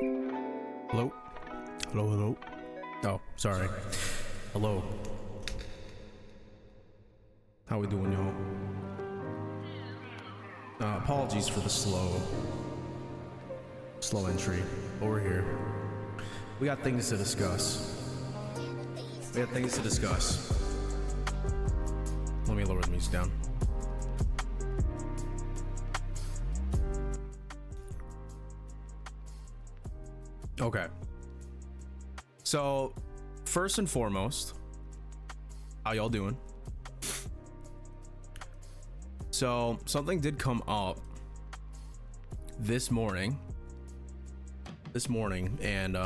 Hello? Hello, hello. Oh, sorry. Hello. How we doing, y'all? Apologies for the slow entry over here. We got things to discuss. Let me lower the music down. Okay. So, first and foremost, how y'all doing? So, something did come up this morning, and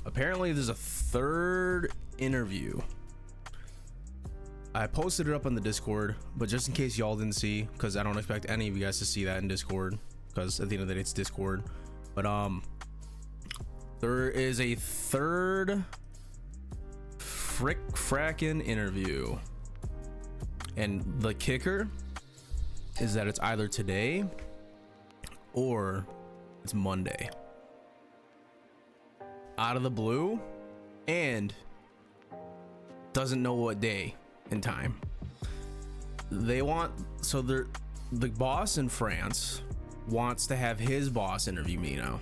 apparently there's a third interview. I posted it up on the Discord, but just in case y'all didn't see, because I don't expect any of you guys to see that in Discord, because at the end of the day it's Discord. But there is a third frackin' interview, and the kicker is that it's either today or it's Monday, out of the blue, and doesn't know what day and time. The boss in France wants to have his boss interview me now.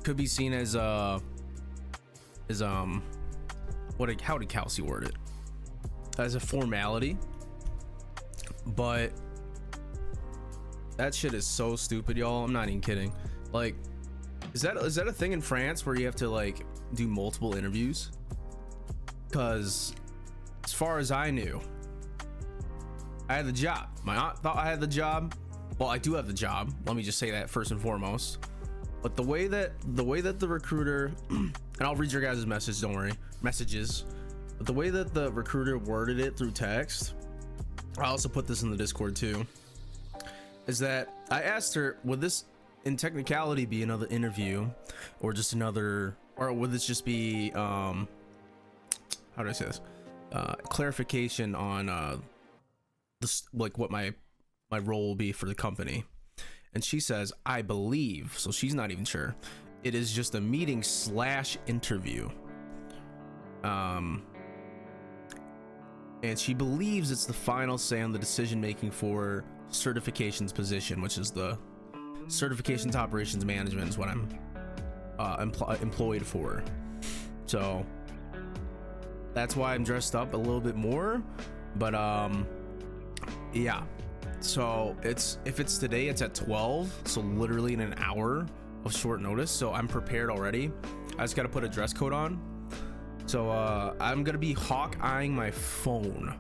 Could be seen as how did Kelsey word it? As a formality, but that shit is so stupid, y'all. I'm not even kidding. Like, is that a thing in France where you have to like do multiple interviews? Because as far as I knew, I had the job. My aunt thought I had the job. Well, I do have the job. Let me just say that first and foremost. But the way that the recruiter, and I'll read your guys' message, don't worry, messages. But the way that the recruiter worded it through text, I also put this in the Discord too, is that I asked her, would this in technicality be another interview, or just another, or would this just be how do I say this, clarification on this, like what my role will be for the company. And she says, I believe, so she's not even sure, it is just a meeting / interview. And she believes it's the final say on the decision making for certifications position, which is the certifications operations management is what I'm employed for. So that's why I'm dressed up a little bit more. But yeah. So if it's today, it's at 12, so literally in an hour of short notice. So I'm prepared already. I just got to put a dress code on. So I'm gonna be hawk-eyeing my phone.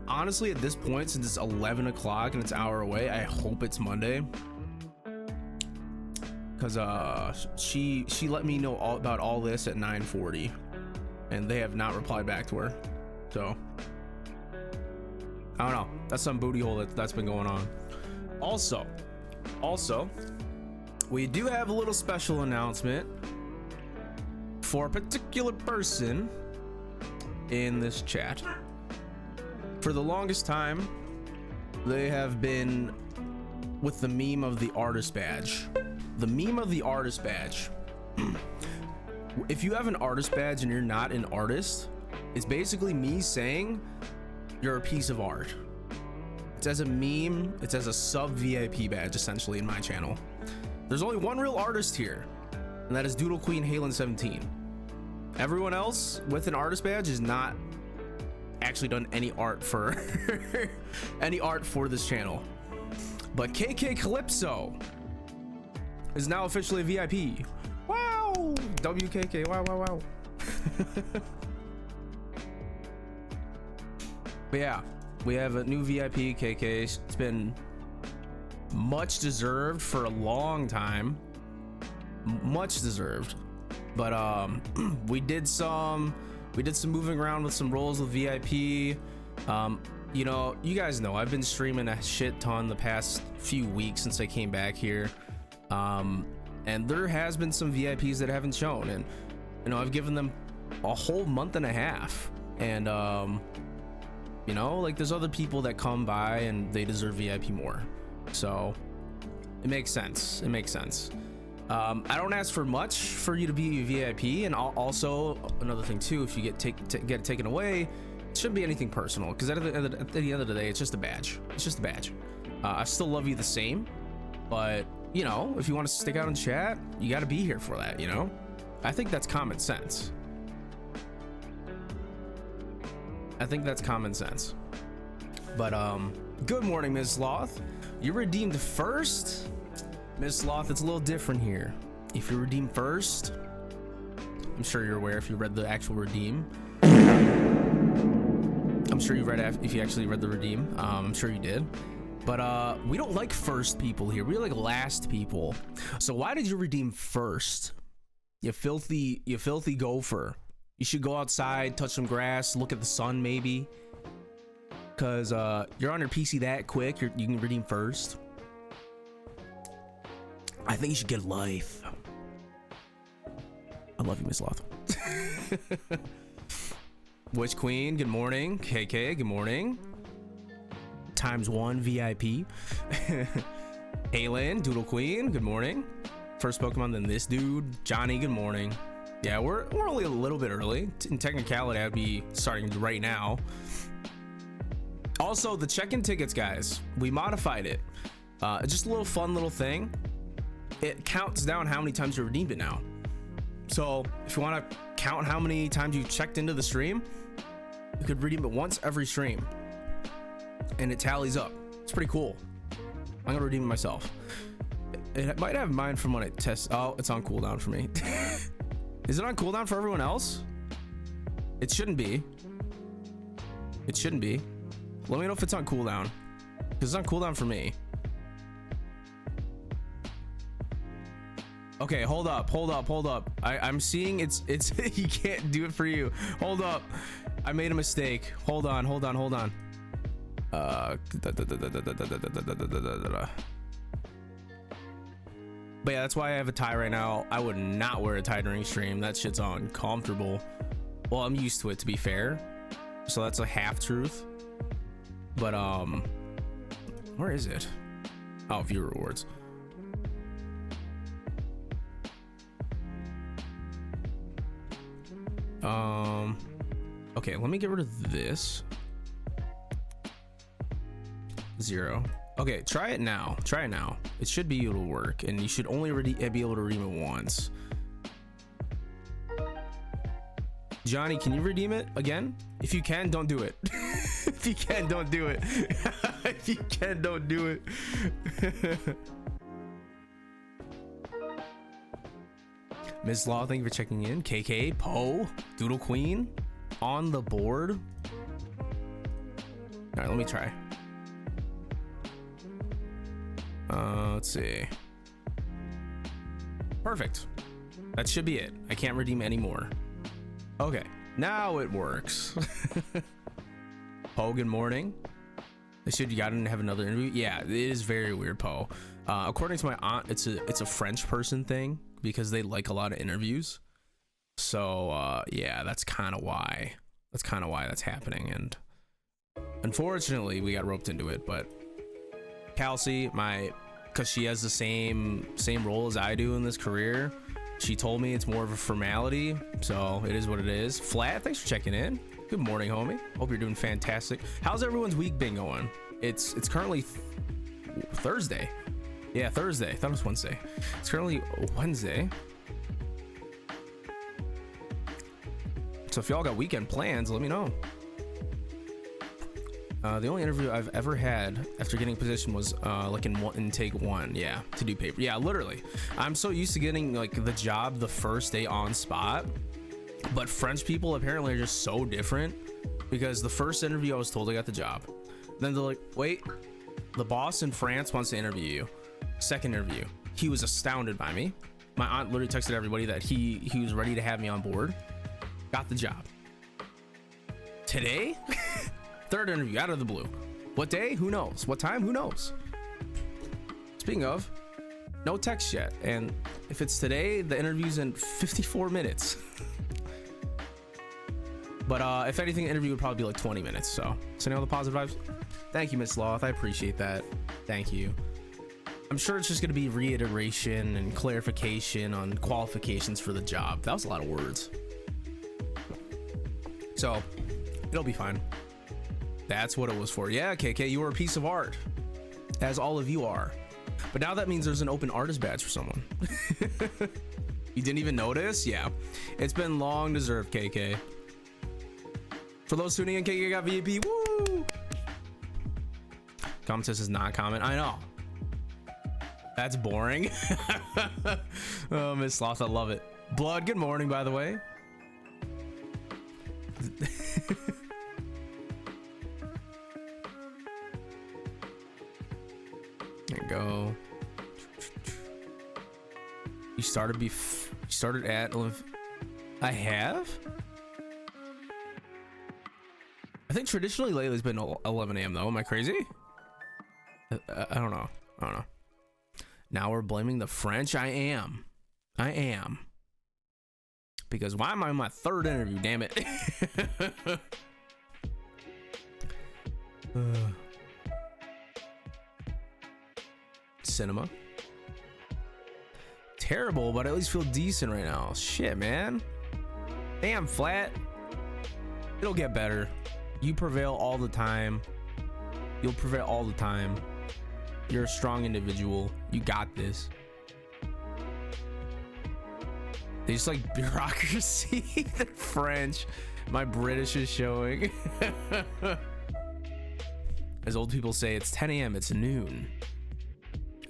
Honestly, at this point, since it's 11 o'clock and it's an hour away, I hope it's Monday, because she let me know all about all this at 9:40, and they have not replied back to her. So I don't know, that's some booty hole that's been going on. Also, we do have a little special announcement for a particular person in this chat. For the longest time, they have been with the meme of the artist badge. The meme of the artist badge. If you have an artist badge and you're not an artist, it's basically me saying you're a piece of art. It's as a meme, it's as a sub VIP badge essentially in my channel. There's only one real artist here, and that is Doodle Queen Halen 17. Everyone else with an artist badge is not actually done any art for any art for this channel. But KK Calypso is now officially a VIP. Wow, WKK, wow. But yeah, we have a new VIP, KK. It's been much deserved for a long time, much deserved. But we did some moving around with some roles with VIP. You know, you guys know I've been streaming a shit ton the past few weeks since I came back here, and there has been some VIPs that haven't shown, and you know, I've given them a whole month and a half, and you know, like there's other people that come by and they deserve VIP more. So It makes sense. It makes sense. I don't ask for much for you to be a VIP, and also another thing too, if you get it taken away, it shouldn't be anything personal, because at the end of the day, it's just a badge. It's just a badge. I still love you the same, but you know, if you want to stick out and chat, you got to be here for that. You know, I think that's common sense. I think that's common sense. But good morning, Ms. Sloth. You redeemed first. Ms. Sloth, it's a little different here. If you redeem first, I'm sure you're aware if you read the actual redeem. I'm sure you read if you actually read the redeem. I'm sure you did. But we don't like first people here. We like last people. So why did you redeem first? You filthy gopher. You should go outside, touch some grass, look at the sun maybe. Cause you're on your PC that quick. You can redeem first. I think you should get life. I love you, Miss Loth. Witch Queen, good morning. KK, good morning. ×1 VIP. Aylin, Doodle Queen, good morning. First Pokemon, then this dude. Johnny, good morning. Yeah, we're only a little bit early. In technicality, I'd be starting right now. Also, the check-in tickets, guys, we modified it. Just a little fun little thing. It counts down how many times you redeemed it now. So if you want to count how many times you checked into the stream, you could redeem it once every stream, and it tallies up. It's pretty cool. I'm gonna redeem it myself. It might have mine from when it tests. Oh, it's on cooldown for me. Is it on cooldown for everyone else? It shouldn't be. It shouldn't be. Let me know if it's on cooldown, because it's on cooldown for me. Okay, hold up. I'm seeing it's you can't do it for you. Hold up, I made a mistake. Hold on. But yeah, that's why I have a tie right now. I would not wear a tie during stream. That shit's uncomfortable. Well, I'm used to it, to be fair, so that's a half truth. But where is it? Oh, view rewards. Okay, let me get rid of this. 0. Okay, try it now. It should be able to work, and you should only be able to redeem it once. Johnny, can you redeem it again? If you can, don't do it. If you can, don't do it. If you can, don't do it. Ms. Law, thank you for checking in. KK, Poe, Doodle Queen on the board. All right, let me try. Let's see. Perfect. That should be it. I can't redeem anymore. Okay, now it works. Poe, good morning. They said you gotta have another interview. Yeah, it is very weird, Poe. According to my aunt, it's a French person thing, because they like a lot of interviews. So yeah, that's kind of why that's happening. And unfortunately, we got roped into it. But Kelsey, because she has the same role as I do in this career, she told me it's more of a formality, so it is what it is. Flat, thanks for checking in. Good morning, homie. Hope you're doing fantastic. How's everyone's week been going? It's currently Thursday. Yeah, Thursday. I thought it was Wednesday. It's currently Wednesday. So if y'all got weekend plans, let me know. The only interview I've ever had after getting a position was like in take 1. Yeah, to do paper. Yeah, literally. I'm so used to getting like the job the first day on spot, but French people apparently are just so different, because the first interview I was told I got the job. Then they're like, wait, the boss in France wants to interview you. Second interview, he was astounded by me. My aunt literally texted everybody that he was ready to have me on board. Got the job. Today, third interview out of the blue. What day? Who knows? What time? Who knows? Speaking of, no text yet. And if it's today, the interview's in 54 minutes. But if anything, the interview would probably be like 20 minutes. So sending all the positive vibes. Thank you, Miss Sloth. I appreciate that. Thank you. I'm sure it's just going to be reiteration and clarification on qualifications for the job. That was a lot of words. So it'll be fine. That's what it was for. Yeah, KK, you were a piece of art, as all of you are. But now that means there's an open artist badge for someone. You didn't even notice? Yeah, it's been long deserved, KK. For those tuning in, KK got VIP. Woo! Comment says not comment. I know. That's boring. Oh, Miss Sloth, I love it. Blood, good morning, by the way. There you go. You started at 11. I have? I think traditionally lately it's been 11 a.m. though. Am I crazy? I don't know. Now we're blaming the French. I am. Because why am I on my third interview? Damn it. Cinema. Terrible, but I at least feel decent right now. Shit, man. Damn, Flat. It'll get better. You prevail all the time. You'll prevail all the time. You're a strong individual. You got this. They just like bureaucracy. The French. My British is showing. As old people say, it's 10 a.m. It's noon.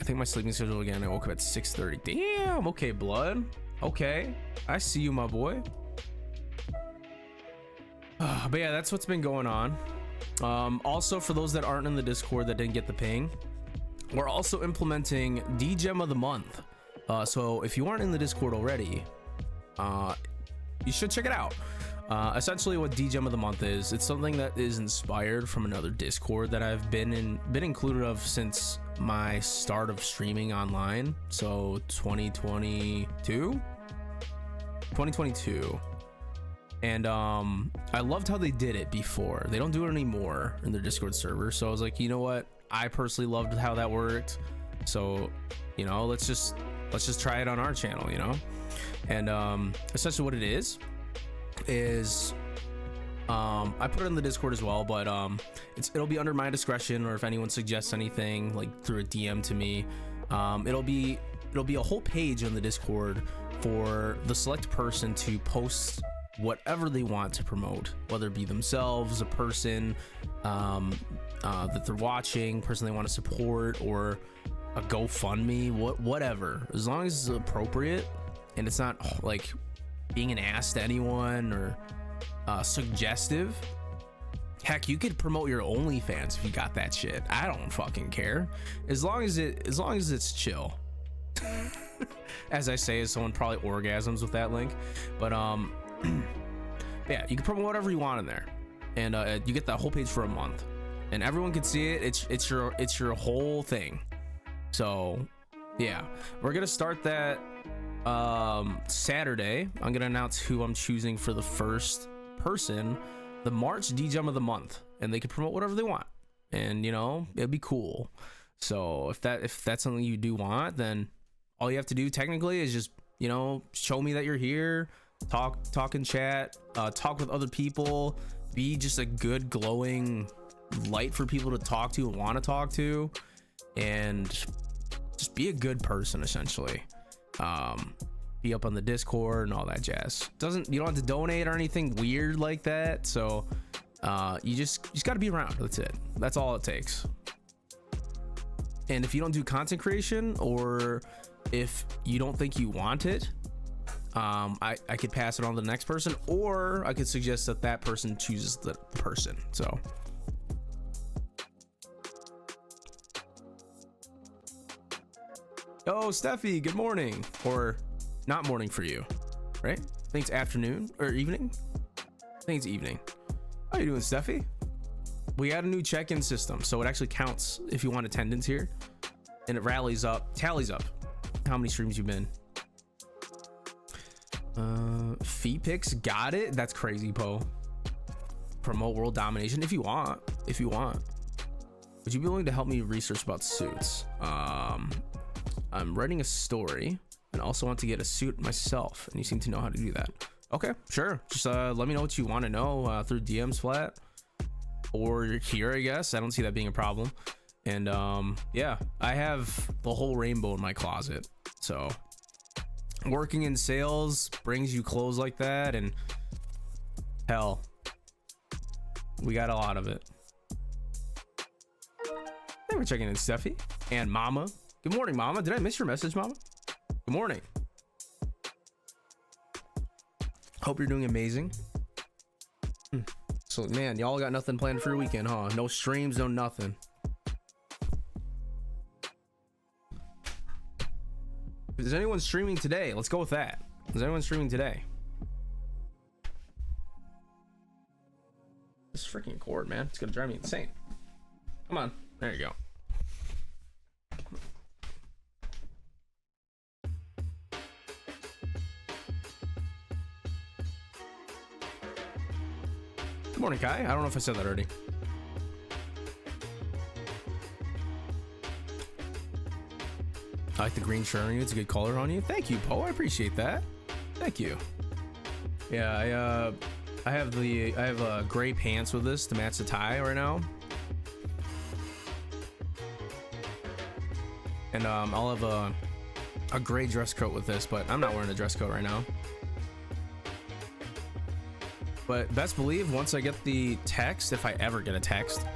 I think my sleeping schedule again. I woke up at 6:30. Damn. Okay, blood. Okay. I see you, my boy. But yeah, that's what's been going on. Also, for those that aren't in the Discord that didn't get the ping, we're also implementing DGem of the month. So if you aren't in the Discord already, you should check it out. Essentially what DGem of the month is, it's something that is inspired from another Discord that I've been included of since my start of streaming online. So 2022. And I loved how they did it before. They don't do it anymore in their Discord server. So I was like, you know what? I personally loved how that worked. So, you know, let's just try it on our channel, you know? And essentially what it is I put it in the Discord as well, but it'll be under my discretion, or if anyone suggests anything like through a DM to me, it'll be a whole page on the Discord for the select person to post whatever they want to promote, whether it be themselves, a person that they're watching, person they want to support, or a GoFundMe, whatever, as long as it's appropriate and it's not like being an ass to anyone or suggestive. Heck, you could promote your OnlyFans if you got that shit. I don't fucking care, as long as it's chill. As I say, as someone probably orgasms with that link, but yeah, you can promote whatever you want in there, and you get that whole page for a month, and everyone can see it. It's your whole thing. So yeah, we're gonna start that Saturday. I'm gonna announce who I'm choosing for the first person, the March DGem of the month, and they can promote whatever they want, and you know, it'd be cool. So if that's something you do want, then all you have to do technically is just, you know, show me that you're here, talk in chat, talk with other people, be just a good glowing light for people to talk to and want to talk to, and just be a good person essentially. Be up on the Discord and all that jazz. You don't have to donate or anything weird like that, so you just got to be around. That's it. That's all it takes. And if you don't do content creation, or if you don't think you want it, I could pass it on to the next person, or I could suggest that person chooses the person. So yo, Steffi, good morning, or not morning for you, right? I think it's afternoon or evening. I think it's evening. How you doing, Steffi? We add a new check-in system, so it actually counts if you want attendance here, and it tallies up how many streams you've been. Fee picks, got it. That's crazy, Poe. Promote world domination if you want. Would you be willing to help me research about suits? I'm writing a story and also want to get a suit myself, and you seem to know how to do that. Okay, sure. Just let me know what you want to know through DMs flat or here, I guess. I don't see that being a problem. And yeah, I have the whole rainbow in my closet. So working in sales brings you clothes like that, and hell, we got a lot of it. Hey, we're checking in, Steffi and Mama. Good morning, Mama. Did I miss your message, Mama? Good morning. Hope you're doing amazing. So, man, y'all got nothing planned for your weekend, huh? No streams, no nothing. Is anyone streaming today? Let's go with that. Is anyone streaming today? This freaking cord, man. It's gonna drive me insane. Come on. There you go. Good morning, Kai. I don't know if I said that already. I like the green shirt on you. It's a good color on you. Thank you, Poe. I appreciate that. Thank you. Yeah, I have gray pants with this to match the tie right now. And I'll have a gray dress coat with this, but I'm not wearing a dress coat right now. But best believe once I get the text, if I ever get a text,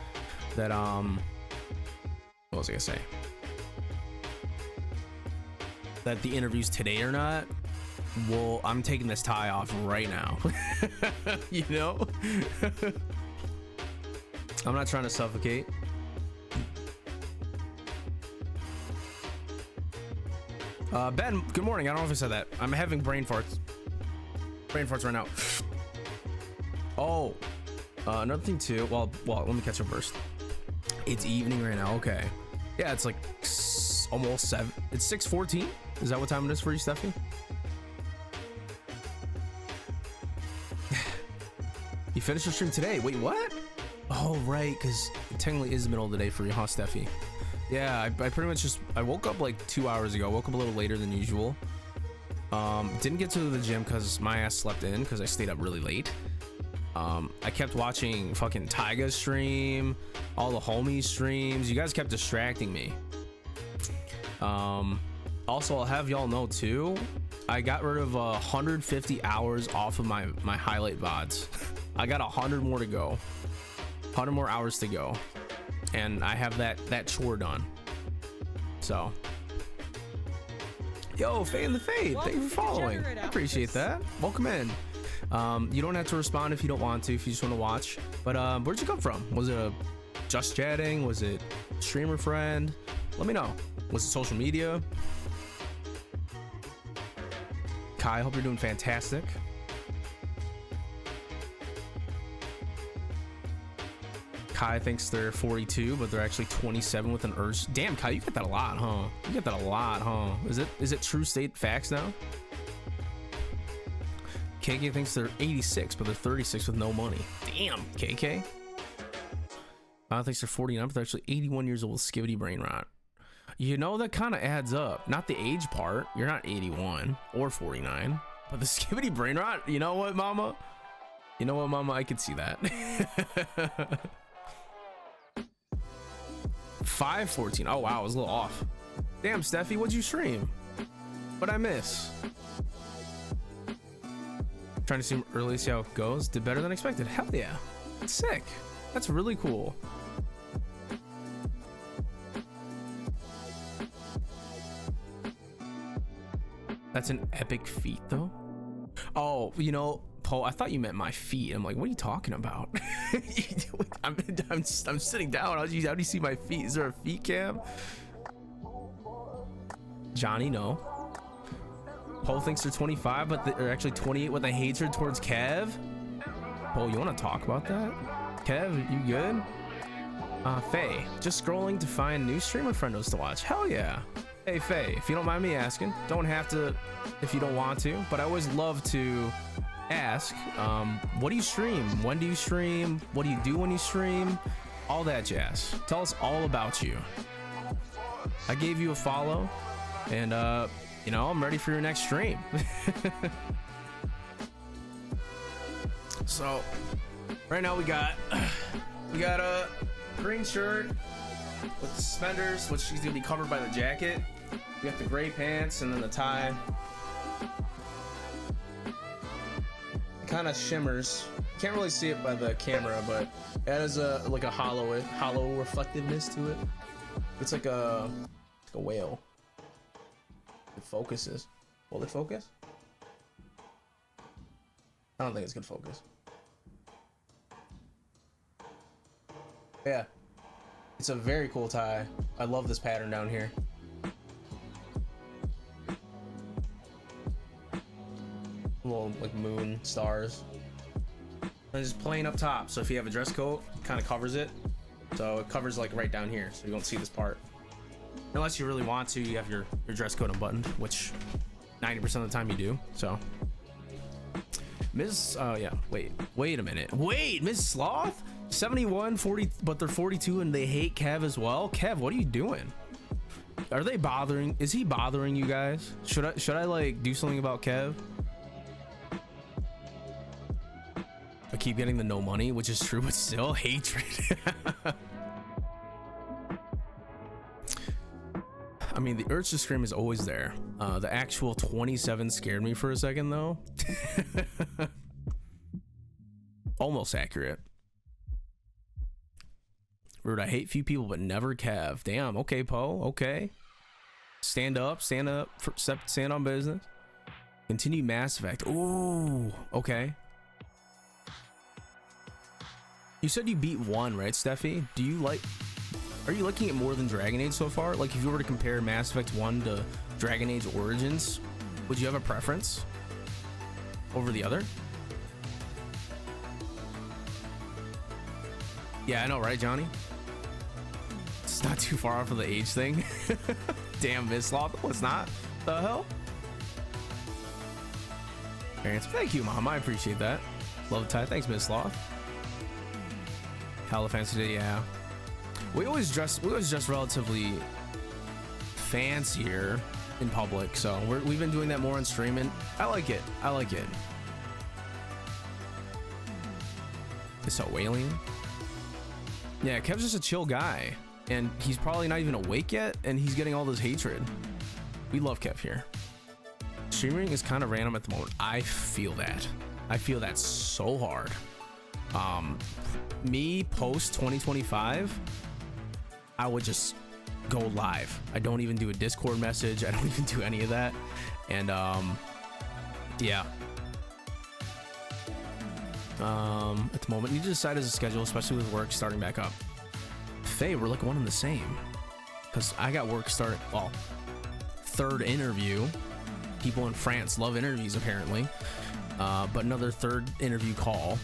that what was I gonna say? That the interview's today or not, well, I'm taking this tie off right now. You know? I'm not trying to suffocate. Ben, good morning. I don't know if I said that. I'm having brain farts. Brain farts right now. Oh, another thing too. Well, let me catch up first. It's evening right now. Okay. Yeah, it's like almost 7. It's 6:14. Is that what time it is for you, Steffi? You finished your stream today. Wait, what? Oh, right, because it technically is the middle of the day for you, huh, Steffi? Yeah, I pretty much just, I woke up like 2 hours ago. Woke up a little later than usual. Didn't get to the gym because my ass slept in because I stayed up really late. I kept watching fucking Tyga's stream, all the homies streams. You guys kept distracting me. Also, I'll have y'all know too, I got rid of 150 hours off of my highlight VODs. I got 100 more to go, 100 more hours to go, and I have that chore done. So, yo, Faye in the Fade, thank you for following. I appreciate that. Welcome in. You don't have to respond if you don't want to, if you just want to watch. But where'd you come from? Was it a just chatting? Was it streamer friend? Let me know. Was it social media? Kai, hope you're doing fantastic. Kai thinks they're 42, but they're actually 27 with an urge. Damn, Kai, you get that a lot, huh? You get that a lot, huh? Is it true state facts now? KK thinks they're 86, but they're 36 with no money. Damn, KK. Thinks they're 49, but they're actually 81 years old with skivvy brain rot. You know, that kind of adds up. Not the age part. You're not 81 or 49, but the skivvy brain rot. You know what, Mama? You know what, Mama? I could see that. 5:14. Oh wow, I was a little off. Damn, Steffi, what'd you stream? What'd I miss? Trying to stream early, see how it goes. Did better than expected. Hell yeah. That's sick. That's really cool. That's an epic feat though. Oh, you know, Paul, I thought you meant my feet. I'm like, what are you talking about? I'm sitting down. How do you see my feet? Is there a feet cam? Johnny, no. Paul thinks they're 25, but they're actually 28 with a hatred towards Kev. Paul, you want to talk about that? Kev, you good? Faye, just scrolling to find new streamer friendos to watch. Hell yeah. Hey, Faye, if you don't mind me asking, don't have to if you don't want to, but I always love to ask, what do you stream? When do you stream? What do you do when you stream? all that jazz. Tell us all about you. I gave you a follow, and you know, I'm ready for your next stream. So right now we got a green shirt with the suspenders, which is gonna be covered by the jacket. We got the gray pants and then the tie. It kind of shimmers. You can't really see it by the camera, but it has a like a hollow reflectiveness to it. It's like a whale. It focuses. Will it focus? I don't think it's gonna focus. Yeah, it's a very cool tie. I love this pattern down here. Little like moon stars. And it's plain up top, so if you have a dress coat, it kind of covers it. So it covers like right down here, so you won't see this part. Unless you really want to, you have your dress coat unbuttoned, which 90% of the time you do. So Ms. Yeah, wait a minute. Wait, Ms. Sloth? 71, 40, but they're 42 and they hate Kev as well. Kev, what are you doing? Are they bothering? Is he bothering you guys? Should I like do something about Kev? I keep getting the no money, which is true, but still hatred. I mean, the urge to scream is always there. The actual 27 scared me for a second though. Almost accurate. Rude, I hate few people, but never Kev. Damn, okay, Poe, okay. Stand up, stand on business. Continue Mass Effect. Ooh, okay. You said you beat 1, right, Steffi? Do you like... Are you liking it more than Dragon Age so far? Like, if you were to compare Mass Effect 1 to Dragon Age Origins, would you have a preference over the other? Yeah, I know, right, Johnny? It's not too far off of the age thing. Damn, Miss Sloth. Well, it's not. The hell? Parents, thank you, Mom. I appreciate that. Love the tie. Thanks, Miss Sloth. Califancy today, yeah. We always dress relatively fancier in public, so we've been doing that more on stream, and I like it. I like it. It's so alien. Yeah, Kev's just a chill guy, and he's probably not even awake yet, and he's getting all this hatred. We love Kev here. Streaming is kind of random at the moment. I feel that. I feel that so hard. Me post 2025, I would just go live. I don't even do a Discord message. I don't even do any of that. And yeah. At the moment, you need to decide as a schedule, especially with work starting back up. Faye, we're like one and the same, because I got work started. Well, third interview. People in France love interviews apparently, but another third interview call.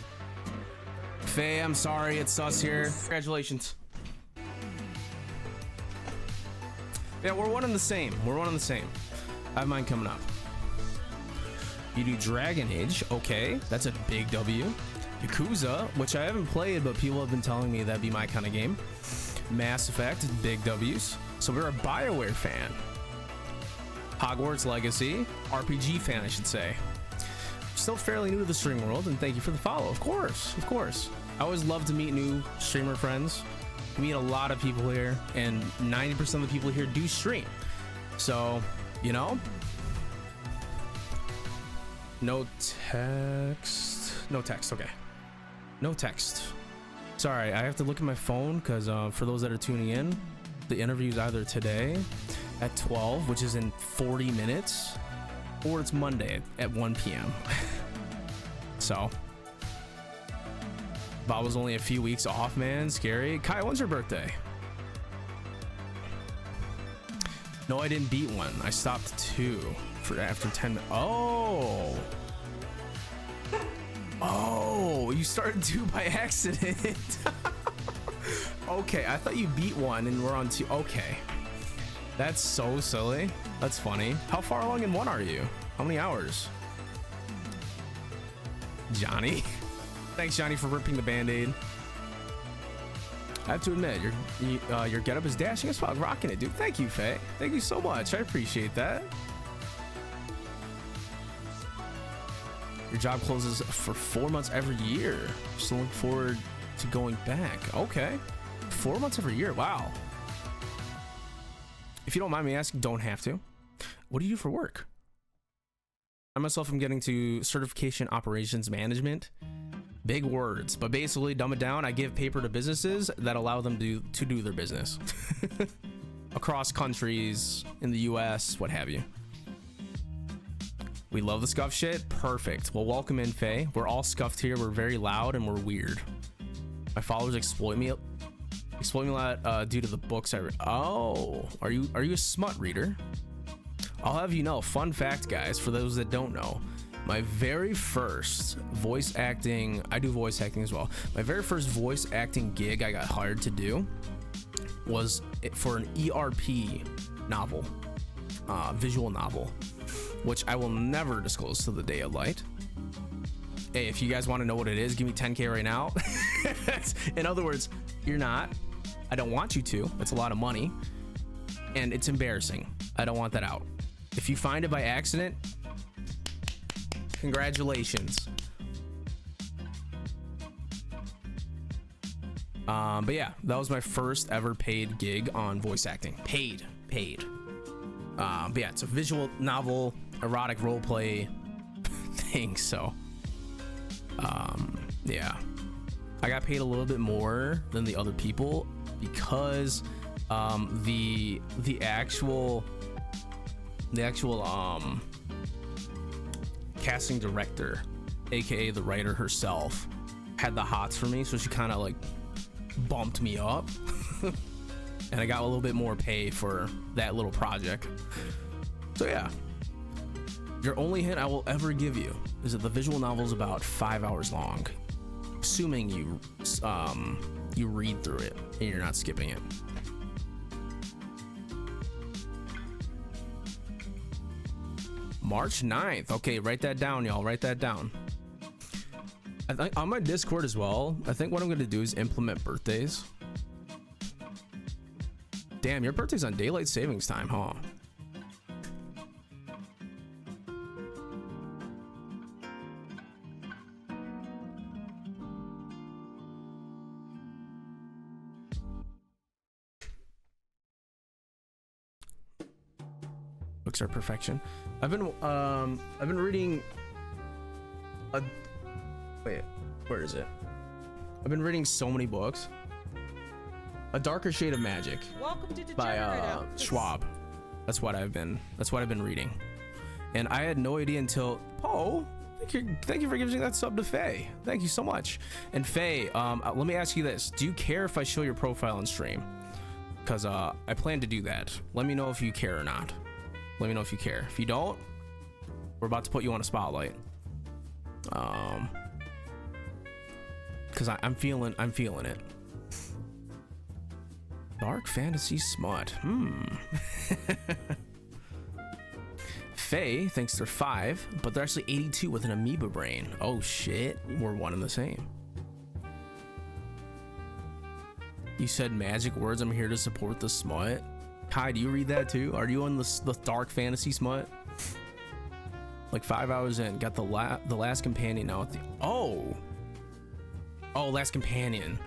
Faye, I'm sorry, it's us here. Congratulations. Yeah, we're one and the same. We're one and the same. I have mine coming up. You do Dragon Age, okay, that's a big W. Yakuza, which I haven't played, but people have been telling me that'd be my kind of game. Mass Effect, big W's. So we're a BioWare fan. Hogwarts Legacy, RPG fan, I should say. Still fairly new to the stream world, and thank you for the follow. Of course, of course. I always love to meet new streamer friends. We meet a lot of people here, and 90% of the people here do stream. So, you know. No text. No text, okay. No text. Sorry, I have to look at my phone because for those that are tuning in, the interview is either today at 12, which is in 40 minutes, or it's Monday at 1 p.m. So, Bob was only a few weeks off, man. Scary. Kai, when's your birthday? No, I didn't beat 1. I stopped 2 for after 10 minutes. Oh. Oh, you started 2 by accident. Okay, I thought you beat 1 and we're on 2. Okay. That's so silly. That's funny. How far along in 1 are you? How many hours? Johnny. Thanks, Johnny, for ripping the band-aid. I have to admit, your getup is dashing as fuck, rocking it, dude. Thank you, Faye. Thank you so much. I appreciate that. Your job closes for 4 months every year. So looking forward to going back. Okay, 4 months every year. Wow. If you don't mind me asking, don't have to. What do you do for work? I myself am getting to certification operations management. Big words, but basically dumb it down. I give paper to businesses that allow them to do their business across countries, in the US, what have you. We love the scuff shit. Perfect. Well, welcome in, Faye. We're all scuffed here. We're very loud and we're weird. My followers exploit me a lot due to the books I read. Oh, are you a smut reader? I'll have you know, fun fact, guys, for those that don't know, my very first voice acting, I do voice acting as well. My very first voice acting gig I got hired to do was for an ERP novel, visual novel, which I will never disclose to the day of light. Hey, if you guys want to know what it is, give me 10K right now. In other words, you're not. I don't want you to. It's a lot of money. And it's embarrassing. I don't want that out. If you find it by accident, congratulations. But yeah, that was my first ever paid gig on voice acting. Paid. But yeah, it's a visual novel, erotic roleplay thing. So, yeah, I got paid a little bit more than the other people because the actual casting director, aka the writer herself, had the hots for me, so she kind of like bumped me up and I got a little bit more pay for that little project. So yeah, your only hint I will ever give you is that the visual novel is about 5 hours long, assuming you read through it and you're not skipping it. March 9th. Okay, write that down, y'all. Write that down. I think on my Discord as well, I think what I'm going to do is implement birthdays. Damn, your birthday's on daylight savings time, huh? Books are perfection. I've been reading wait, where is it? I've been reading so many books. A Darker Shade of Magic by Schwab. That's what I've been reading. And I had no idea until thank you for giving that sub to Faye. Thank you so much. And Faye, let me ask you this. Do you care if I show your profile on stream? Because I plan to do that. Let me know if you care or not. Let me know if you care. If you don't, we're about to put you on a spotlight. Because I'm feeling it. Dark fantasy smut. Faye thinks they're 5, but they're actually 82 with an amoeba brain. Oh shit, we're one and the same. You said magic words. I'm here to support the smut. Kai, do you read that too? Are you on the dark fantasy smut? Like 5 hours in, got the last companion now. Oh, last companion.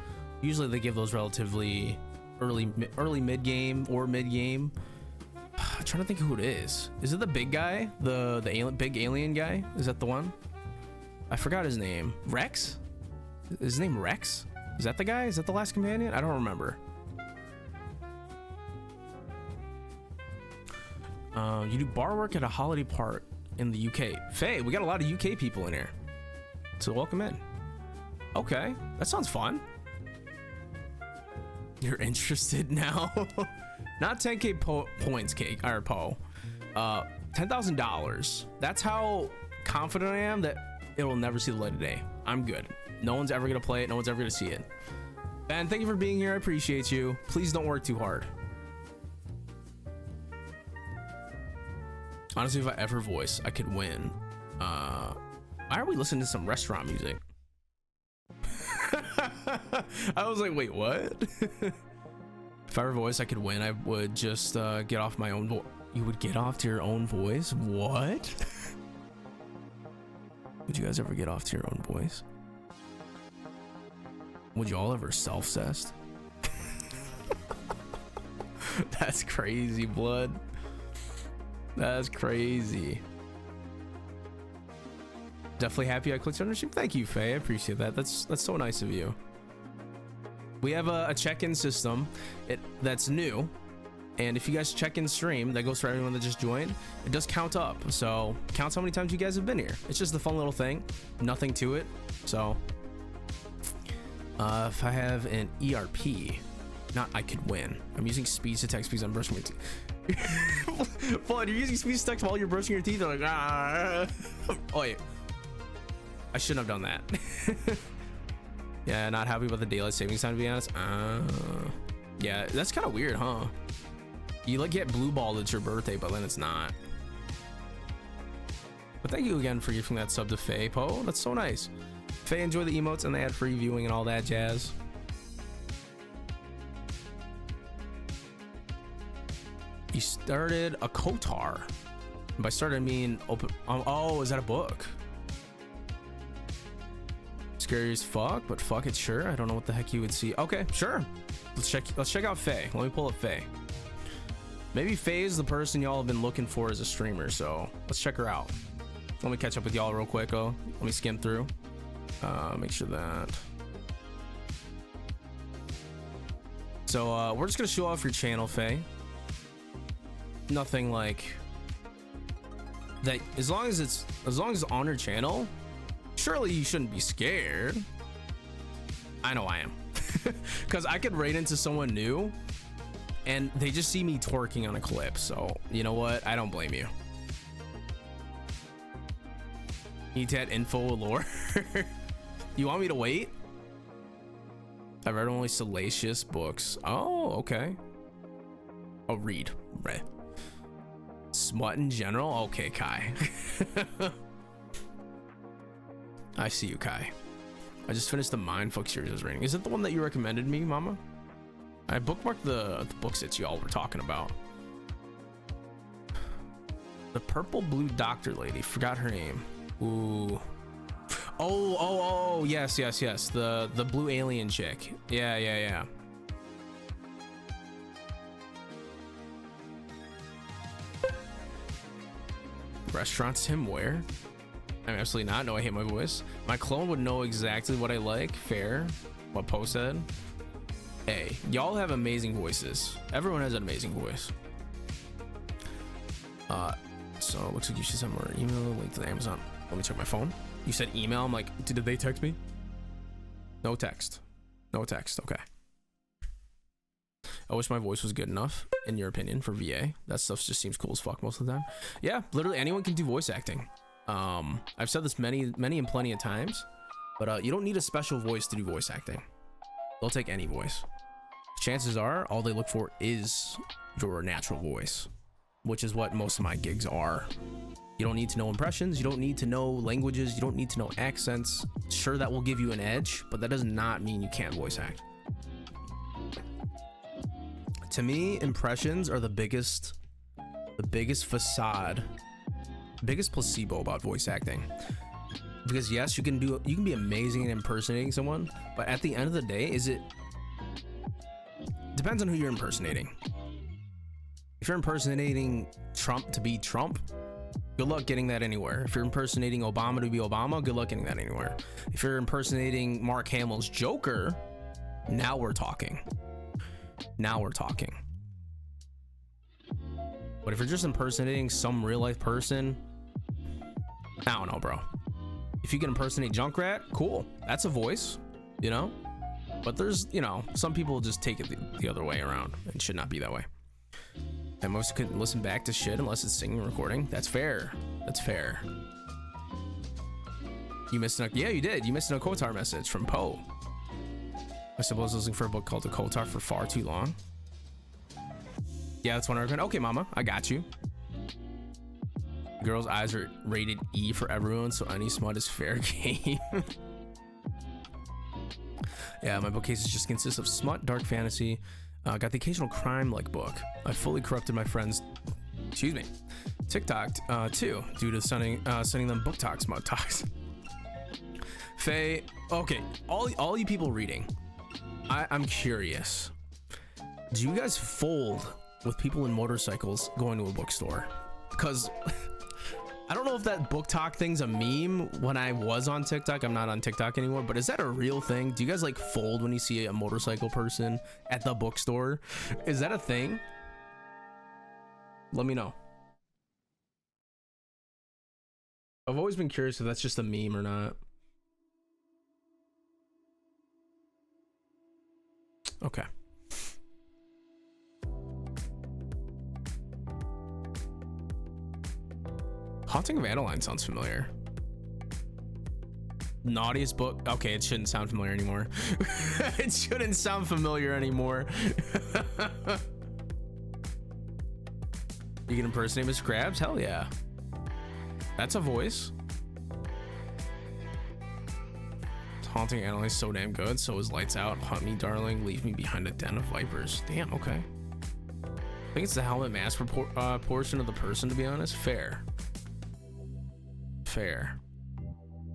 Usually they give those relatively early mid game or mid game. I'm trying to think who it is. Is it the big guy, the big alien guy? Is that the one? I forgot his name. Rex? Is his name Rex? Is that the guy? Is that the last companion? I don't remember. You do bar work at a holiday park in the UK. Faye, we got a lot of UK people in here, so welcome in. Okay, that sounds fun. You're interested now? Not 10K points, cake or Poe. $10,000. That's how confident I am that it will never see the light of day. I'm good. No one's ever gonna play it. No one's ever gonna see it. Ben, thank you for being here. I appreciate you. Please don't work too hard. Honestly, if I ever voice, I could win. Why are we listening to some restaurant music? I was like, wait, what? If I were a voice I could win, I would just get off my own voice. You would get off to your own voice? What? Would you guys ever get off to your own voice? Would you all ever self-cessed? That's crazy, blood. That's crazy. Definitely happy I clicked on the stream. Thank you, Faye. I appreciate that. That's so nice of you. We have a check-in system that's new, and if you guys check in stream, that goes for everyone that just joined. It does count up, so counts how many times you guys have been here. It's just a fun little thing, nothing to it. So if I have an ERP, not I could win. I'm using speech to text because I'm brushing my teeth. Fun, you're using speech to text while you're brushing your teeth. They're like, ah. Oh wait, I shouldn't have done that. Yeah, not happy about the daylight savings time, to be honest. Yeah, that's kind of weird, huh? You like get blue balled, it's your birthday, but then it's not. But thank you again for giving that sub to Faye. Poe, that's so nice. Faye, enjoy the emotes and they had free viewing and all that jazz. You started a Kotar. And by started I mean open. Oh, is that a book? Scary as fuck, but fuck it, sure. I don't know what the heck you would see. Okay, sure. Let's check out Faye. Let me pull up Faye. Maybe Faye is the person y'all have been looking for as a streamer, so let's check her out. Let me catch up with y'all real quick. Oh, let me skim through. Make sure that. So we're just gonna show off your channel, Faye. Nothing like that. As long as it's on your channel, surely you shouldn't be scared. I know I am. Because I could raid into someone new and they just see me twerking on a clip. So you know what? I don't blame you. Need to add info lore. You want me to wait? I've read only salacious books. Oh, okay. Oh, read. Right. Smut in general? Okay, Kai. I see you, Kai. I just finished the Mindfuck series I was reading. Is it the one that you recommended me, Mama? I bookmarked the books that y'all were talking about. The purple blue doctor lady. Forgot her name. Ooh. Oh, yes. The blue alien chick. Yeah. Restaurants him where? I'm absolutely not. No, I hate my voice. My clone would know exactly what I like. Fair. What Poe said. Hey, y'all have amazing voices. Everyone has an amazing voice. So it looks like you should send more email link to the Amazon. Let me check my phone. You said email. I'm like, did they text me? No text. Okay. I wish my voice was good enough, in your opinion, for VA. That stuff just seems cool as fuck most of the time. Yeah, literally anyone can do voice acting. I've said this many and plenty of times, but you don't need a special voice to do voice acting. They'll take any voice. Chances are all they look for is your natural voice, which is what most of my gigs are. You don't need to know impressions, you don't need to know languages, you don't need to know accents. Sure, that will give you an edge, but that does not mean you can't voice act. To me, impressions are the biggest facade, biggest placebo about voice acting. Because yes, you can be amazing at impersonating someone, but at the end of the day, depends on who you're impersonating. If you're impersonating Trump to be Trump, good luck getting that anywhere. If you're impersonating Obama to be Obama, good luck getting that anywhere. If you're impersonating Mark Hamill's Joker, now we're talking. But if you're just impersonating some real life person, I don't know, bro. If you can impersonate Junkrat, cool. That's a voice, you know? But there's, you know, some people just take it the other way around. It should not be that way. And most couldn't listen back to shit unless it's singing or recording. That's fair. You missed yeah, you did. You missed a Kotar message from Poe. I suppose I was looking for a book called The Kotar for far too long. Yeah, that's one I recommend. Okay, Mama, I got you. Girls' eyes are rated E for everyone, so any smut is fair game. Yeah, my bookcases just consist of smut, dark fantasy. Got the occasional crime-like book. I fully corrupted my friends, excuse me, TikTok too, due to sending them book talks, smut talks. Faye, okay, all you people reading, I'm curious. Do you guys fold with people in motorcycles going to a bookstore? Because I don't know if that book talk thing's a meme. When I was on TikTok, I'm not on TikTok anymore, but is that a real thing? Do you guys like fold when you see a motorcycle person at the bookstore? Is that a thing? Let me know. I've always been curious if that's just a meme or not. Okay. Haunting of Adeline sounds familiar. Naughtiest book. Okay, it shouldn't sound familiar anymore. It shouldn't sound familiar anymore. You can impersonate Mr. Krabs? Hell yeah. That's a voice. Haunting of Adeline is so damn good. So is Lights Out. Hunt Me, Darling. Leave Me Behind a Den of Vipers. Damn, okay. I think it's the helmet mask portion of the person, to be honest. Fair. Fair.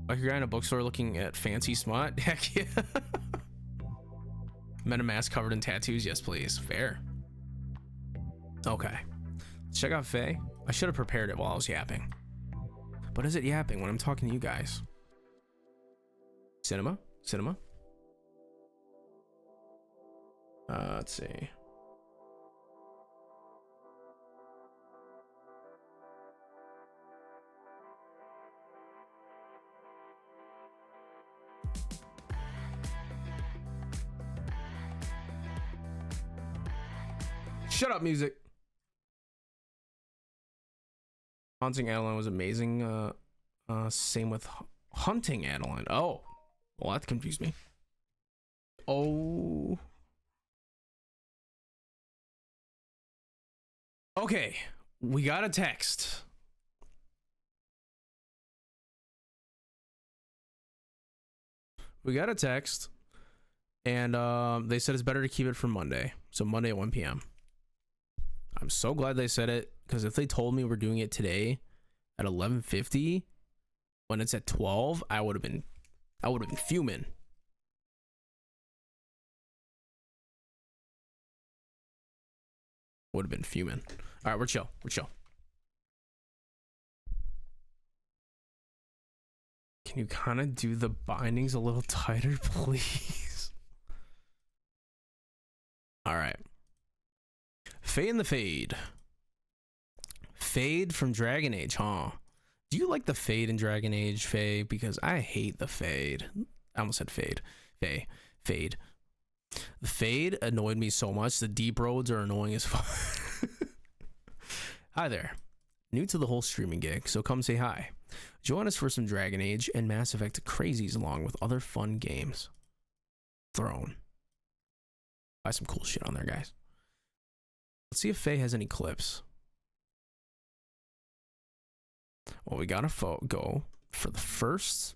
Like a guy in a bookstore looking at fancy smut. Heck yeah. Men in mask covered in tattoos. Yes, please. Fair. Okay. Let's check out Faye. I should have prepared it while I was yapping. But is it yapping when I'm talking to you guys? Cinema? Cinema? Let's see. Shut up, music. Haunting Adeline was amazing. Same with Hunting Adeline. Oh, well, that confused me. Oh. Okay, we got a text. We got a text, and they said it's better to keep it for Monday. So Monday at 1 p.m. I'm so glad they said it, because if they told me we're doing it today at 11:50 when it's at 12, I would have been fuming. Would have been fuming. All right, we're chill. We're chill. Can you kind of do the bindings a little tighter, please? All right. Faye and the Fade. Fade from Dragon Age, huh? Do you like the Fade in Dragon Age, Faye? Because I hate the Fade. I almost said Fade. Faye. Fade. The Fade annoyed me so much. The deep roads are annoying as fuck. Hi there. New to the whole streaming gig, so come say hi. Join us for some Dragon Age and Mass Effect crazies along with other fun games. Throne. Buy some cool shit on there, guys. Let's see if Faye has any clips. Well, we gotta go for the first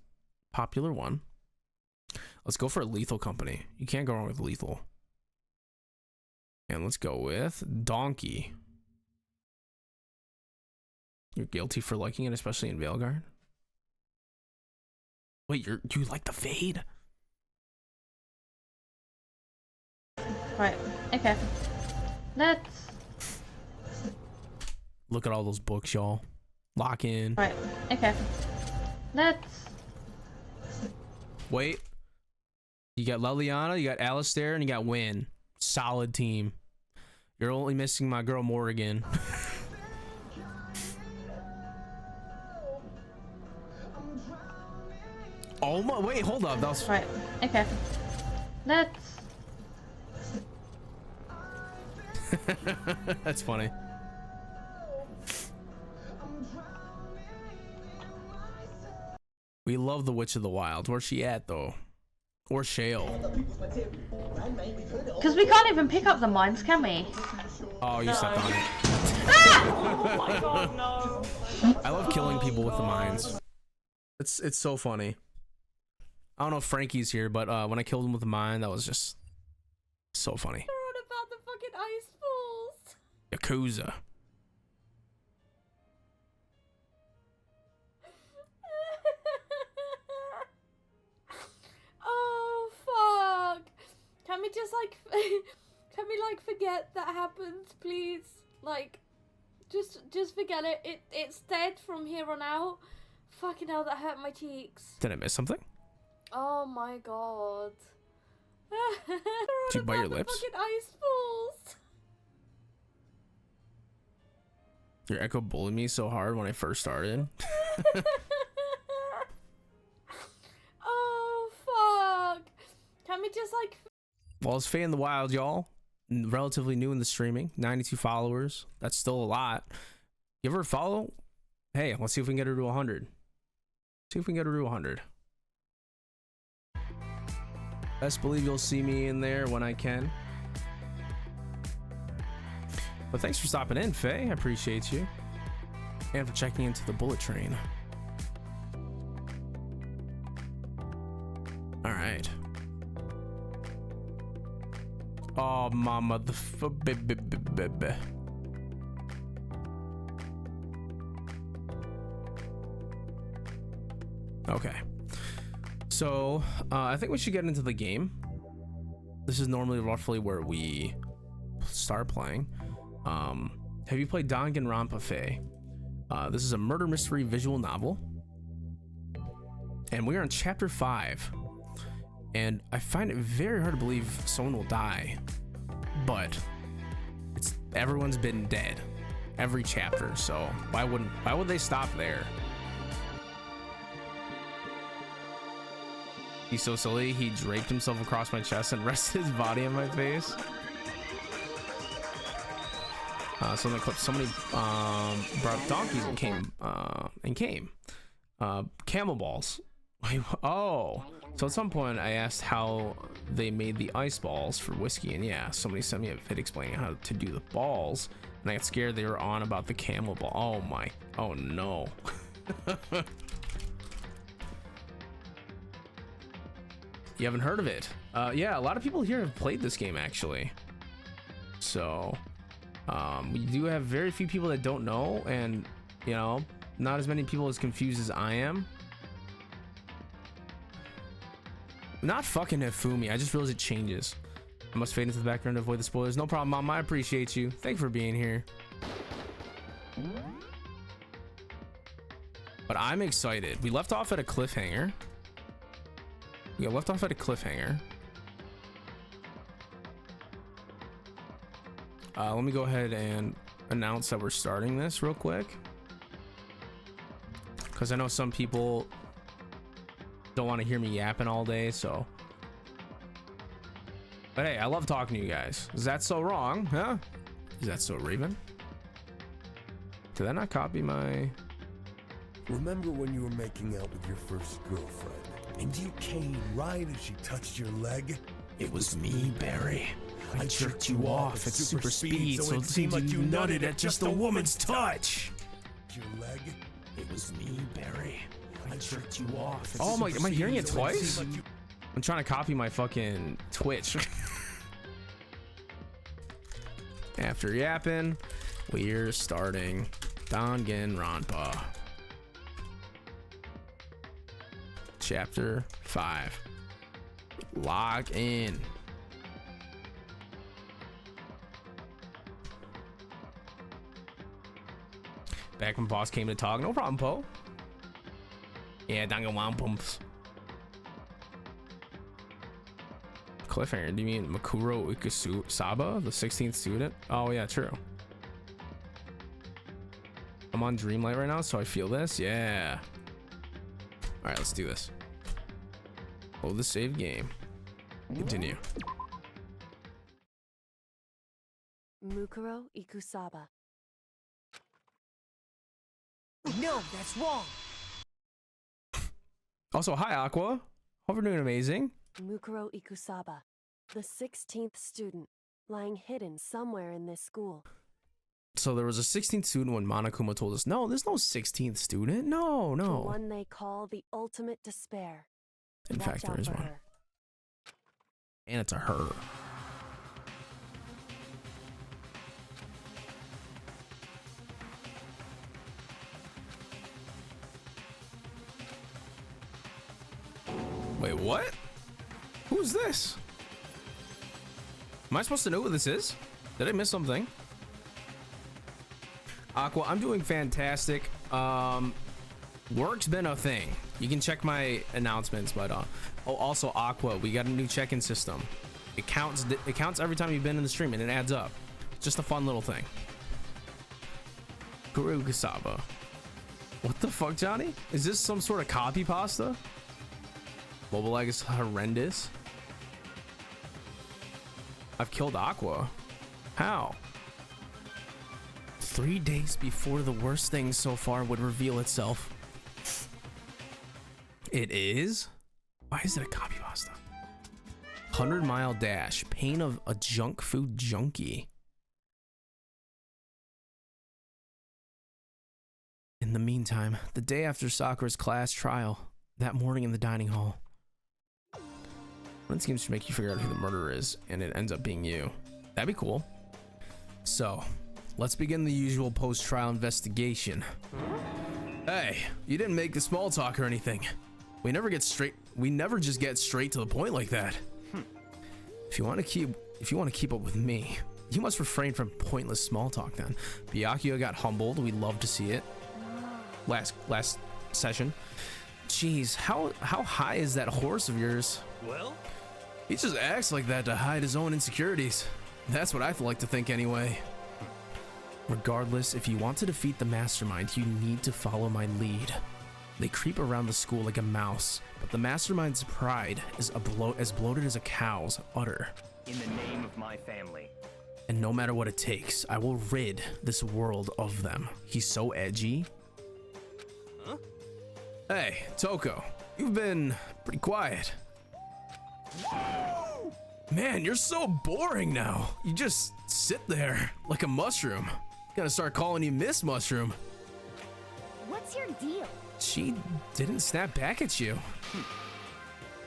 popular one. Let's go for Lethal Company. You can't go wrong with Lethal. And let's go with Donkey. You're guilty for liking it, especially in Veilguard. Wait, you like the Fade? Right. Okay. Let's. Look at all those books, y'all. Lock in. Right. Okay. Let's. Wait. You got Leliana, you got Alistair, and you got Wynn. Solid team. You're only missing my girl Morrigan. Oh my, wait, hold up. That was right. Okay. Let's. That's funny. We love the Witch of the Wild. Where's she at though? Or Shale? Because we can't even pick up the mines, can we? Oh, you stepped on it. Ah! Oh my god, no. I love killing people with the mines. It's so funny. I don't know if Frankie's here, but when I killed him with the mine, that was just so funny. They're on about the fucking ice balls. Yakuza. Oh fuck! Can we just like, can we like forget that happened, please? Like, just forget it. It's dead from here on out. Fucking hell, that hurt my cheeks. Did I miss something? Oh my god. Did you bite your lips? Fucking ice balls. Your echo bullied me so hard when I first started. Oh fuck! Can we just like? Well, it's Faye in the Wild, y'all. Relatively new in the streaming. 92 followers. That's still a lot. Give her a follow. Hey, let's see if we can get her to 100. See if we can get her to 100. Best believe you'll see me in there when I can. But thanks for stopping in, Faye. I appreciate you. And for checking into the bullet train. All right. Oh, mama, the okay. So, I think we should get into the game. This is normally roughly where we start playing. Have you played Danganronpa, Faye? This is a murder mystery visual novel. And we're on chapter 5. And I find it very hard to believe someone will die. But everyone's been dead every chapter, so why would they stop there? He's so silly, he draped himself across my chest and rested his body on my face. So in the clip, somebody brought up donkeys and came. Camel balls. Oh, so at some point I asked how they made the ice balls for whiskey, and yeah, somebody sent me a vid explaining how to do the balls, and I got scared they were on about the camel ball. Oh no. You haven't heard of it? Yeah, a lot of people here have played this game actually. So we do have very few people that don't know, and you know, not as many people as confused as I am. Not fucking Hifumi, I just realized it changes. I must fade into the background to avoid the spoilers. No problem, Mom, I appreciate you. Thank you for being here. But I'm excited. We left off at a cliffhanger. Let me go ahead and announce that we're starting this real quick, because I know some people don't want to hear me yapping all day, so. But hey, I love talking to you guys. Is that so wrong, huh? Is that so Raven? Did I not copy my... Remember when you were making out with your first girlfriend and you came right as she touched your leg? It was me, Barry. I jerked you off at super speed, so it seemed like you nutted at just a woman's touch. Your leg? It was me, Barry. I jerked you off. Oh my, am I hearing it twice? I'm trying to copy my fucking Twitch. After yapping, we're starting Danganronpa. Chapter 5. Log in. Back when boss came to talk. No problem, Poe. Yeah, Danganronpa. Cliffhanger. Do you mean Makuro Ikusaba, the 16th student? Oh yeah, true. I'm on Dreamlight right now, so I feel this. Yeah. All right, let's do this. Load the save game. Continue. Mukuro Ikusaba. No, that's wrong. Also, hi Aqua. Hope you're doing amazing. Mukuro Ikusaba, the 16th student, lying hidden somewhere in this school. So there was a 16th student when Monokuma told us, no, there's no 16th student. No. The one they call the ultimate despair. In Watch fact, there out is for one. her. And it's a her. Wait, what? Who's this? Am I supposed to know who this is? Did I miss something? Aqua, I'm doing fantastic. Work's been a thing. You can check my announcements, but oh, also Aqua, we got a new check-in system. It counts every time you've been in the stream and it adds up. Just a fun little thing. Guru Gasaba. What the fuck, Johnny? Is this some sort of copy pasta? Mobile lag is horrendous. I've killed Aqua. How? 3 days before the worst thing so far would reveal itself. It is? Why is it a copy pasta? 100-mile dash. Pain of a junk food junkie. In the meantime, the day after Sakura's class trial, that morning in the dining hall, one seems to make you figure out who the murderer is, and it ends up being you. That'd be cool. So, let's begin the usual post-trial investigation. Hey, you didn't make the small talk or anything. We never just get straight to the point like that. If you want to keep up with me, you must refrain from pointless small talk then. Byakuya got humbled. We love to see it. Last session. Jeez, how high is that horse of yours? Well? He just acts like that to hide his own insecurities. That's what I like to think anyway. Regardless, if you want to defeat the mastermind, you need to follow my lead. They creep around the school like a mouse, but the mastermind's pride is as bloated as a cow's udder. In the name of my family. And no matter what it takes, I will rid this world of them. He's so edgy. Huh? Hey, Toko, you've been pretty quiet. Man, you're so boring now. You just sit there like a mushroom. Gotta start calling you Miss Mushroom. What's your deal? She didn't snap back at you.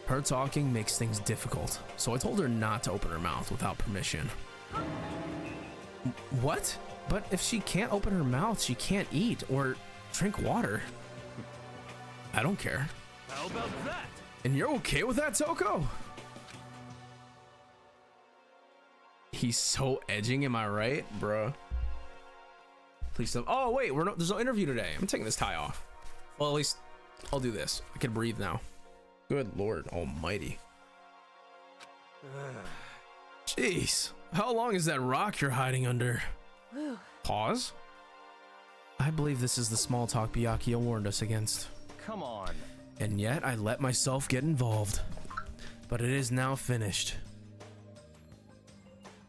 Her talking makes things difficult, so I told her not to open her mouth without permission. What? But if she can't open her mouth, she can't eat or drink water. I don't care. How about that? And you're okay with that, Toko? He's so edging, am I right, bro? Please stop. Oh wait, there's no interview today. I'm taking this tie off. Well, at least I'll do this. I can breathe now. Good Lord Almighty. Jeez, how long is that rock you're hiding under? Pause. I believe this is the small talk Byakuya warned us against. Come on. And yet I let myself get involved. But it is now finished.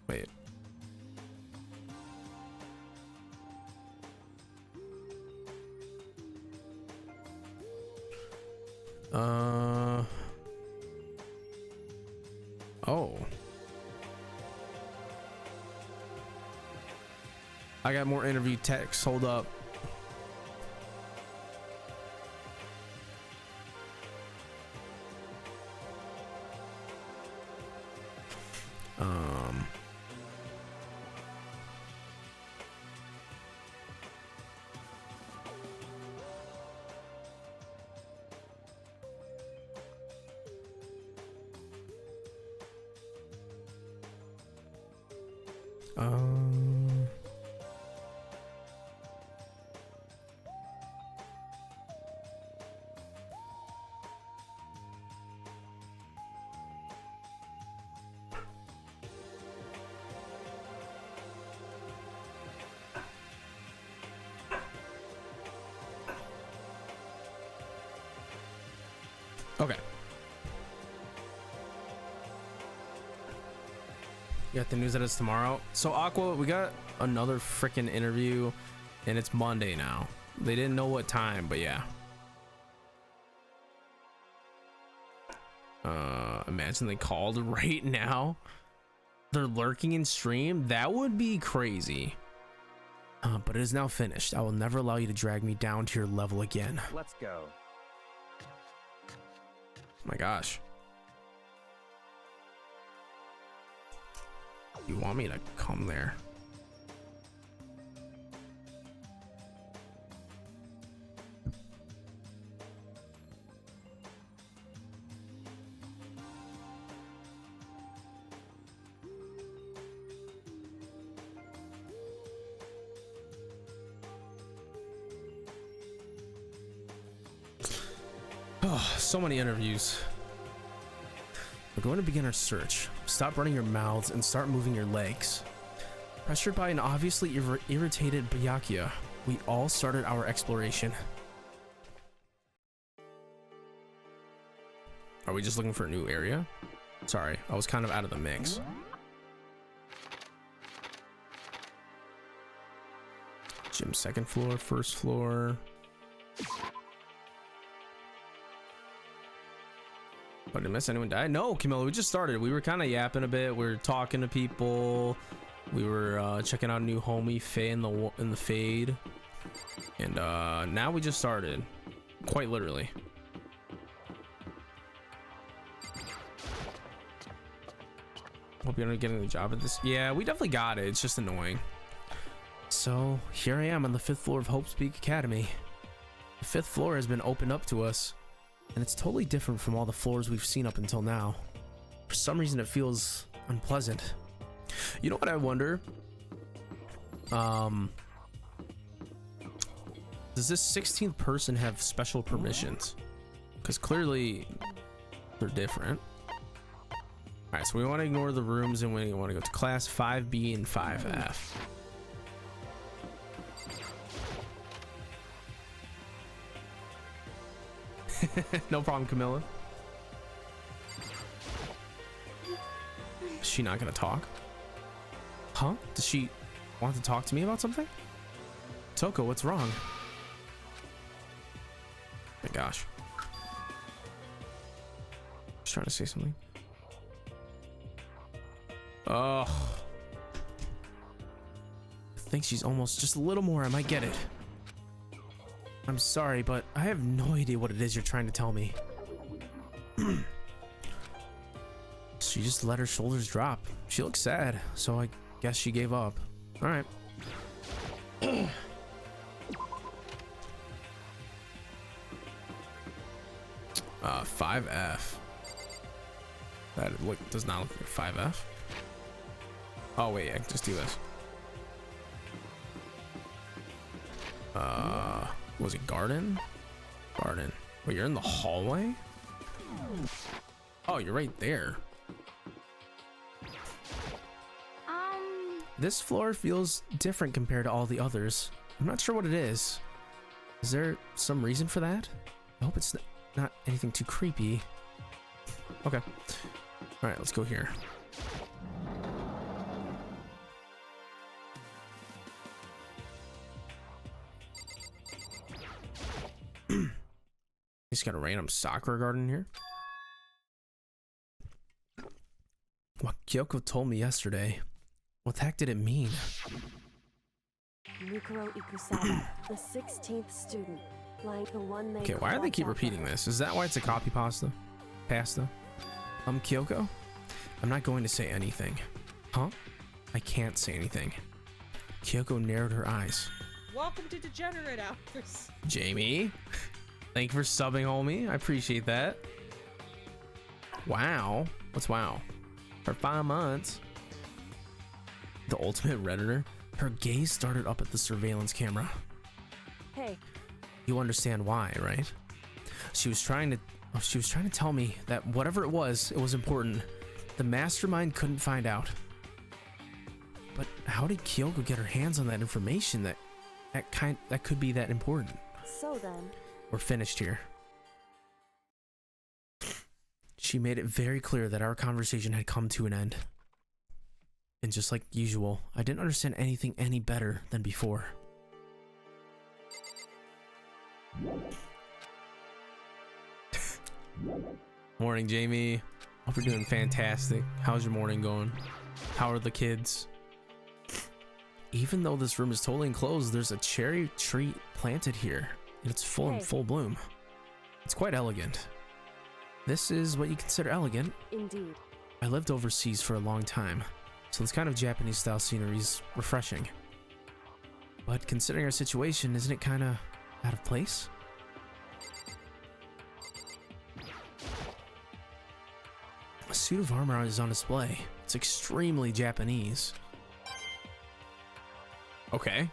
Wait. Oh. I got more interview text. Hold up. Okay. You got the news that it's tomorrow. So Aqua, we got another freaking interview and it's Monday now. They didn't know what time, but yeah. Imagine they called right now. They're lurking in stream. That would be crazy. But it is now finished. I will never allow you to drag me down to your level again. Let's go. My gosh. You want me to come there? Oh, so many interviews. We're going to begin our search. Stop running your mouths and start moving your legs. Pressured by an obviously irritated Byakuya, we all started our exploration. Are we just looking for a new area? Sorry, I was kind of out of the mix. Gym second floor, first floor. Oh, did I miss anyone die? No, Camilla, we just started. We were kind of yapping a bit. We were talking to people. We were checking out a new homie, Faye in the Fade. And now we just started. Quite literally. Hope you're not getting the job at this. Yeah, we definitely got it. It's just annoying. So here I am on the 5th floor of Hope's Peak Academy. The 5th floor has been opened up to us. And it's totally different from all the floors we've seen up until now. For some reason, it feels unpleasant. You know what I wonder? Does this 16th person have special permissions? Because clearly, they're different. Alright, so we want to ignore the rooms and we want to go to class 5B and 5F. No problem, Camilla. Is she not gonna talk? Huh? Does she want to talk to me about something? Toko, what's wrong? My gosh. Just trying to say something. Oh. I think she's almost just a little more. I might get it. I'm sorry, but I have no idea what it is you're trying to tell me. She just let her shoulders drop. She looks sad, so I guess she gave up. All right. 5F. That does not look like 5F. Oh wait, I can just do this. Was it garden? Garden. Wait, you're in the hallway? Oh, you're right there. This floor feels different compared to all the others. I'm not sure what it is. Is there some reason for that? I hope it's not anything too creepy. Okay. All right, let's go here. He's got a random Sakura garden here. What Kyoko told me yesterday. What the heck did it mean? Mikuro Ikusaba, the 16th student, like the one they. Okay, why do they keep repeating this? Is that why it's a copy pasta? Kyoko? I'm not going to say anything. Huh? I can't say anything. Kyoko narrowed her eyes. Welcome to Degenerate Hours. Jamie, thank you for subbing, homie. I appreciate that. Wow. What's wow? For 5 months. The ultimate redditor. Her gaze started up at the surveillance camera. Hey. You understand why, right? She was trying to tell me that whatever it was important. The mastermind couldn't find out. But how did Kyoko get her hands on that information that could be that important? So then, we're finished here. She made it very clear that our conversation had come to an end. And just like usual, I didn't understand anything any better than before. Morning, Jamie. Hope you're doing fantastic. How's your morning going? How are the kids? Even though this room is totally enclosed, there's a cherry tree planted here. And it's in full bloom. It's quite elegant. This is what you consider elegant. Indeed. I lived overseas for a long time, so this kind of Japanese style scenery is refreshing. But considering our situation, isn't it kind of out of place? A suit of armor is on display. It's extremely Japanese. Okay.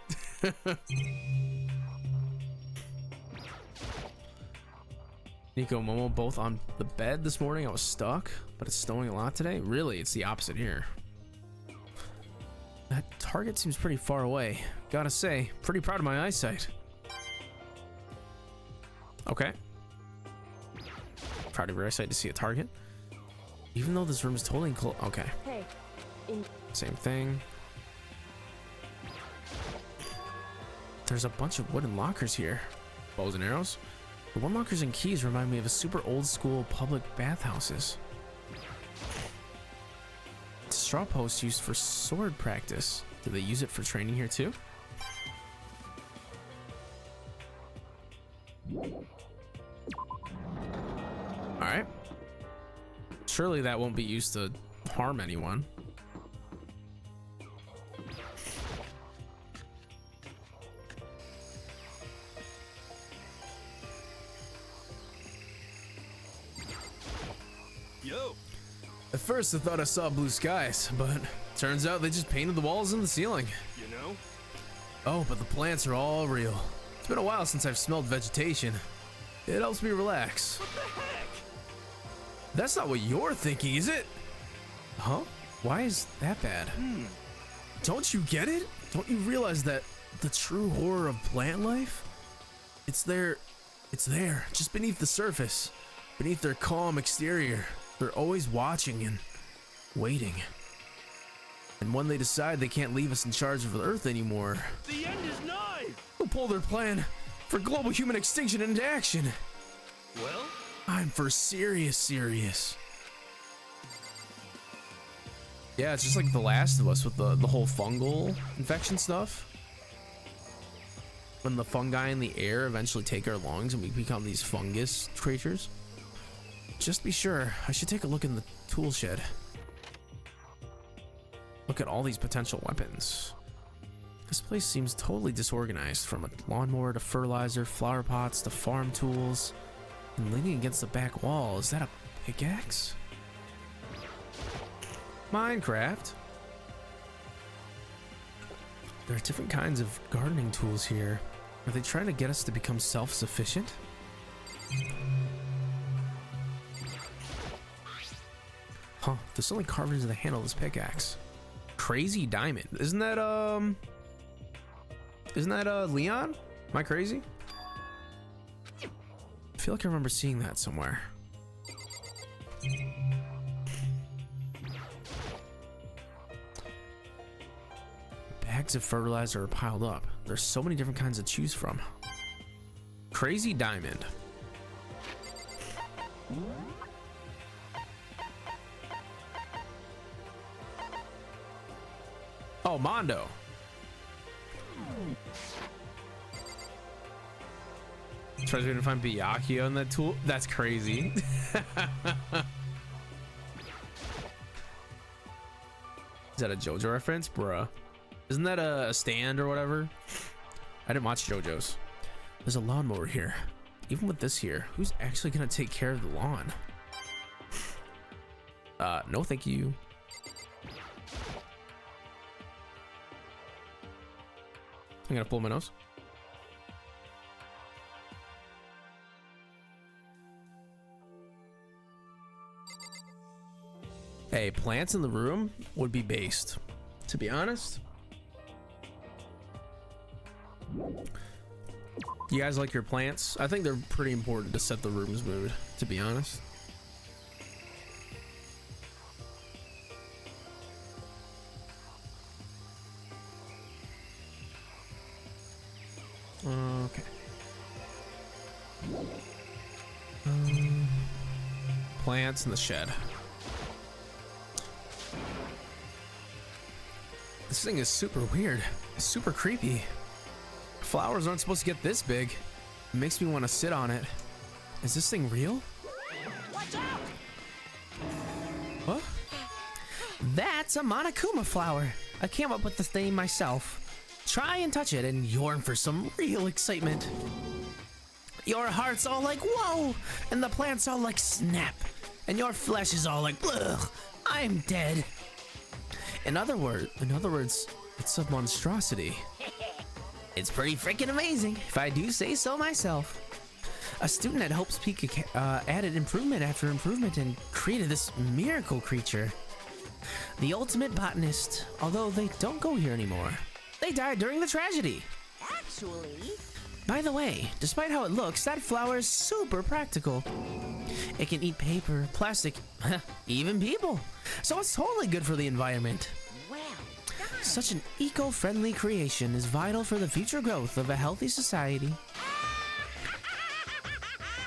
Nico and Momo both on the bed this morning. I was stuck, but it's snowing a lot today. Really, it's the opposite here. That target seems pretty far away. Gotta say, pretty proud of my eyesight. Okay. Proud of your eyesight to see a target. Even though this room is totally enclosed. Okay. Hey. Same thing. There's a bunch of wooden lockers here. Bows and arrows. The wooden lockers and keys remind me of a super old school public bathhouses. It's a straw post used for sword practice. Do they use it for training here too? Alright. Surely that won't be used to harm anyone. Yo. At first I thought I saw blue skies, but turns out they just painted the walls and the ceiling. You know? Oh, but the plants are all real. It's been a while since I've smelled vegetation. It helps me relax. What the heck? That's not what you're thinking, is it? Huh? Why is that bad? Don't you get it? Don't you realize that the true horror of plant life? It's there, just beneath the surface, beneath their calm exterior. They're always watching and waiting. And when they decide they can't leave us in charge of the Earth anymore, The end is nigh! they'll pull their plan for global human extinction into action. Well? I'm for serious. Yeah, it's just like The Last of Us with the whole fungal infection stuff. When the fungi in the air eventually take our lungs and we become these fungus creatures. Just be sure, I should take a look in the tool shed. Look at all these potential weapons. This place seems totally disorganized, from a lawnmower to fertilizer, flower pots to farm tools. And leaning against the back wall, is that a pickaxe? Minecraft. There are different kinds of gardening tools here. Are they trying to get us to become self-sufficient? Huh, there's only carved into the handle of this pickaxe. Crazy diamond. Isn't that Leon? Am I crazy? I feel like I remember seeing that somewhere. Bags of fertilizer are piled up. There's so many different kinds to choose from. Crazy diamond. Oh, Mondo. Tries to find Byakuya in that tool. That's crazy. Is that a JoJo reference? Bruh. Isn't that a stand or whatever? I didn't watch JoJo's. There's a lawnmower here. Even with this here, who's actually gonna take care of the lawn? No thank you. I'm gonna pull my nose. Hey, plants in the room would be based, to be honest. You guys like your plants? I think they're pretty important to set the room's mood, to be honest. Okay. Plants in the shed. This thing is super weird. It's super creepy. Flowers aren't supposed to get this big. It makes me want to sit on it. Is this thing real? Watch What? That's a Monokuma flower. I came up with this name myself. Try and touch it and you're in for some real excitement. Your heart's all like, whoa, and the plant's all like, snap, and your flesh is all like, ugh, I'm dead. In other words, it's a monstrosity. It's pretty freaking amazing, if I do say so myself. A student at Hope's Peak added improvement after improvement and created this miracle creature. The ultimate botanist, although they don't go here anymore. They died during the tragedy. Actually... By the way, despite how it looks, that flower is super practical. It can eat paper, plastic, even people. So it's totally good for the environment. Well done. Such an eco-friendly creation is vital for the future growth of a healthy society.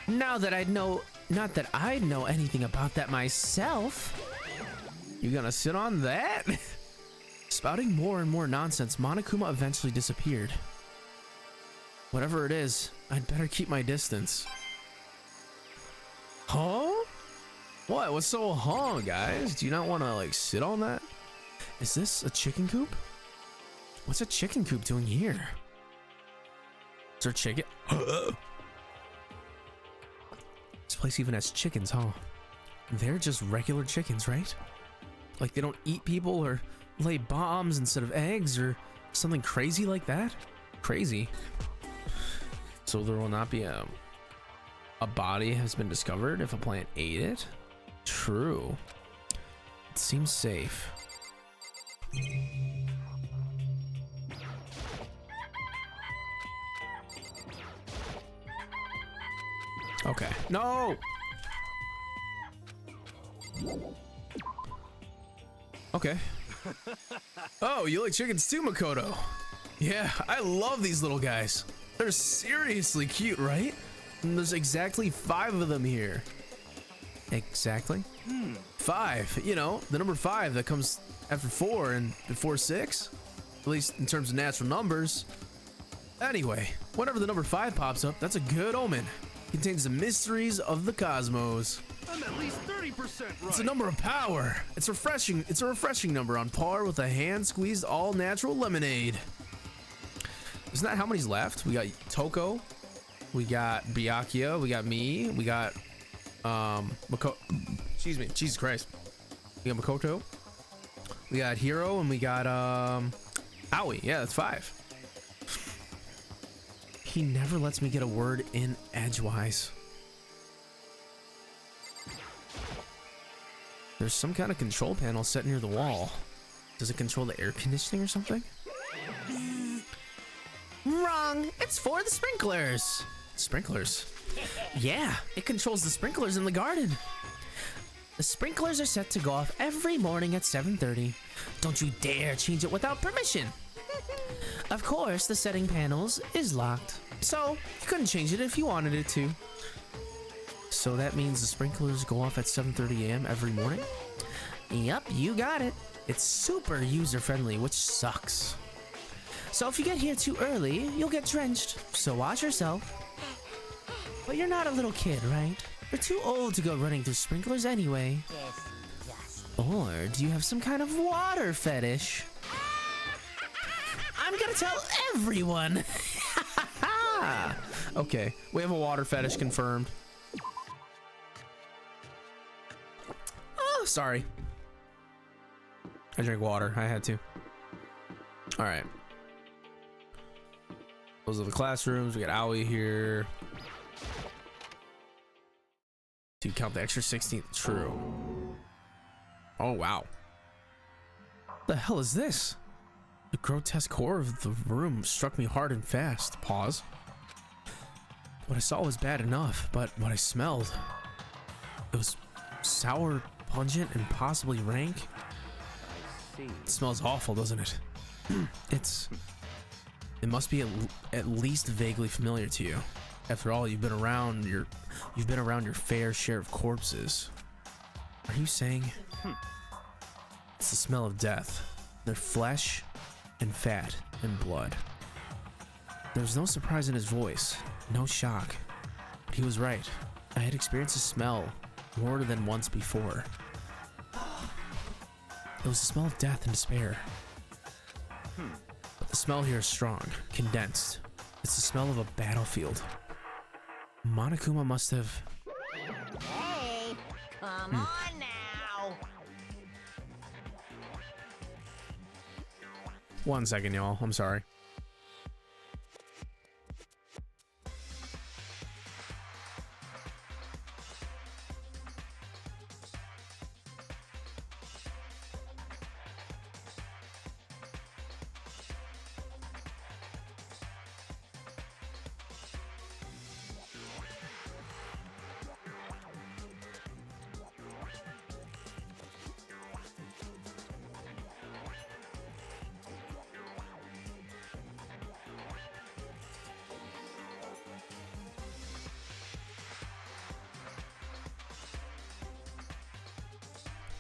Now that not that I'd know anything about that myself. You gonna sit on that? Spouting more and more nonsense, Monokuma eventually disappeared. Whatever it is, I'd better keep my distance. Huh? What? What's so huh, guys? Do you not want to like sit on that? Is this a chicken coop? What's a chicken coop doing here? Is there chicken? This place even has chickens, huh? They're just regular chickens, right? Like they don't eat people or lay bombs instead of eggs or something crazy like that? Crazy. So there will not be a body has been discovered if a plant ate it? True. It seems safe. Okay. No! Okay. Oh, you like chickens too, Makoto? Yeah, I love these little guys. They're seriously cute, right? And there's exactly 5 of them here. Exactly? 5. You know, the number 5 that comes after 4 and before 6. At least in terms of natural numbers. Anyway, whenever the number 5 pops up, that's a good omen. It contains the mysteries of the cosmos. I'm at least 30% right. It's a number of power. It's refreshing. It's a refreshing number on par with a hand-squeezed all-natural lemonade. Isn't that how many's left? We got Toko, we got Byakuya, we got me, we got excuse me, Jesus Christ. We got Makoto, we got Hiro, and we got Aoi. Yeah, that's 5. He never lets me get a word in edgewise. There's some kind of control panel set near the wall. Does it control the air conditioning or something? Wrong! It's for the sprinklers! Sprinklers? Yeah, it controls the sprinklers in the garden. The sprinklers are set to go off every morning at 7:30. Don't you dare change it without permission. Of course, the setting panels is locked, so you couldn't change it if you wanted it to. So that means the sprinklers go off at 7:30 a.m. every morning? Yep, you got it. It's super user-friendly, which sucks. So if you get here too early, you'll get drenched, so watch yourself. But you're not a little kid, right? You're too old to go running through sprinklers anyway. Or do you have some kind of water fetish? I'm gonna tell everyone! Okay, we have a water fetish confirmed. Oh, sorry. I drank water, I had to. Alright. Those are the classrooms. We got Aoi here. Do you count the extra 16th? True. Oh, wow. The hell is this? The grotesque horror of the room struck me hard and fast. Pause. What I saw was bad enough, but what I smelled, it was sour, pungent, and possibly rank. It smells awful, doesn't it? It must be at least vaguely familiar to you. After all, you've been around your fair share of corpses. Are you saying it's the smell of death? Their flesh and fat and blood. There was no surprise in his voice, no shock. But he was right. I had experienced a smell more than once before. It was the smell of death and despair. But the smell here is strong, condensed. It's the smell of a battlefield. Monokuma must have... Hey, come on now. 1 second, y'all. I'm sorry.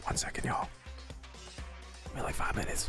One second, y'all. Give me like 5 minutes.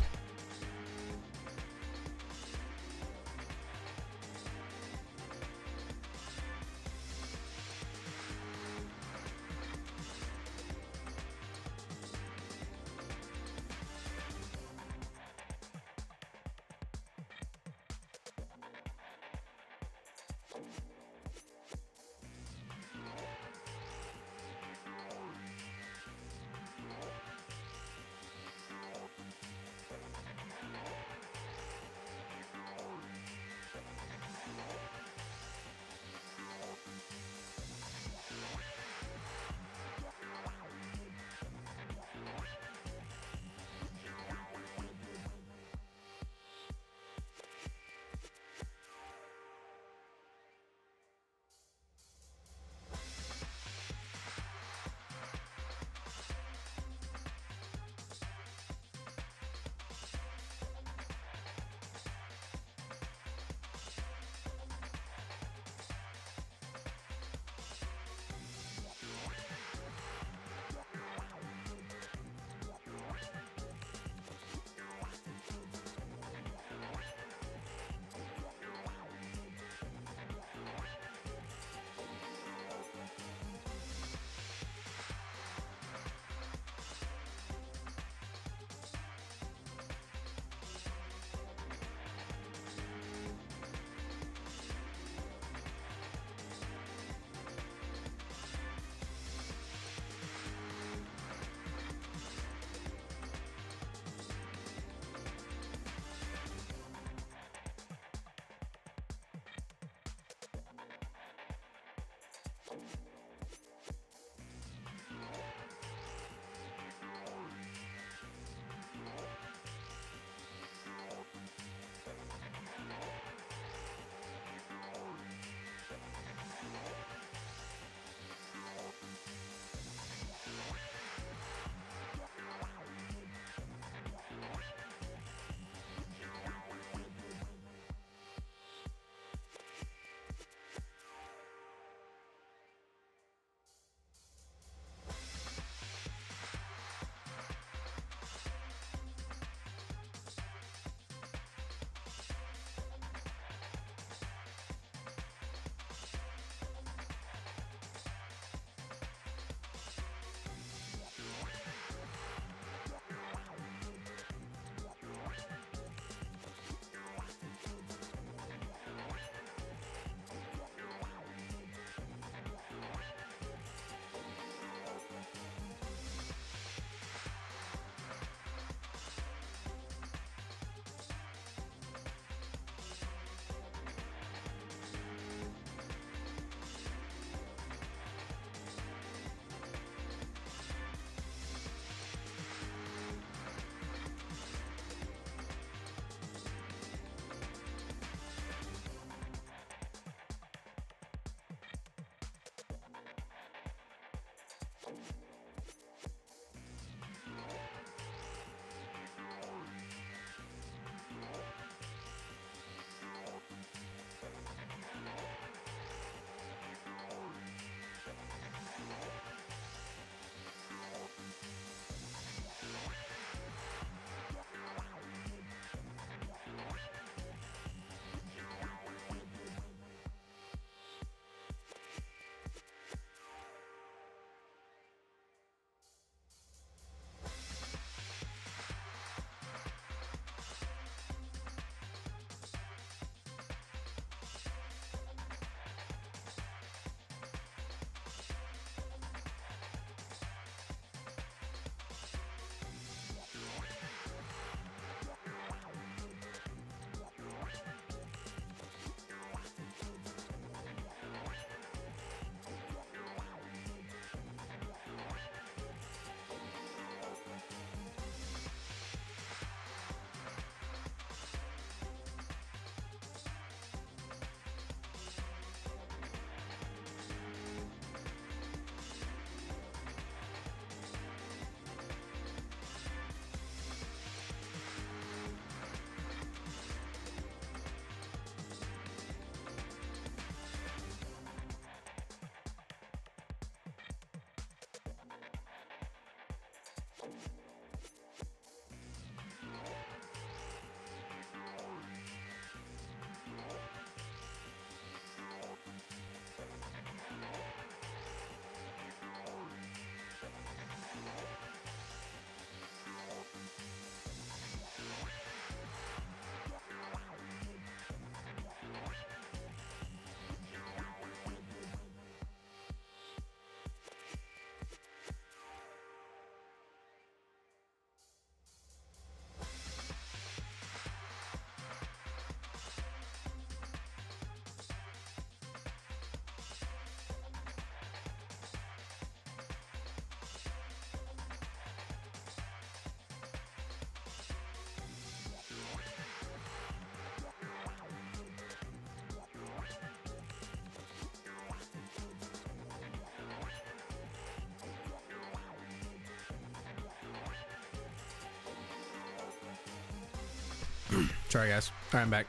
Sorry, guys. All right, I'm back.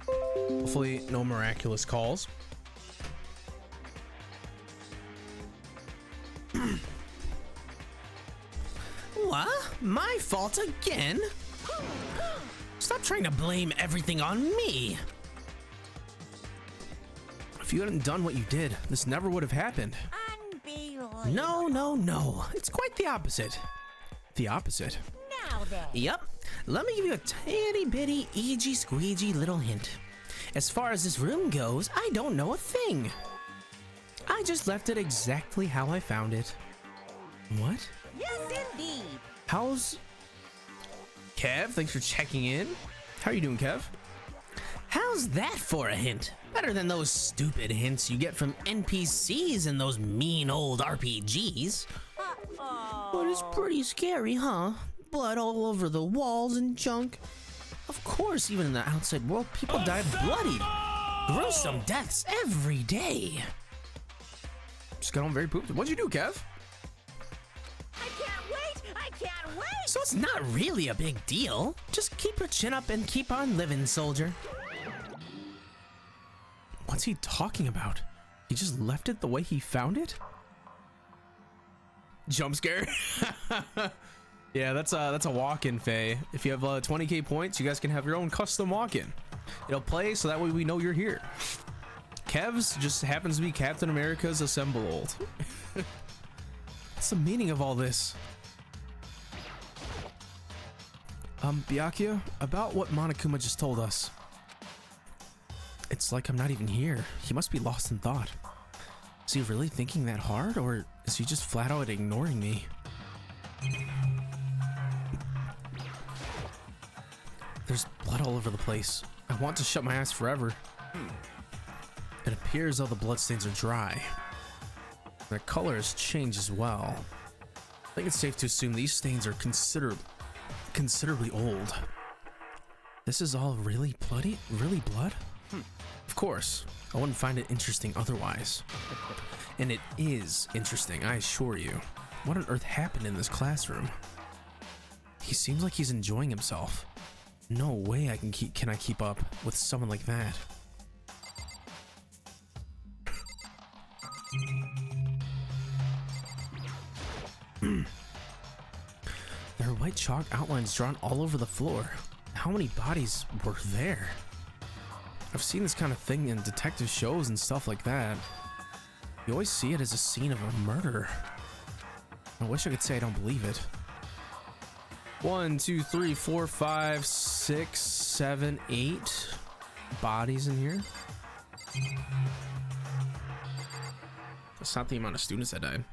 Hopefully, no miraculous calls. What? My fault again? Stop trying to blame everything on me. If you hadn't done what you did, this never would have happened. No, no, no. It's quite the opposite. The opposite. Now then. Yep. Let me give you a teeny bitty, eegee squeegee little hint. As far as this room goes, I don't know a thing. I just left it exactly how I found it. What? Yes, indeed. How's... Kev, thanks for checking in. How are you doing, Kev? How's that for a hint? Better than those stupid hints you get from NPCs in those mean old RPGs. But it's pretty scary, huh? Blood all over the walls and junk. Of course, even in the outside world, people die bloody. Gruesome deaths every day. Just got on very pooped. What'd you do, Kev? I can't wait. I can't wait. So it's not really a big deal. Just keep your chin up and keep on living, soldier. What's he talking about? He just left it the way he found it? Jump scare. Yeah, that's a walk-in, Faye. If you have 20k points, you guys can have your own custom walk-in. It'll play so that way we know you're here. Kev's just happens to be Captain America's Assemble Old. What's the meaning of all this? Byakuya, about what Monokuma just told us. It's like I'm not even here. He must be lost in thought. Is he really thinking that hard, or is he just flat out ignoring me? There's blood all over the place. I want to shut my eyes forever. It appears all the bloodstains are dry. Their color has changed as well. I think it's safe to assume these stains are considerably old. This is all really bloody? Really blood? Of course, I wouldn't find it interesting otherwise. And it is interesting, I assure you. What on earth happened in this classroom? He seems like he's enjoying himself. No way I can keep up with someone like that. There are white chalk outlines drawn all over the floor. How many bodies were there? I've seen this kind of thing in detective shows and stuff like that. You always see it as a scene of a murder. I wish I could say I don't believe it. 1, 2, 3, 4, 5, 6, 7, 8 bodies in here. That's not the amount of students that died.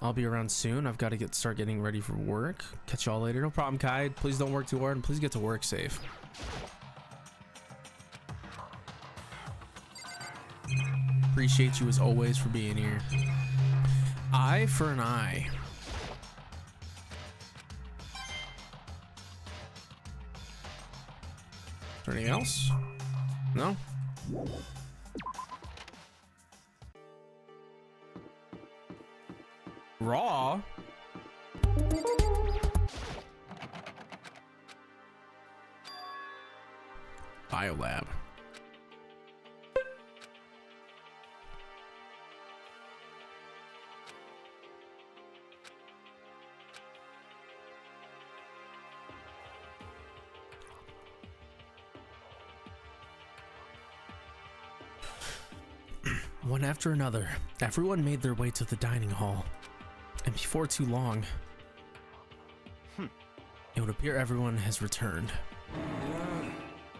I'll be around soon. I've got to start getting ready for work. Catch y'all later. No problem, Kai. Please don't work too hard, and please get to work safe. Appreciate you as always for being here. Eye for an eye. Is there anything else? No? Raw? Biolab. One after another, everyone made their way to the dining hall. And before too long, it would appear everyone has returned.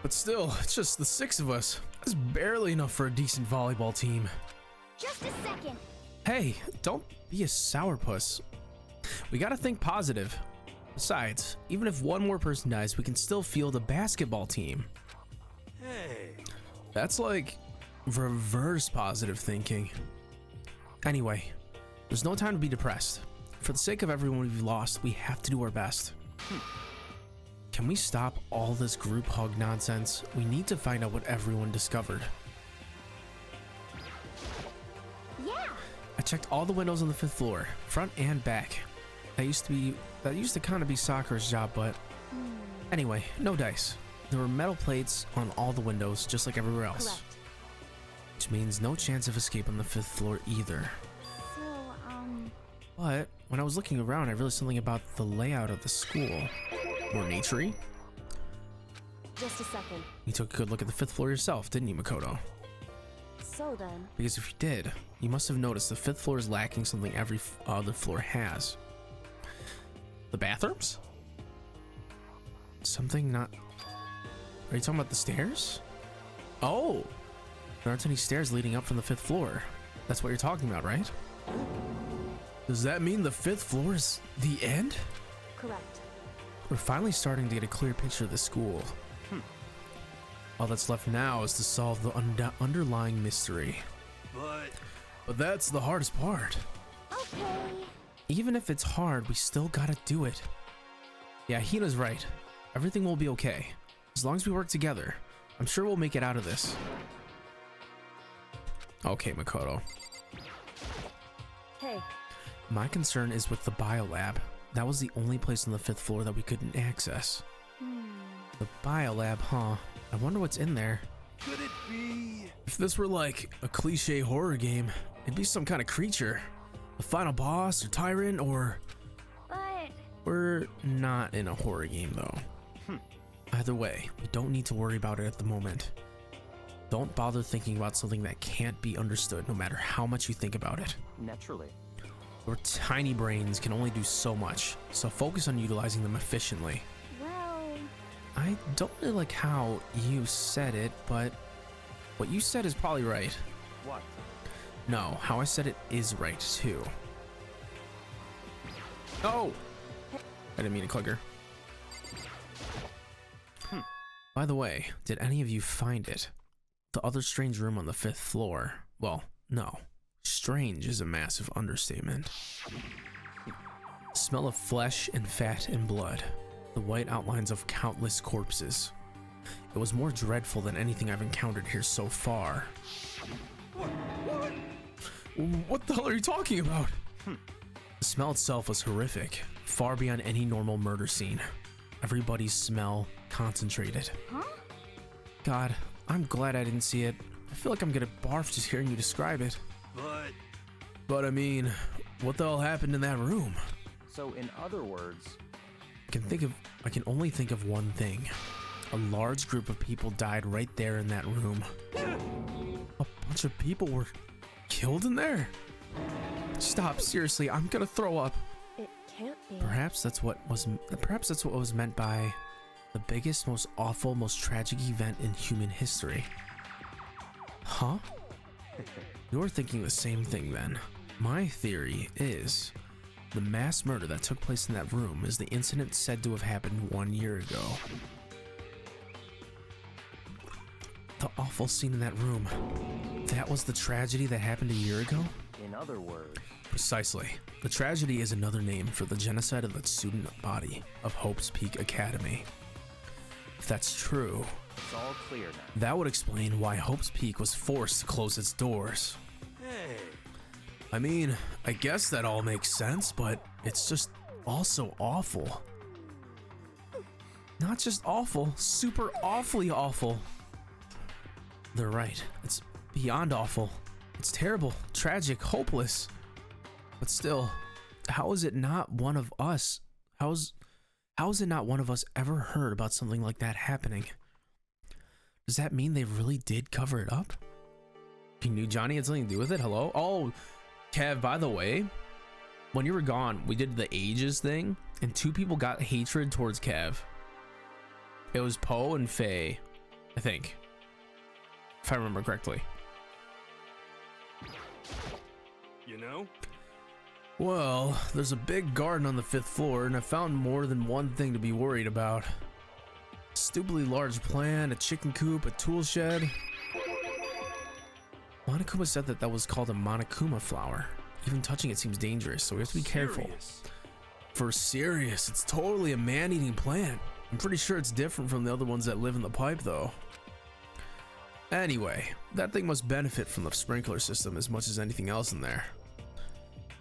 But still, it's just the 6 of us. That's barely enough for a decent volleyball team. Just a second. Hey, don't be a sourpuss. We gotta think positive. Besides, even if one more person dies, we can still field a basketball team. Hey. That's like reverse positive thinking. Anyway, there's no time to be depressed. For the sake of everyone we've lost, we have to do our best. Can we stop all this group hug nonsense? We need to find out what everyone discovered. Yeah. I checked all the windows on the 5th floor, front and back. That used to kind of be Sakura's job, but anyway, no dice. There were metal plates on all the windows, just like everywhere else. Correct. Which means no chance of escape on the 5th floor either. So, But when I was looking around, I realized something about the layout of the school. More naturey. Just a second. You took a good look at the 5th floor yourself, didn't you, Makoto? So then, Because if you did, you must have noticed the 5th floor is lacking something every other floor has. The bathrooms? Something not... Are you talking about the stairs? Oh! There aren't any stairs leading up from the 5th floor. That's what you're talking about, right? Does that mean the 5th floor is the end? correct. We're finally starting to get a clear picture of the school. All that's left now is to solve the underlying mystery. But that's the hardest part. Okay. Even if it's hard, we still gotta do it. Yeah, Hina's right. Everything will be okay. As long as we work together, I'm sure we'll make it out of this. Okay, Makoto. Hey, My concern is with the biolab. That was the only place on the 5th floor that we couldn't access. The biolab, huh? I wonder what's in there. Could it be? If this were like a cliche horror game, it'd be some kind of creature. A final boss or tyrant or... But We're not in a horror game though. Either way, we don't need to worry about it at the moment. Don't bother thinking about something that can't be understood no matter how much you think about it. Naturally. Your tiny brains can only do so much, so focus on utilizing them efficiently. well, I don't really like how you said it, but what you said is probably right. What? No, how I said it is right too. Oh! I didn't mean to click her. By the way, did any of you find it? The other strange room on the 5th floor. Well, no. Strange is a massive understatement. Smell of flesh and fat and blood. The white outlines of countless corpses. It was more dreadful than anything I've encountered here so far. What the hell are you talking about? The smell itself was horrific, far beyond any normal murder scene. Everybody's smell concentrated. God, I'm glad I didn't see it. I feel like I'm gonna barf just hearing you describe it. But I mean, what the hell happened in that room? So in other words, I can only think of one thing. A large group of people died right there in that room. A bunch of people were killed in there? Stop, seriously, I'm gonna throw up. it can't be. Perhaps that's what was meant by the biggest, most awful, most tragic event in human history. Huh? You're thinking the same thing then. My theory is the mass murder that took place in that room is the incident said to have happened 1 year ago. The awful scene in that room. That was the tragedy that happened a year ago? in other words, Precisely. The tragedy is another name for the genocide of the student body of Hope's Peak Academy. If that's true, it's all clear now. that would explain why Hope's Peak was forced to close its doors. I mean, I guess that all makes sense, but It's just also awful. Not just awful, super awfully awful. They're right. It's beyond awful. It's terrible, tragic, hopeless. But still, how is it not one of us? How is it not one of us ever heard about something like that happening? Does that mean they really did cover it up? you knew Johnny had something to do with it? Hello? Oh, Kev, by the way, when you were gone, we did the ages thing, and 2 people got hatred towards Kev. It was Poe and Faye, I think, if I remember correctly. You know? Well, there's a big garden on the 5th floor, and I found more than one thing to be worried about. Stupidly large plant, a chicken coop, a tool shed. Monokuma said that was called a Monokuma flower. Even touching it seems dangerous, so we have to be careful. Serious. For serious, it's totally a man-eating plant. I'm pretty sure it's different from the other ones that live in the pipe, though. Anyway, that thing must benefit from the sprinkler system as much as anything else in there.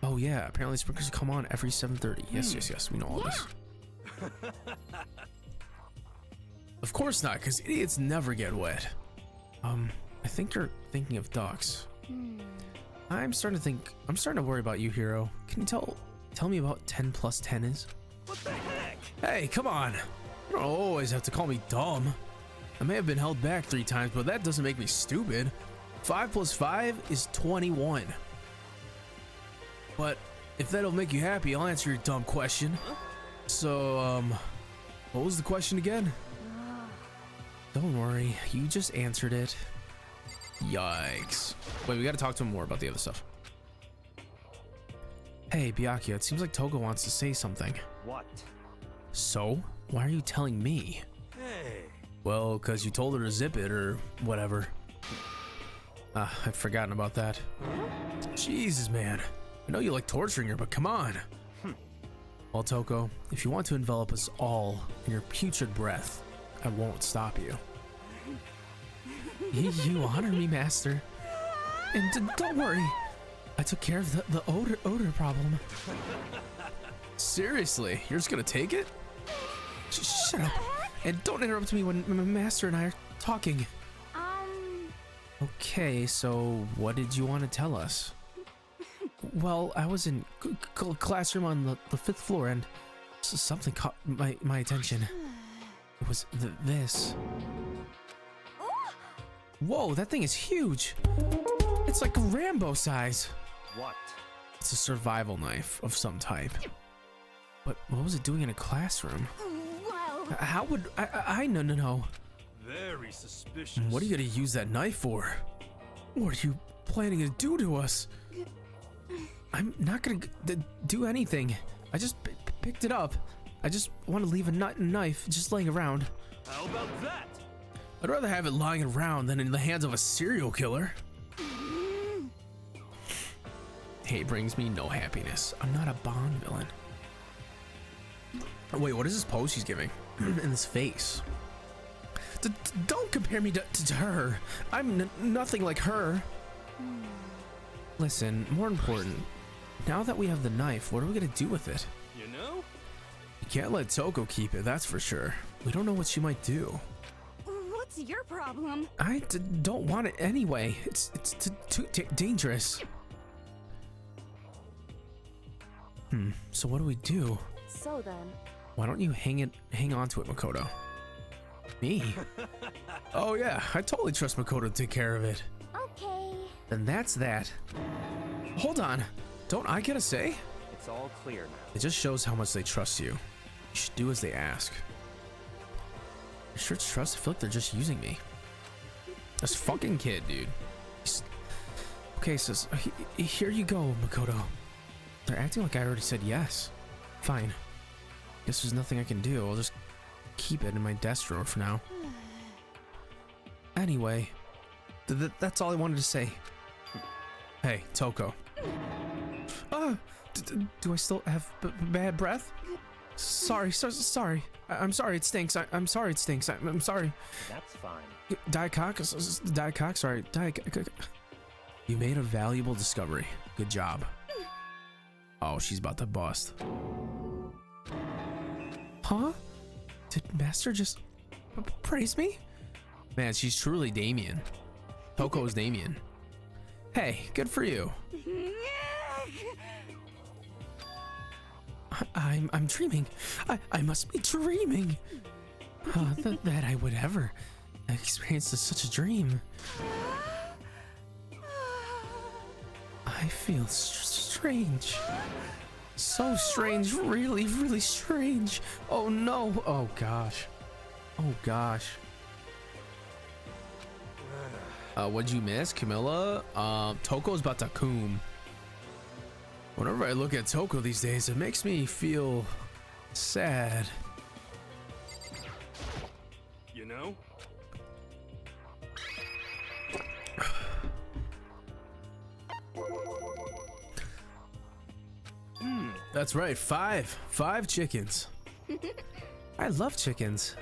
Oh yeah, apparently sprinklers come on every 7:30. Yes, we know all this. Of course not, because idiots never get wet. I think you're thinking of ducks. I'm starting to worry about you, Hero. Can you tell me about 10 plus 10 is? What the heck? Hey, come on. You don't always have to call me dumb. I may have been held back 3 times, but that doesn't make me stupid. 5 plus 5 is 21. But if that'll make you happy, I'll answer your dumb question. So, what was the question again? Don't worry, you just answered it. Yikes. Wait, we gotta talk to him more about the other stuff. Hey, Byakuya, it seems like Togo wants to say something. What? So? Why are you telling me? Hey. Well, because you told her to zip it or whatever. I'd forgotten about that. Jesus, man. I know you like torturing her, but come on. Well, Toko, if you want to envelop us all in your putrid breath, I won't stop you. You honor me, Master. And don't worry, I took care of the odor problem. Seriously, you're just gonna take it? Shut up. And don't interrupt me when my Master and I are talking. Okay, so what did you want to tell us? Well, I was in classroom on the 5th floor and something caught my attention. It was this. Whoa, that thing is huge. It's like Rambo size. What? It's a survival knife of some type. But what was it doing in a classroom? Well, How would I no. Very suspicious. What are you gonna use that knife for? What are you planning to do to us? I'm not gonna do anything. I just picked it up. I just want to leave a knife just laying around. How about that? I'd rather have it lying around than in the hands of a serial killer. Hate brings me no happiness. I'm not a Bond villain. Wait, what is this pose she's giving? In this face. Don't compare me to her. I'm nothing like her. Listen, more important, now that we have the knife, what are we gonna do with it? You know? You can't let Toko keep it, that's for sure. We don't know what she might do. what's your problem? I don't want it anyway. It's too dangerous. So what do we do? So then, Why don't you hang on to it, Makoto? Me? Oh yeah, I totally trust Makoto to take care of it. Okay. Then that's that. Hold on, don't I get a say? It's all clear now. It just shows how much they trust you. You should do as they ask. You sure it's trust? I feel like they're just using me. This fucking kid, dude. Okay, so here you go, Makoto. They're acting like I already said yes. Fine. Guess there's nothing I can do. I'll just keep it in my desk drawer for now. Anyway, that's all I wanted to say. Hey, Toko. Do I still have bad breath? Sorry. I'm sorry it stinks. I'm sorry it stinks. I'm sorry. That's fine. Diet Cock? Sorry. You made a valuable discovery. Good job. Oh, she's about to bust. Huh? Did Master just praise me? Man, she's truly Damien. Toko's Damien. Hey, good for you. I'm dreaming. I must be dreaming. That I would ever experience such a dream. I feel strange. So strange, really, really strange. Oh no. Oh gosh. What'd you miss, Camilla? Toko's about to coom. Whenever I look at Toko these days, it makes me feel sad. You know? That's right, five chickens. I love chickens.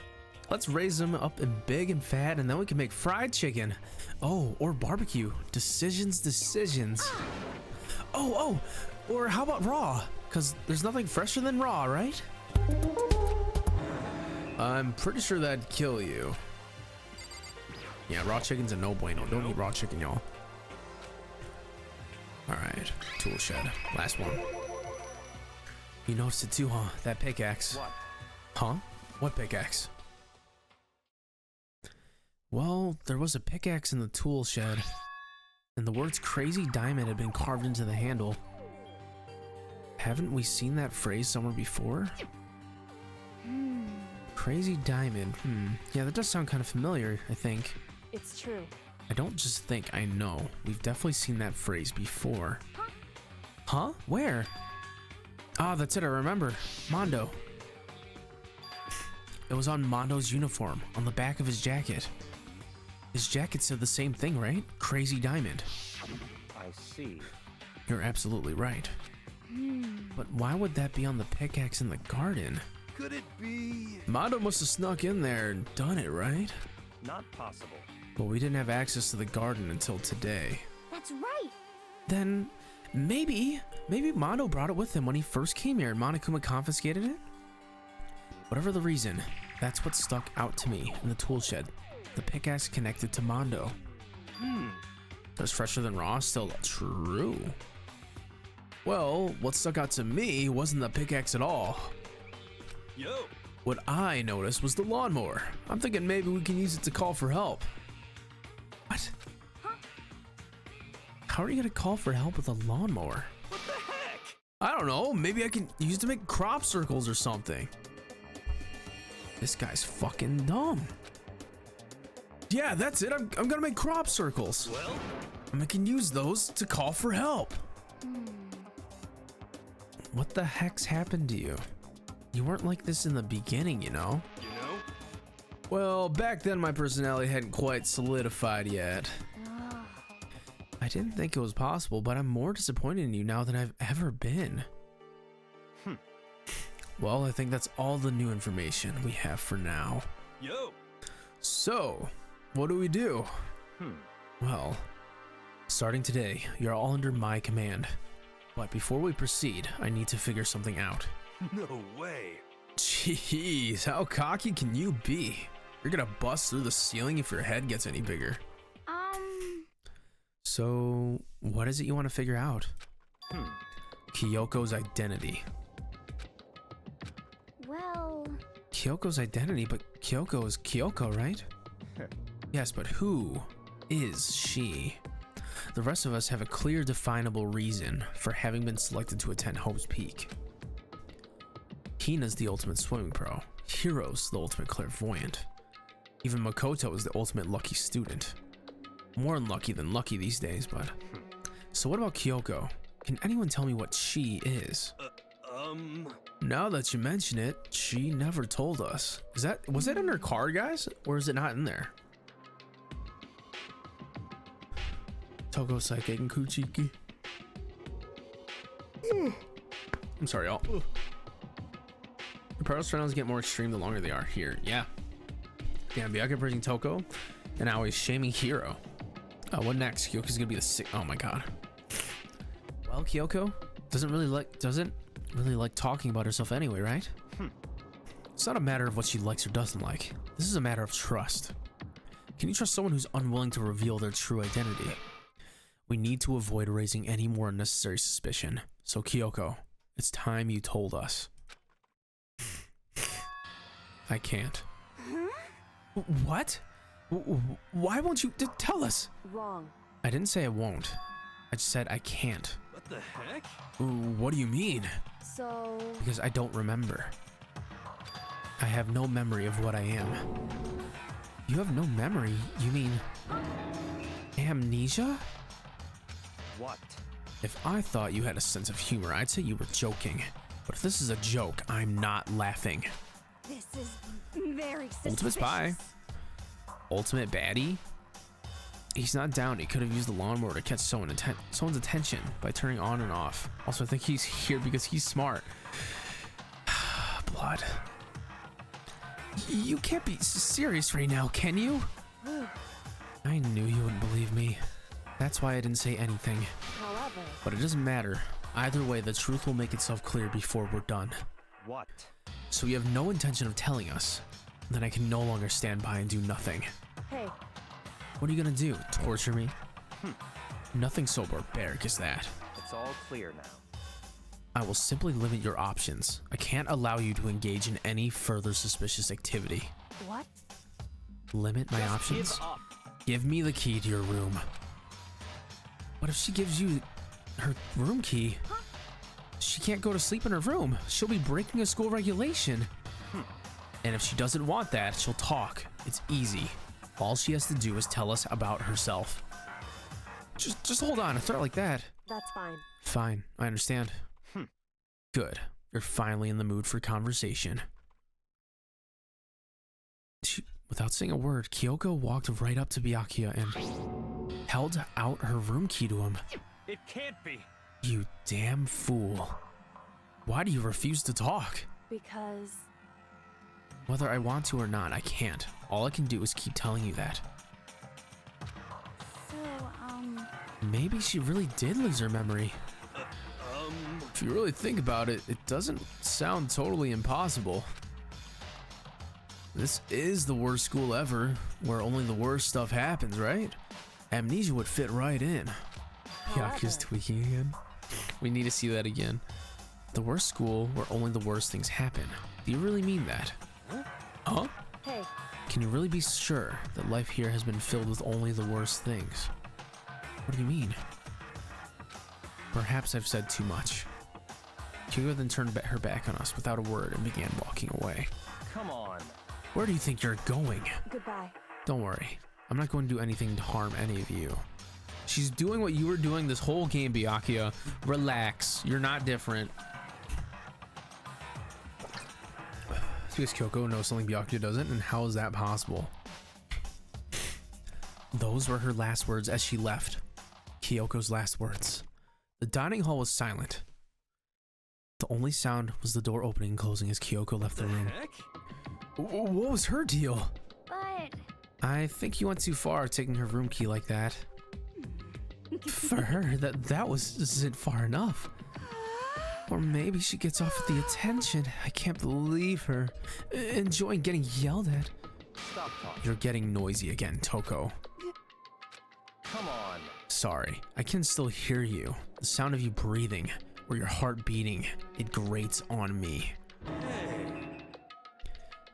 Let's raise them up and big and fat, and then we can make fried chicken. Oh, or barbecue. Decisions. Oh, or how about raw? Because there's nothing fresher than raw, right? I'm pretty sure that'd kill you. Yeah, raw chicken's a no bueno. Don't eat raw chicken, y'all. Alright, tool shed. Last one. You noticed it too, huh? That pickaxe. What? Huh? What pickaxe? Well, there was a pickaxe in the tool shed, and the words crazy diamond had been carved into the handle. Haven't we seen that phrase somewhere before? Crazy diamond. Yeah, that does sound kind of familiar, I think. It's true. I don't just think, I know. We've definitely seen that phrase before. Huh? Where? Ah, that's it, I remember. Mondo. It was on Mondo's uniform, on the back of his jacket. His jacket said the same thing, right? Crazy diamond. I see. You're absolutely right. But why would that be on the pickaxe in the garden? Could it be? Mondo must have snuck in there and done it, right? Not possible. But we didn't have access to the garden until today. That's right. Then maybe Mondo brought it with him when he first came here and Monokuma confiscated it? Whatever the reason, that's what stuck out to me in the tool shed. The pickaxe connected to Mondo. That's fresher than raw, still true. Well, what stuck out to me wasn't the pickaxe at all. Yo. What I noticed was the lawnmower. I'm thinking maybe we can use it to call for help. What? How are you gonna call for help with a lawnmower? What the heck? I don't know, maybe I can use it to make crop circles or something. This guy's fucking dumb. Yeah, that's it. I'm gonna make crop circles. Well, And I can use those to call for help. What the heck's happened to you? You weren't like this in the beginning, you know? you know? Well, back then my personality hadn't quite solidified yet. I didn't think it was possible, but I'm more disappointed in you now than I've ever been. Well, I think that's all the new information we have for now. Yo. So, what do we do? Well, starting today, you're all under my command. But before we proceed, I need to figure something out. No way. Jeez, how cocky can you be? You're gonna bust through the ceiling if your head gets any bigger. So, what is it you want to figure out? Kyoko's identity. Well, Kyoko's identity, but Kyoko is Kyoko, right? Yes, but who is she? The rest of us have a clear, definable reason for having been selected to attend Hope's Peak. Hina's the ultimate swimming pro. Hiro's the ultimate clairvoyant. Even Makoto is the ultimate lucky student. More unlucky than lucky these days, but... So what about Kyoko? Can anyone tell me what she is? Now that you mention it, she never told us. Was that in her card, guys? Or is it not in there? Togo Psychic and Kuchiki. I'm sorry, y'all. The pros finals get more extreme the longer they are here. Yeah. Damn, Byakuya praising Toko, and now he's shaming Hiro. What next? Kyoko's gonna be the sick. Oh my god. Well, Kyoko doesn't really like talking about herself anyway, right? It's not a matter of what she likes or doesn't like. This is a matter of trust. Can you trust someone who's unwilling to reveal their true identity? We need to avoid raising any more unnecessary suspicion. So Kyoko, it's time you told us. I can't. What? Why won't you tell us? Wrong. I didn't say I won't. I just said I can't. What the heck? What do you mean? So... Because I don't remember. I have no memory of what I am. You have no memory? You mean... amnesia? What? If I thought you had a sense of humor, I'd say you were joking. But if this is a joke, I'm not laughing. this is very suspicious. Ultimate spy. Ultimate baddie? He's not down. He could have used the lawnmower to catch someone's attention by turning on and off. Also, I think he's here because he's smart. Blood. You can't be serious right now, can you? I knew you wouldn't believe me. That's why I didn't say anything. However... But it doesn't matter. Either way, the truth will make itself clear before we're done. What? So you have no intention of telling us. Then I can no longer stand by and do nothing. Hey, What are you gonna do? Torture me? Nothing so barbaric as that. It's all clear now. I will simply limit your options. I can't allow you to engage in any further suspicious activity. what? Limit my options? Give up. Give me the key to your room. What if she gives you her room key? She can't go to sleep in her room. She'll be breaking a school regulation. And if she doesn't want that, she'll talk. It's easy. All she has to do is tell us about herself. Just hold on. It's not like that. That's fine. Fine, I understand. Good. You're finally in the mood for conversation. Without saying a word, Kyoko walked right up to Byakuya and held out her room key to him. It can't be. You damn fool. Why do you refuse to talk? Because Whether I want to or not, I can't. All I can do is keep telling you that. So, Maybe she really did lose her memory. If you really think about it, it doesn't sound totally impossible. This is the worst school ever, where only the worst stuff happens, right? Amnesia would fit right in. Yaku's tweaking again. We need to see that again. The worst school where only the worst things happen. Do you really mean that? Huh? hey, Can you really be sure that life here has been filled with only the worst things? What do you mean? Perhaps I've said too much. Kyoko then turned her back on us without a word and began walking away. Come on. Where do you think you're going? goodbye. Don't worry. I'm not going to do anything to harm any of you. She's doing what you were doing this whole game, Byakuya. Relax. You're not different. Because Kyoko knows something Byakuya doesn't, and how is that possible? Those were her last words as she left. Kyoko's last words. The dining hall was silent. The only sound was the door opening and closing as Kyoko left the room. Heck? What was her deal? but I think you went too far taking her room key like that. For her, that wasn't far enough. Or maybe she gets off with the attention. I can't believe her. Enjoying getting yelled at. Stop talking. You're getting noisy again, Toko. Come on. Sorry, I can still hear you. The sound of you breathing, or your heart beating, it grates on me.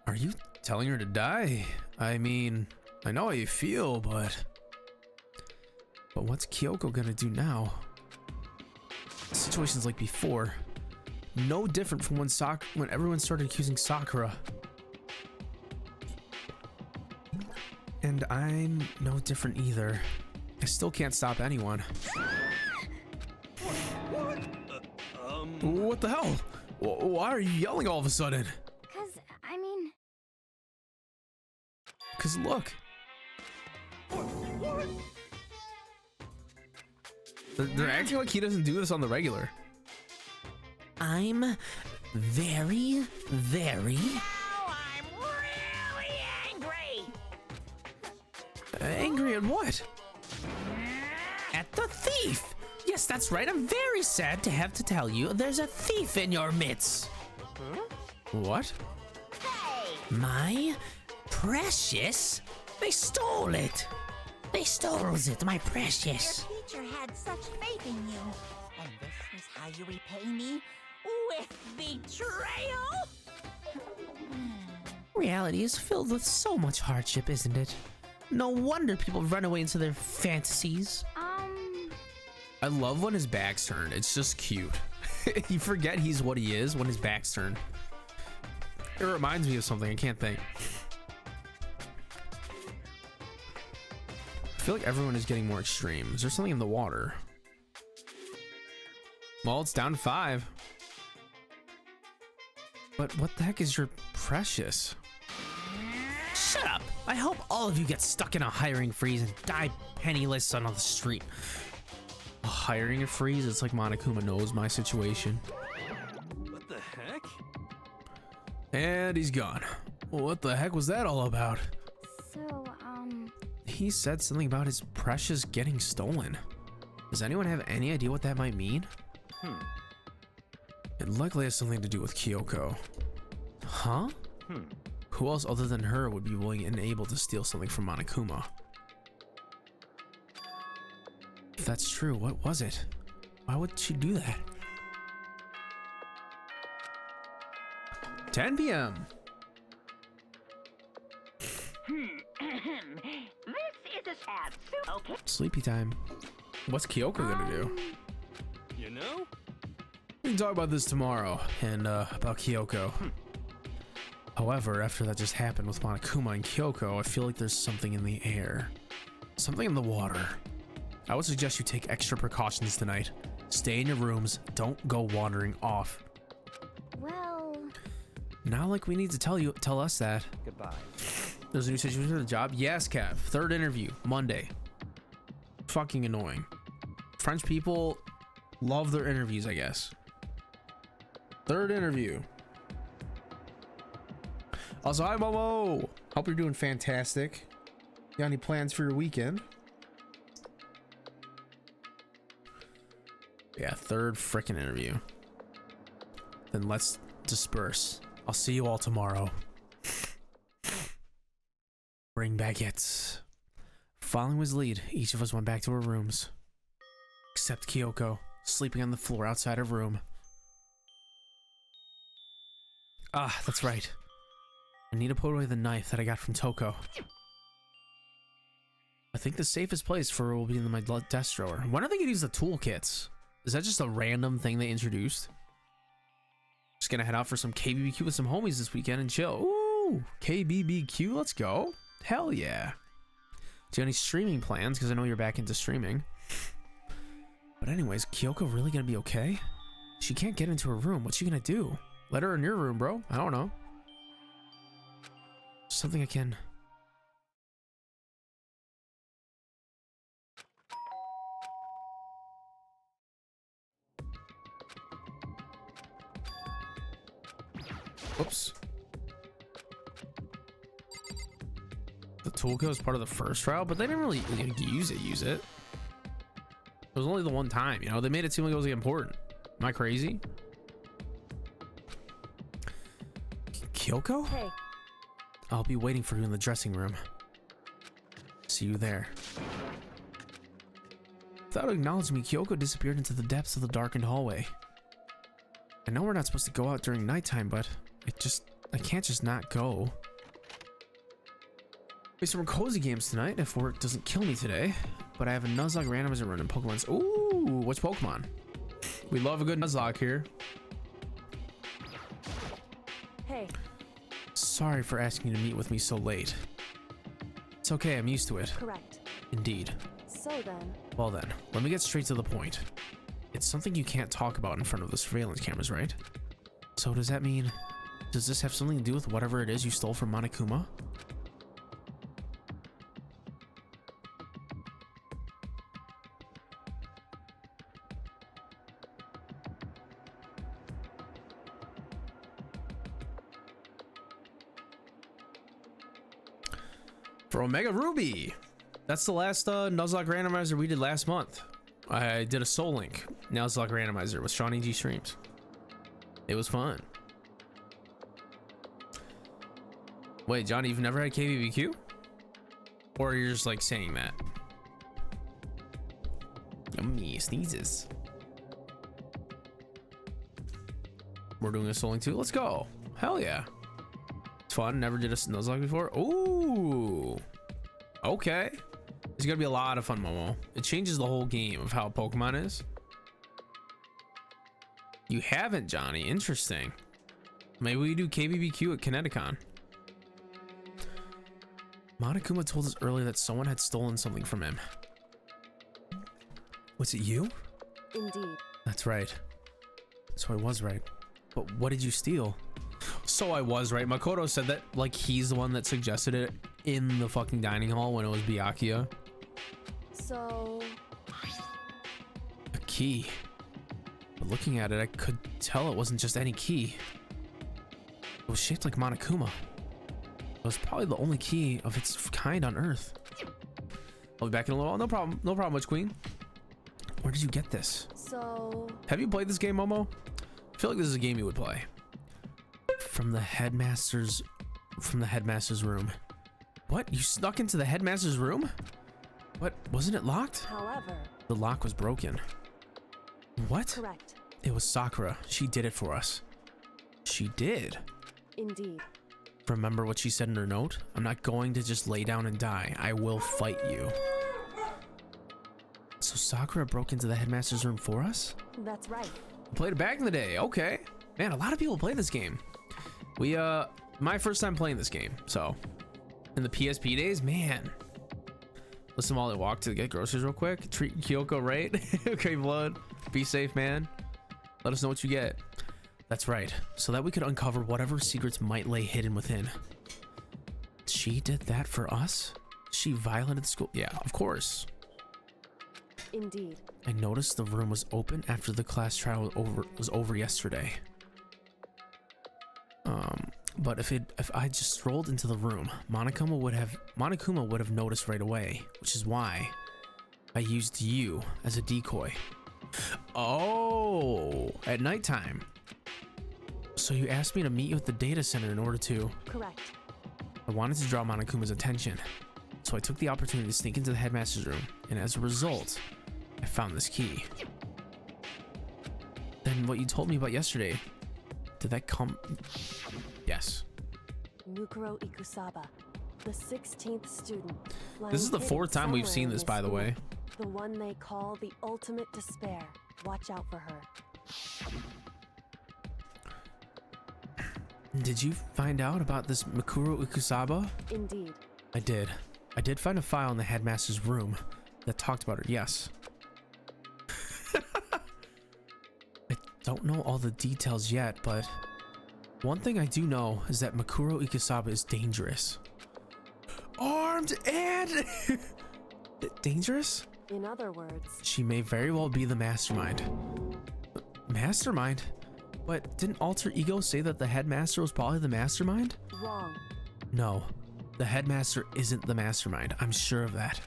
Are you telling her to die? I mean, I know how you feel, but what's Kyoko gonna do now? Situations like before, no different from when everyone started accusing Sakura. And I'm no different either. I still can't stop anyone. What the hell? Why are you yelling all of a sudden? Cause look. They're acting like he doesn't do this on the regular. I'm very, very Now I'm really angry. angry at what? At the thief! Yes, that's right. I'm very sad to have to tell you there's a thief in your midst. What? Hey, My precious? They stole it. They stole it, my precious. your teacher had such faith in you. And this is how you repay me? With betrayal? Reality is filled with so much hardship, isn't it? No wonder people run away into their fantasies. I love when his back's turned. It's just cute. You forget he's what he is when his back's turned. It reminds me of something. I can't think. I feel like everyone is getting more extreme. Is there something in the water? Well, it's down to 5. But what the heck is your precious? Shut up! I hope all of you get stuck in a hiring freeze and die penniless on the street. A hiring freeze? It's like Monokuma knows my situation. What the heck? And he's gone. What the heck was that all about? so, He said something about his precious getting stolen. Does anyone have any idea what that might mean? It likely has something to do with Kyoko. Huh? Who else other than her would be willing and able to steal something from Monokuma? If that's true, what was it? Why would she do that? 10 p.m. This is a sad suit. Okay. Sleepy time. What's Kyoko gonna do? You know? We can talk about this tomorrow, and about Kyoko. However, after that just happened with Monokuma and Kyoko, I feel like there's something in the air. Something in the water. I would suggest you take extra precautions tonight. Stay in your rooms, don't go wandering off. Well, Not like we need to tell us that. Goodbye. There's a new situation for the job? Yes, Kev. Third interview, Monday. Fucking annoying. French people love their interviews, I guess. Third interview. Also, hi Momo. Hope you're doing fantastic. You got any plans for your weekend? Yeah, third frickin' interview. Then let's disperse. I'll see you all tomorrow. Bring baguettes. Following his lead, each of us went back to our rooms. Except Kyoko, sleeping on the floor outside her room. Ah, that's right. I need to put away the knife that I got from Toko. I think the safest place for her will be in my desk drawer. When are they gonna use the toolkits? Is that just a random thing they introduced? Just gonna head out for some KBBQ with some homies this weekend and chill. Ooh, KBBQ, let's go. Hell yeah. Do you have any streaming plans? Because I know you're back into streaming. But anyways, Kyoko really gonna be okay? She can't get into her room. What's she gonna do? Let her in your room, bro. I don't know. Something I can... Oops. The toolkit was part of the first trial, but they didn't really use it. It was only the one time, you know? They made it seem like it was important. Am I crazy? Kyoko? Hey. I'll be waiting for you in the dressing room. See you there. Without acknowledging me, Kyoko disappeared into the depths of the darkened hallway. I know we're not supposed to go out during nighttime, but I can't just not go. Play some cozy games tonight if work doesn't kill me today. But I have a Nuzlocke randomizer run in Pokemon's. Ooh, what's Pokemon? We love a good Nuzlocke here. Hey. Sorry for asking you to meet with me so late. It's okay, I'm used to it. Correct. Indeed. So then. Well then, let me get straight to the point. It's something you can't talk about in front of the surveillance cameras, right? So does that mean... Does this have something to do with whatever it is you stole from Monokuma? For Omega Ruby! That's the last Nuzlocke randomizer we did last month. I did a Soul Link Nuzlocke randomizer with Shawnee G Streams. It was fun. Wait, Johnny, you've never had KBBQ? Or you're just like saying that? Yummy sneezes. We're doing a Soul Link too? Let's go. Hell yeah. It's fun. Never did a Nuzlocke before. Ooh. Okay. It's gonna be a lot of fun, Momo. It changes the whole game of how Pokemon is. You haven't, Johnny. Interesting. Maybe we do KBBQ at Kineticon. Monokuma told us earlier that someone had stolen something from him. Was it you? Indeed. That's right. So I was right. But what did you steal? So I was right. Makoto said that like he's the one that suggested it in the fucking dining hall when it was Byakuya. So... A key. But looking at it, I could tell it wasn't just any key. It was shaped like Monokuma. It was probably the only key of its kind on Earth. I'll be back in a little while. No problem. No problem, Witch Queen. Where did you get this? So, Have you played this game, Momo? I feel like this is a game you would play. From the headmaster's room. What? You snuck into the headmaster's room? What? Wasn't it locked? however, The lock was broken. What? correct. It was Sakura. She did it for us. She did. Indeed. Remember what she said in her note? I'm not going to just lay down and die. I will fight you. So Sakura broke into the headmaster's room for us? That's right. Played it back in the day. Okay. Man, a lot of people play this game. My first time playing this game. So, in the PSP days, man. Listen while I walk to get groceries real quick. Treat Kyoko right. Okay, blood. Be safe, man. Let us know what you get. That's right. So that we could uncover whatever secrets might lay hidden within. She did that for us? She violated the school? Yeah, of course. Indeed. I noticed the room was open after the class trial was over yesterday. But if I just strolled into the room, Monokuma would have noticed right away, which is why I used you as a decoy. Oh, at nighttime. So you asked me to meet you at the data center in order to... Correct. I wanted to draw Monokuma's attention, so I took the opportunity to sneak into the headmaster's room, and as a result, I found this key. Then what you told me about yesterday, did that come... Yes. Mukuro Ikusaba, the 16th student. This is the lying fourth hidden time we've somewhere seen in this, by the school. way. The one they call the ultimate despair. Watch out for her. Did you find out about this Mikuro Ikusaba? Indeed. I did. I did find a file in the headmaster's room that talked about her, yes. I don't know all the details yet, but one thing I do know is that Mikuro Ikusaba is dangerous. Armed and dangerous? In other words, She may very well be the mastermind. Mastermind? But didn't Alter Ego say that the headmaster was probably the mastermind? wrong. No, the headmaster isn't the mastermind. I'm sure of that.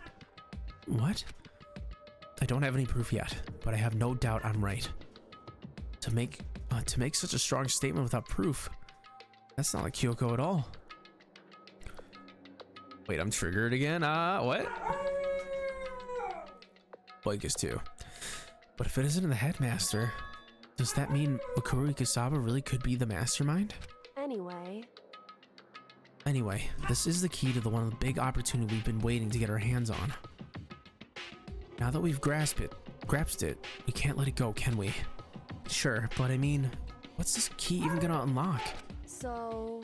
What? I don't have any proof yet, but I have no doubt I'm right. To make such a strong statement without proof, that's not like Kyoko at all. Wait, I'm triggered again. What? Blake is too. But if it isn't the headmaster, does that mean Mikuro Ikusaba really could be the mastermind? Anyway, this is the key to one of the big opportunities we've been waiting to get our hands on. Now that we've grasped it, we can't let it go, can we? Sure, but I mean, what's this key even gonna unlock? So,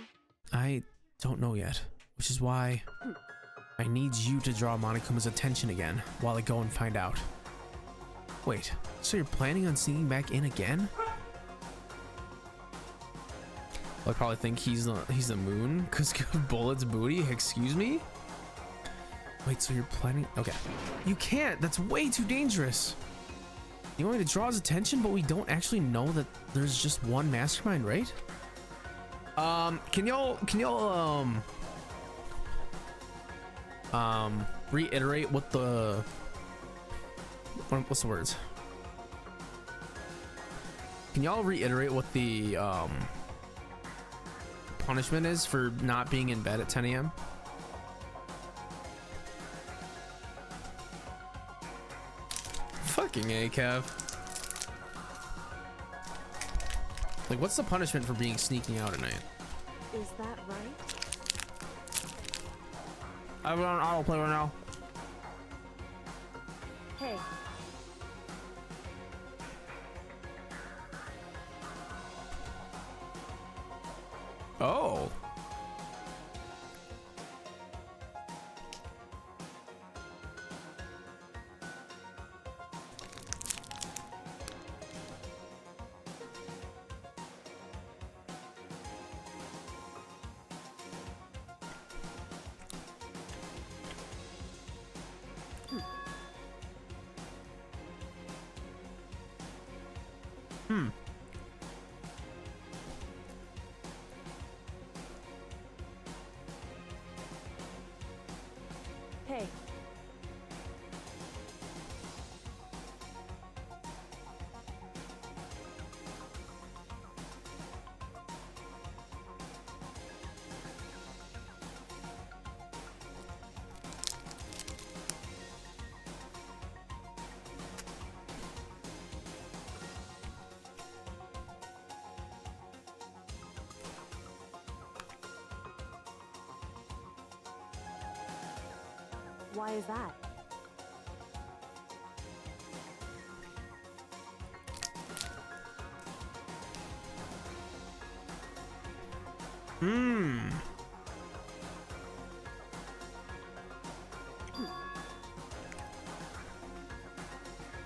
I don't know yet, which is why I need you to draw Monokuma's attention again while I go and find out. Wait, so you're planning on sneaking back in again? I probably think he's the moon because of Bullet's booty. Excuse me? Wait, so you're planning? Okay, you can't. That's way too dangerous. You want me to draw his attention, but we don't actually know that there's just one mastermind, right? Can y'all reiterate what the what's the words? Can y'all reiterate what the punishment is for not being in bed at 10 a.m.? Fucking A, Kev. Like, what's the punishment for sneaking out at night? is that right? I'm on autoplay right now. Hey, Oh. Why is that?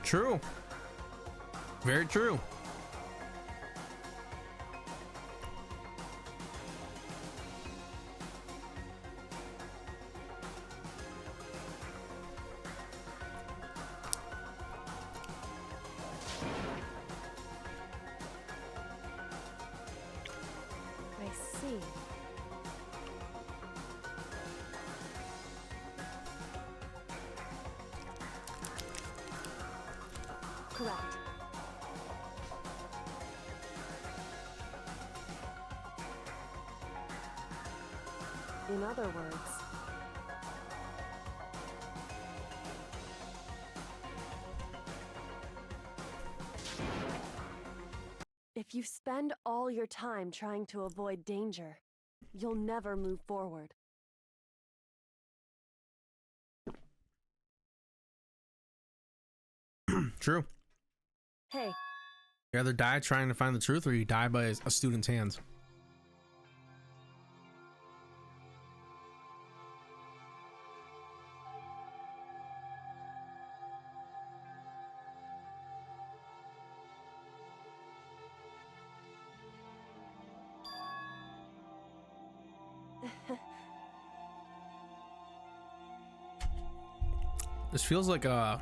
True. Very true. I see. Correct. In other words, if you spend all your time trying to avoid danger, you'll never move forward. True. Hey, You either die trying to find the truth or you die by a student's hands. This feels like a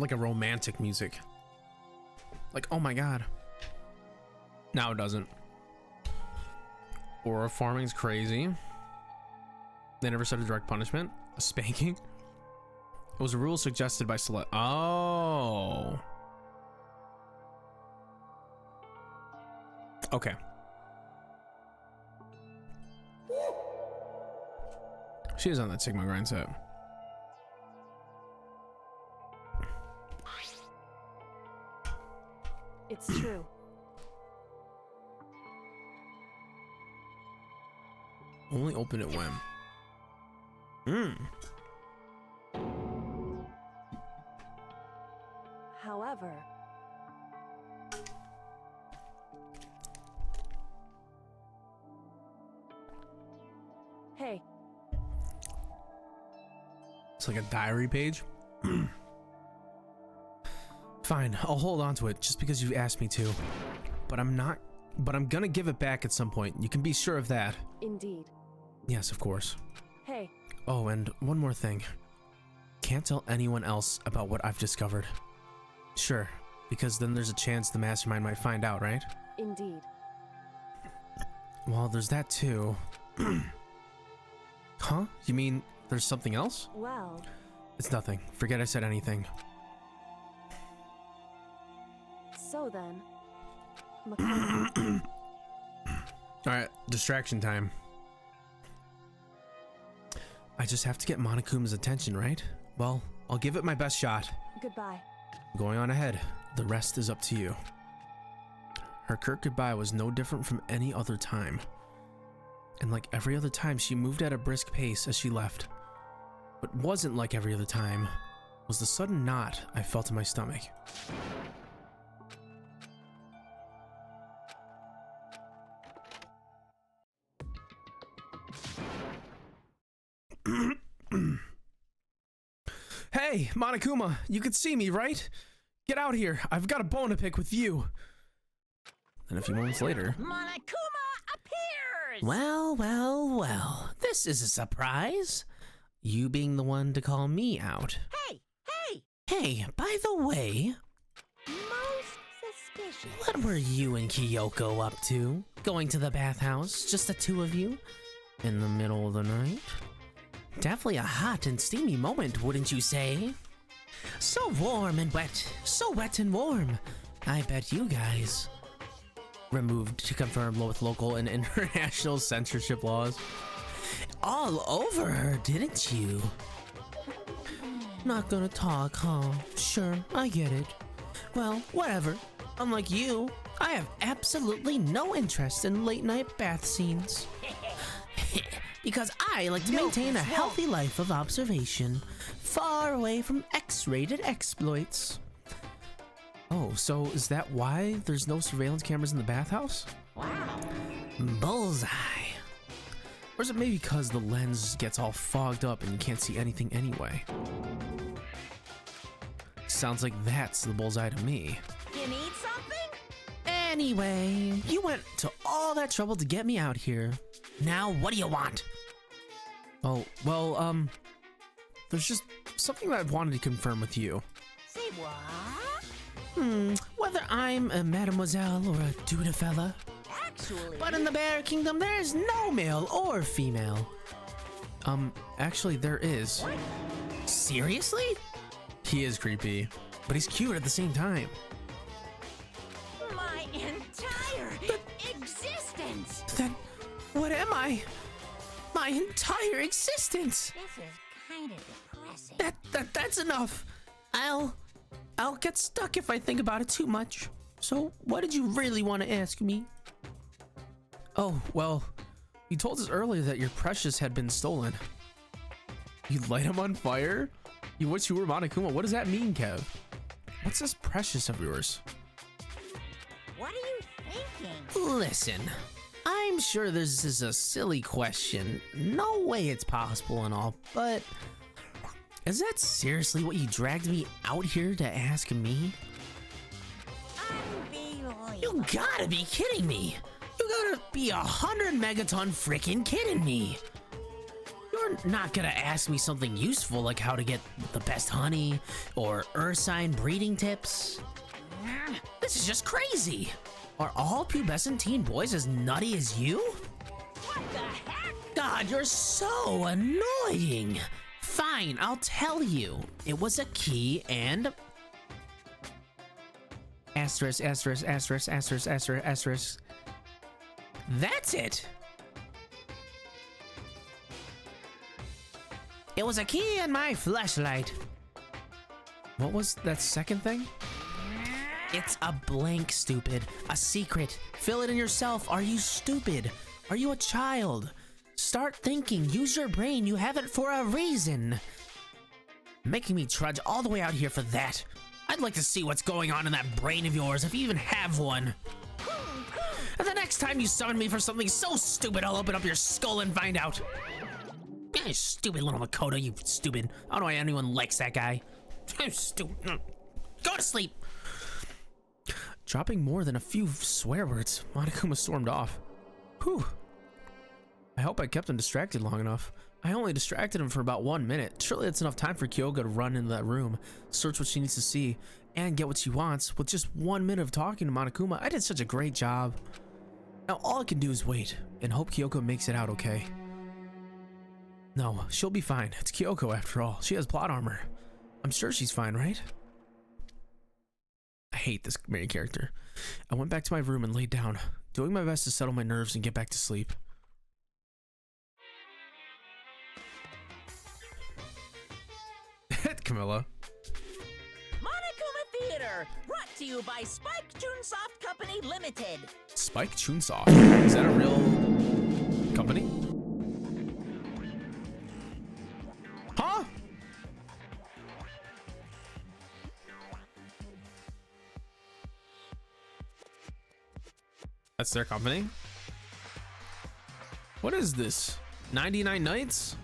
like a romantic music. Like, oh my god. No, it doesn't. Aura farming's crazy. They never said a direct punishment. A spanking. It was a rule suggested by Select. Oh. Okay. She is on that Sigma grind set. it's true. Only open it when. However, hey, It's like a diary page. Fine, I'll hold on to it just because you asked me to. But I'm gonna give it back at some point. You can be sure of that. indeed. Yes, of course. Hey, Oh, and one more thing. Can't tell anyone else about what I've discovered. Sure, because then there's a chance the mastermind might find out, right? indeed. Well, there's that too. Huh? You mean there's something else? Well, It's nothing. Forget I said anything. so then, Makoma, Alright, distraction time. I just have to get Monokuma's attention, right? Well, I'll give it my best shot. goodbye. Going on ahead. The rest is up to you. Her curt goodbye was no different from any other time. And like every other time, she moved at a brisk pace as she left. What wasn't like every other time was the sudden knot I felt in my stomach. Hey, Monokuma, you can see me, right? Get out here. I've got a bone to pick with you. And a few moments later, Monokuma appears! Well, well, well. This is a surprise. You being the one to call me out. Hey, hey! Hey, by the way, Most suspicious. what were you and Kyoko up to? Going to the bathhouse, just the two of you? In the middle of the night? Definitely a hot and steamy moment, wouldn't you say? So warm and wet, so wet and warm. I bet you guys. Removed to confirm with local and international censorship laws. All over her, didn't you? Not gonna talk, huh? Sure, I get it. Well, whatever. Unlike you, I have absolutely no interest in late night bath scenes. because I like to maintain a healthy life of observation, far away from X-rated exploits. Oh, so is that why there's no surveillance cameras in the bathhouse? Wow. Bullseye. Or is it maybe because the lens gets all fogged up and you can't see anything anyway? Sounds like that's the bullseye to me. You need something? Anyway, you went to all that trouble to get me out here. Now, what do you want? Oh, well, there's just something that I wanted to confirm with you. Say what? Whether I'm a mademoiselle or a dude fella. Actually... But in the Bear Kingdom, there's no male or female. Actually, there is. What? Seriously? He is creepy, but he's cute at the same time. My entire existence! Then, what am I? My entire existence! This is kind of depressing. That's enough. I'll get stuck if I think about it too much. So, what did you really want to ask me? Oh, well, you told us earlier that your precious had been stolen. You light him on fire? You wish you were Monokuma? What does that mean, Kev? What's this precious of yours? What are you thinking? Listen, I'm sure this is a silly question. No way it's possible and all, but is that seriously what you dragged me out here to ask me? Unbelievable. You gotta be kidding me. You gotta be 100 megaton freaking kidding me. You're not gonna ask me something useful like how to get the best honey or ursine breeding tips. This is just crazy. Are all pubescent teen boys as nutty as you? What the heck? God, you're so annoying. Fine, I'll tell you. It was a key and... Asterisk, asterisk, asterisk, asterisk, asterisk, asterisk. That's it. It was a key and my flashlight. What was that second thing? It's a blank, stupid. A secret. Fill it in yourself. Are you stupid? Are you a child? Start thinking. Use your brain. You have it for a reason. Making me trudge all the way out here for that. I'd like to see what's going on in that brain of yours, if you even have one. And the next time you summon me for something so stupid, I'll open up your skull and find out. You stupid little Makoto, you stupid. I don't know why anyone likes that guy. Stupid. Go to sleep. Dropping more than a few swear words, Monokuma stormed off. Whew. I hope I kept him distracted long enough. I only distracted him for about 1 minute. Surely that's enough time for Kyoko to run into that room, search what she needs to see, and get what she wants. With just 1 minute of talking to Monokuma, I did such a great job. Now all I can do is wait, and hope Kyoko makes it out okay. No, she'll be fine. It's Kyoko after all. She has plot armor. I'm sure she's fine, right? I hate this main character. I went back to my room and laid down, doing my best to settle my nerves and get back to sleep. Camilla. Monokuma Theater, brought to you by Spike Chunsoft Company Limited. Spike Chunsoft? Is that a real company? Huh? That's their company? What is this? 99 Nights?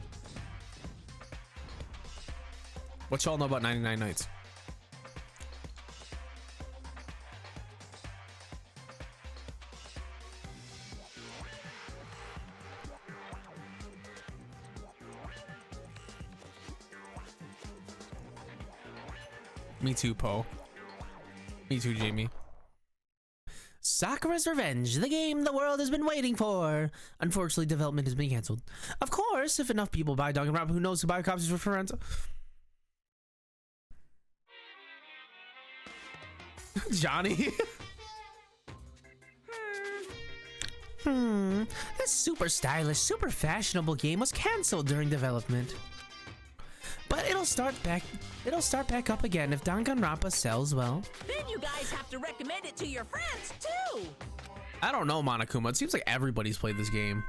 What y'all know about 99 Nights? Me too, Poe. Me too, Jamie. Sakura's Revenge, the game the world has been waiting for. Unfortunately, development has been cancelled. Of course, if enough people buy Danganronpa, who knows who buy copies for rental? Johnny. This super stylish, super fashionable game was cancelled during development. But it'll start back up again if Danganronpa sells well. Then you guys have to recommend it to your friends too. I don't know, Monokuma. It seems like everybody's played this game.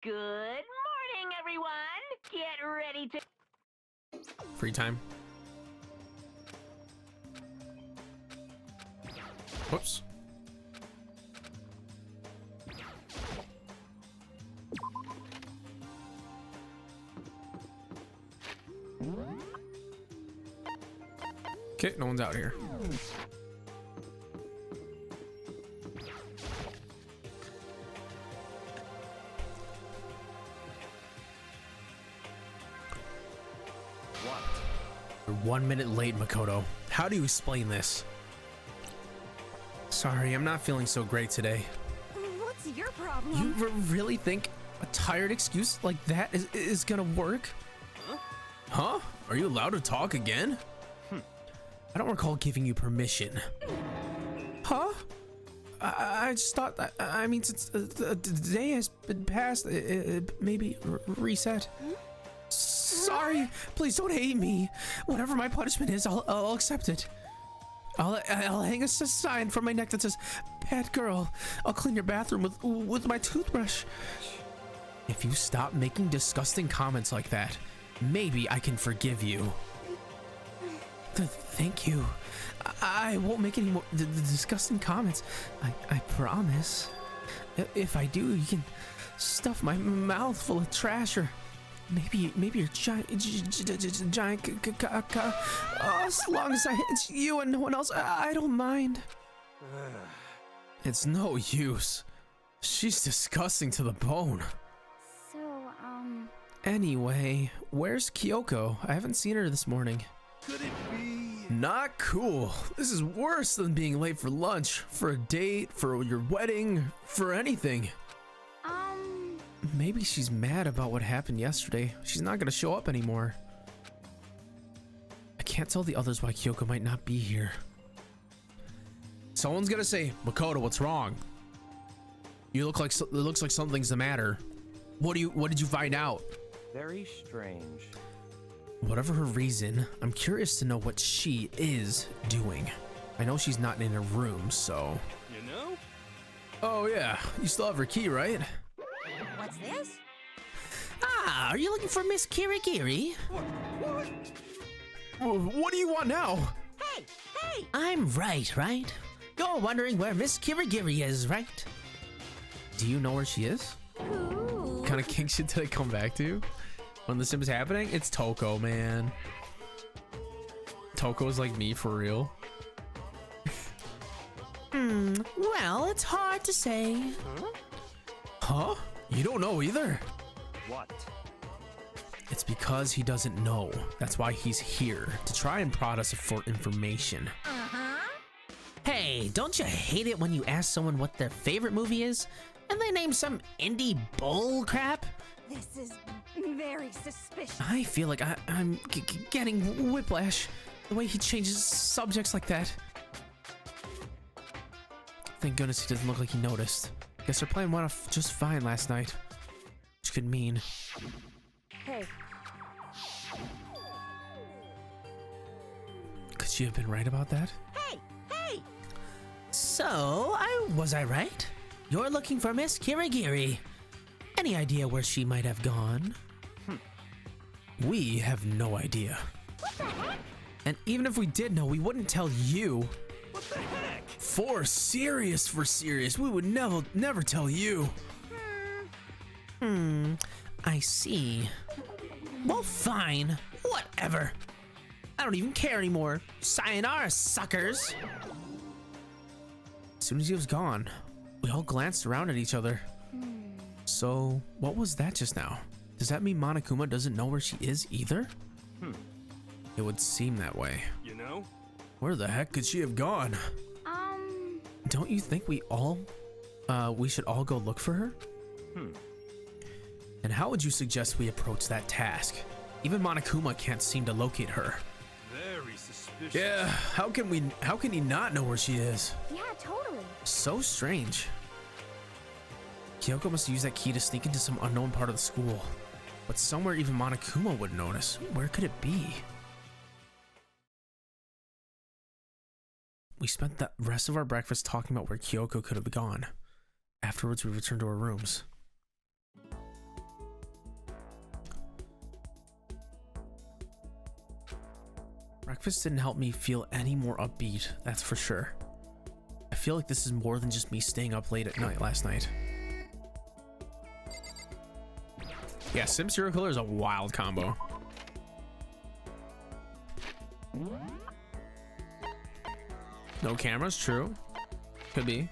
Good morning, everyone. Get ready to... Free time. Whoops. Okay, no one's out here. What? You're 1 minute late, Makoto. How do you explain this? Sorry, I'm not feeling so great today. What's your problem? You really think a tired excuse like that is gonna work? Huh? Are you allowed to talk again? I don't recall giving you permission. Huh? I just thought that, I mean, since the day has been passed, maybe reset. Sorry, please don't hate me. Whatever my punishment is, I'll accept it. I'll hang a sign from my neck that says, "Bad girl." I'll clean your bathroom with my toothbrush. If you stop making disgusting comments like that, maybe I can forgive you. Thank you. I won't make any more disgusting comments. I promise. If I do, you can stuff my mouth full of trash, or maybe your giant as long as it's you and no one else, I don't mind. It's no use. She's disgusting to the bone. So, Anyway, where's Kyoko? I haven't seen her this morning. Could it be? Not cool. This is worse than being late for lunch, for a date, for your wedding, for anything. Maybe she's mad about what happened yesterday. She's not gonna show up anymore. I can't tell the others why Kyoko might not be here. Someone's gonna say, "Makoto, what's wrong? You look like it looks like something's the matter. What did you find out?" Very strange. Whatever her reason, I'm curious to know what she is doing. I know she's not in her room, so... You know? Oh yeah, you still have her key, right? What's this? Ah, are you looking for Miss Kirigiri? What do you want now? Hey, hey! I'm right? You're wondering where Miss Kirigiri is, right? Do you know where she is? who? Kind of king shit did I come back to when this is happening? It's Toko, man. Toko's like me for real. Well, it's hard to say. Huh? You don't know either? What? It's because he doesn't know. That's why he's here, to try and prod us for information. Hey, don't you hate it when you ask someone what their favorite movie is, and they name some indie bull crap? This is very suspicious. I feel like I'm getting whiplash, the way he changes subjects like that. Thank goodness he doesn't look like he noticed. Guess our plan went off just fine last night. Which could mean... Hey, Could she have been right about that? Hey, hey! So, was I right? You're looking for Miss Kirigiri. Any idea where she might have gone? We have no idea. What the heck? And even if we did know, we wouldn't tell you. What the heck? For serious, we would never tell you. I see. Well, fine. Whatever. I don't even care anymore. Sayonara, suckers. As soon as he was gone, we all glanced around at each other. So, what was that just now? Does that mean Monokuma doesn't know where she is either? It would seem that way. You know? Where the heck could she have gone? Don't you think we should all go look for her? And how would you suggest we approach that task? Even Monokuma can't seem to locate her. Very suspicious. Yeah, how can he not know where she is? yeah, totally. So strange. Kyoko must use that key to sneak into some unknown part of the school. But somewhere even Monokuma would notice. Where could it be? We spent the rest of our breakfast talking about where Kyoko could have gone. Afterwards, we returned to our rooms. Breakfast didn't help me feel any more upbeat, that's for sure. I feel like this is more than just me staying up late at night last night. Yeah, Sim Serial Killer is a wild combo. No cameras, true. Could be.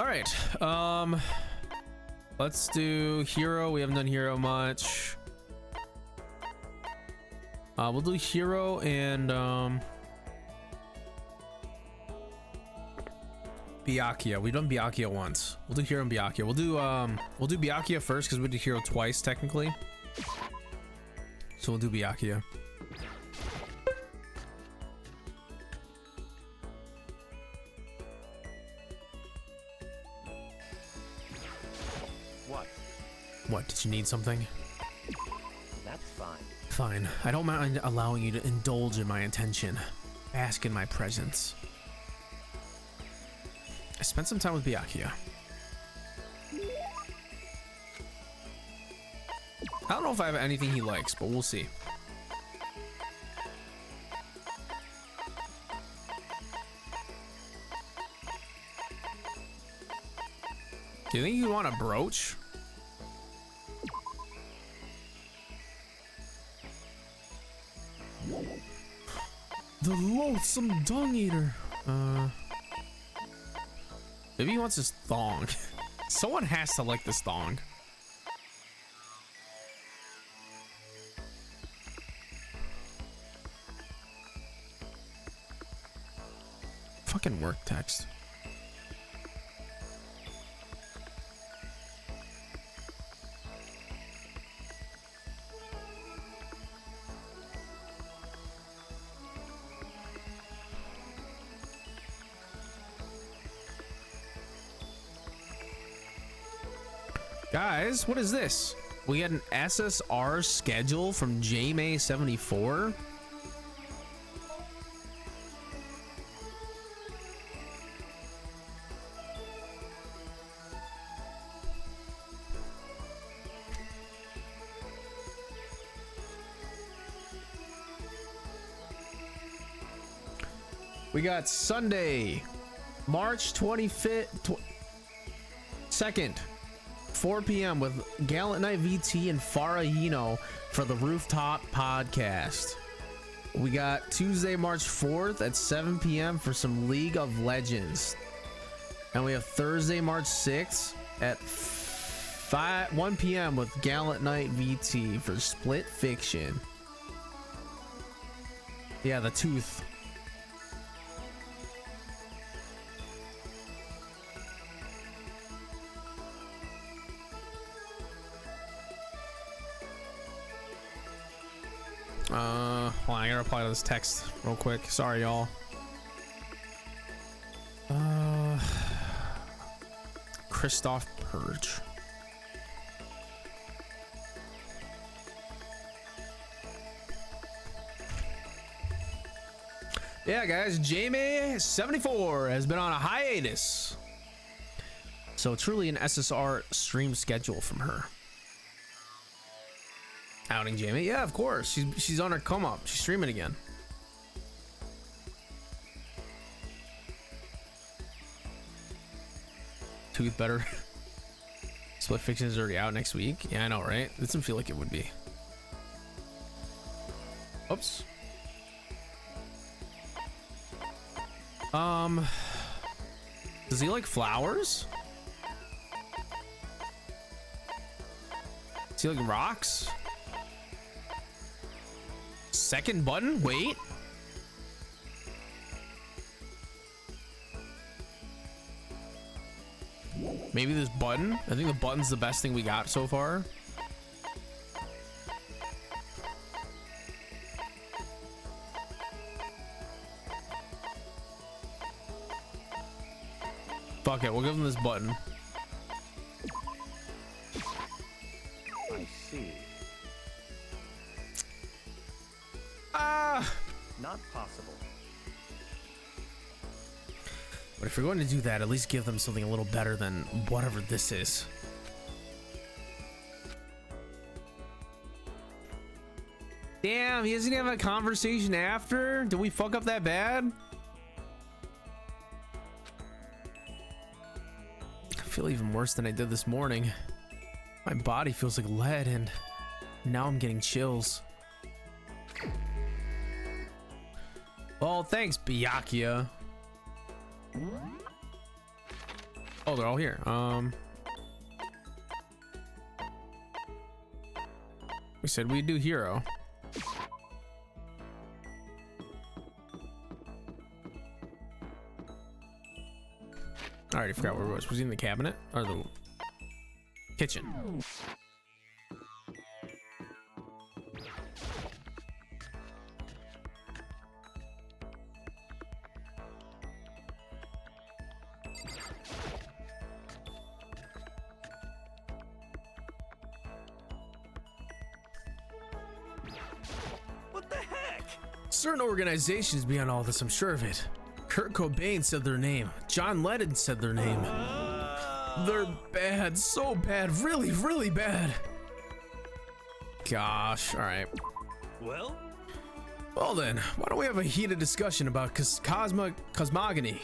All right, let's do hero. We haven't done hero much. We'll do hero and Byakuya. We've done Byakuya once. We'll do hero and Byakuya. We'll do Byakuya first because we did hero twice technically. So we'll do Byakuya. What, did you need something? That's fine. Fine. I don't mind allowing you to indulge in my attention. Bask in my presence. I spent some time with Byakuya. I don't know if I have anything he likes, but we'll see. Do you think you want a brooch? The loathsome dung eater. Maybe he wants his thong. Someone has to like this thong. Fucking work text. Guys, what is this? We get an SSR schedule from JMay74. We got Sunday, March 25th, 2nd. 4 p.m. with Gallant Knight VT and Farahino for the Rooftop Podcast. We got Tuesday, March 4th at 7 p.m. for some League of Legends. And we have Thursday, March 6th at 1 p.m. with Gallant Knight VT for Split Fiction. Yeah, the tooth. Hold on, I gotta reply to this text real quick. Sorry, y'all. Christoph Purge. Yeah, guys, JMay74 has been on a hiatus. So truly an SSR stream schedule from her. Outing Jamie, yeah, of course. She's on her come up. She's streaming again. Tooth better. Split Fiction is already out next week. Yeah, I know, right? It doesn't feel like it would be. Oops. Does he like flowers? Does he like rocks? Second button? Wait. Maybe this button? I think the button's the best thing we got so far. Fuck it, we'll give him this button. I see. Ah! Not possible. But if you're going to do that, at least give them something a little better than whatever this is. Damn, he doesn't have a conversation after? Did we fuck up that bad? I feel even worse than I did this morning. My body feels like lead and now I'm getting chills. Well, thanks, Byakuya. Oh, they're all here. We said we'd do hero. I already forgot where it was. Was he in the cabinet or the kitchen? What the heck? Certain organizations beyond all this, I'm sure of it. Kurt Cobain said their name. John Lennon said their name. They're bad, so bad, really, really bad. Gosh, all right. Well then, why don't we have a heated discussion about cosmogony?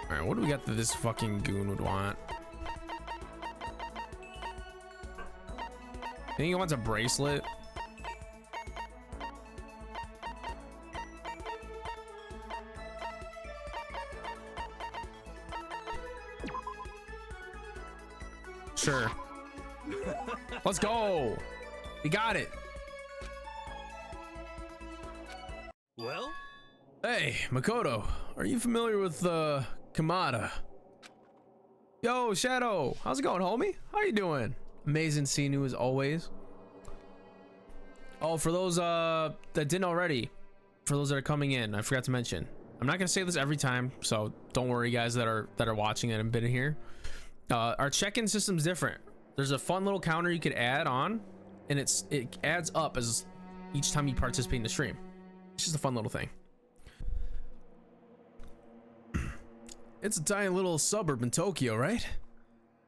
All right, what do we got that this fucking goon would want? Think he wants a bracelet? Sure. Let's go. We got it. Well? Hey, Makoto, are you familiar with Kamada? Yo, Shadow, how's it going, homie? How you doing? Amazing seeing you as always. Oh, for those that didn't already, for those that are coming in, I forgot to mention. I'm not gonna say this every time, so don't worry, guys that are watching and have been here. Our check-in system's different. There's a fun little counter you could add on, and it adds up as each time you participate in the stream. It's just a fun little thing. It's a tiny little suburb in Tokyo, right?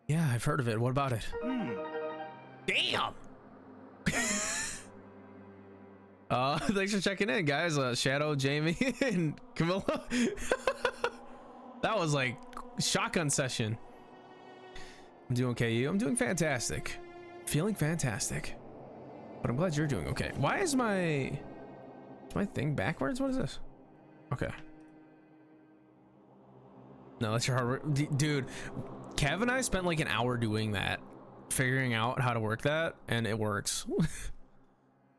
Yeah, I've heard of it. What about it? Damn. Thanks for checking in, guys. Shadow, Jamie, and Camilla. That was like shotgun session. I'm doing okay. You? I'm doing fantastic. Feeling fantastic. But I'm glad you're doing okay. Why is my thing backwards? What is this? Okay. No, that's your hard work. Dude, Kev and I spent like an hour doing that, figuring out how to work that, and it works.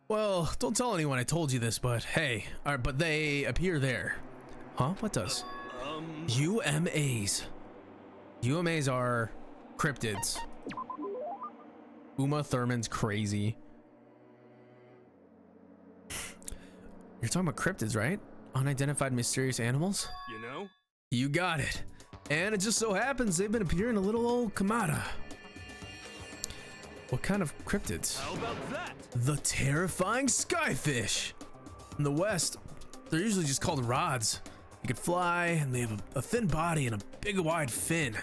Well, don't tell anyone I told you this, but hey, but they appear there. Huh? What does? UMAs. UMAs are cryptids. Uma Thurman's crazy. You're talking about cryptids, right? Unidentified mysterious animals? You know? You got it. And it just so happens they've been appearing in a little old Kamada. What kind of cryptids? How about that? The terrifying skyfish. In the West, they're usually just called rods. They can fly, and they have a thin body and a big wide fin.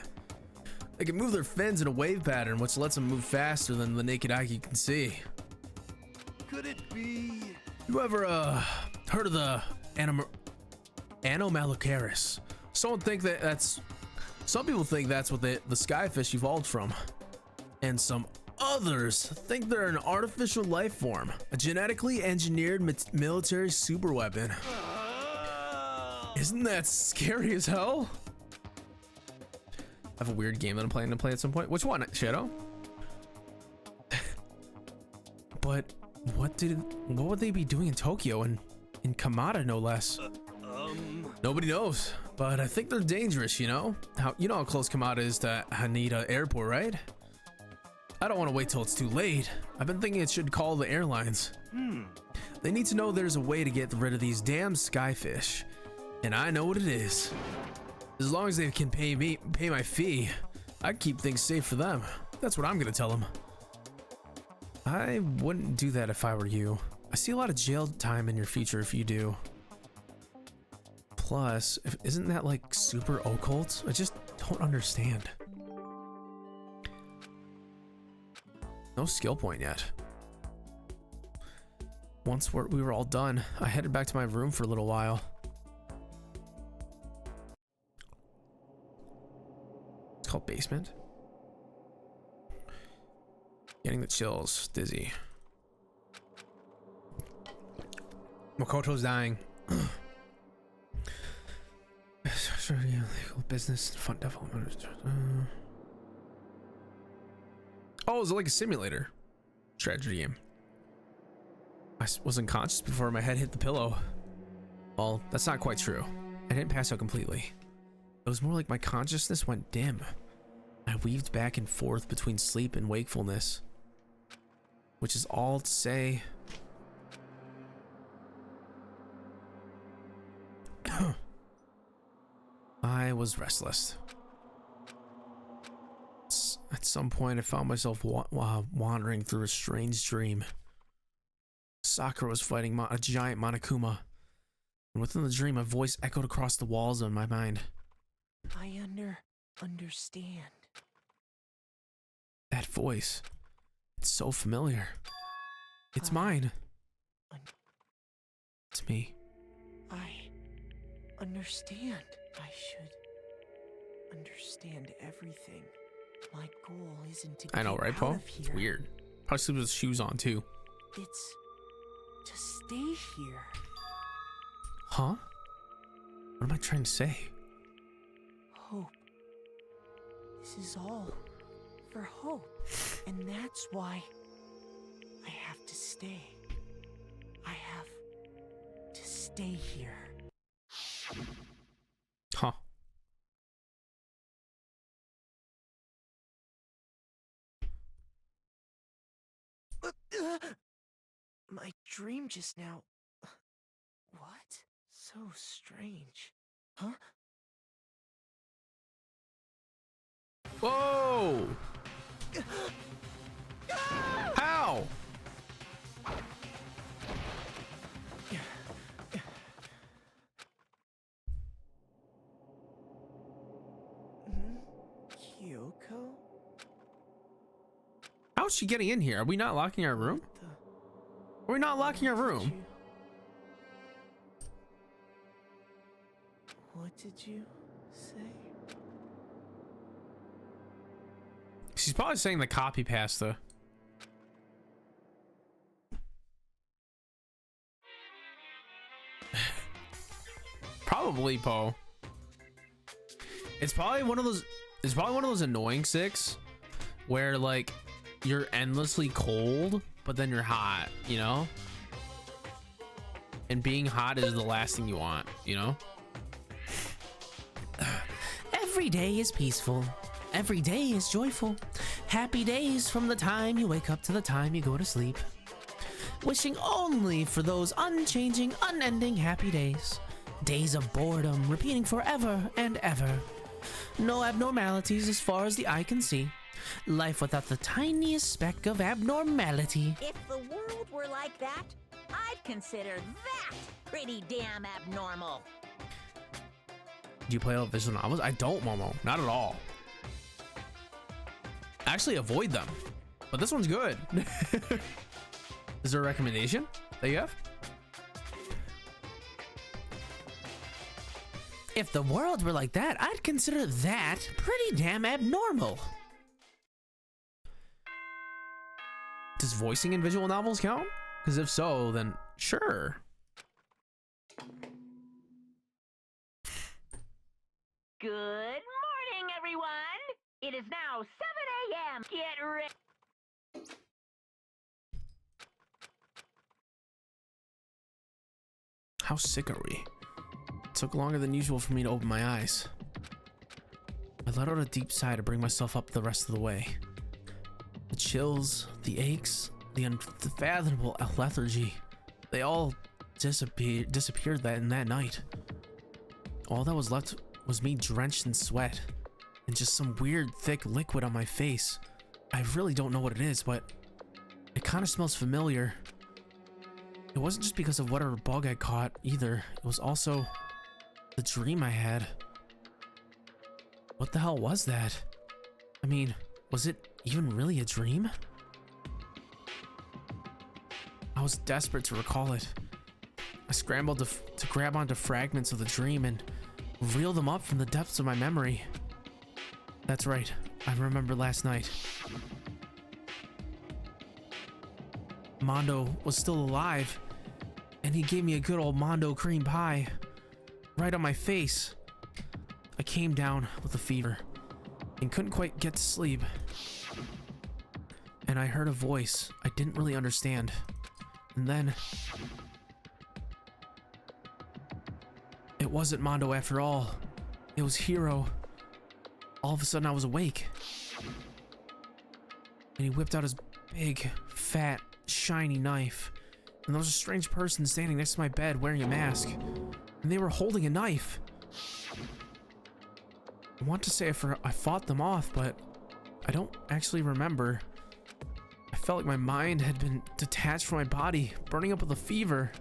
They can move their fins in a wave pattern, which lets them move faster than the naked eye can see. Could it be? You ever heard of the Anomalocaris? Some people think that's what the skyfish evolved from, and some others think they're an artificial life form, a genetically engineered military superweapon. Isn't that scary as hell? I have a weird game that I'm planning to play at some point. Which one, Shadow? But what would they be doing in Tokyo and in Kamada, no less? Nobody knows, but I think they're dangerous, you know? How close Kamada is to Haneda Airport, right? I don't want to wait till it's too late. I've been thinking it should call the airlines. They need to know there's a way to get rid of these damn skyfish. And I know what it is. As long as they can pay my fee, I keep things safe for them. That's what I'm gonna tell them. I wouldn't do that if I were you. I see a lot of jail time in your future if you do. Plus, isn't that like super occult? I just don't understand. No skill point yet. Once we were all done, I headed back to my room for a little while. It's called basement. Getting the chills, dizzy. Makoto's dying. Business, fun development. Oh, is it like a simulator? Strategy game. I wasn't conscious before my head hit the pillow. Well, that's not quite true. I didn't pass out completely. It was more like my consciousness went dim. I weaved back and forth between sleep and wakefulness. Which is all to say... I was restless. At some point, I found myself wandering through a strange dream. Sakura was fighting a giant Monokuma, and within the dream, a voice echoed across the walls of my mind. I understand. That voice, it's so familiar. It's mine. It's me. I understand. I should understand everything. My goal isn't to I know, get right, out Paul? of here. It's weird. Probably sleeps with shoes on too. It's to stay here. Huh? What am I trying to say? Hope. This is all for hope. And that's why I have to stay. I have to stay here. Huh. My dream just now. What? So strange. Huh? Whoa! How? Kyoko? How's she getting in here? Are we not locking our room? Are we not locking our room? What did you say? She's probably saying the copy pasta. Probably, Poe. It's probably one of those. It's probably one of those annoying six, where like you're endlessly cold, but then you're hot. You know. And being hot is the last thing you want. You know. Every day is peaceful. Every day is joyful. Happy days from the time you wake up to the time you go to sleep. Wishing only for those unchanging, unending happy days. Days of boredom repeating forever and ever. No abnormalities as far as the eye can see. Life without the tiniest speck of abnormality. If the world were like that, I'd consider that pretty damn abnormal. Do you play all visual novels? I don't, Momo. Not at all. I actually avoid them. But this one's good. Is there a recommendation that you have? If the world were like that, I'd consider that pretty damn abnormal. Does voicing in visual novels count? Because if so, then sure. Good morning, everyone. It is now 7 a.m. Get ready. How sick are we? It took longer than usual for me to open my eyes. I let out a deep sigh to bring myself up the rest of the way. The chills, the aches, the unfathomable lethargy, they all disappeared in that night. All that was left was me drenched in sweat and just some weird thick liquid on my face. I really don't know what it is, but It kind of smells familiar. It wasn't just because of whatever bug I caught either. It was also the dream I had. What the hell was that? I mean, was it even really a dream? I was desperate to recall it. I scrambled to grab onto fragments of the dream and reel them up from the depths of my memory. That's right, I remember last night. Mondo was still alive, and he gave me a good old Mondo cream pie right on my face. I came down with a fever and couldn't quite get to sleep. And I heard a voice I didn't really understand. And then it wasn't Mondo after all. It was Hiro. All of a sudden I was awake. And he whipped out his big, fat, shiny knife. And there was a strange person standing next to my bed wearing a mask. And they were holding a knife. I want to say I fought them off, but I don't actually remember. I felt like my mind had been detached from my body, burning up with a fever.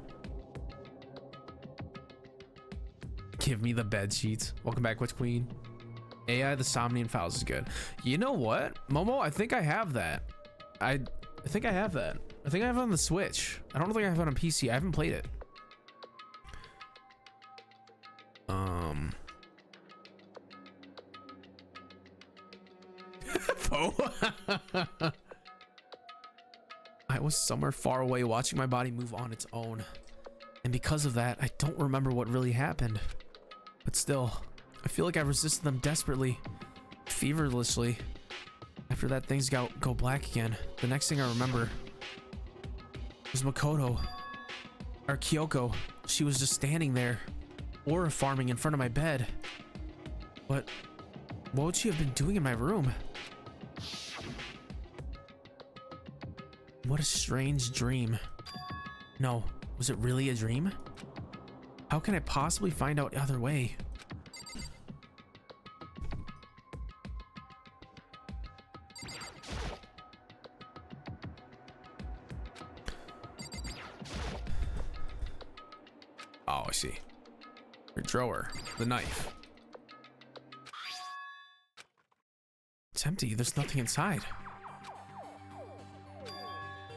Give me the bed sheets. Welcome back, Witch Queen. AI the Somnian Files is good. You know what, Momo? I think I have that. I think I have that. I think I have it on the Switch. I don't think I have it on PC. I haven't played it. I was somewhere far away watching my body move on its own. And because of that, I don't remember what really happened. But still, I feel like I resisted them desperately, feverishly. After that, things go black again. The next thing I remember was Makoto, or Kyoko. She was just standing there, aura farming in front of my bed. But what would she have been doing in my room? What a strange dream. No, was it really a dream? How can I possibly find out either way? Oh, I see. Your drawer, the knife. It's empty, there's nothing inside.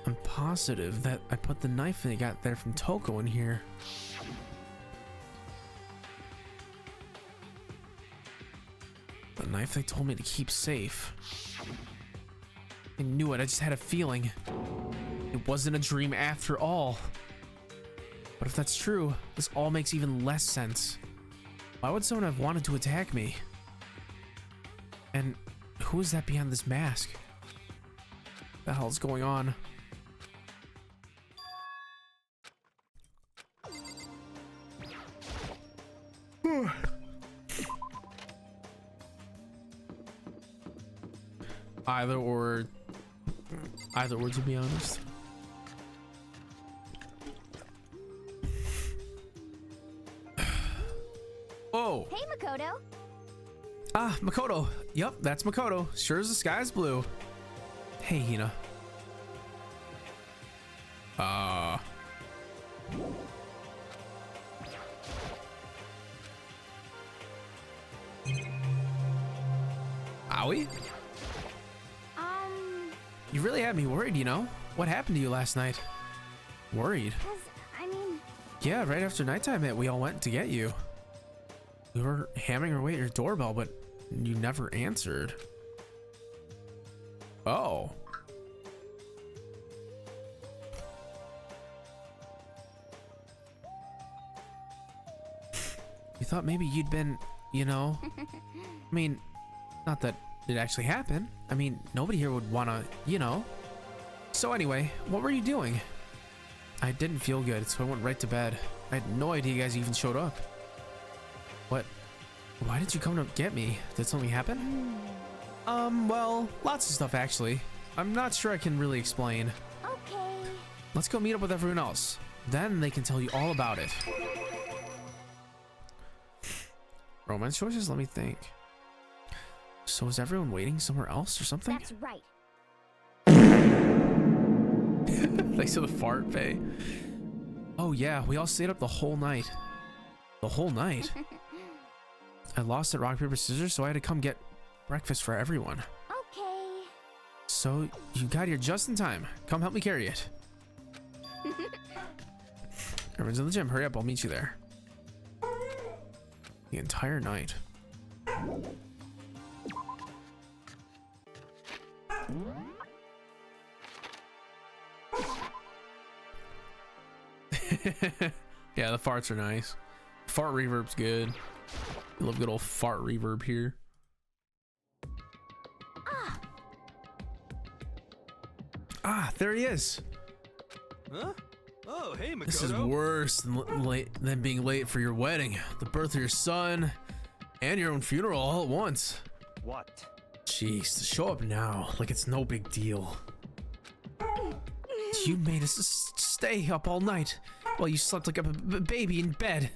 I'm positive that I put the knife that I got there from Toko in here. The knife they told me to keep safe. I knew it, I just had a feeling. It wasn't a dream after all. But if that's true, this all makes even less sense. Why would someone have wanted to attack me? And who is that behind this mask? What the hell's going on? Either or, to be honest. Oh. Hey, Makoto. Ah, Makoto. Yup, that's Makoto. Sure as the sky's blue. Hey, Hina. Owie? You really had me worried, you know? What happened to you last night? Worried? I mean... Yeah, right after nighttime hit, we all went to get you. We were hammering away at your doorbell, but you never answered. Oh. You thought maybe you'd been, you know... I mean, not that it actually happened. I mean, nobody here would wanna, you know. So anyway, what were you doing? I didn't feel good, so I went right to bed. I had no idea you guys even showed up. What? Why did you come to get me? Did something happen? Well, lots of stuff actually. I'm not sure I can really explain. Okay. Let's go meet up with everyone else. Then they can tell you all about it. Romance choices? Let me think. So is everyone waiting somewhere else or something? That's right. Thanks to the fart pay. Oh yeah, we all stayed up the whole night. The whole night? I lost at rock, paper, scissors, so I had to come get breakfast for everyone. Okay. So you got here just in time. Come help me carry it. Everyone's in the gym. Hurry up, I'll meet you there. The entire night. Yeah, the farts are nice. Fart reverb's good. I love good old fart reverb here. Ah, there he is. Huh? Oh, hey, Makoto. This is worse than being late for your wedding, the birth of your son, and your own funeral all at once. What? Jeez, show up now like it's no big deal. You made us stay up all night while you slept like a baby in bed.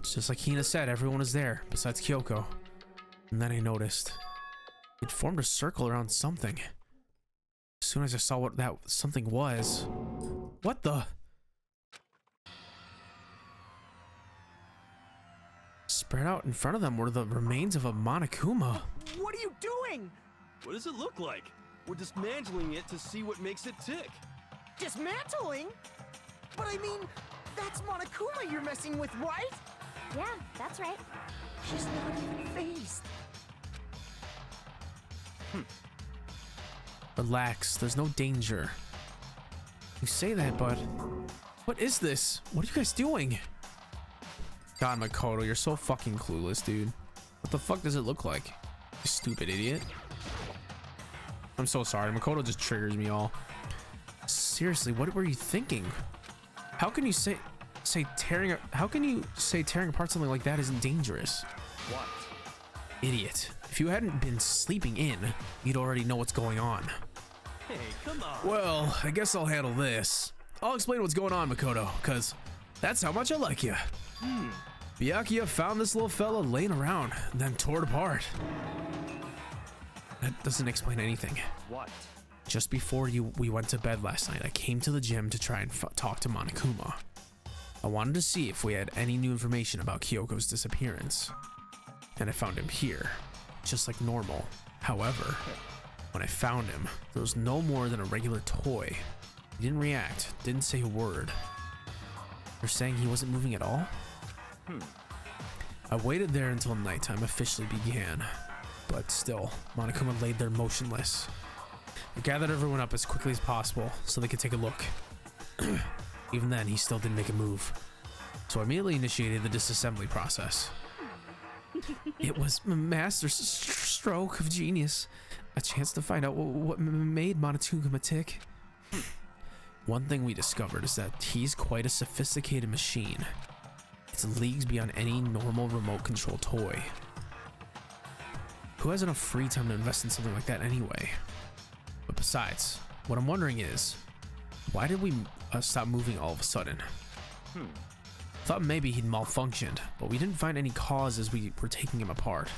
It's just like Hina said, everyone was there besides Kyoko. And then I noticed it formed a circle around something. As soon as I saw what that something was, what the? Spread out in front of them were the remains of a Monokuma. What are you doing? What does it look like? We're dismantling it to see what makes it tick. Dismantling? But I mean, that's Monokuma you're messing with, right? Yeah, that's right. She's not even phased. Relax, there's no danger. You say that, but what is this? What are you guys doing? God, Makoto, you're so fucking clueless, dude. What the fuck does it look like? You stupid idiot. I'm so sorry. Makoto just triggers me all. Seriously, what were you thinking? How can you say tearing apart something like that isn't dangerous? What? Idiot. If you hadn't been sleeping in, you'd already know what's going on. Hey, come on. Well, I guess I'll handle this. I'll explain what's going on, Makoto, because that's how much I like you. Byakuya found this little fella laying around, and then tore it apart. That doesn't explain anything. What? Just before we went to bed last night, I came to the gym to try and talk to Monokuma. I wanted to see if we had any new information about Kyoko's disappearance. And I found him here, just like normal. However, when I found him, there was no more than a regular toy. He didn't react, didn't say a word. You're saying he wasn't moving at all? I waited there until nighttime officially began. But still, Monokuma laid there motionless. I gathered everyone up as quickly as possible so they could take a look. Even then, he still didn't make a move. So I immediately initiated the disassembly process. It was a master's stroke of genius. A chance to find out what made Monokuma tick. One thing we discovered is that he's quite a sophisticated machine. It's leagues beyond any normal remote control toy. Who has enough free time to invest in something like that anyway? But besides, what I'm wondering is, why did we stop moving all of a sudden? Thought maybe he'd malfunctioned, but we didn't find any cause as we were taking him apart.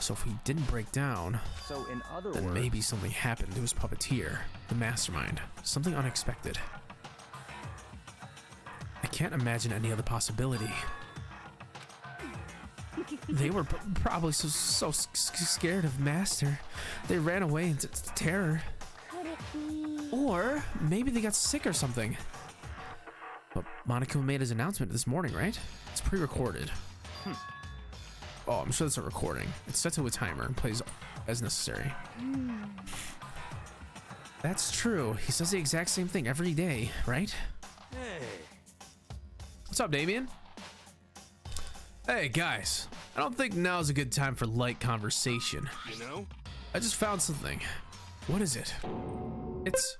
So if he didn't break down, So in other then words, maybe something happened to his puppeteer, the mastermind, something unexpected. I can't imagine any other possibility. They were probably so scared of Master, they ran away into terror. Could it be? Or maybe they got sick or something. But Monokuma made his announcement this morning, right? It's pre-recorded. Oh, I'm sure that's a recording. It's set to a timer and plays as necessary. That's true. He says the exact same thing every day, right? Hey. What's up, Damien? Hey, guys. I don't think now's a good time for light conversation. You know? I just found something. What is it? It's...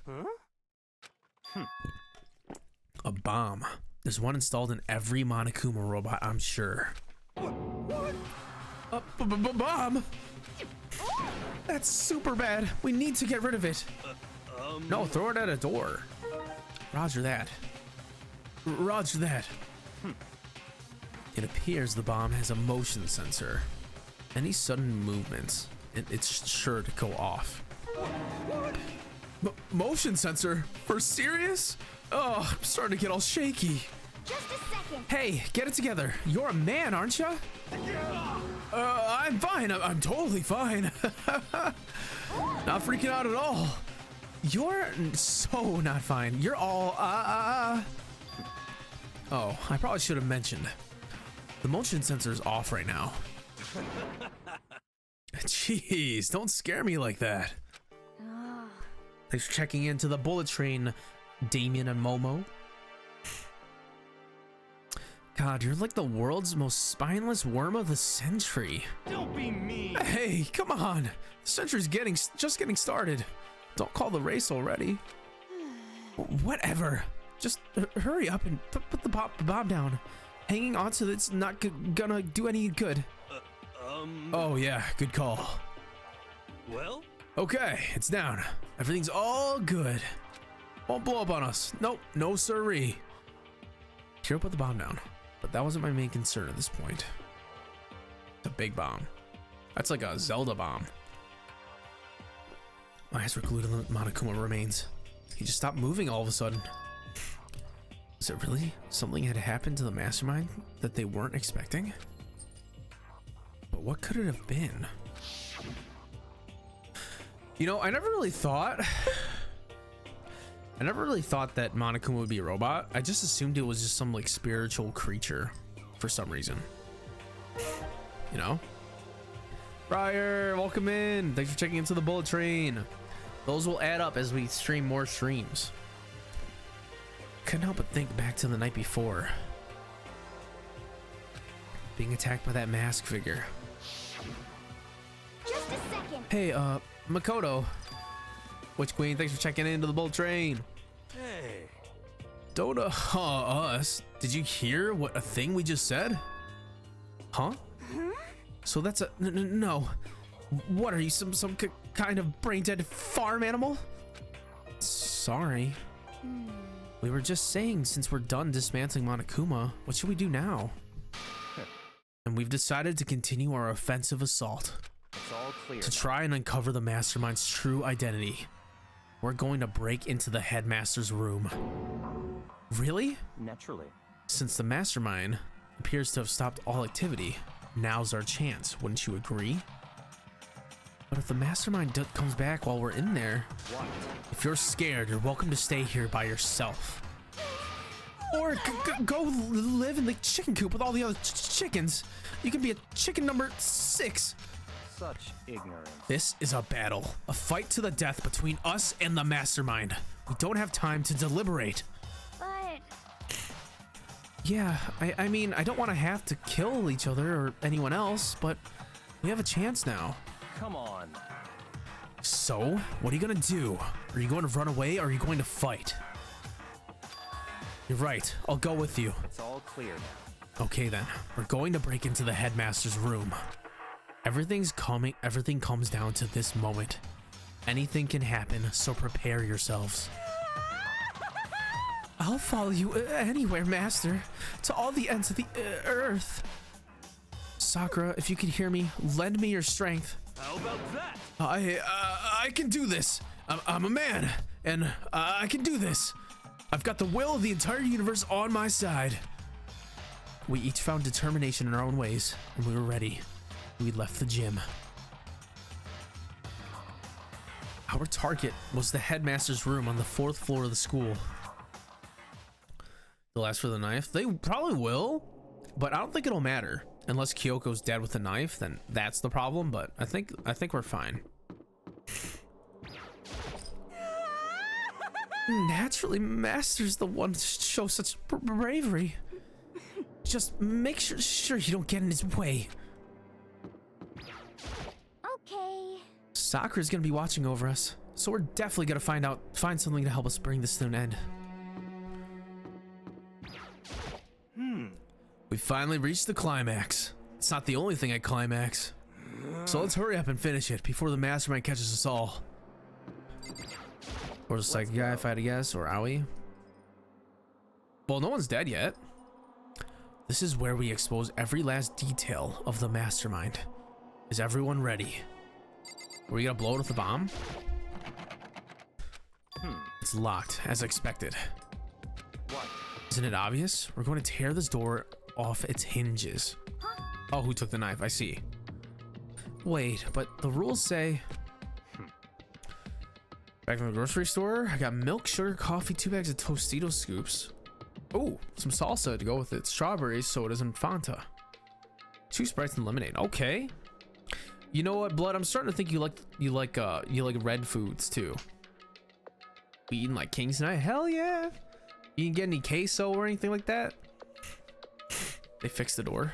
a bomb. There's one installed in every Monokuma robot, I'm sure. What? A bomb? That's super bad. We need to get rid of it. No, throw it at a door. Roger that. Roger that. It appears the bomb has a motion sensor. Any sudden movements, it's sure to go off. Motion sensor? For serious? Oh, I'm starting to get all shaky. Just a second. Hey, get it together. You're a man, aren't you? I'm fine. I'm totally fine. Not freaking out at all. You're so not fine. You're all, Oh, I probably should have mentioned. The motion sensor is off right now. Jeez, don't scare me like that. Thanks for checking into the bullet train, Damien and Momo. God, you're like the world's most spineless worm of the century. Don't be mean. Hey, come on. The century's just getting started. Don't call the race already. Whatever. Just hurry up and put the bomb down. Hanging on to it's not gonna do any good. Oh yeah, good call. Well? Okay, it's down. Everything's all good. Won't blow up on us. Nope, no siree. Hero put the bomb down, but that wasn't my main concern at this point. It's a big bomb. That's like a Zelda bomb. My eyes were glued on the Monokuma remains. He just stopped moving all of a sudden. Was it really something had happened to the mastermind that they weren't expecting? But what could it have been? You know, I never really thought that Monokuma would be a robot. I just assumed it was just some like spiritual creature for some reason. You know? Briar, welcome in. Thanks for checking into the bullet train. Those will add up as we stream more streams. Couldn't help but think back to the night before. Being attacked by that mask figure. Just a second. Hey, Makoto. Witch Queen, thanks for checking into the bullet train. Hey. Don't us. Did you hear what a thing we just said? Huh? So that's a no. What are you, some kind of brain dead farm animal? Sorry. We were just saying, since we're done dismantling Monokuma, what should we do now? And we've decided to continue our offensive assault. It's all clear. To try and uncover the mastermind's true identity. We're going to break into the headmaster's room. Really? Naturally. Since the mastermind appears to have stopped all activity, now's our chance, wouldn't you agree? But if the mastermind comes back while we're in there, What? if you're scared, you're welcome to stay here by yourself. Or go live in the chicken coop with all the other chickens. You can be a chicken number 6. Such ignorance. This is a battle, a fight to the death between us and the mastermind. We don't have time to deliberate. But Yeah, I mean, I don't want to have to kill each other or anyone else, but we have a chance now. Come on. So, what are you gonna do? Are you going to run away or are you going to fight? You're right, I'll go with you. It's all clear now. Okay then, we're going to break into the headmaster's room. Everything comes down to this moment. Anything can happen, so prepare yourselves. I'll follow you anywhere, master, to all the ends of the earth. Sakura, if you can hear me, lend me your strength. How about that? I can do this. I'm a man, and I can do this. I've got the will of the entire universe on my side. We each found determination in our own ways, and we were ready. We left the gym. Our target was the headmaster's room on the 4th floor of the school. They'll ask for the knife. They probably will, but I don't think it'll matter. Unless Kyoko's dead with the knife, then that's the problem, but I think we're fine. Naturally, Master's the one to show such bravery. Just make sure you don't get in his way. okay. Sakura's gonna be watching over us, so we're definitely gonna find something to help us bring this to an end. We finally reached the climax. It's not the only thing at climax. So let's hurry up and finish it before the mastermind catches us all. Or the second guy, if I had to guess, or Aoi. Well, no one's dead yet. This is where we expose every last detail of the mastermind. Is everyone ready? Are we gonna blow it with the bomb? it's locked, as expected. What? Isn't it obvious? We're going to tear this door off its hinges. Oh, who took the knife? I see. Wait, but the rules say... Back from the grocery store, I got milk, sugar, coffee, 2 bags of Tostito scoops. Oh, some salsa to go with it. Strawberries, sodas, and Fanta. 2 Sprites and lemonade. Okay. You know what, Blood? I'm starting to think you like red foods too. We eating like kings tonight? Hell yeah. You didn't get any queso or anything like that? They fixed the door.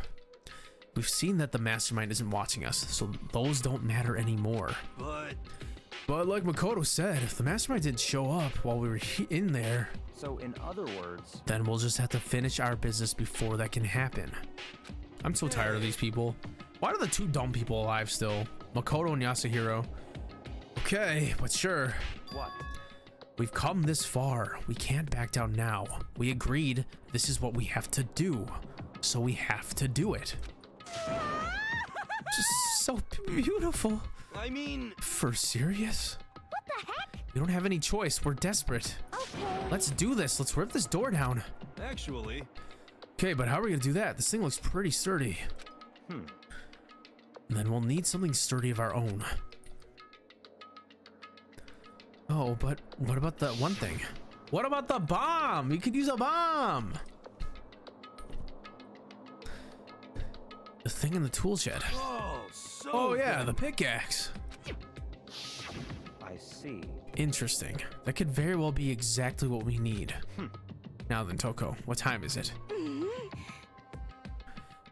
We've seen that the mastermind isn't watching us, so those don't matter anymore. But like Makoto said, if the mastermind didn't show up while we were in there... So in other words... Then we'll just have to finish our business before that can happen. I'm so tired of these people. Why are the 2 dumb people alive still? Makoto and Yasuhiro. Okay, but sure. What? We've come this far. We can't back down now. We agreed this is what we have to do. So we have to do it. Just so beautiful. I mean... For serious? What the heck? We don't have any choice. We're desperate. Okay. Let's do this. Let's rip this door down. Actually... Okay, but how are we gonna do that? This thing looks pretty sturdy. Then we'll need something sturdy of our own. Oh, but what about the one thing? What about the bomb? We could use a bomb. The thing in the tool shed. Oh yeah, the pickaxe. I see. Interesting. That could very well be exactly what we need. Now then, Toko, what time is it?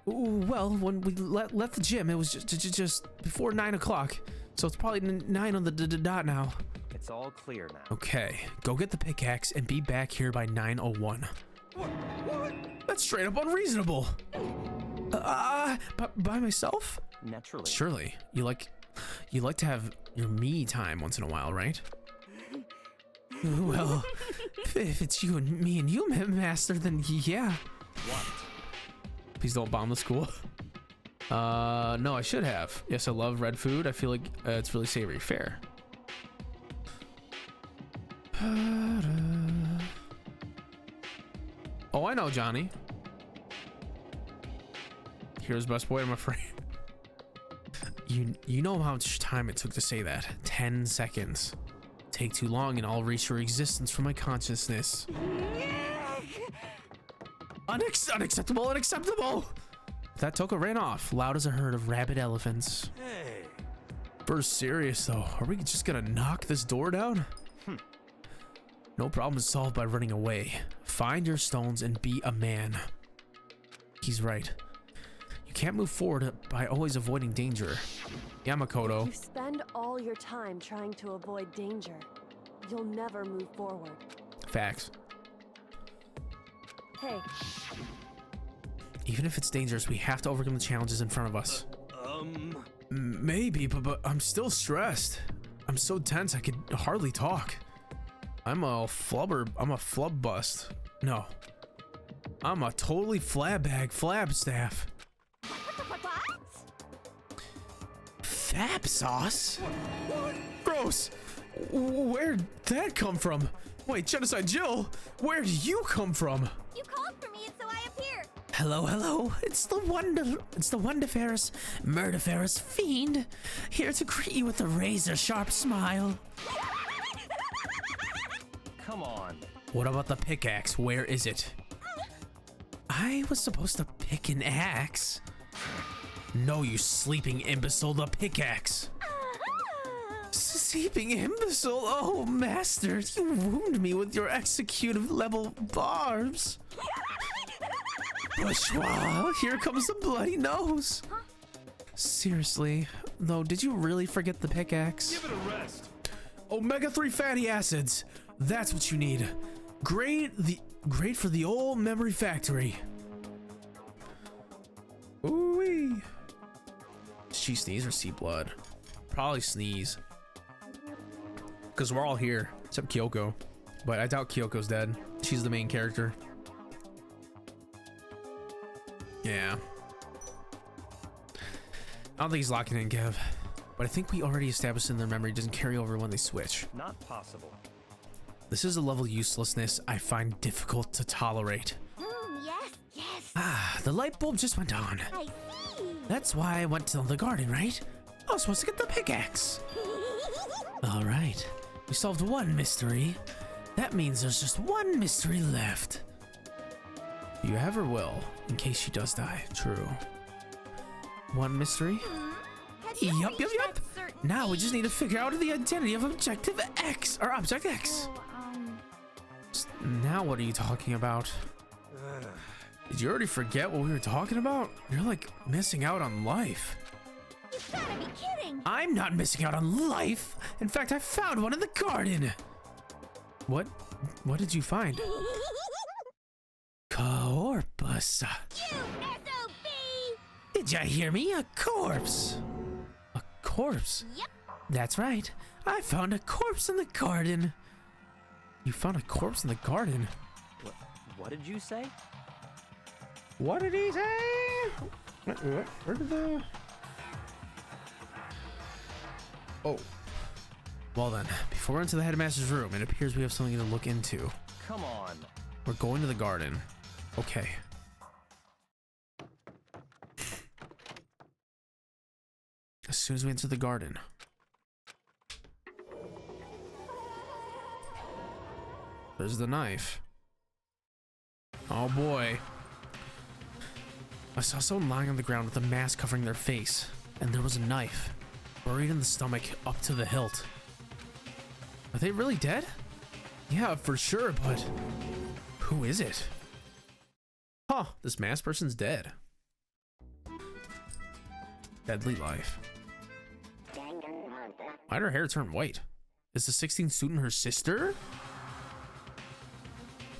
Ooh, well, when we left the gym, it was just before 9 o'clock. So it's probably 9 on the dot now. It's all clear now. Okay, go get the pickaxe and be back here by 9:01. What? That's straight up unreasonable. By myself? Naturally. Surely, you like to have your me time once in a while, right? Well, if it's you and me and you, Master, then yeah. What? Please don't bomb the school. No, I should have. Yes, I love red food. I feel like it's really savory. Fair. Oh, I know, Johnny. Here's best boy, I'm afraid. You know how much time it took to say that. 10 seconds. Take too long and I'll erase your existence from my consciousness. Unacceptable, unacceptable! That Toko ran off, loud as a herd of rabid elephants. Hey. For serious though, are we just gonna knock this door down? No problem is solved by running away. Find your stones and be a man. He's right. You can't move forward by always avoiding danger. Yamakoto. If you spend all your time trying to avoid danger, you'll never move forward. Facts. Hey. Even if it's dangerous, we have to overcome the challenges in front of us. Maybe, but I'm still stressed. I'm so tense I could hardly talk. I'm a flub bust. No. I'm a totally flab staff. Fab sauce? What? Gross. Where'd that come from? Wait, Genocide Jill, where'd you come from? You called for me and so I appeared. Hello. It's the wonderferous, murderferous fiend, here to greet you with a razor-sharp smile. Come on. What about the pickaxe? Where is it? I was supposed to pick an axe. No, you sleeping imbecile, the pickaxe. Sleeping imbecile? Oh, master, you wound me with your executive level barbs. Bourgeois, here comes the bloody nose. Seriously, though, did you really forget the pickaxe? Give it a rest. Omega-3 fatty acids. That's what you need. Great for the old memory factory. Ooh-wee. Did she sneeze or see blood? Probably sneeze. Because we're all here, except Kyoko. But I doubt Kyoko's dead. She's the main character. Yeah. I don't think he's locking in, Kev. But I think we already established in their memory doesn't carry over when they switch. Not possible. This is a level of uselessness I find difficult to tolerate. Yes, yes. Ah, the light bulb just went on. I see. That's why I went to the garden, right? I was supposed to get the pickaxe. All right, we solved one mystery. That means there's just one mystery left. You have her will, in case she does die. True. One mystery? Yup. Now we just need to figure out the identity of Objective X, or Object X. Now what are you talking about? Did you already forget what we were talking about? You're like missing out on life. You gotta be kidding. I'm not missing out on life. In fact, I found one in the garden. What did you find? Corpus. Did you hear me? A corpse. A corpse? Yep. That's right. I found a corpse in the garden. You found a corpse in the garden? What did you say? What did he say? Where did the... Oh. Well then, before we're into the headmaster's room, it appears we have something to look into. Come on. We're going to the garden. Okay. As soon as we enter the garden. There's the knife. Oh boy. I saw someone lying on the ground with a mask covering their face, and there was a knife buried in the stomach up to the hilt. Are they really dead? Yeah, for sure, but who is it? Huh, this masked person's dead. Deadly life. Why'd her hair turn white? Is the 16th student her sister?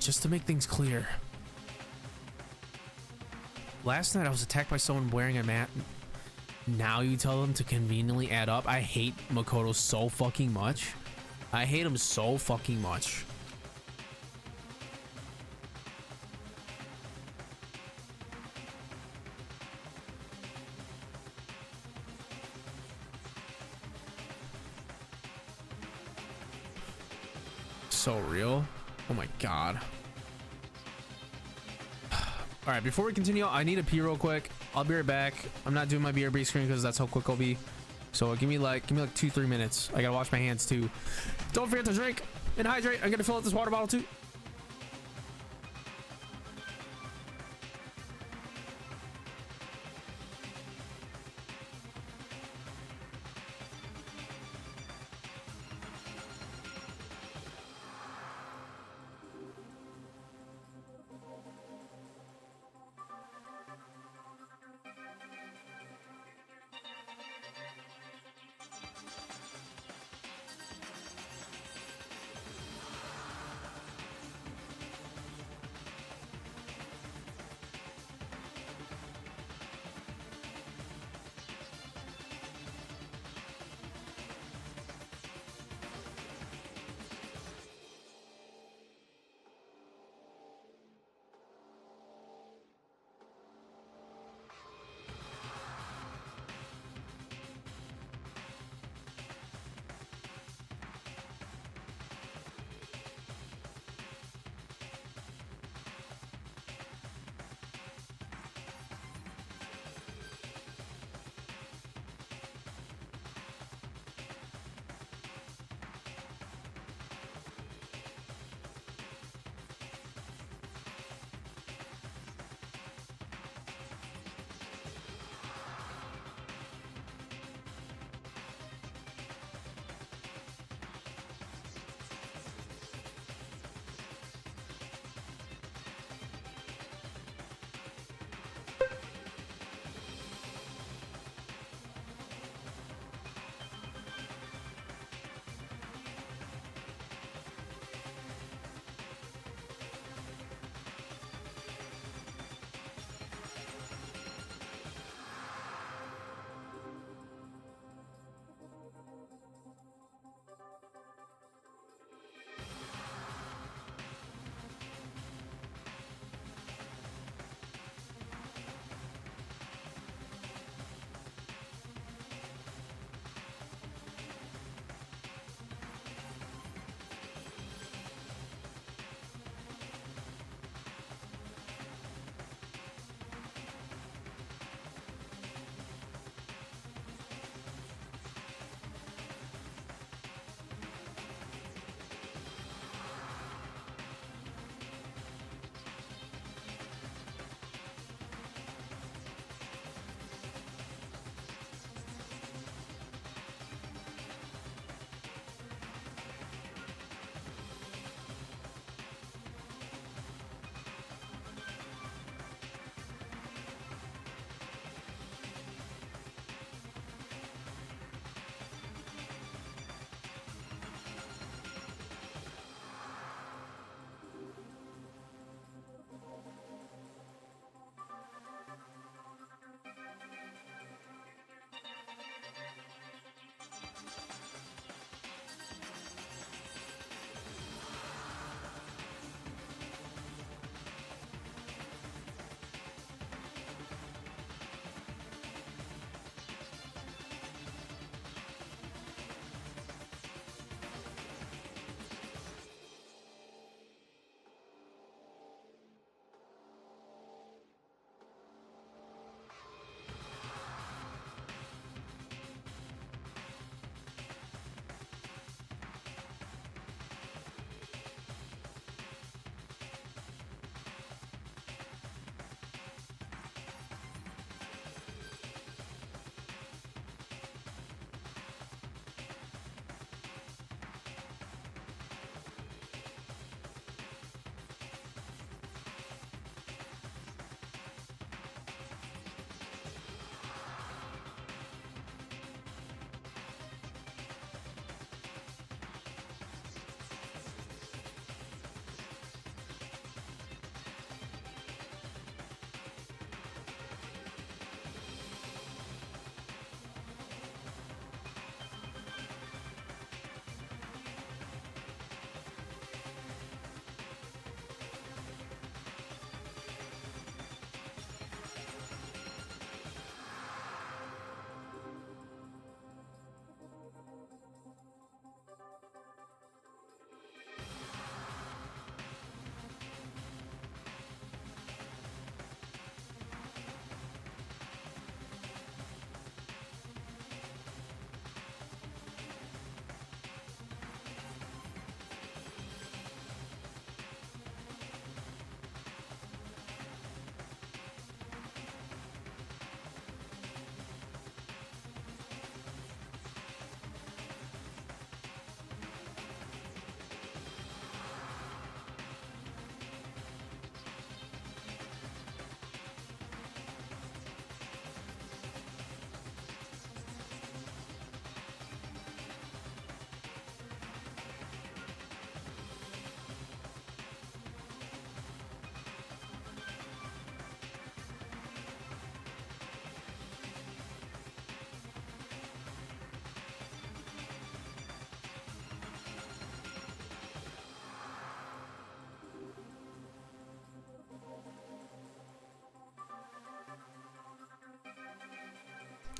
Just to make things clear. Last night I was attacked by someone wearing a mat. Now you tell them to conveniently add up. I hate Makoto so fucking much. I hate him so fucking much. So real. Oh my god. All right, before we continue, I need to pee real quick. I'll be right back. I'm not doing my BRB screen because that's how quick I'll be. So give me like 2-3 minutes. I gotta wash my hands too. Don't forget to drink and hydrate. I'm gonna fill up this water bottle too.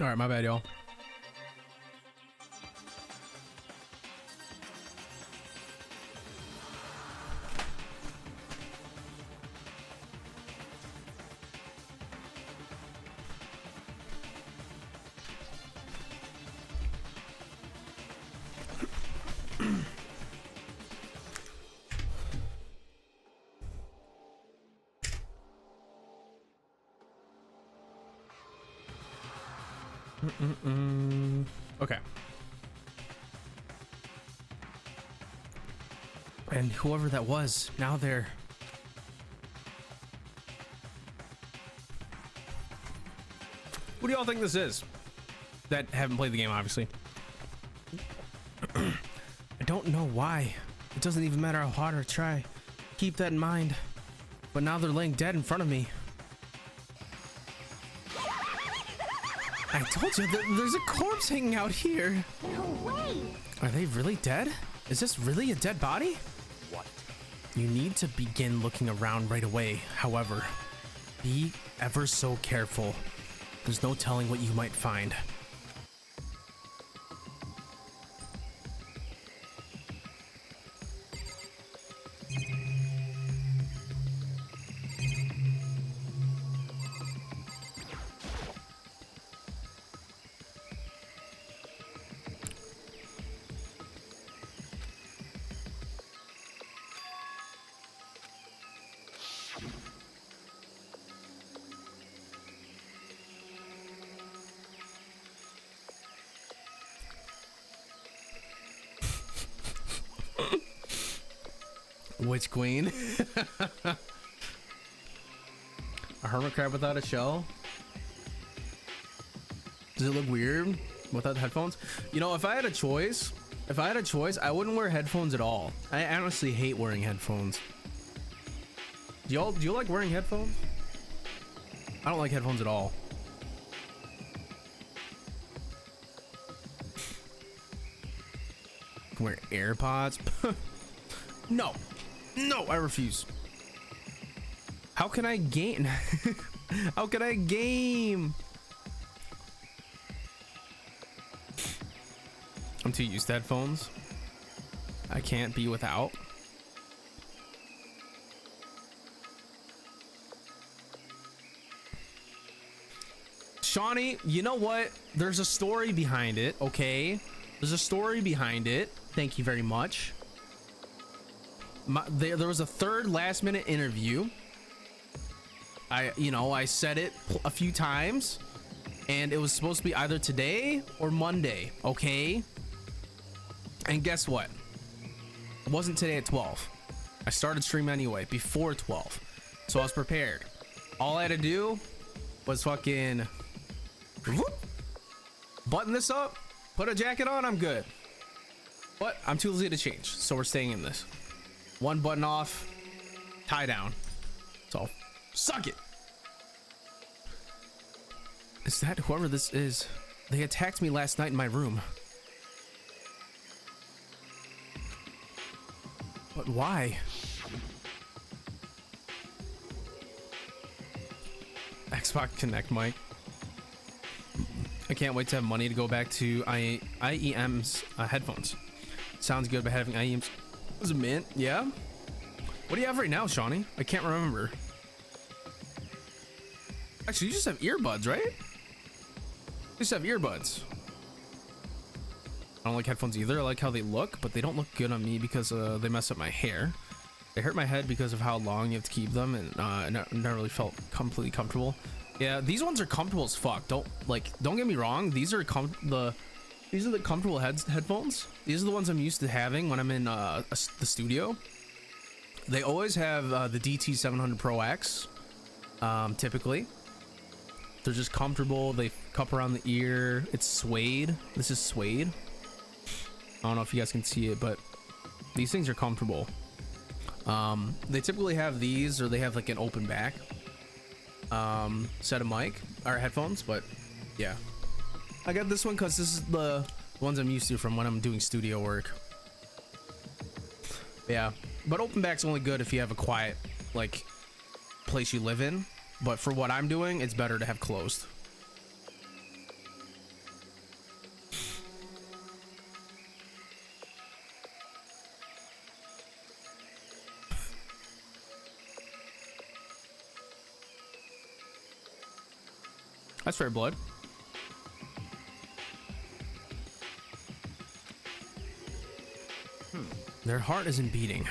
All right, my bad, y'all. Okay. And whoever that was, now they're... What do y'all think this is? That haven't played the game, obviously. I don't know why. It doesn't even matter how hard I try. Keep that in mind. But now they're laying dead in front of me. I told you, there's a corpse hanging out here. No way! Are they really dead? Is this really a dead body? What? You need to begin looking around right away. However, be ever so careful. There's no telling what you might find. Witch Queen. A hermit crab without a shell? Does it look weird without headphones? You know, if I had a choice, I wouldn't wear headphones at all. I honestly hate wearing headphones. Do you like wearing headphones? I don't like headphones at all. You can wear AirPods? No. No, I refuse. How can I game? How can I game? I'm too used to headphones. I can't be without. Shawnee, you know what? There's a story behind it, okay? There's a story behind it. Thank you very much. There was a third last minute interview. I said it a few times and it was supposed to be either today or Monday, okay? And guess what? It wasn't today at 12. I started stream anyway before 12. So I was prepared. All I had to do was fucking whoop, button this up, put a jacket on, I'm good. But I'm too lazy to change, so we're staying in this. One button off, tie down. So, suck it. Is that whoever this is? They attacked me last night in my room. But why? Xbox Connect mic. I can't wait to have money to go back to IEM's headphones. Sounds good, but having IEM's was a mint. Yeah. What do you have right now, Shawnee? I can't remember. Actually, you just have earbuds, right? You just have earbuds. I don't like headphones either. I like how they look, but they don't look good on me because they mess up my hair. They hurt my head because of how long you have to keep them, and never really felt completely comfortable. Yeah, these ones are comfortable as fuck. Don't get me wrong. These are the comfortable headphones. These are the ones I'm used to having when I'm in the studio. They always have the DT700 Pro X. Typically, they're just comfortable. They cup around the ear. It's suede. This is suede. I don't know if you guys can see it, but these things are comfortable. They typically have these, or they have like an open back set of mic or headphones, but yeah, I got this one because this is the ones I'm used to from when I'm doing studio work. Yeah, but open back's only good if you have a quiet like place you live in, but for what I'm doing, it's better to have closed. That's fair blood. Their heart isn't beating.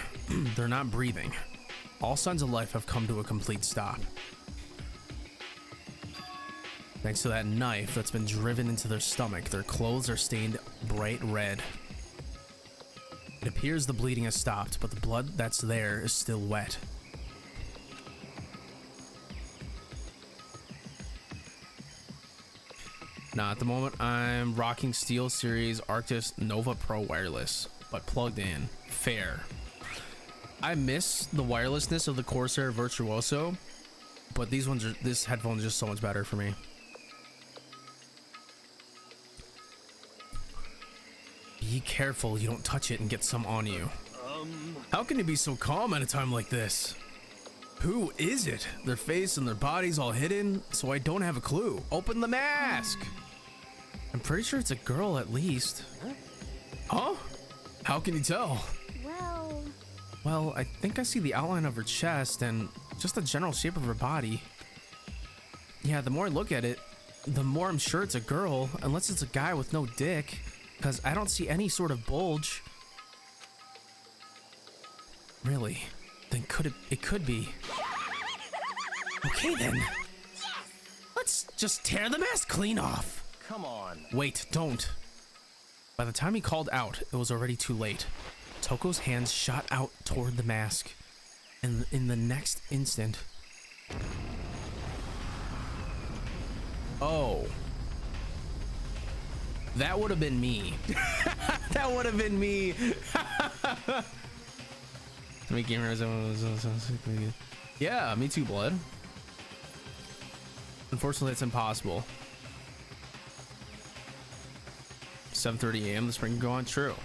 They're not breathing. All signs of life have come to a complete stop. Thanks to that knife that's been driven into their stomach, their clothes are stained bright red. It appears the bleeding has stopped, but the blood that's there is still wet. Now, at the moment, I'm rocking SteelSeries Arctis Nova Pro wireless, but plugged in. Fair. I miss the wirelessness of the Corsair Virtuoso, but this headphone is just so much better for me. Be careful you don't touch it and get some on you. How can you be so calm at a time like this? Who is it? Their face and their body's all hidden, so I don't have a clue. Open the mask! I'm pretty sure it's a girl at least. Huh? How can you tell? Well, I think I see the outline of her chest and just the general shape of her body. Yeah, the more I look at it, the more I'm sure it's a girl, unless it's a guy with no dick, because I don't see any sort of bulge. Really? Then it could be. Okay then. Let's just tear the mask clean off. Come on. Wait, don't. By the time he called out, it was already too late. Toko's hands shot out toward the mask, and in the next instant... Oh. That would have been me. That would have been me. Yeah, me too, blood. Unfortunately, it's impossible. 7:30 a.m. the spring can go on. True.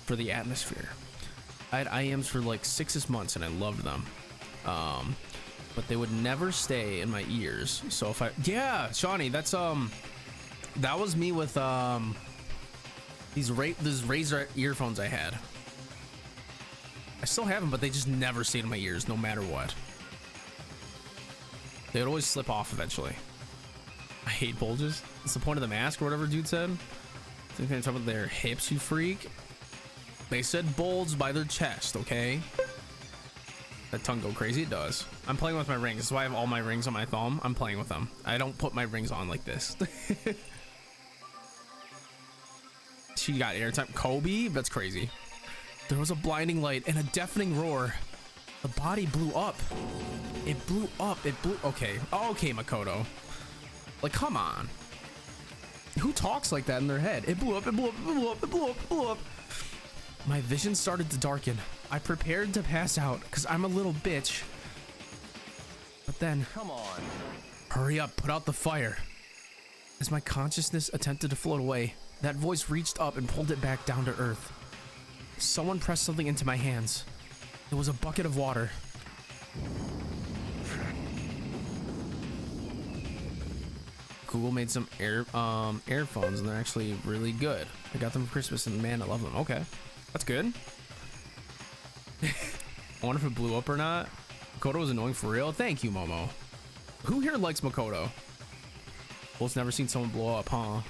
For the atmosphere. I had IMs for like 6 months and I loved them. But they would never stay in my ears. So if yeah, Shawnee, that's that was me with these Razer earphones I had. I still have them, but they just never stayed in my ears no matter what. They would always slip off eventually. I hate bulges. That's the point of the mask or whatever dude said. I think they're talking about their hips, you freak. They said bulge by their chest, okay? That tongue go crazy? It does. I'm playing with my rings. That's why I have all my rings on my thumb. I'm playing with them. I don't put my rings on like this. She got airtime. Kobe? That's crazy. There was a blinding light and a deafening roar. The body blew up. It blew up. It blew... Okay. Okay, Makoto. Like, come on. Who talks like that in their head? It blew up. It blew up. It blew up. It blew up. It blew up. My vision started to darken. I prepared to pass out because I'm a little bitch. But then... Come on. Hurry up. Put out the fire. As my consciousness attempted to float away, that voice reached up and pulled it back down to earth. Someone pressed something into my hands. It was a bucket of water. Google made some earphones and they're actually really good. I got them for Christmas and man, I love them. Okay, that's good. I wonder if it blew up or not. Makoto was annoying for real. Thank you, Momo. Who here likes Makoto? Well, never seen someone blow up, huh?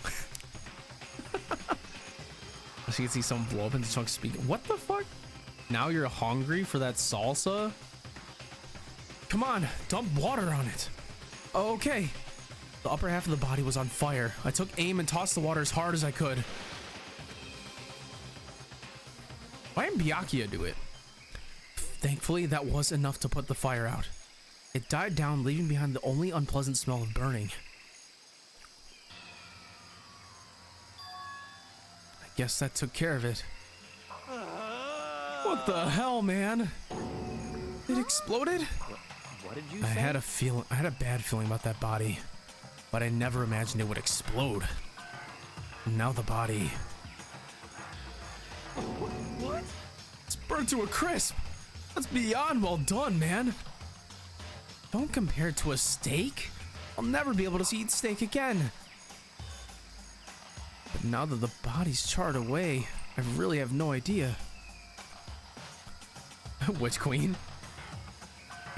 So you can see someone blow up into chunks speaking. What the fuck? Now you're hungry for that salsa? Come on, dump water on it. Okay. The upper half of the body was on fire. I took aim and tossed the water as hard as I could. Why didn't Byakuya do it? Thankfully, that was enough to put the fire out. It died down, leaving behind the only unpleasant smell of burning. I guess that took care of it. What the hell, man? It exploded? What did you I say? had a bad feeling about that body, but I never imagined it would explode. Now the body. What? It's burnt to a crisp. That's beyond well done, man. Don't compare it to a steak. I'll never be able to eat steak again. But now that the body's charred away, I really have no idea. Witch Queen?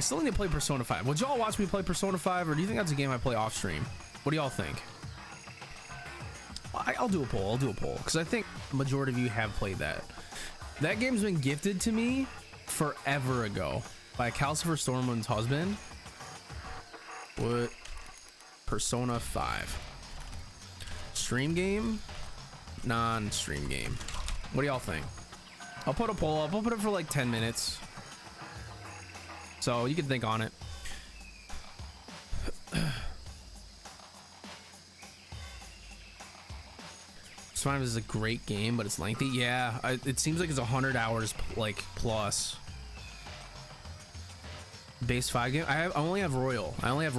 I still need to play Persona 5. Would y'all watch me play Persona 5, or do you think that's a game I play off stream? What do y'all think? I'll do a poll. I'll do a poll because I think the majority of you have played that. That game's been gifted to me forever ago by Calcifer Stormwind's husband. What? Persona 5. Stream game? Non-stream game. What do y'all think? I'll put a poll up. I'll put it for like 10 minutes. So you can think on it. Survivor is a great game, but it's lengthy. Yeah, it seems like it's 100 hours like plus. Base 5 game. I only have Royal. I only have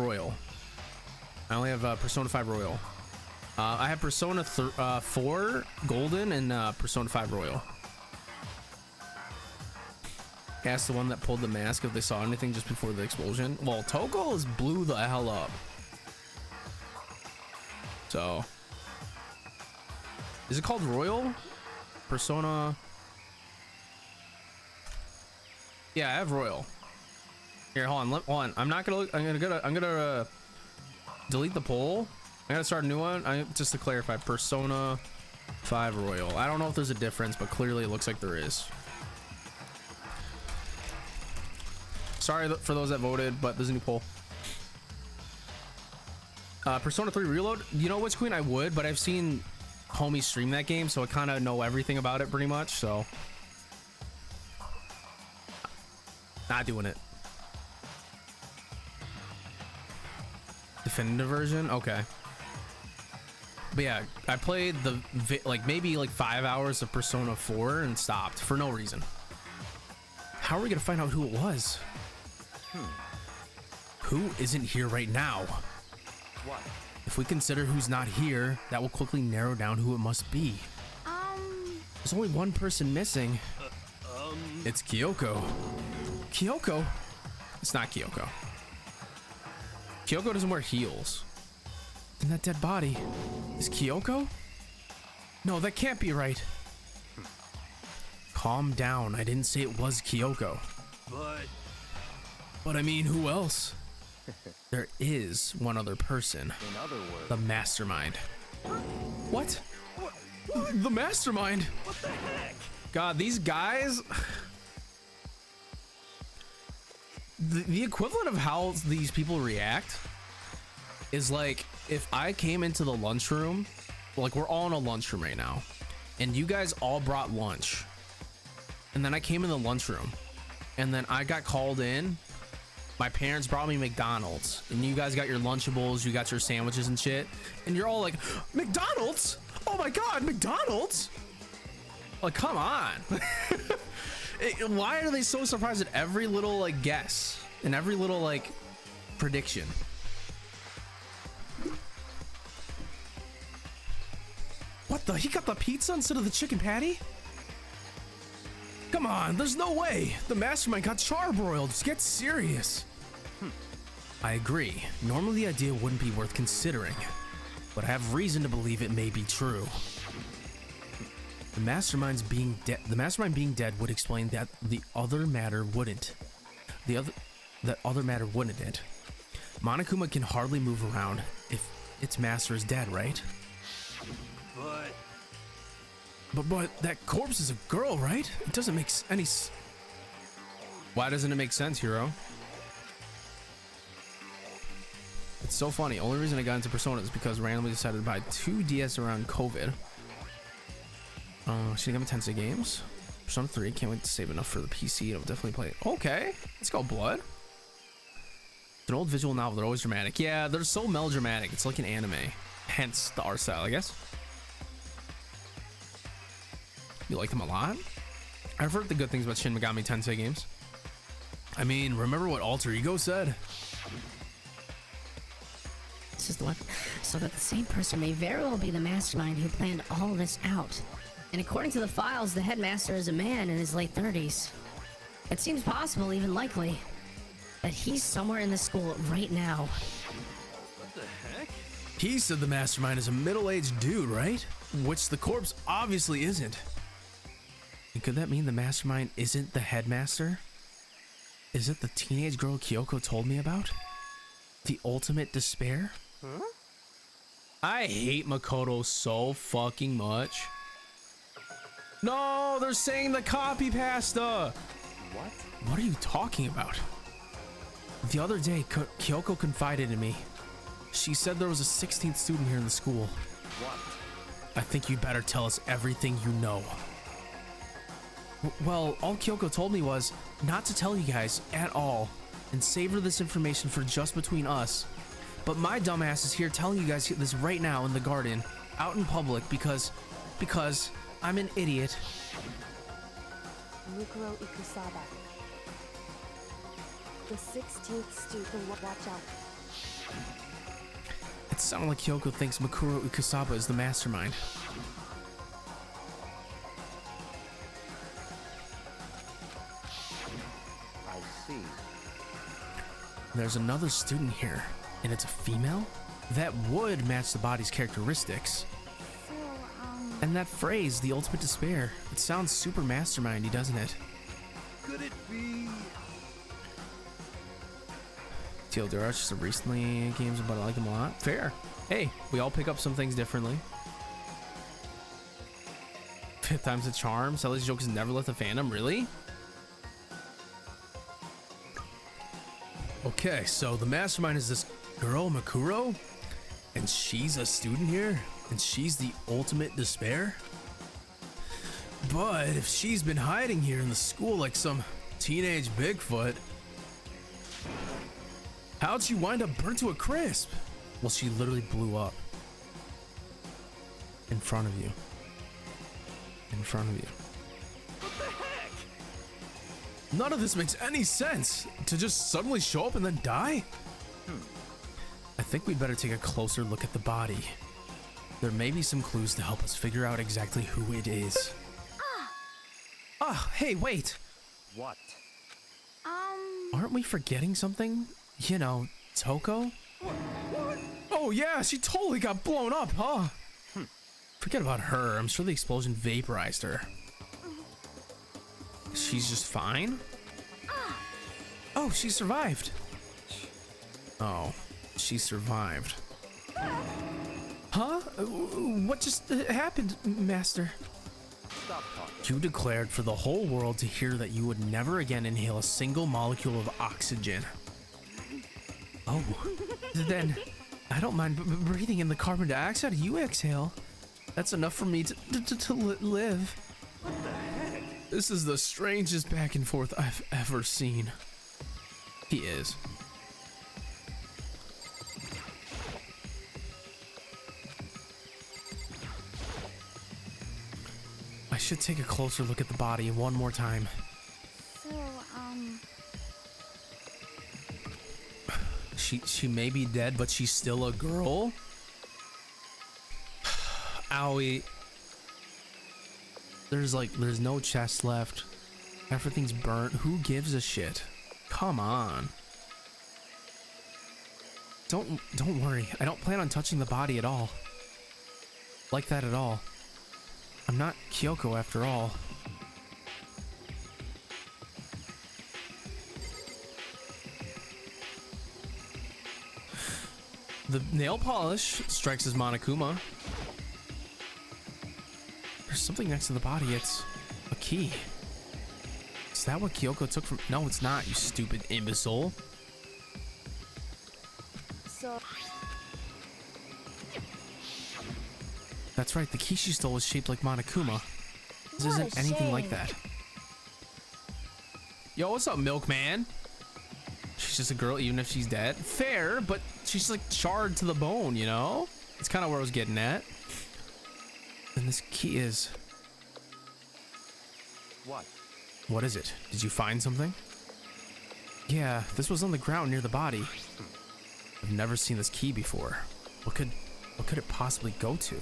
Persona 5 Royal. I have Persona 4 Golden and Persona 5 Royal. Asked the one that pulled the mask if they saw anything just before the explosion. Well, Toko is blew the hell up. So, is it called Royal? Persona? Yeah, I have Royal. Here, hold on. I'm gonna delete the poll. I gotta start a new one. Just to clarify, Persona 5 Royal. I don't know if there's a difference, but clearly it looks like there is. Sorry for those that voted, but there's a new poll. Persona 3 Reload. You know what's Queen? I would, but I've seen homies stream that game, so I kind of know everything about it pretty much. So, not doing it. Definitive version, okay. But yeah, I played maybe 5 hours of Persona 4 and stopped for no reason. How are we gonna find out who it was? Who isn't here right now? What? If we consider who's not here, that will quickly narrow down who it must be. There's only one person missing. It's Kyoko. Kyoko? It's not Kyoko. Kyoko doesn't wear heels. And that dead body is Kyoko? No, that can't be right. Calm down. I didn't say it was Kyoko. But I mean, who else? There is one other person. In other words, the mastermind. What? The mastermind? What the heck? God, these guys. The equivalent of how these people react is like if I came into the lunchroom, like we're all in a lunchroom right now, and you guys all brought lunch, and then I came in the lunchroom, and then I got called in. My parents brought me McDonald's, and you guys got your Lunchables, you got your sandwiches and shit, and you're all like, McDonald's? Oh my God, McDonald's? Like, come on. Why are they so surprised at every little like guess and every little like prediction? What the? He got the pizza instead of the chicken patty? Come on, there's no way. The mastermind got charbroiled. Just get serious. I agree. Normally the idea wouldn't be worth considering, but I have reason to believe it may be true. The mastermind being dead would explain that the other matter wouldn't. That other matter wouldn't it? Monokuma can hardly move around if its master is dead, right? But that corpse is a girl, right? It doesn't make any. Why doesn't it make sense, Hero? It's so funny. Only reason I got into Persona is because I randomly decided to buy 2 DS around COVID. Should I give me Tensei games? Persona 3. Can't wait to save enough for the PC. I'll definitely play it. Okay, let's go, Blood. It's an old visual novel. They're always dramatic. Yeah, they're so melodramatic. It's like an anime. Hence the art style, I guess. You like them a lot? I've heard the good things about Shin Megami Tensei games. I mean, remember what Alter Ego said? This is what, so that the same person may very well be the mastermind who planned all this out. And according to the files, the headmaster is a man in his late 30s. It seems possible, even likely, that he's somewhere in the school right now. What the heck? He said the mastermind is a middle-aged dude, right? Which the corpse obviously isn't. And could that mean the mastermind isn't the headmaster? Is it the teenage girl Kyoko told me about? The ultimate despair? Huh? I hate Makoto so fucking much. No, they're saying the copy pasta. What? What are you talking about? The other day, Kyoko confided in me. She said there was a 16th student here in the school. What? I think you better tell us everything you know. Well, all Kyoko told me was not to tell you guys at all and savor this information for just between us. But my dumbass is here telling you guys this right now in the garden, out in public, because I'm an idiot. Mukuro Ikusaba. The 16th student, watch out. It sounded like Kyoko thinks Mukuro Ikusaba is the mastermind. I see. There's another student here, and it's a female? That would match the body's characteristics. So, And that phrase, the ultimate despair, it sounds super mastermindy, doesn't it? Could it be? TLDR, it's just a recently games, but I like them a lot. Fair. Hey, we all pick up some things differently. 5th time's a charm. Sally's joke has never left the fandom. Really? Okay, so the mastermind is this girl, Makuro, and she's a student here, and she's the ultimate despair. But if she's been hiding here in the school like some teenage Bigfoot, how'd she wind up burnt to a crisp? Well, she literally blew up. In front of you. In front of you. What the heck? None of this makes any sense. To just suddenly show up and then die? I think we'd better take a closer look at the body. There may be some clues to help us figure out exactly who it is. Ah, hey, wait. What? Aren't we forgetting something? You know, Toko? What? Oh yeah, she totally got blown up, huh? Forget about her. I'm sure the explosion vaporized her. She's just fine? Oh, she survived. Oh, she survived. Huh? What just happened, Master? Stop talking. You declared for the whole world to hear that you would never again inhale a single molecule of oxygen. Oh, then I don't mind breathing in the carbon dioxide you exhale. That's enough for me to live. What the heck? This is the strangest back and forth I've ever seen. He is. I should take a closer look at the body one more time. So, She may be dead, but she's still a girl? Owie. There's no chest left. Everything's burnt. Who gives a shit? Come on. Don't worry. I don't plan on touching the body at all. Like that at all. I'm not Kyoko after all. The nail polish strikes as Monokuma. There's something next to the body. It's a key. Is that what Kyoko took from? No, it's not, you stupid imbecile. so That's right, the key she stole was shaped like Monokuma. This isn't anything like that. Yo, what's up, Milkman? She's just a girl, even if she's dead. Fair, but she's like charred to the bone, you know? It's kind of where I was getting at. And this key is... What? What is it? Did you find something? Yeah, this was on the ground near the body. I've never seen this key before. What could it possibly go to?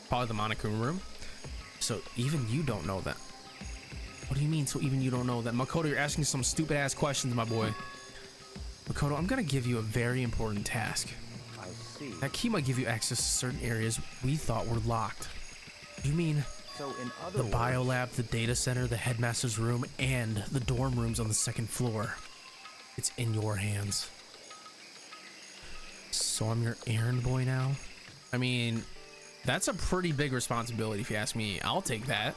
Probably the Monokuma room. So even you don't know that. What do you mean, so even you don't know that? Makoto, you're asking some stupid ass questions, my boy. Makoto, I'm gonna give you a very important task. I see. That key might give you access to certain areas we thought were locked. You mean So in other the words, biolab, the data center, the headmaster's room, and the dorm rooms on the 2nd floor. It's in your hands. So I'm your errand boy now? I mean, that's a pretty big responsibility if you ask me. I'll take that.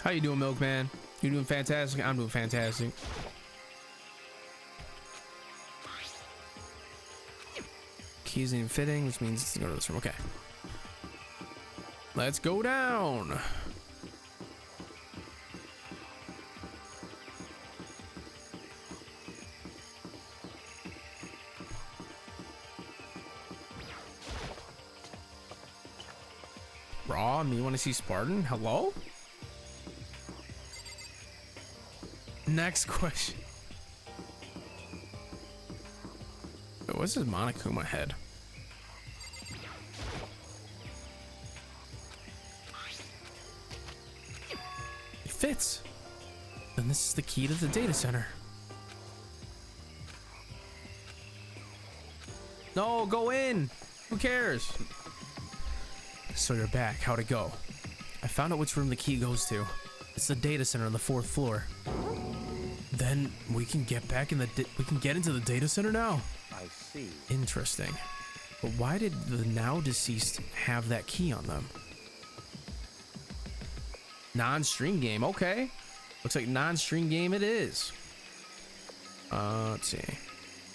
How you doing, Milkman? You doing fantastic? I'm doing fantastic. Keys ain't fitting, which means to go to this room. Okay. Let's go down. Raw, me want to see Spartan? Hello? Next question. What's his Monokuma head? It fits. Then this is the key to the data center. No, go in. Who cares? So you're back. How'd it go? I found out which room the key goes to. It's the data center on the 4th floor. Then we can get back in the we can get into the data center now. I see. Interesting. But why did the now deceased have that key on them? Non-stream game. Okay. Looks like non-stream game it is. Let's see.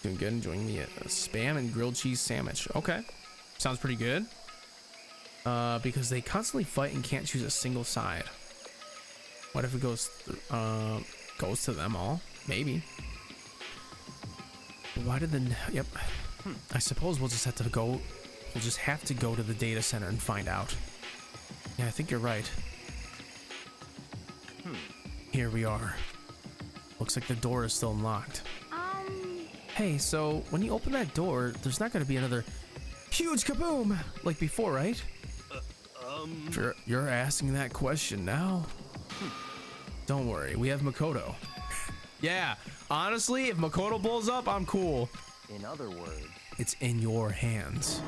Doing good. Enjoying the spam and grilled cheese sandwich. Okay. Sounds pretty good. Because they constantly fight and can't choose a single side. What if it goes to them all? Maybe. Why did the yep? I suppose we'll just have to go. We'll just have to go to the data center and find out. Yeah, I think you're right. Here we are. Looks like the door is still unlocked. Hey, so when you open that door, there's not going to be another huge kaboom like before, right? You're asking that question now. Don't worry, we have Makoto. Yeah, honestly, if Makoto blows up, I'm cool. In other words, it's in your hands.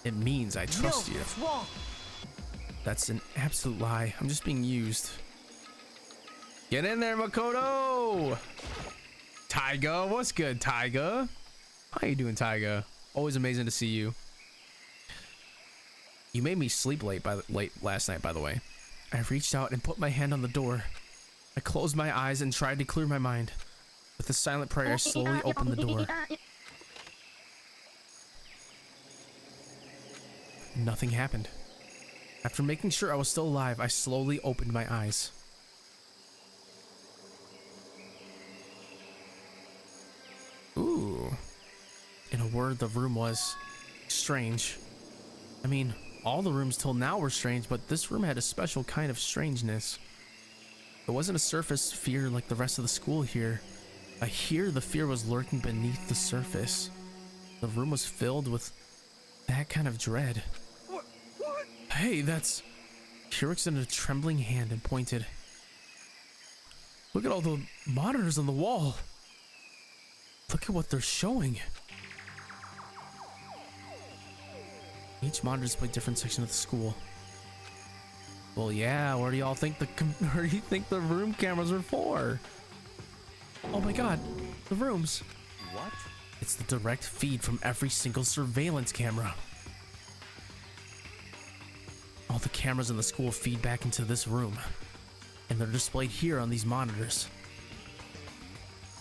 It means I trust you. That's wrong. That's an absolute lie. I'm just being used. Get in there, Makoto. Taiga, what's good, Taiga? How you doing, Taiga? Always amazing to see you. You made me sleep late last night, by the way. I reached out and put my hand on the door. I closed my eyes and tried to clear my mind. With a silent prayer, I slowly opened the door. Nothing happened. After making sure I was still alive, I slowly opened my eyes. Ooh. In a word, the room was strange. I mean, all the rooms till now were strange, but this room had a special kind of strangeness. It wasn't a surface fear like the rest of the school here. Here the fear was lurking beneath the surface. The room was filled with that kind of dread. What? Hey, that's... He extended a trembling hand and pointed. Look at all the monitors on the wall. Look at what they're showing. Each monitor displays a different section of the school. Well, yeah, where do y'all think the room cameras are for? Oh my god, the rooms. What? It's the direct feed from every single surveillance camera. All the cameras in the school feed back into this room, and they're displayed here on these monitors.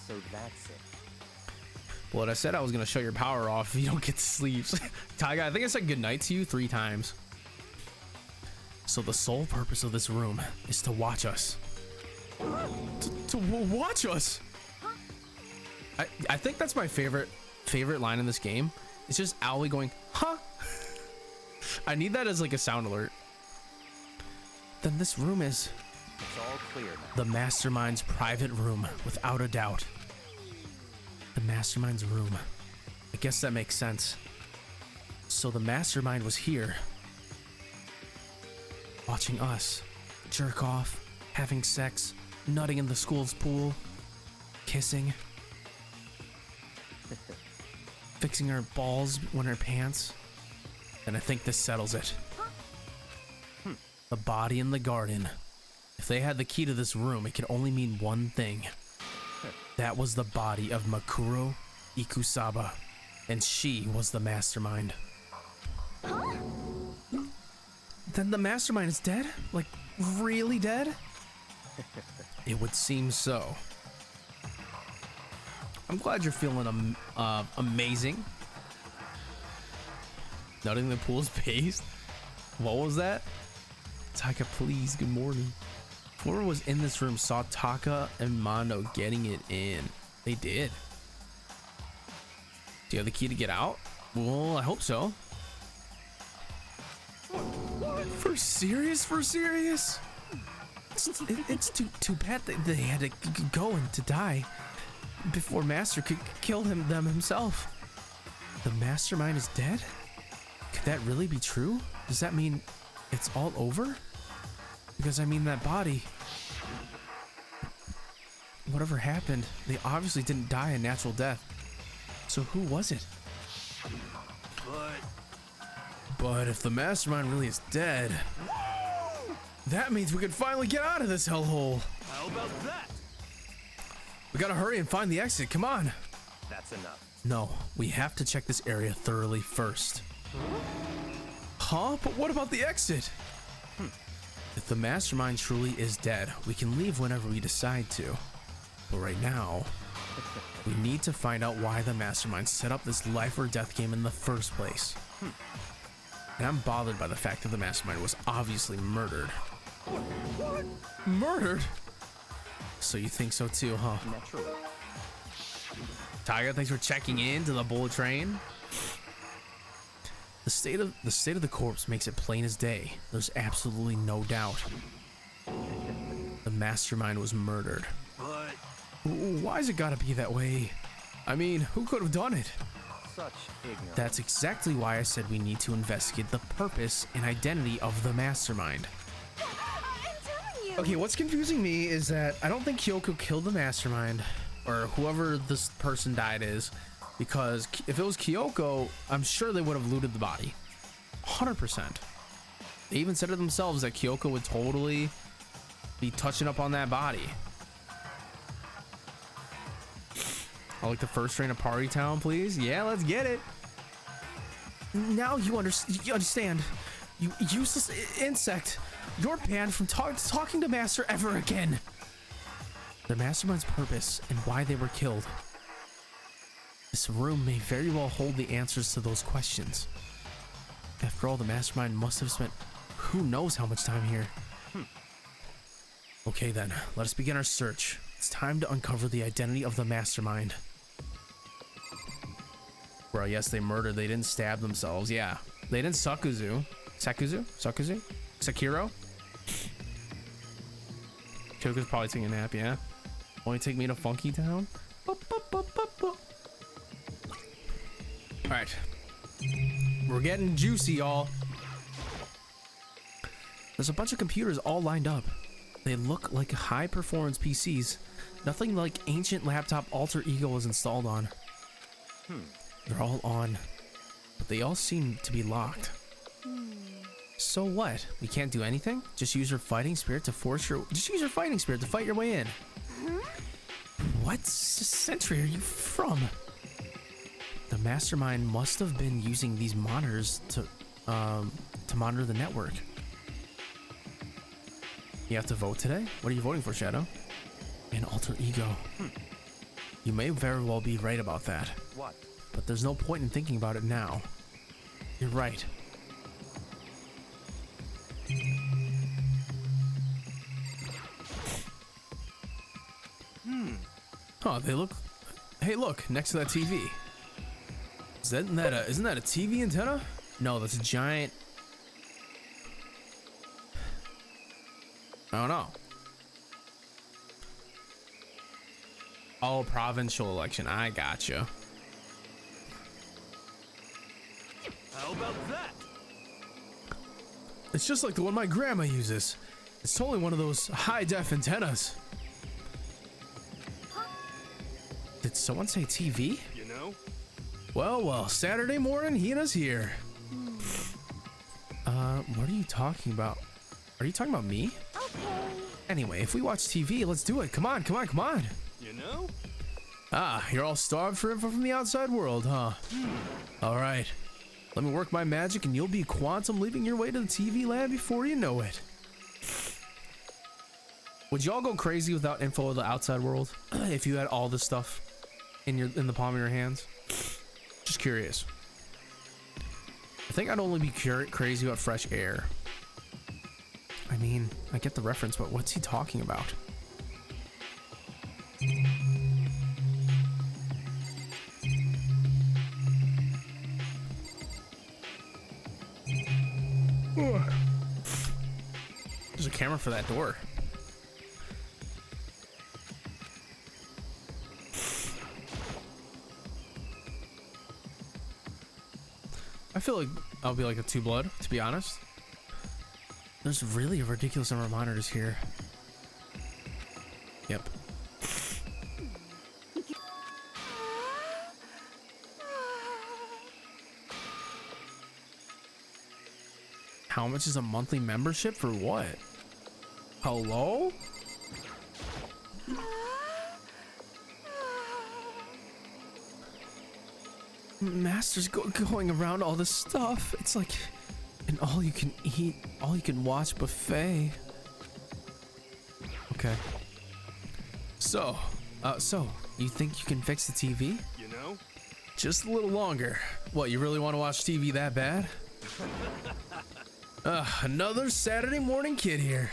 So that's it. Well, I said I was gonna shut your power off if you don't get to sleep. Taiga, I think I said goodnight to you 3 times. So the sole purpose of this room is to watch us. To watch us? I think that's my favorite line in this game. It's just Owly going, huh? I need that as like a sound alert. Then this room is... It's all clear now. The Mastermind's private room, without a doubt. The Mastermind's room. I guess that makes sense. So the Mastermind was here. Watching us. Jerk off. Having sex. Nutting in the school's pool. Kissing. fixing our balls when our pants. And I think this settles it. The body in the garden. If they had the key to this room, it could only mean one thing. That was the body of Makuro Ikusaba, and she was the mastermind. Then the mastermind is dead? Like, really dead? It would seem so. I'm glad you're feeling amazing. Nutting the pool's based? What was that? Taka, please, good morning. Whoever was in this room saw Taka and Mondo getting it in. They did. Do you have the key to get out? Well, I hope so. For serious? For serious? It's too bad that they had to go and to die before Master could kill them himself. The mastermind is dead? Could that really be true? Does that mean it's all over? Because I mean, that body, whatever happened, they obviously didn't die a natural death. So who was it? But if the mastermind really is dead, that means we could finally get out of this hellhole. How about that? We gotta hurry and find the exit. Come on. That's enough. No, we have to check this area thoroughly first. Huh? But what about the exit? If the mastermind truly is dead, we can leave whenever we decide to. But right now, we need to find out why the mastermind set up this life or death game in the first place. And I'm bothered by the fact that the mastermind was obviously murdered. What? Murdered? So you think so too, huh? Naturally. Tiger, thanks for checking in to the bullet train. The state of the corpse makes it plain as day. There's absolutely no doubt. The mastermind was murdered. But why's it gotta be that way? I mean, who could have done it? Such ignorance. That's exactly why I said we need to investigate the purpose and identity of the mastermind. Okay, what's confusing me is that I don't think Kyoko killed the mastermind, or whoever this person died is, because if it was Kyoko, I'm sure they would have looted the body. 100%. They even said it themselves that Kyoko would totally be touching up on that body. I like the first train to Party Town, please. Yeah, let's get it. Now you understand. You useless insect. You're banned from talking to Master ever again. The mastermind's purpose and why they were killed. This room may very well hold the answers to those questions. After all, the mastermind must have spent who knows how much time here. Okay then, let us begin our search. It's time to uncover the identity of the mastermind. Bro, yes, they murdered. They didn't stab themselves. Yeah, they didn't Sakuro? Kyoko's probably taking a nap, yeah? Only take me to Funky Town? Alright. We're getting juicy, y'all. There's a bunch of computers all lined up. They look like high-performance PCs. Nothing like ancient laptop alter ego was installed on. They're all on, but they all seem to be locked. So what? We can't do anything? Just use your fighting spirit to fight your way in. What century are you from? The mastermind must have been using these monitors to monitor the network. You have to vote today? What are you voting for, Shadow? An alter ego. You may very well be right about that. What? But there's no point in thinking about it now. You're right. Huh, they look... Hey, look, next to that TV. Isn't that a TV antenna? No, that's a giant... I don't know. Oh, provincial election. I gotcha. how about that? It's just like the one my grandma uses. It's totally one of those high-def antennas. Did someone say TV? You know? Well, Saturday morning, Hina's here. What are you talking about? Are you talking about me? Okay. Anyway, if we watch TV, let's do it. Come on. You know? Ah, you're all starved for info from the outside world, huh? All right. Let me work my magic and you'll be quantum leaping your way to the TV land before you know it. Would y'all go crazy without info of the outside world if you had all this stuff in the palm of your hands? Just curious. I think I'd only be crazy about fresh air. I mean, I get the reference, but what's he talking about? There's a camera for that door. I feel like I'll be like a 2 blood, to be honest. There's really a ridiculous number of monitors here. Yep. How much is a monthly membership for what? Hello? Master's going around all this stuff. It's like an all you can eat, all you can watch buffet. Okay. So you think you can fix the TV? You know? Just a little longer. What, you really want to watch TV that bad? Another Saturday morning kid here.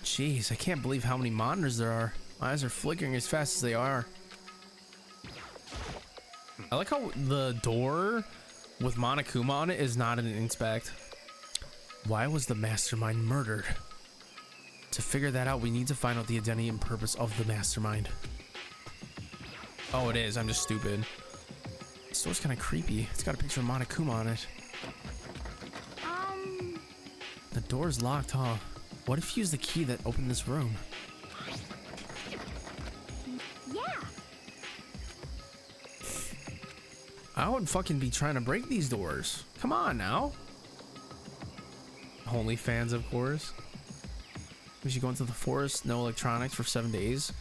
Jeez, I can't believe how many monitors there are. My eyes are flickering as fast as they are. I like how the door with Monokuma on it is not an inspect. Why was the mastermind murdered? To figure that out, we need to find out the identity and purpose of the mastermind. Oh, it is. I'm just stupid. This door's kind of creepy. It's got a picture of Monokuma on it. The door's locked, huh? What if you use the key that opened this room? Yeah. I wouldn't fucking be trying to break these doors. Come on now. OnlyFans, of course. We should go into the forest, no electronics for 7 days.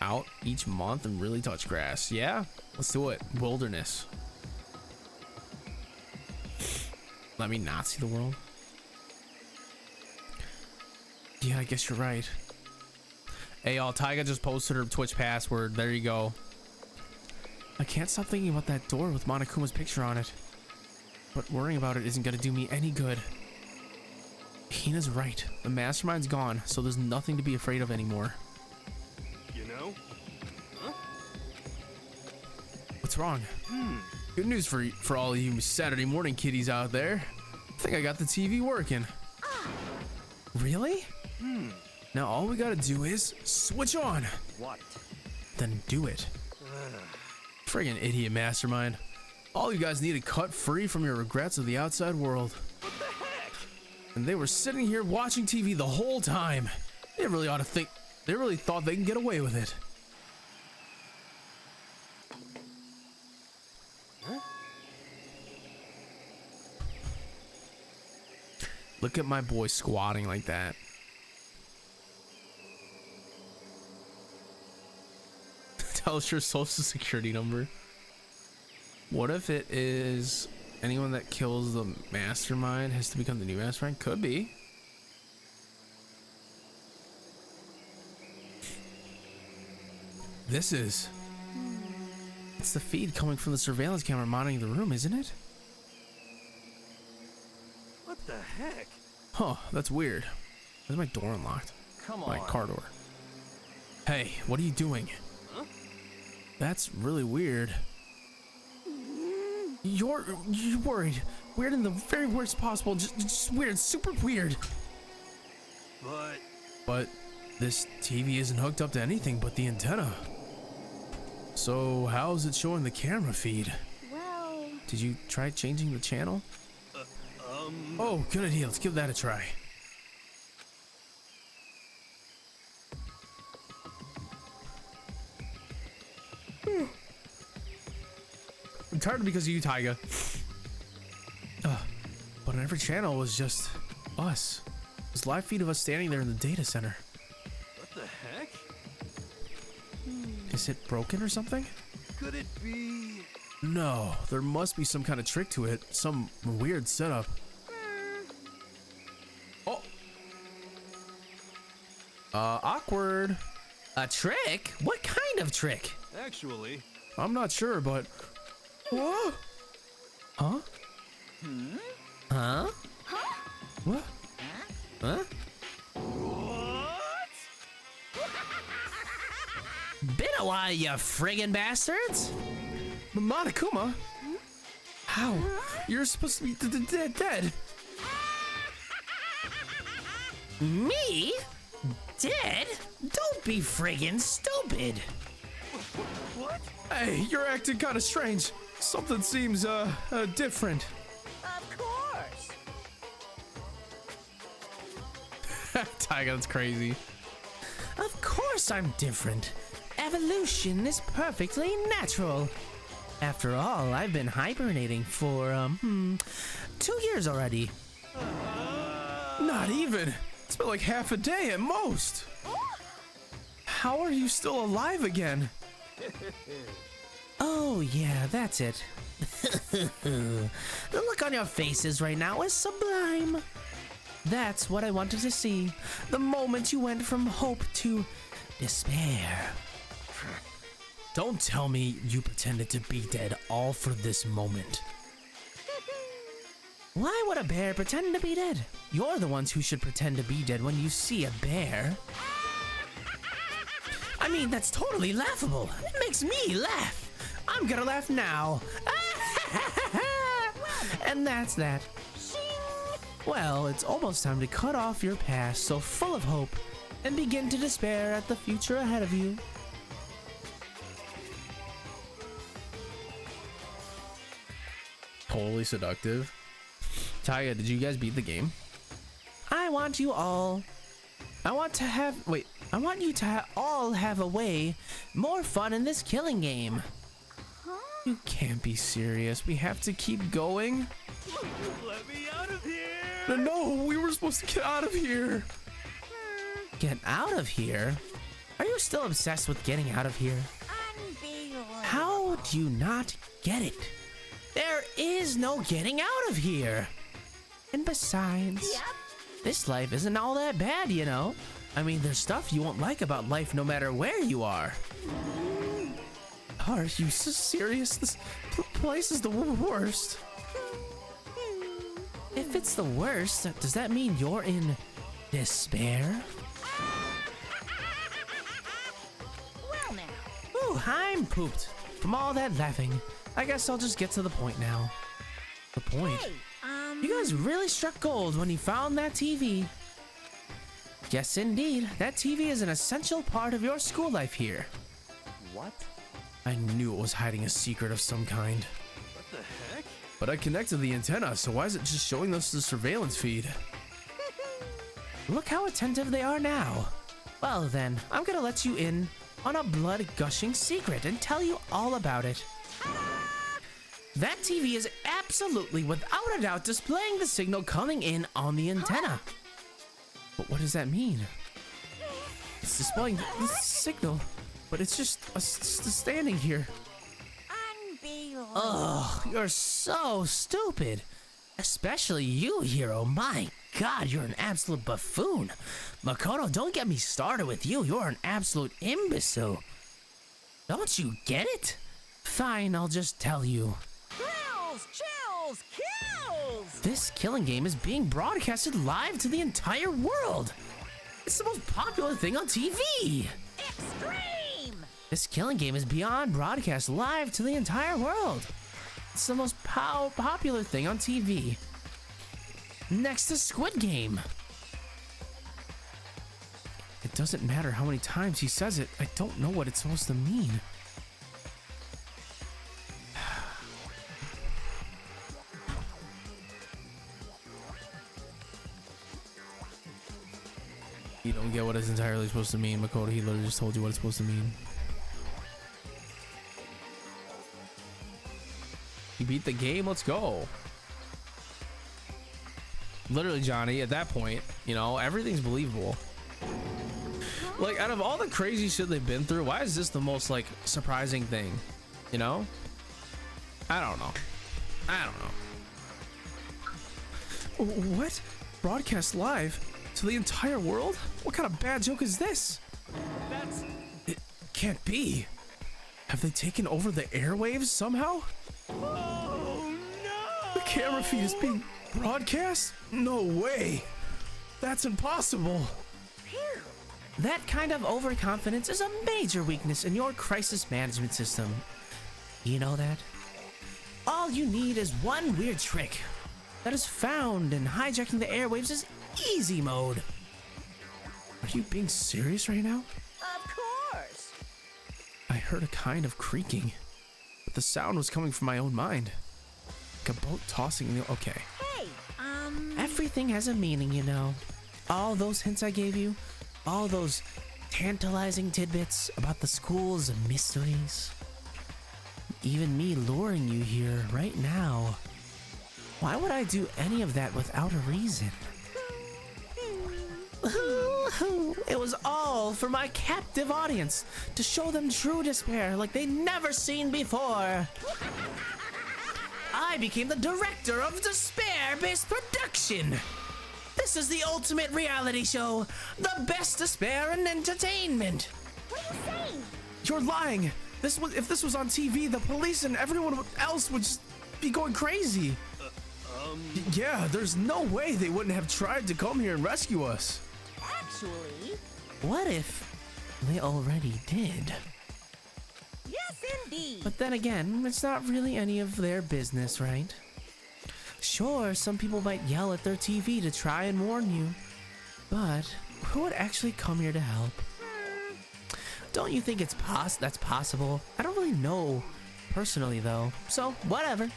Out each month and really touch grass. Yeah, let's do it. Wilderness. Let me not see the world. Yeah, I guess you're right. Hey, y'all, Taiga just posted her Twitch password. There you go. I can't stop thinking about that door with Monokuma's picture on it. But worrying about it isn't gonna do me any good. Hina's right. The mastermind's gone, so there's nothing to be afraid of anymore. You know? Huh? What's wrong? Good news for all of you Saturday morning kiddies out there. I think I got the TV working. Really? Now all we gotta do is switch on. What? Then do it. Friggin' idiot mastermind. All you guys need to cut free from your regrets of the outside world. What the heck? And they were sitting here watching TV the whole time. They really ought to think. They really thought they can get away with it. Huh? Look at my boy squatting like that. Tell us your social security number. What if it is anyone that kills the mastermind has to become the new mastermind? Could be. This is. It's the feed coming from the surveillance camera monitoring the room, isn't it? What the heck? Huh, that's weird. Where's my door unlocked? Come on. My car door. Hey, what are you doing? Huh? That's really weird. You're worried. Weird in the very worst possible. Just weird. Super weird. But this TV isn't hooked up to anything but the antenna. So how's it showing the camera feed? Well... Did you try changing the channel? Oh, good idea. Let's give that a try. I'm tired because of you, Taiga. But on every channel was just us. This live feed of us standing there in the data center. What the heck? Is it broken or something? Could it be? No, there must be some kind of trick to it. Some weird setup. Oh. Awkward. A trick? What kind of trick? Actually, I'm not sure, but... Whoa! Huh? Huh? What? Huh? what? Been a while, you friggin' bastards! Monokuma? How? You're supposed to be dead. Me? Dead? Don't be friggin' stupid! What? Hey, you're acting kind of strange. Something seems, different. Of course. Taiga, that's crazy. Of course I'm different. Evolution is perfectly natural. After all, I've been hibernating for, 2 years already. Not even. It's been like half a day at most. How are you still alive again? Oh yeah, that's it. The look on your faces right now is sublime. That's what I wanted to see. The moment you went from hope to despair. Don't tell me you pretended to be dead all for this moment. Why would a bear pretend to be dead? You're the ones who should pretend to be dead when you see a bear. I mean, that's totally laughable. It makes me laugh. I'm gonna laugh now. And that's that. Well, it's almost time to cut off your past so full of hope and begin to despair at the future ahead of you. Totally seductive. Taiga, did you guys beat the game? I want you all. I want you to all have a way more fun in this killing game. You can't be serious. We have to keep going? Let me out of here! No, we were supposed to get out of here. Get out of here? Are you still obsessed with getting out of here? Unbelievable. How do you not get it? There is no getting out of here. And besides, this life isn't all that bad, you know. I mean, there's stuff you won't like about life no matter where you are. Are you so serious? This place is the worst. If it's the worst, does that mean you're in despair? Well now. Ooh, I'm pooped from all that laughing. I guess I'll just get to the point now. The point? Hey, You guys really struck gold when you found that TV. Yes, indeed. That TV is an essential part of your school life here. What? I knew it was hiding a secret of some kind. What the heck? But I connected the antenna, so why is it just showing us the surveillance feed? Look how attentive they are now. Well then, I'm gonna let you in on a blood-gushing secret and tell you all about it. That TV is absolutely, without a doubt, displaying the signal coming in on the antenna. But what does that mean? It's displaying the signal, but it's just us standing here. unbelievable. Ugh, you're so stupid. Especially you, Hero. My God, you're an absolute buffoon. Makoto, don't get me started with you. You're an absolute imbecile. Don't you get it? Fine, I'll just tell you. Thrills, chills, kills. This killing game is being broadcasted live to the entire world. It's the most popular thing on TV. Extreme. This killing game is beyond broadcast live to the entire world. It's the most popular thing on TV. Next to Squid Game. It doesn't matter how many times he says it. I don't know what it's supposed to mean. You don't get what it's entirely supposed to mean, Makoto. He literally just told you what it's supposed to mean. You beat the game, let's go. Literally, Johnny, at that point, you know, everything's believable. Like, out of all the crazy shit they've been through, why is this the most, like, surprising thing? You know? I don't know. What? Broadcast live to the entire world? What kind of bad joke is this? It can't be. Have they taken over the airwaves somehow? Oh no! The camera feed is being broadcast? No way. That's impossible. That kind of overconfidence is a major weakness in your crisis management system. You know that? All you need is one weird trick that is found in hijacking the airwaves is easy mode. Are you being serious right now? Of course. I heard a kind of creaking, but the sound was coming from my own mind. Like a boat tossing in the... Okay. Hey, Everything has a meaning, you know. All those hints I gave you, all those tantalizing tidbits about the school's mysteries. Even me luring you here right now. Why would I do any of that without a reason? It was all for my captive audience, to show them true despair like they never seen before. I became the director of despair-based production. This is the ultimate reality show, the best despair and entertainment. what are you saying? You're lying. If this was on TV, the police and everyone else would just be going crazy. Yeah, there's no way they wouldn't have tried to come here and rescue us. Actually, What if they already did? yes indeed. But then again, it's not really any of their business, right? Sure, some people might yell at their TV to try and warn you, but who would actually come here to help? Don't you think that's possible? I don't really know personally though, so whatever.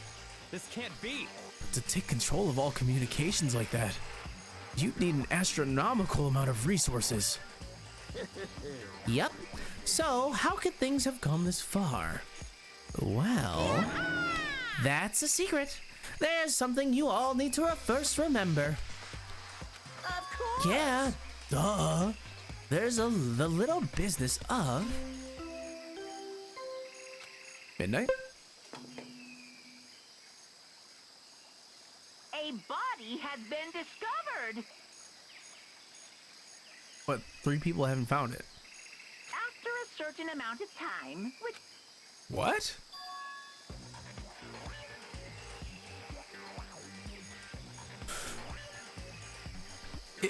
This can't be. To take control of all communications like that, you'd need an astronomical amount of resources. Yep. So, how could things have come this far? Well, that's a secret. There's something you all need to first remember. Of course. Yeah, duh. There's the little business of... Midnight? A body has been discovered. But 3 people haven't found it. After a certain amount of time, which... What?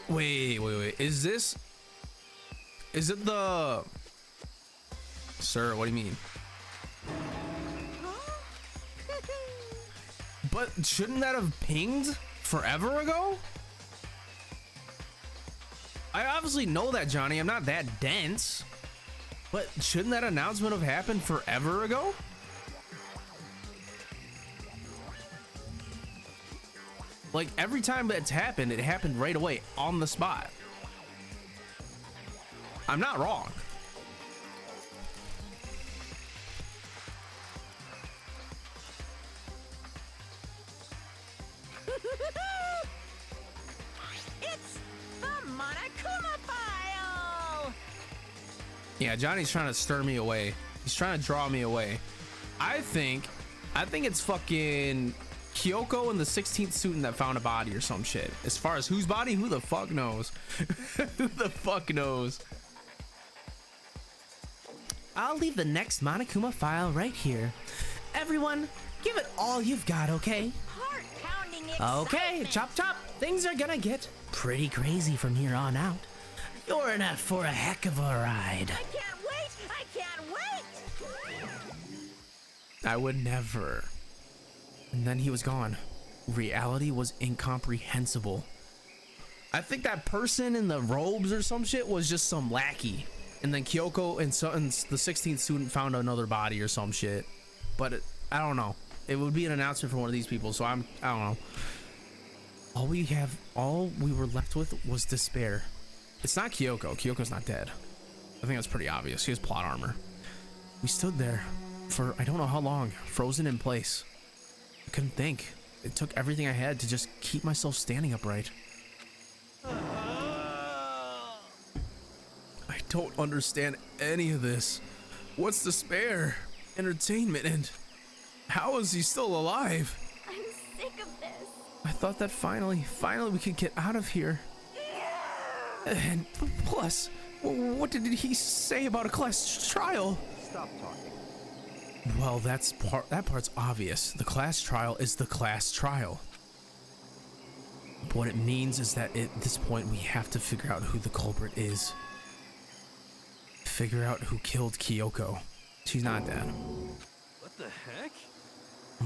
Wait. Is it the... Sir, what do you mean? But shouldn't that have pinged forever ago? I obviously know that, Johnny. I'm not that dense. But shouldn't that announcement have happened forever ago? Like, every time it's happened, it happened right away on the spot. I'm not wrong. It's the Monokuma file. Yeah, Johnny's trying to stir me away. He's trying to draw me away. I think it's fucking Kyoko and the 16th student that found a body or some shit. As far as whose body, who the fuck knows? Who the fuck knows? I'll leave the next Monokuma file right here. Everyone, give it all you've got, okay? Heart-pounding Okay, excitement. chop chop. Things are gonna get pretty crazy from here on out. You're in for a heck of a ride. I can't wait. I can't wait. I would never. And then he was gone. Reality was incomprehensible. I think that person in the robes or some shit was just some lackey. And then Kyoko and the 16th student found another body or some shit. But I don't know. It would be an announcement for one of these people, so I don't know. All we were left with was despair. It's not Kyoko. Kyoko's not dead. I think that's pretty obvious. She has plot armor. We stood there for I don't know how long, frozen in place. I couldn't think. It took everything I had to just keep myself standing upright. I don't understand any of this. What's the spare? Entertainment, and how is he still alive? I'm sick of this. I thought that finally we could get out of here. And plus, what did he say about a class trial? Stop talking. Well, that part's obvious. The class trial is the class trial. What it means is that at this point we have to figure out who the culprit is. Figure out who killed Kyoko. She's not dead. What the heck?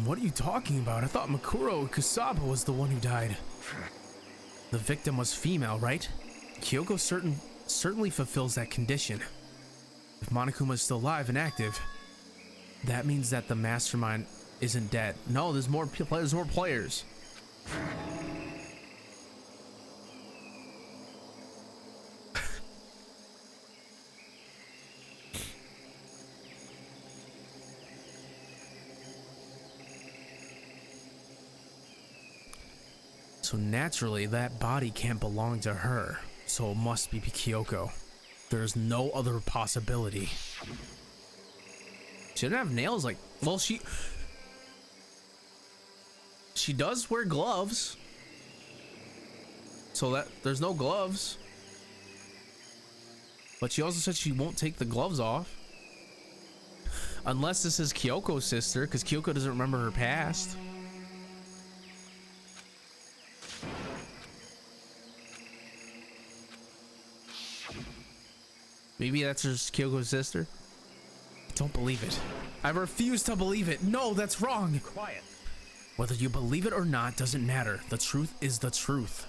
What are you talking about? I thought Makuro Kusaba was the one who died. The victim was female, right? Kyoko certainly fulfills that condition. If Monokuma is still alive and active, that means that the mastermind isn't dead. No, there's more players. So naturally, that body can't belong to her. So it must be Kyoko. There's no other possibility. She didn't have nails like... Well, she does wear gloves. So that there's no gloves. But she also said she won't take the gloves off. Unless this is Kyoko's sister, because Kyoko doesn't remember her past. Maybe that's just Kyoko's sister. I don't believe it. I refuse to believe it. No, that's wrong. Quiet. Whether you believe it or not doesn't matter. The truth is the truth.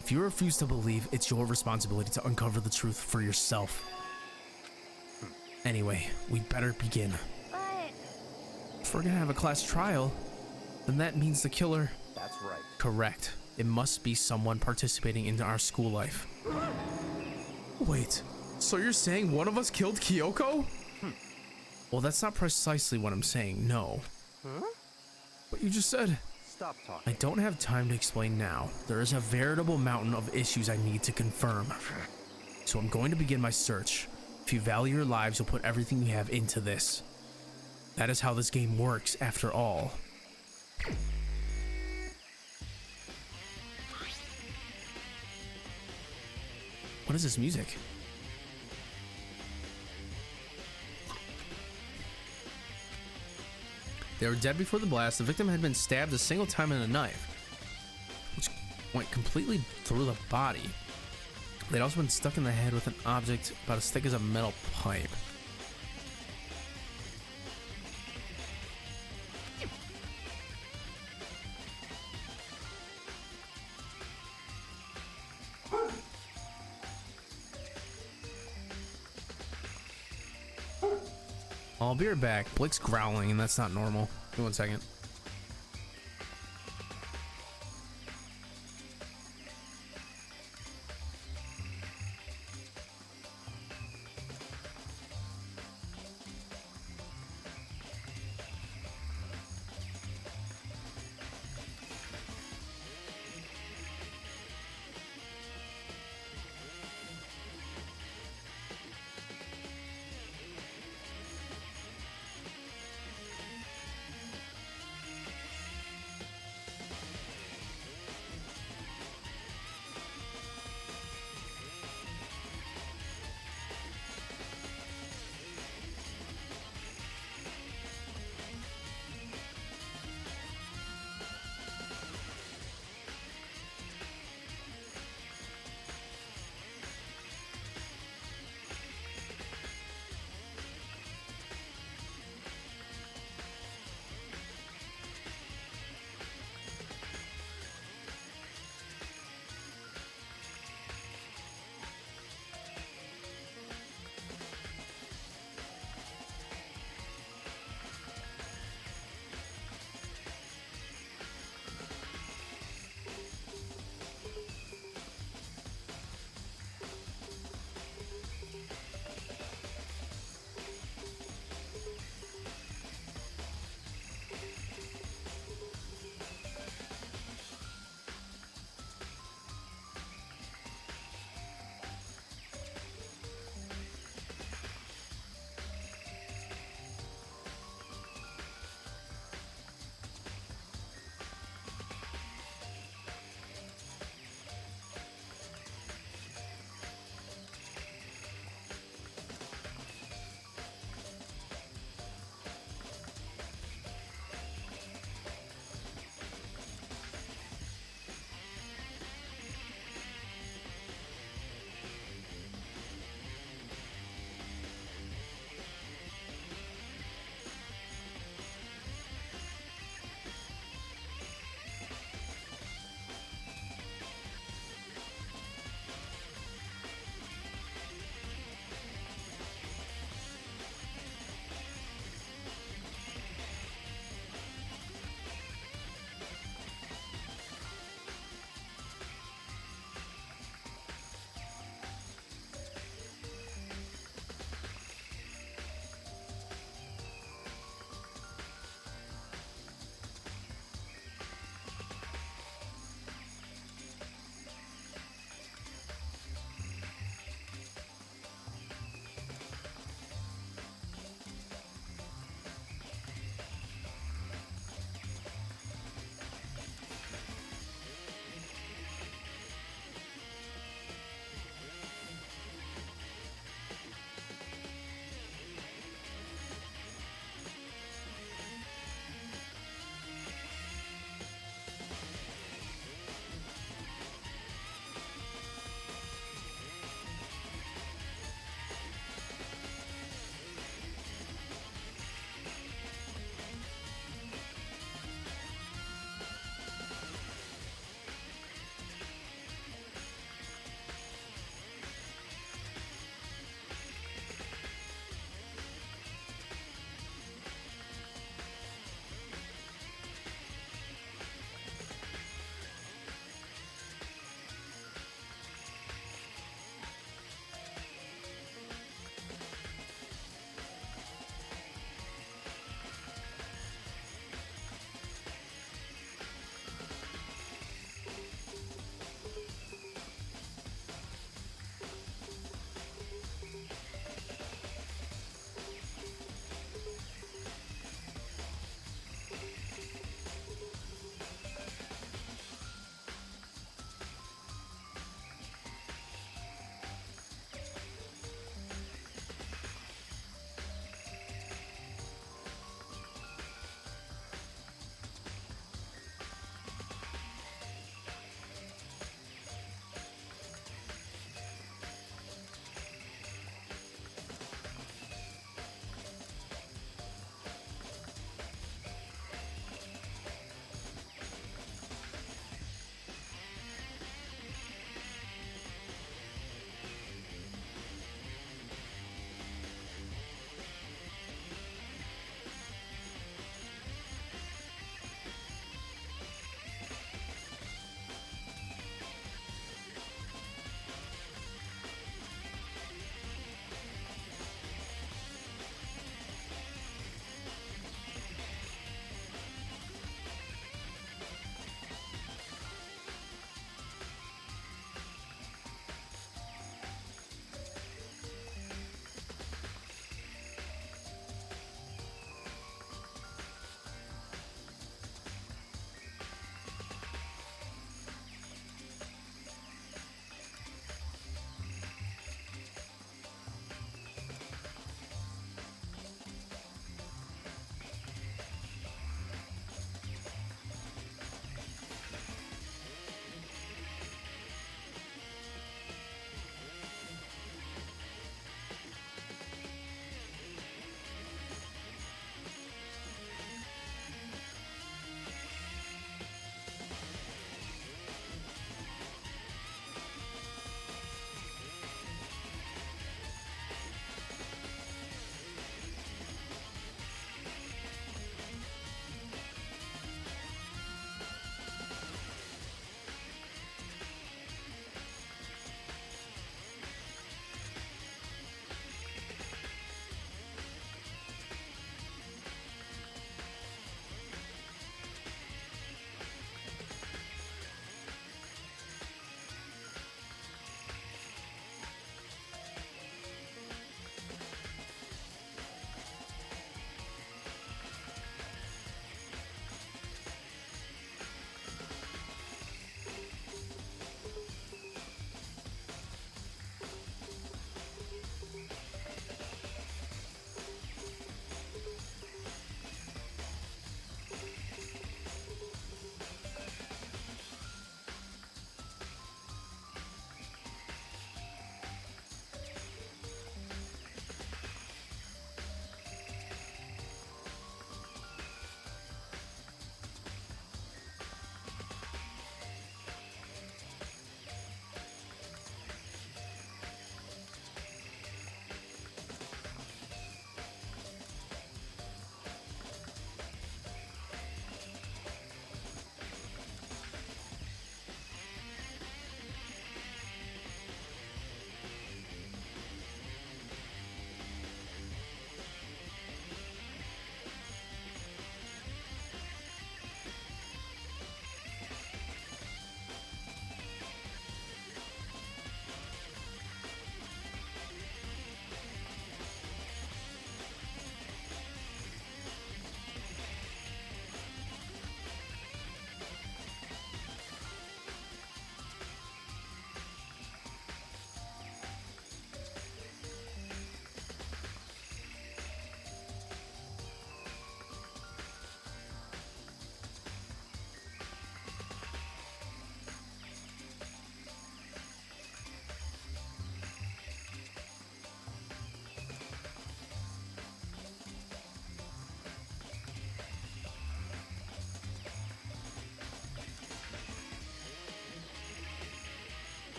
If you refuse to believe, it's your responsibility to uncover the truth for yourself. Anyway, we better begin. But... If we're gonna have a class trial, then that means the killer... That's right. Correct. It must be someone participating in our school life. Wait, so you're saying one of us killed Kyoko? Well, that's not precisely what I'm saying, no. Huh? What you just said. Stop talking. I don't have time to explain now. There is a veritable mountain of issues I need to confirm. So I'm going to begin my search. If you value your lives, you'll put everything you have into this. That is how this game works, after all. What is this music? They were dead before the blast. The victim had been stabbed a single time with a knife, which went completely through the body. They'd also been stuck in the head with an object about as thick as a metal pipe. I'll be right back. Blick's growling, and that's not normal. Give me 1 second.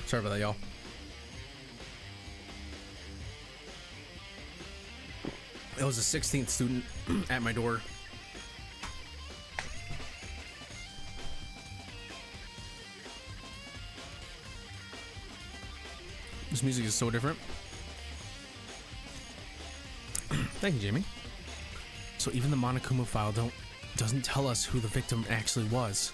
Sorry about that, y'all. It was a 16th student at my door. This music is so different. Thank you, Jamie. So even the Monokuma file doesn't tell us who the victim actually was.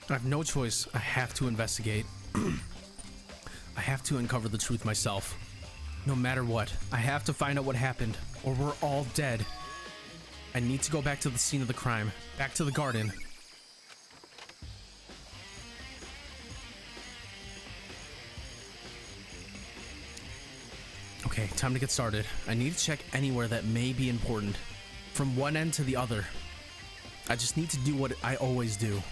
I have no choice. I have to investigate. I have to uncover the truth myself. No matter what, I have to find out what happened, or we're all dead. I need to go back to the scene of the crime, back to the garden. Okay, time to get started. I need to check anywhere that may be important, from one end to the other. I just need to do what I always do.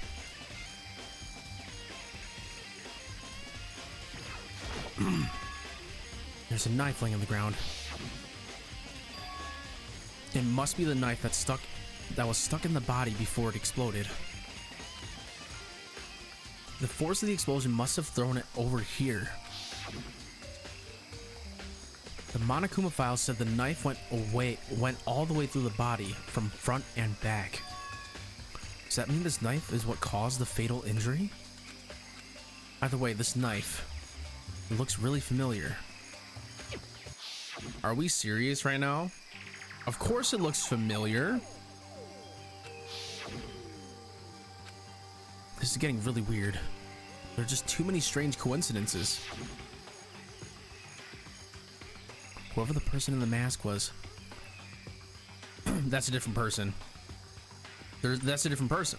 There's a knife laying on the ground. It must be the knife that was stuck in the body before it exploded. The force of the explosion must have thrown it over here. The Monokuma file said the knife went all the way through the body from front and back. Does that mean this knife is what caused the fatal injury? Either way, this knife, it looks really familiar. Are we serious right now? Of course it looks familiar. This is getting really weird. There are just too many strange coincidences. Whoever the person in the mask was, that's a different person. That's a different person.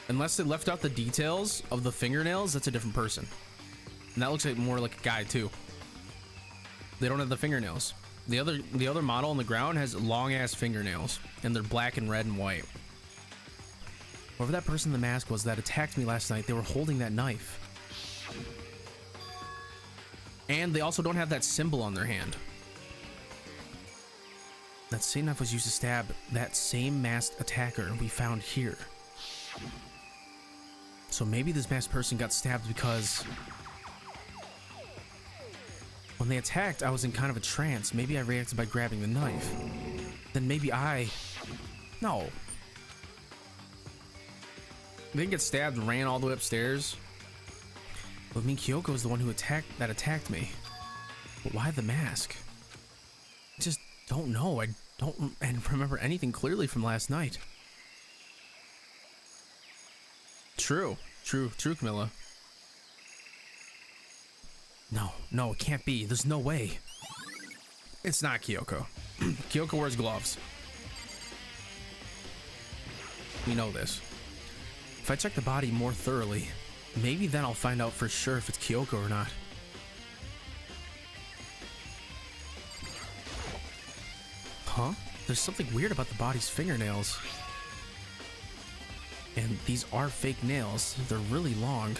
Unless they left out the details of the fingernails, that's a different person. And that looks like more like a guy too. They don't have the fingernails. The other model on the ground has long ass fingernails, and they're black and red and white. Whoever that person in the mask was that attacked me last night, they were holding that knife. And they also don't have that symbol on their hand. That same knife was used to stab that same masked attacker we found here. So maybe this masked person got stabbed because when they attacked, I was in kind of a trance. Maybe I reacted by grabbing the knife. Then maybe no. They didn't get stabbed and ran all the way upstairs. But me, Kyoko was the one who attacked me. But why the mask? I just don't know. I don't remember anything clearly from last night. True, Camilla. No, it can't be. There's no way. It's not Kyoko. Kyoko wears gloves. We know this. If I check the body more thoroughly, maybe then I'll find out for sure if it's Kyoko or not. Huh? There's something weird about the body's fingernails. And these are fake nails. They're really long.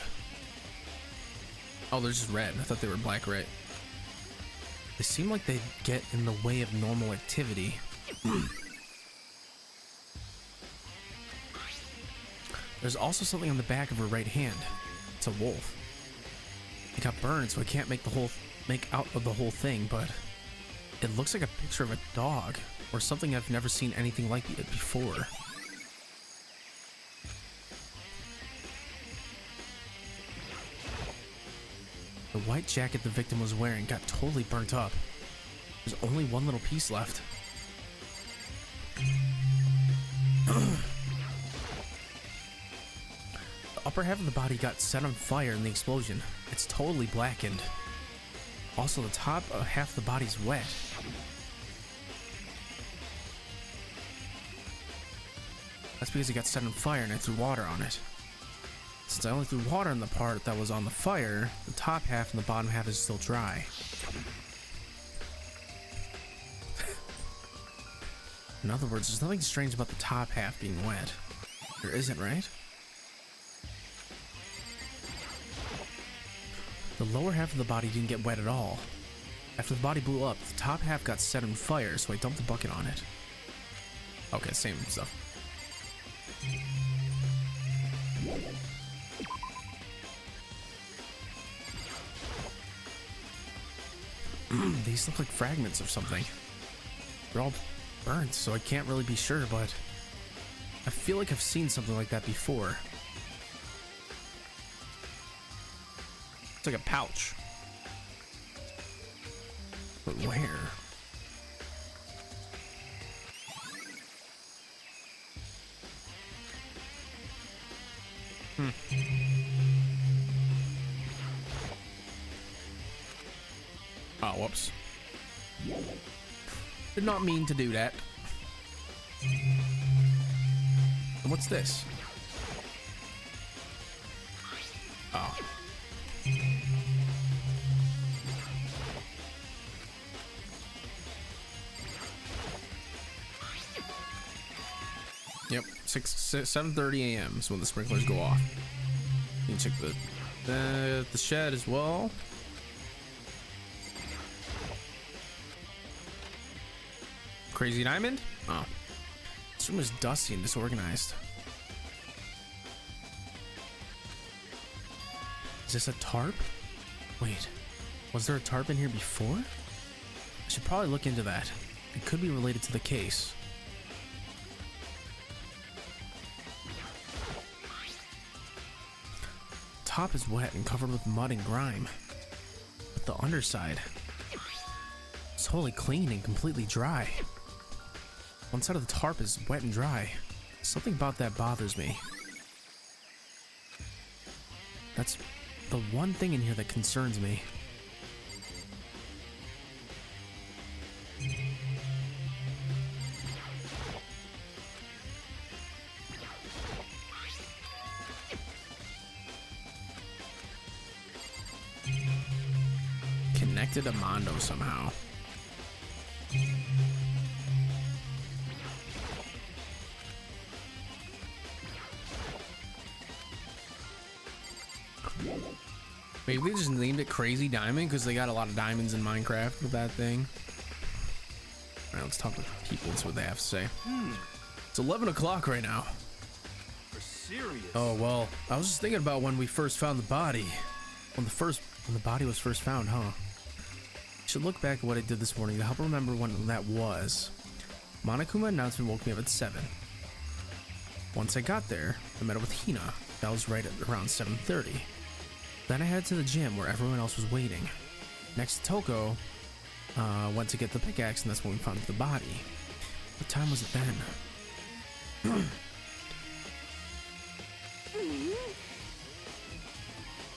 Oh, they're just red. I thought they were black, right? They seem like they get in the way of normal activity. There's also something on the back of her right hand. It's a wolf. It got burned, so I can't make out of the whole thing, but it looks like a picture of a dog or something I've never seen anything like it before. The white jacket the victim was wearing got totally burnt up. There's only one little piece left. The upper half of the body got set on fire in the explosion. It's totally blackened. Also, the top half of the body's wet. That's because it got set on fire and I threw water on it. Since I only threw water on the part that was on the fire, the top half and the bottom half is still dry. In other words, there's nothing strange about the top half being wet. There isn't, right? The lower half of the body didn't get wet at all. After the body blew up, the top half got set on fire, so I dumped the bucket on it. Okay, same stuff. These look like fragments of something. They're all burnt, so I can't really be sure, but I feel like I've seen something like that before. It's like a pouch. But where? Oh, whoops. Did not mean to do that. And what's this? Oh. Yep, 7:30 a.m. is when the sprinklers go off. You can check the shed as well. Crazy diamond? Oh. This room is dusty and disorganized. Is this a tarp? Wait, was there a tarp in here before? I should probably look into that. It could be related to the case. Top is wet and covered with mud and grime, but the underside is totally clean and completely dry. One side of the tarp is wet and dry. Something about that bothers me. That's the one thing in here that concerns me. Connected to Mondo somehow. Maybe they just named it Crazy Diamond because they got a lot of diamonds in Minecraft with that thing. Alright, let's talk with people and see what they have to say. It's 11 o'clock right now. For serious? Oh, well, I was just thinking about when we first found the body. When the body was first found, huh? I should look back at what I did this morning to help remember when that was. Monokuma announcement woke me up at 7. Once I got there, I met up with Hina. That was right at around 7:30. Then I headed to the gym where everyone else was waiting. Next to Toko, went to get the pickaxe, and that's when we found the body. What time was it then?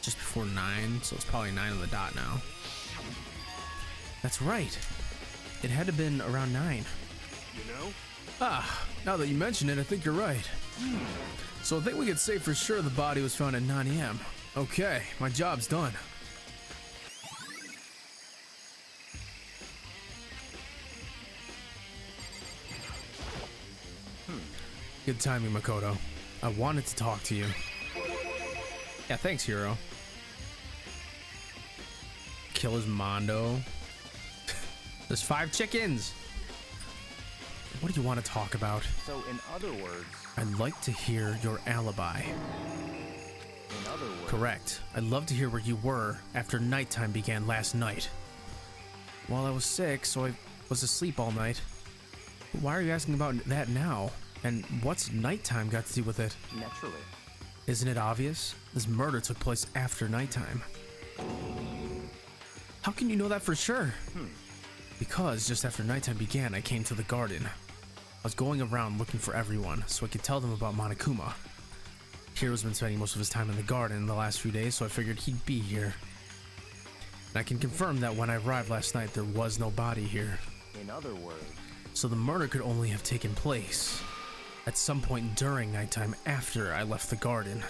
Just before 9, so it's probably 9 on the dot now. That's right. It had to have been around 9. You know? Ah, now that you mention it, I think you're right. So I think we could say for sure the body was found at 9 a.m. Okay, my job's done. Good timing, Makoto. I wanted to talk to you. Yeah, thanks, Hiro. Killer's Mondo. There's 5 chickens. What do you want to talk about? So, in other words... I'd like to hear your alibi. In other words... Correct. I'd love to hear where you were after nighttime began last night. Well, I was sick, so I was asleep all night. But why are you asking about that now? And what's nighttime got to do with it? Naturally. Isn't it obvious? This murder took place after nighttime. How can you know that for sure? Because just after nighttime began, I came to the garden. I was going around looking for everyone so I could tell them about Monokuma. Hiro's been spending most of his time in the garden in the last few days, so I figured he'd be here. And I can confirm that when I arrived last night, there was no body here. In other words... So the murder could only have taken place at some point during nighttime after I left the garden.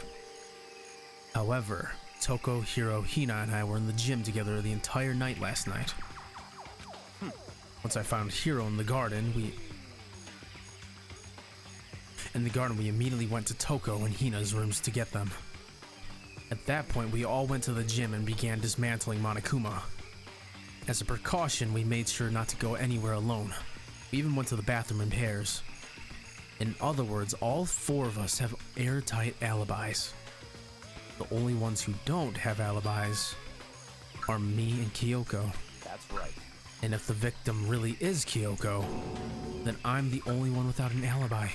However, Toko, Hiro, Hina, and I were in the gym together the entire night last night. Once I found Hiro in the garden, we immediately went to Toko and Hina's rooms to get them. At that point, we all went to the gym and began dismantling Monokuma. As a precaution, we made sure not to go anywhere alone. We even went to the bathroom in pairs. In other words, all 4 of us have airtight alibis. The only ones who don't have alibis are me and Kyoko. That's right. And if the victim really is Kyoko, then I'm the only one without an alibi.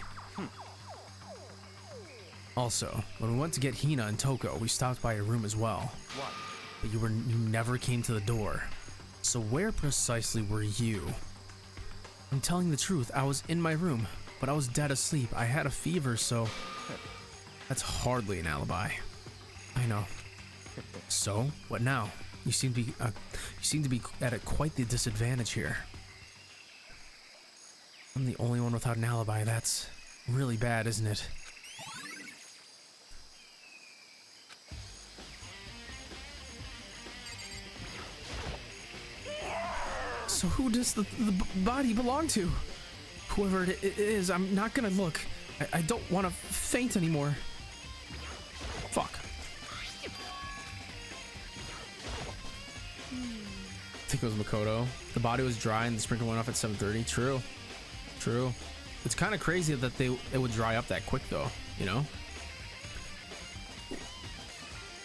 Also, when we went to get Hina and Toko, we stopped by your room as well. What? But you never came to the door. So where precisely were you? I'm telling the truth, I was in my room, but I was dead asleep. I had a fever, so that's hardly an alibi. I know. So, what now? You seem to be at quite the disadvantage here. I'm the only one without an alibi. That's really bad, isn't it? So who does the body belong to? Whoever it is, I'm not gonna look. I don't want to faint anymore. Fuck. I think it was Makoto. The body was dry and the sprinkler went off at 7:30. True. True. It's kind of crazy that it would dry up that quick though, you know?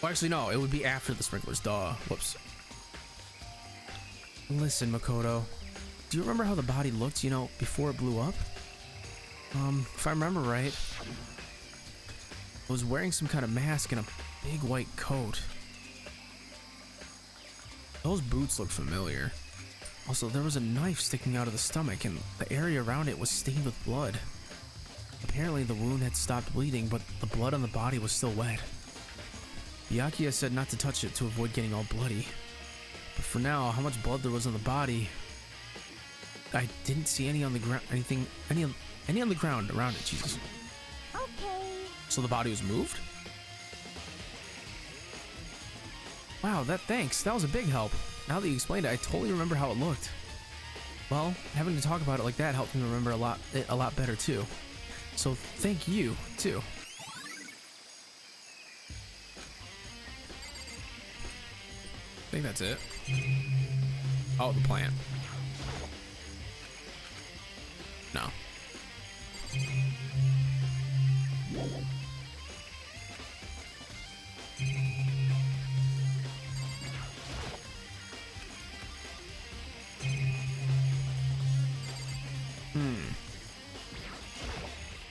Well, actually no, it would be after the sprinklers. Duh. Whoops. Listen, Makoto. Do you remember how the body looked, you know, before it blew up? If I remember right, it was wearing some kind of mask and a big white coat. Those boots look familiar. Also, there was a knife sticking out of the stomach and the area around it was stained with blood. Apparently the wound had stopped bleeding, but the blood on the body was still wet. Byakuya said not to touch it to avoid getting all bloody. But for now, how much blood there was on the body, I didn't see any on the ground, any on the ground around it, Jesus. Okay. So the body was moved? Wow, thanks. That was a big help. Now that you explained it, I totally remember how it looked. Well, having to talk about it like that helped me remember a lot better too. So thank you, too. I think that's it. Oh, the plant. No.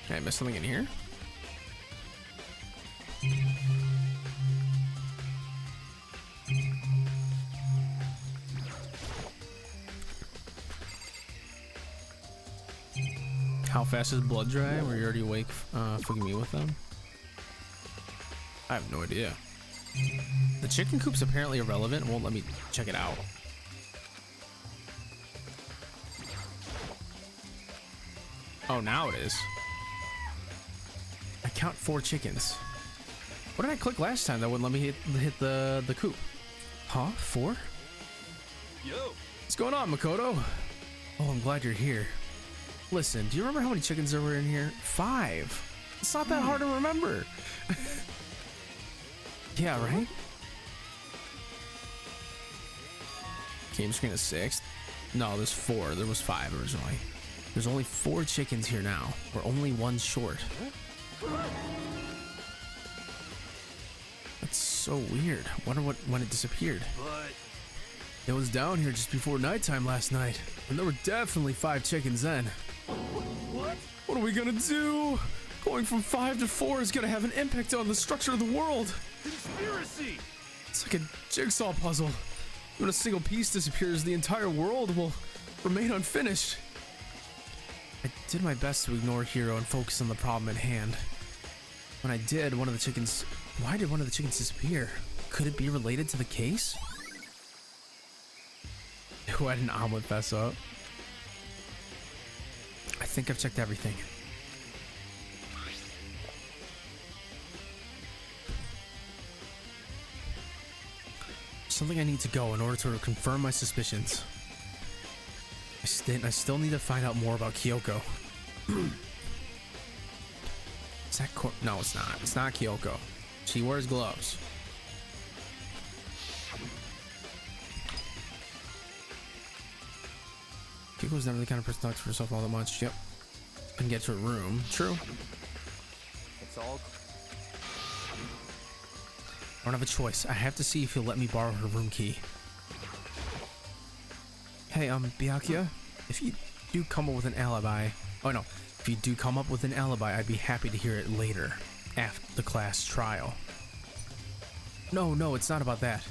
Can I miss something in here? How fast is blood dry? Were you already awake fucking me with them? I have no idea. The chicken coop's apparently irrelevant. Won't let me check it out. Oh, now it is. I count 4 chickens. What did I click last time that wouldn't let me hit the coop? Huh? 4? Yo. What's going on, Makoto? Oh, I'm glad you're here. Listen, do you remember how many chickens there were in here? 5. It's not that hard to remember. Yeah, right? Game screen is 6. No, there's 4. There was 5 originally. There's only 4 chickens here now. We're only 1 short. That's so weird. Wonder when it disappeared. But it was down here just before nighttime last night, and there were definitely 5 chickens then. what? What are we gonna do? Going from 5 to 4 is gonna have an impact on the structure of the world. Conspiracy! It's like a jigsaw puzzle. When a single piece disappears, the entire world will remain unfinished. I did my best to ignore Hiro and focus on the problem at hand. When I did, why did one of the chickens disappear? Could it be related to the case? Why didn't Omelet fess up? I think I've checked everything. Something I need to go in order to confirm my suspicions. I still need to find out more about Kyoko. Is that no, it's not. It's not Kyoko. She wears gloves. Kyoko was never the kind of person to talk to herself all that much. Yep. Couldn't get to her room. True. It's all. I don't have a choice. I have to see if he'll let me borrow her room key. Hey, Byakuya, if you do come up with an alibi... Oh, no. If you do come up with an alibi, I'd be happy to hear it later, after the class trial. No, it's not about that.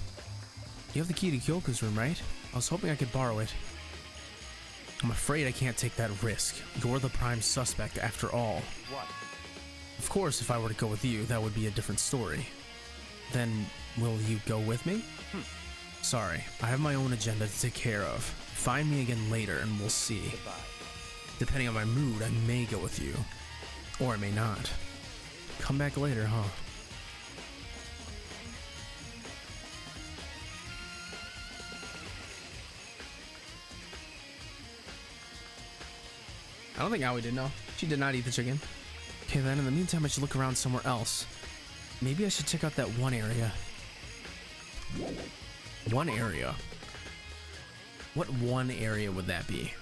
You have the key to Kyoko's room, right? I was hoping I could borrow it. I'm afraid I can't take that risk. You're the prime suspect, after all. What? Of course, if I were to go with you, that would be a different story. Then, will you go with me? Sorry, I have my own agenda to take care of. Find me again later and we'll see. Goodbye. Depending on my mood, I may go with you. Or I may not. Come back later, huh? I don't think Aoi did know. She did not eat the chicken. Okay, then in the meantime, I should look around somewhere else. Maybe I should check out that one area. One area? What one area would that be?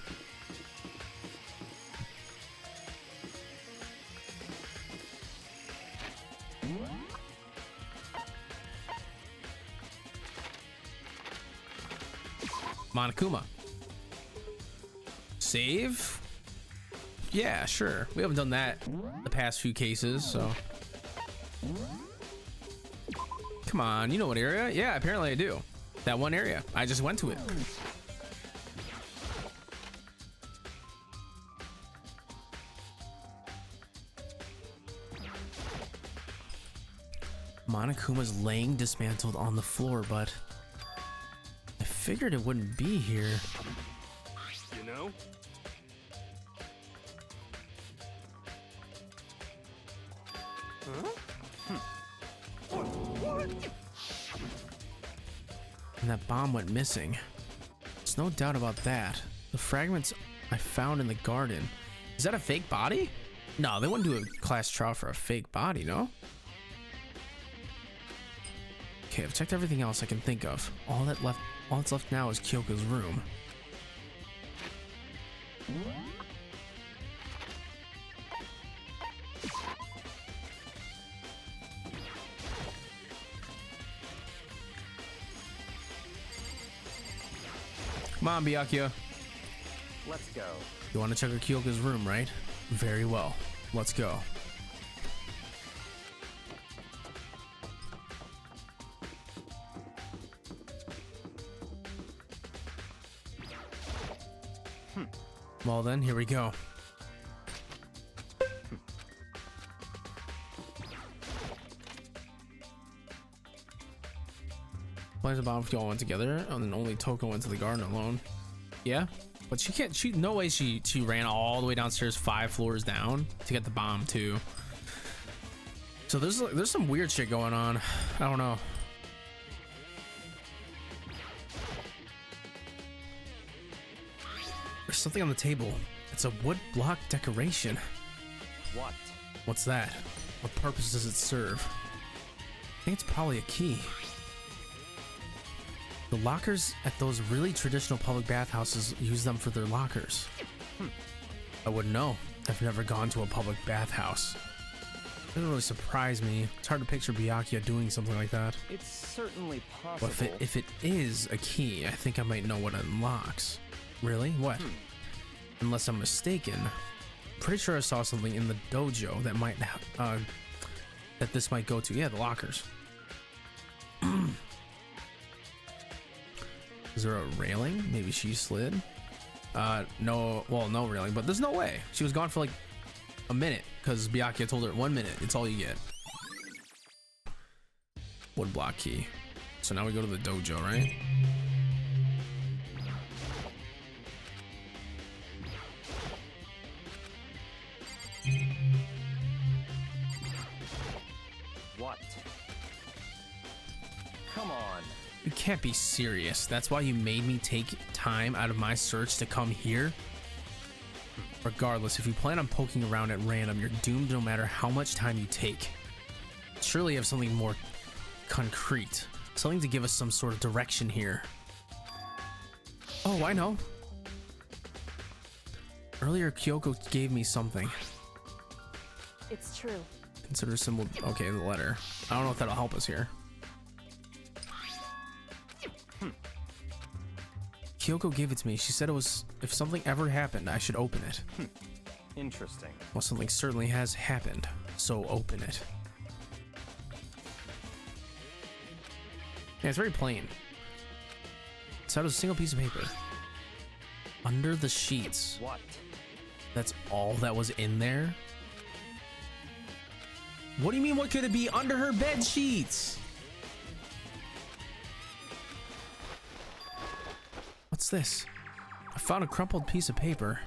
Monokuma. Save? Yeah, sure. We haven't done that the past few cases, so. Come on, you know what area? Yeah, apparently I do. That one area. I just went to it. Monokuma's laying dismantled on the floor, but I figured it wouldn't be here. You know? And that bomb went missing. There's no doubt about that. The fragments I found in the garden. Is that a fake body? No, they wouldn't do a class trial for a fake body, no? Okay, I've checked everything else I can think of. All that's left now is Kyoko's room. Come on, Byakuya. Let's go. You want to check out Kyoko's room, right? Very well. Let's go. Well then, here we go. Why is the bomb all went together and then only Toko went to the garden alone? Yeah, but she can't. No way she ran all the way downstairs 5 floors down to get the bomb too. So there's some weird shit going on. I don't know. There's something on the table. It's a wood block decoration. What? What's that? What purpose does it serve? I think it's probably a key. The lockers at those really traditional public bathhouses use them for their lockers. I wouldn't know. I've never gone to a public bathhouse. It doesn't really surprise me. It's hard to picture Byakuya doing something like that. It's certainly possible. But if it is a key, I think I might know what it unlocks. Really? What? Unless I'm mistaken. Pretty sure I saw something in the dojo that might that this might go to. Yeah, the lockers. Is there a railing? Maybe she slid? No, well, no railing, but there's no way. She was gone for like a minute because Byakuya told her 1 minute. It's all you get. Wood block key. So now we go to the dojo, right? What? Come on. You can't be serious. That's why you made me take time out of my search to come here? Regardless, if you plan on poking around at random, you're doomed no matter how much time you take. Surely you have something more concrete. Something to give us some sort of direction here. Oh, I know. Earlier, Kyoko gave me something. It's true. Consider symbol. Okay, the letter. I don't know if that'll help us here. Kyoko gave it to me. She said it was, if something ever happened, I should open it. Interesting. Well, something certainly has happened, so open it. Yeah, it's very plain. It's out of a single piece of paper. Under the sheets. What? That's all that was in there? What do you mean, what could it be under her bed sheets? What's this? I found a crumpled piece of paper.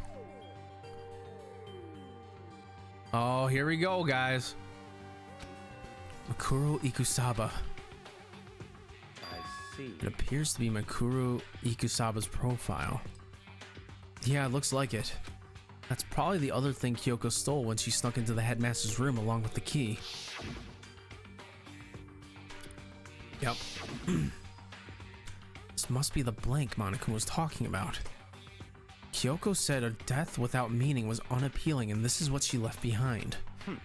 Oh, here we go, guys. Makuro Ikusaba. I see. It appears to be Makuro Ikusaba's profile. Yeah, it looks like it. That's probably the other thing Kyoko stole when she snuck into the headmaster's room along with the key. Yep. This must be the blank Monokuma was talking about. Kyoko said a death without meaning was unappealing, and this is what she left behind. I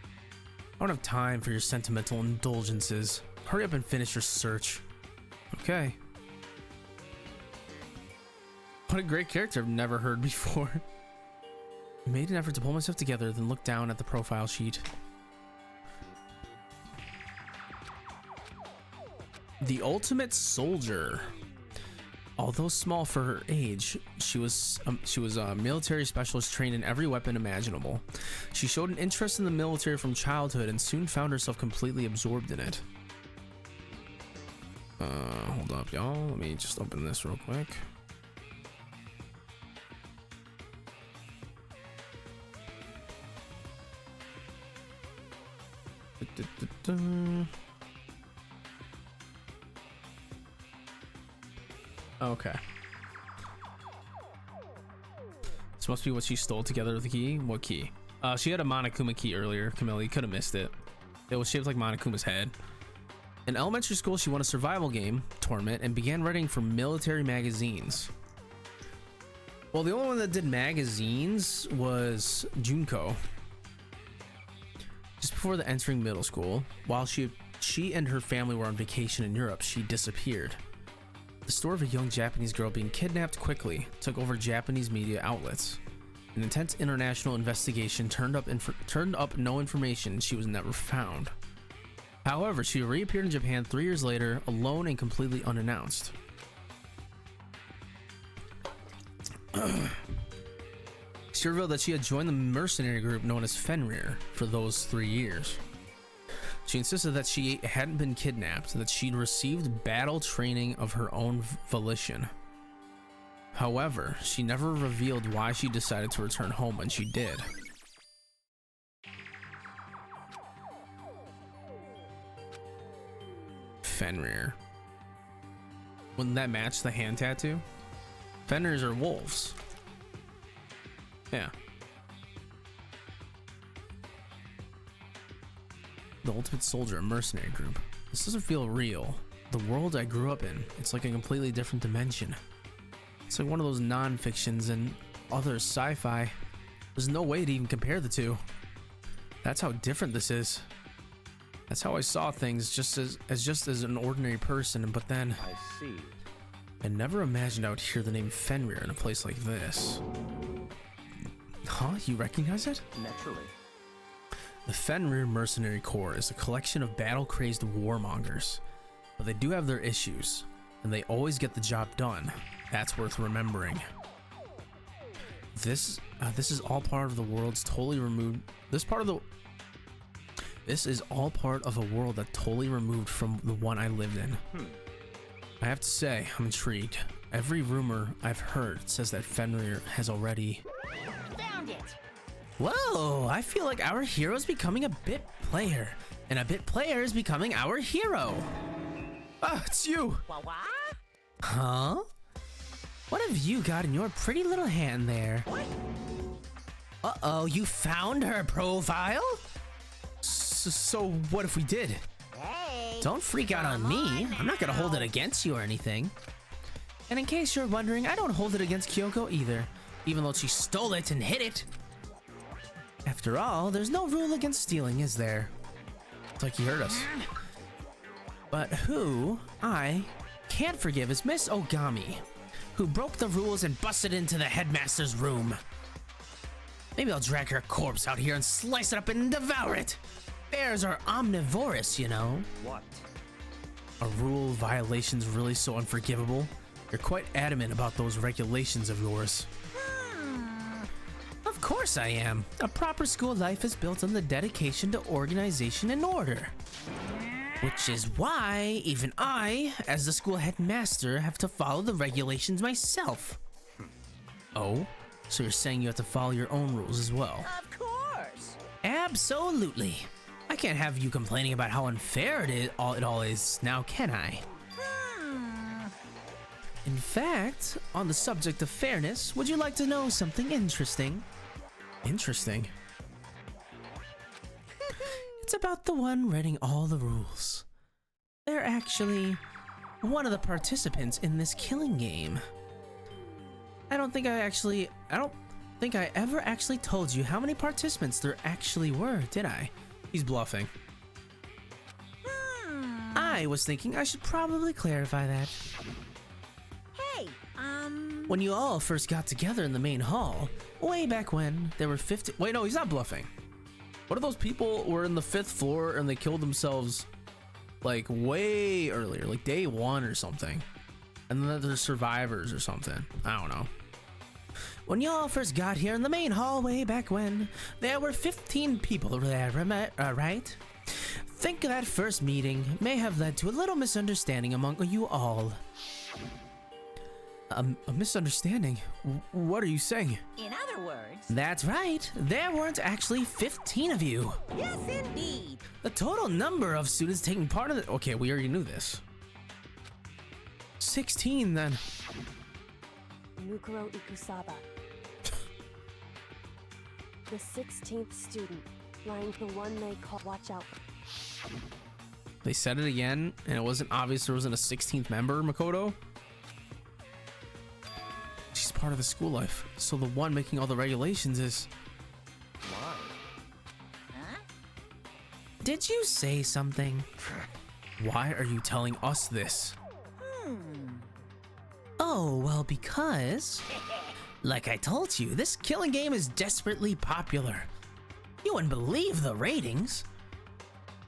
don't have time for your sentimental indulgences. Hurry up and finish your search. Okay. What a great character I've never heard before. I made an effort to pull myself together, then looked down at the profile sheet. The ultimate soldier. Although small for her age, she was a military specialist trained in every weapon imaginable. She showed an interest in the military from childhood and soon found herself completely absorbed in it. Hold up, y'all. Let me just open this real quick. Okay. This must be what she stole together with the key. What key? She had a Monokuma key earlier, Camille. You could have missed it. It was shaped like Monokuma's head. In elementary school, she won a survival game tournament and began writing for military magazines. Well, the only one that did magazines was Junko. Just before the entering middle school, while she and her family were on vacation in Europe, she disappeared. The story of a young Japanese girl being kidnapped quickly took over Japanese media outlets. An intense international investigation turned up no information. She was never found. However, she reappeared in Japan 3 years later, alone and completely unannounced. She revealed that she had joined the mercenary group known as Fenrir for those 3 years. She insisted that she hadn't been kidnapped, that she'd received battle training of her own volition. However, she never revealed why she decided to return home when she did. Fenrir. Wouldn't that match the hand tattoo? Fenrirs are wolves. Yeah. The ultimate soldier, a mercenary group. This doesn't feel real. The world I grew up in, it's like a completely different dimension. It's like one of those non-fictions and other sci-fi. There's no way to even compare the two. That's how different this is. That's how I saw things, just as an ordinary person, but then I see. I never imagined I would hear the name Fenrir in a place like this. Huh? You recognize it? Naturally. The Fenrir Mercenary Corps is a collection of battle-crazed warmongers, but they do have their issues, and they always get the job done. That's worth remembering. This is all part of the world's totally removed. This is all part of a world that totally removed from the one I lived in. I have to say, I'm intrigued. Every rumor I've heard says that Fenrir has already Found it. Whoa, I feel like our hero is becoming a bit player, and a bit player is becoming our hero. Ah, it's you! What? Huh? What have you got in your pretty little hand there? What? Uh-oh, you found her profile? So what if we did? Hey. Don't freak out on me. I'm not gonna hold it against you or anything. And in case you're wondering, I don't hold it against Kyoko either. even though she stole it and hid it. After all, there's no rule against stealing, is there? It's like he heard us. But who I can't forgive is Miss Ogami, who broke the rules and busted into the headmaster's room. Maybe I'll drag her corpse out here and slice it up and devour it. Bears are omnivorous, you know. What? Are rule violations really so unforgivable? You're quite adamant about those regulations of yours. Of course I am. A proper school life is built on the dedication to organization and order. Which is why even I, as the school headmaster, have to follow the regulations myself. Oh? So you're saying you have to follow your own rules as well? Of course. Absolutely. I can't have you complaining about how unfair it all is now, can I? In fact, on the subject of fairness, would you like to know something interesting? Interesting? It's about the one writing all the rules. They're actually one of the participants in this killing game. I don't think I ever actually told you how many participants there actually were, did I? He's bluffing. I was thinking I should probably clarify that. Hey, When you all first got together in the main hall, way back when, there were 50... Wait, no, he's not bluffing. What if those people were in the 5th floor and they killed themselves, like, way earlier, like day 1 or something? And then they're survivors or something. I don't know. When y'all first got here in the main hall way back when, there were 15 people there, right? Think that first meeting may have led to a little misunderstanding among you all. A misunderstanding? What are you saying? in other words... That's right. There weren't actually 15 of you. Yes, indeed. The total number of students taking part in it... Okay, we already knew this. 16 then. Mukuro Ikusaba. The 16th student, lying the one they call Watch Out. They said it again, and it wasn't obvious there wasn't a 16th member, Makoto. She's part of the school life, so the one making all the regulations is... Why? Huh? Did you say something? Why are you telling us this? Oh, well, because... Like I told you, this killing game is desperately popular. You wouldn't believe the ratings.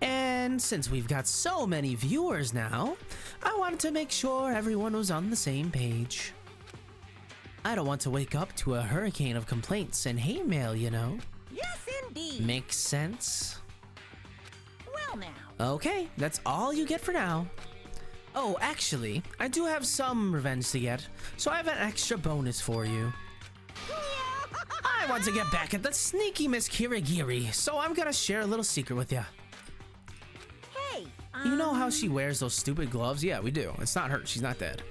And since we've got so many viewers now, I wanted to make sure everyone was on the same page. I don't want to wake up to a hurricane of complaints and hate mail, you know? Yes, indeed. Makes sense? Well now. Okay, that's all you get for now. Oh, actually, I do have some revenge to get, so I have an extra bonus for you. I want to get back at that sneaky Miss Kirigiri, so I'm gonna share a little secret with you. Hey, You know how she wears those stupid gloves? Yeah, we do. It's not her. She's not dead.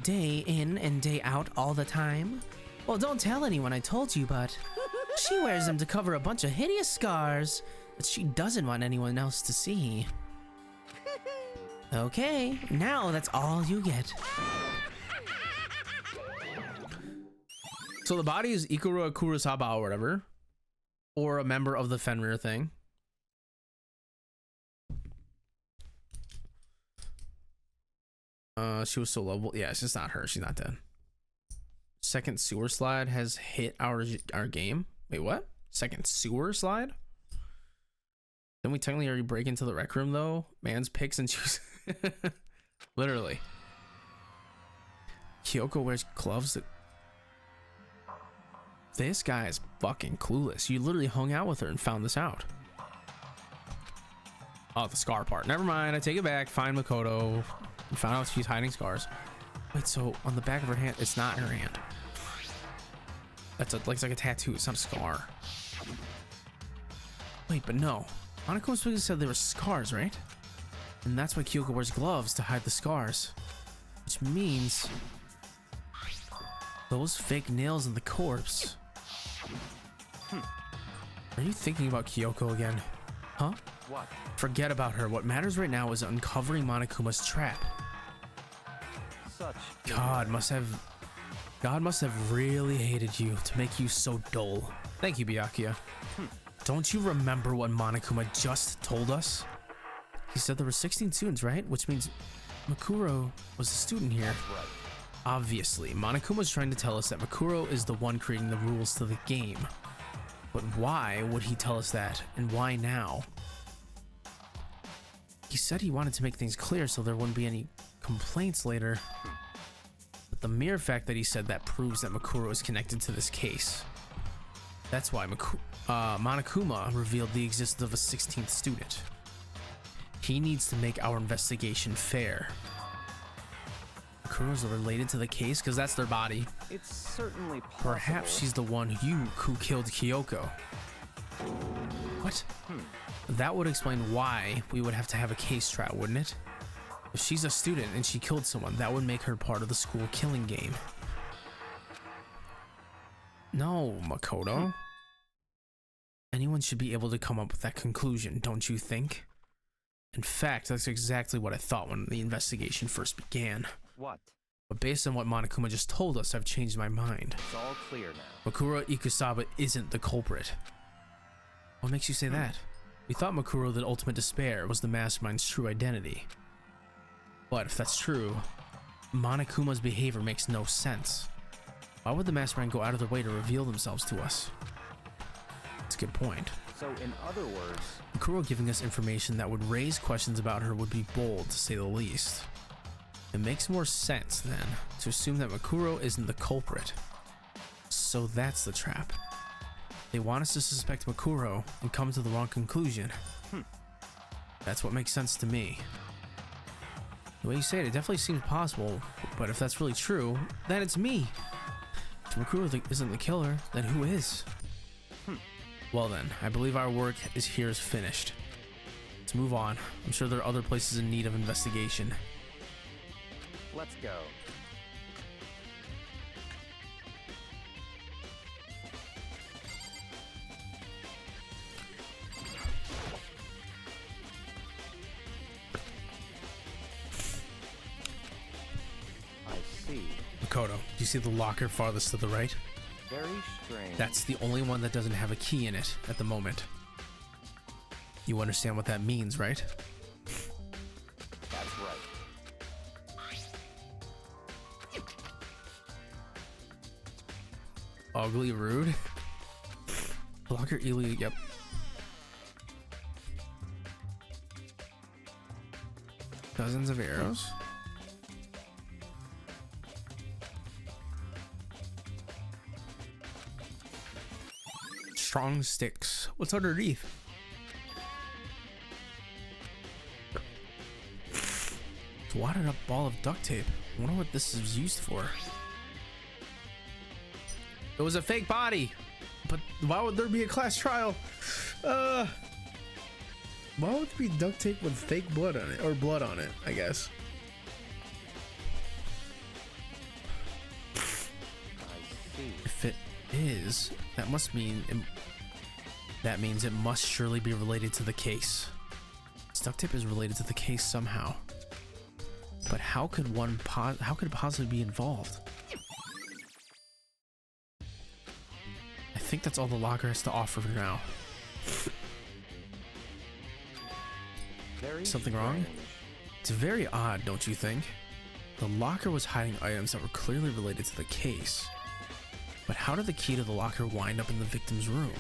Day in and day out all the time? Well, don't tell anyone I told you, but she wears them to cover a bunch of hideous scars that she doesn't want anyone else to see. Okay, now that's all you get. So the body is Ikura Kurosaba or whatever, or a member of the Fenrir thing. She was so lovable. Yeah, it's just not her. She's not dead. Second sewer slide has hit our game. Wait, what? Second sewer slide? Then we technically already break into the rec room though. Man's picks and chooses. Literally. Kyoko wears gloves that... This guy is fucking clueless. You literally hung out with her and found this out. Oh, the scar part. Never mind. I take it back. Find Makoto. We found out she's hiding scars. Wait, so on the back of her hand, it's not her hand. That's like it's like a tattoo. It's not a scar. Wait, but no. Monokuma specifically said there were scars, right? And that's why Kyoko wears gloves to hide the scars. Which means those fake nails in the corpse. Are you thinking about Kyoko again? Huh? What? Forget about her. What matters right now is uncovering Monokuma's trap. Such... God, must have God must have really hated you to make you so dull. Thank you, Byakuya. Don't you remember what Monokuma just told us? He said there were 16 students, right? Which means Makuro was a student here. That's right. Obviously, Monokuma's trying to tell us that Makuro is the one creating the rules to the game. But why would he tell us that, and why now? He said he wanted to make things clear so there wouldn't be any complaints later. But the mere fact that he said that proves that Makuro is connected to this case. That's why Monokuma revealed the existence of a 16th student. He needs to make our investigation fair. Makuro's related to the case because that's their body. It's certainly possible. Perhaps she's the one who killed Kyoko. What? That would explain why we would have to have a case trial, wouldn't it? If she's a student and she killed someone, that would make her part of the school killing game. No, Makoto. Anyone should be able to come up with that conclusion, don't you think? In fact, that's exactly what I thought when the investigation first began. What? But based on what Monokuma just told us, I've changed my mind. It's all clear now. Makuro Ikusaba isn't the culprit. What makes you say that? We thought Makuro, the ultimate despair, was the mastermind's true identity. But if that's true, Monokuma's behavior makes no sense. Why would the mastermind go out of their way to reveal themselves to us? That's a good point. So in other words, Makuro giving us information that would raise questions about her would be bold, to say the least. It makes more sense, then, to assume that Makuro isn't the culprit. So that's the trap. They want us to suspect Makuro and come to the wrong conclusion. That's what makes sense to me. The way you say it, it definitely seems possible, but if that's really true, then it's me. If Makuro isn't the killer, then who is? Well then, I believe our work is finished. Let's move on. I'm sure there are other places in need of investigation. let's go. Makoto, do you see the locker farthest to the right? Very strange. That's the only one that doesn't have a key in it at the moment. You understand what that means, right? That's right. Ugly, rude. Locker illegal, yep. Dozens of arrows. Strong sticks. What's underneath? It's a wadded up ball of duct tape. I wonder what this is used for. It was a fake body. But why would there be a class trial? Why would there be duct tape with fake blood on it? Or blood on it, I guess. I see. If it is, that must mean that means it must surely be related to the case. This duct tape is related to the case somehow. But how could it possibly be involved? I think that's all the locker has to offer for now. Something wrong? It's very odd, don't you think? The locker was hiding items that were clearly related to the case. But how did the key to the locker wind up in the victim's room?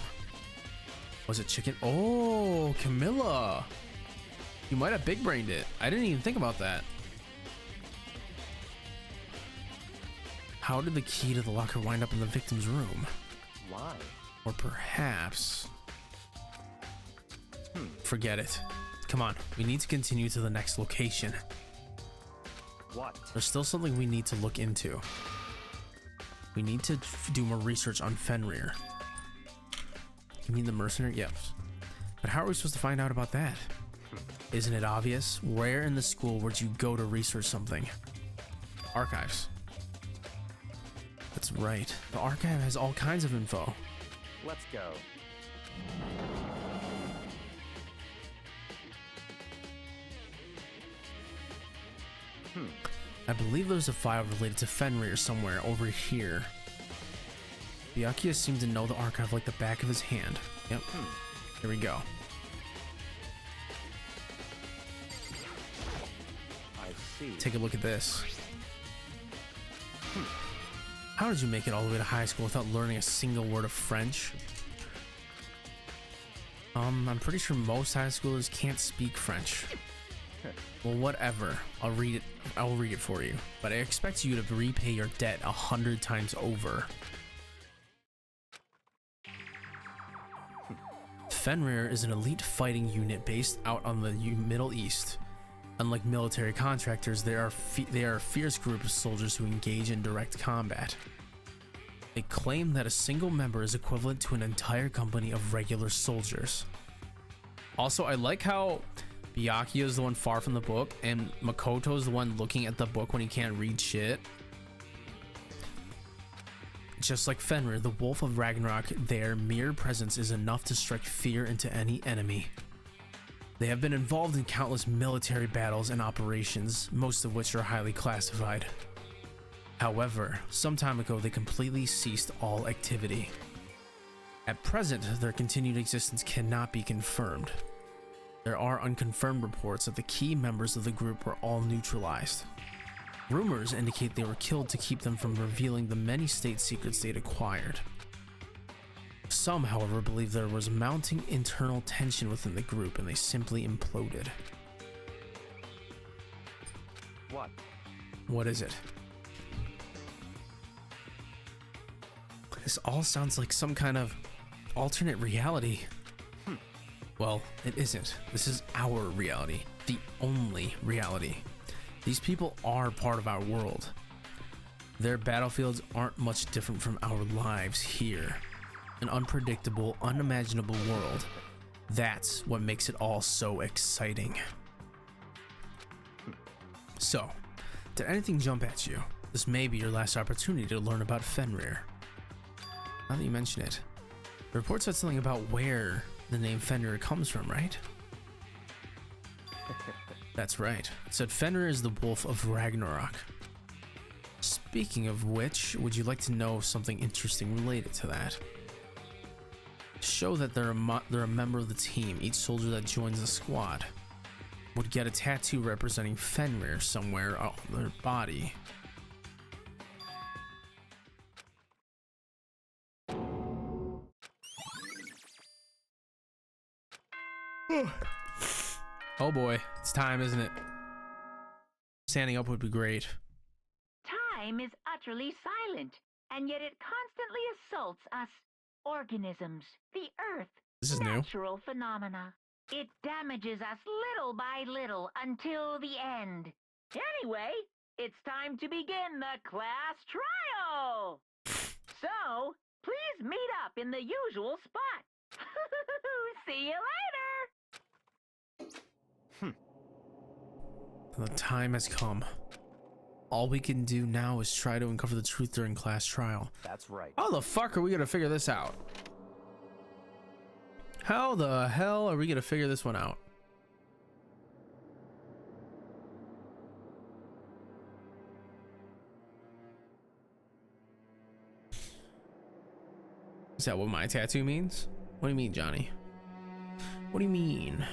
Was it chicken? Oh, Camilla! You might have big-brained it. I didn't even think about that. How did the key to the locker wind up in the victim's room? Why? Or perhaps... Forget it. Come on, we need to continue to the next location. What? There's still something we need to look into. We need to do more research on Fenrir. You mean the mercenary? Yep. But how are we supposed to find out about that? Isn't it obvious? Where in the school would you go to research something? Archives. That's right. The archive has all kinds of info. Let's go. I believe there's a file related to Fenrir somewhere over here. Byakuya seemed to know the archive like the back of his hand. Yep. Here we go. I see. Take a look at this. How did you make it all the way to high school without learning a single word of French? I'm pretty sure most high schoolers can't speak French. Well, whatever. I'll read it for you. But I expect you to repay your debt 100 times over. Fenrir is an elite fighting unit based out on the Middle East. Unlike military contractors, they are a fierce group of soldiers who engage in direct combat. They claim that a single member is equivalent to an entire company of regular soldiers. Also, I like how Byakuya is the one far from the book, and Makoto is the one looking at the book when he can't read shit. Just like Fenrir, the Wolf of Ragnarok, their mere presence is enough to strike fear into any enemy. They have been involved in countless military battles and operations, most of which are highly classified. However, some time ago they completely ceased all activity. At present, their continued existence cannot be confirmed. There are unconfirmed reports that the key members of the group were all neutralized. Rumors indicate they were killed to keep them from revealing the many state secrets they'd acquired. Some, however, believe there was mounting internal tension within the group and they simply imploded. What? What is it? This all sounds like some kind of alternate reality. Well, it isn't. This is our reality, the only reality. These people are part of our world. Their battlefields aren't much different from our lives here. An unpredictable, unimaginable world. That's what makes it all so exciting. So, did anything jump at you? This may be your last opportunity to learn about Fenrir. Now that you mention it, the report said something about where the name Fenrir comes from, right? That's right. It said Fenrir is the Wolf of Ragnarok. Speaking of which, would you like to know something interesting related to that? To show that they're a member of the team, each soldier that joins the squad would get a tattoo representing Fenrir somewhere on their body. Oh boy, it's time, isn't it? Standing up would be great. Time is utterly silent, and yet it constantly assaults us organisms, the earth, This is new. natural phenomena. It damages us little by little until the end. Anyway, it's time to begin the class trial. So, please meet up in the usual spot. See you later. The time has come. All we can do now is try to uncover the truth during class trial. That's right. How the fuck are we gonna figure this out? How the hell are we gonna figure this one out? Is that what my tattoo means? What do you mean, Johnny? What do you mean?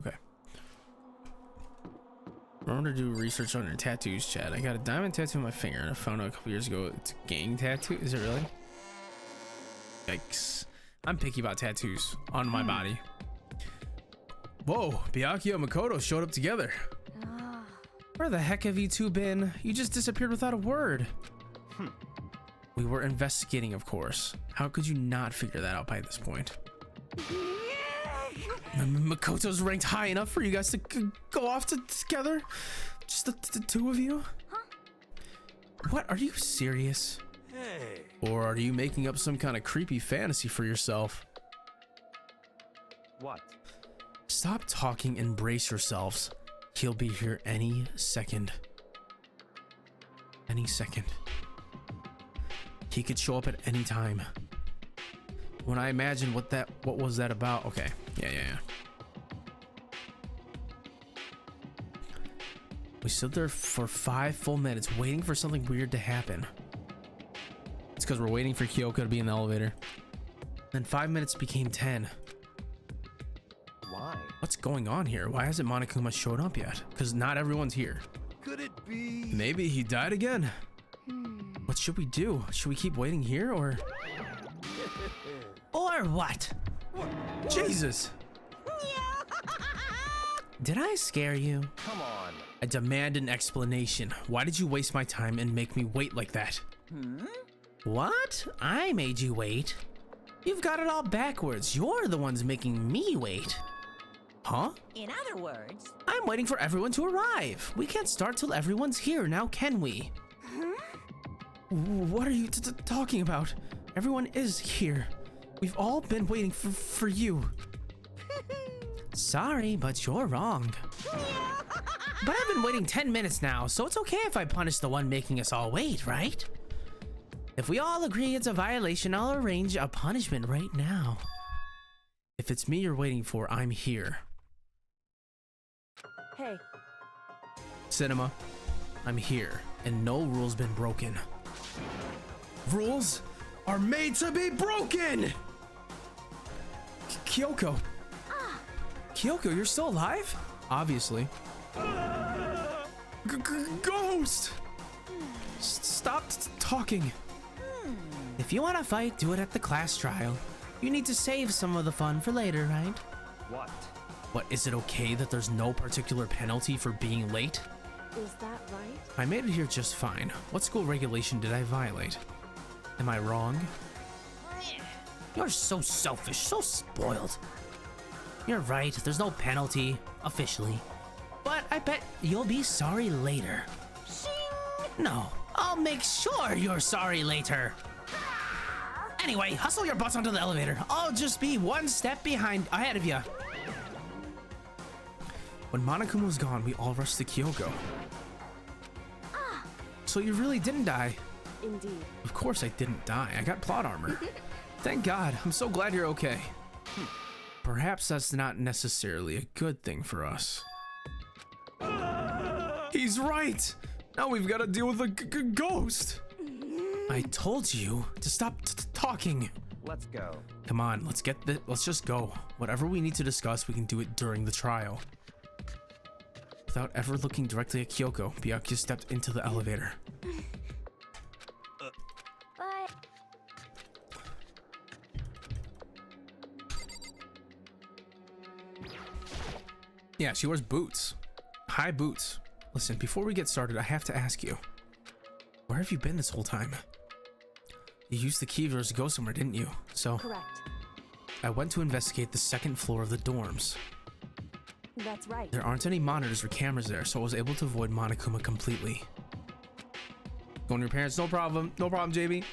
Okay. Remember to do research on your tattoos, Chad. I got a diamond tattoo on my finger and I found out a couple years ago it's a gang tattoo. Is it really? Yikes. I'm picky about tattoos on my body. Whoa, Byakuya and Makoto showed up together. Where the heck have you two been? You just disappeared without a word. We were investigating, of course. How could you not figure that out by this point? Makoto's ranked high enough for you guys to go off together? Just the two of you? What, are you serious? Hey. Or are you making up some kind of creepy fantasy for yourself? What? Stop talking and brace yourselves. He'll be here any second. Any second. He could show up at any time. When I imagine what was that about? Okay. Yeah. We stood there for 5 full minutes waiting for something weird to happen. It's because we're waiting for Kyoko to be in the elevator. Then 5 minutes became 10. Why? What's going on here? Why hasn't Monokuma showed up yet? Because not everyone's here. Could it be? Maybe he died again. What should we do? Should we keep waiting here or... Or what? Jesus! Did I scare you? Come on. I demand an explanation. Why did you waste my time and make me wait like that? What? I made you wait. You've got it all backwards. You're the ones making me wait. Huh? In other words, I'm waiting for everyone to arrive. We can't start till everyone's here now, can we? What are you talking about? Everyone is here. We've all been waiting for you. Sorry, but you're wrong. But I've been waiting 10 minutes now, so it's okay if I punish the one making us all wait, right? If we all agree it's a violation, I'll arrange a punishment right now. If it's me you're waiting for, I'm here. Hey. Cinema, I'm here, and no rule's been broken. Rules are made to be broken! Kyoko. Kyoko, you're still alive? Obviously. Ghost! Stop talking. If you want to fight, do it at the class trial. You need to save some of the fun for later, right? What? What, is it okay that there's no particular penalty for being late? Is that right? I made it here just fine. What school regulation did I violate? Am I wrong? You're so selfish, so spoiled. You're right, there's no penalty, officially. But I bet you'll be sorry later. No, I'll make sure you're sorry later. Anyway, hustle your butts onto the elevator. I'll just be one step ahead of you. When Monokuma was gone, we all rushed to Kyoko. So you really didn't die? Indeed. Of course I didn't die. I got plot armor. Thank God. I'm so glad you're okay. Perhaps that's not necessarily a good thing for us. He's right. Now we've got to deal with a ghost. I told you to stop talking. Let's go. Come on, let's just go. Whatever we need to discuss, we can do it during the trial. Without ever looking directly at Kyoko, Byakuya stepped into the elevator. but Yeah, she wears boots. High boots. Listen, before we get started, I have to ask you. Where have you been this whole time? You used the key of yours to go somewhere, didn't you? So, correct. I went to investigate the second floor of the dorms. That's right. There aren't any monitors or cameras there, so I was able to avoid Monokuma completely. Going to your parents, no problem. No problem, JB.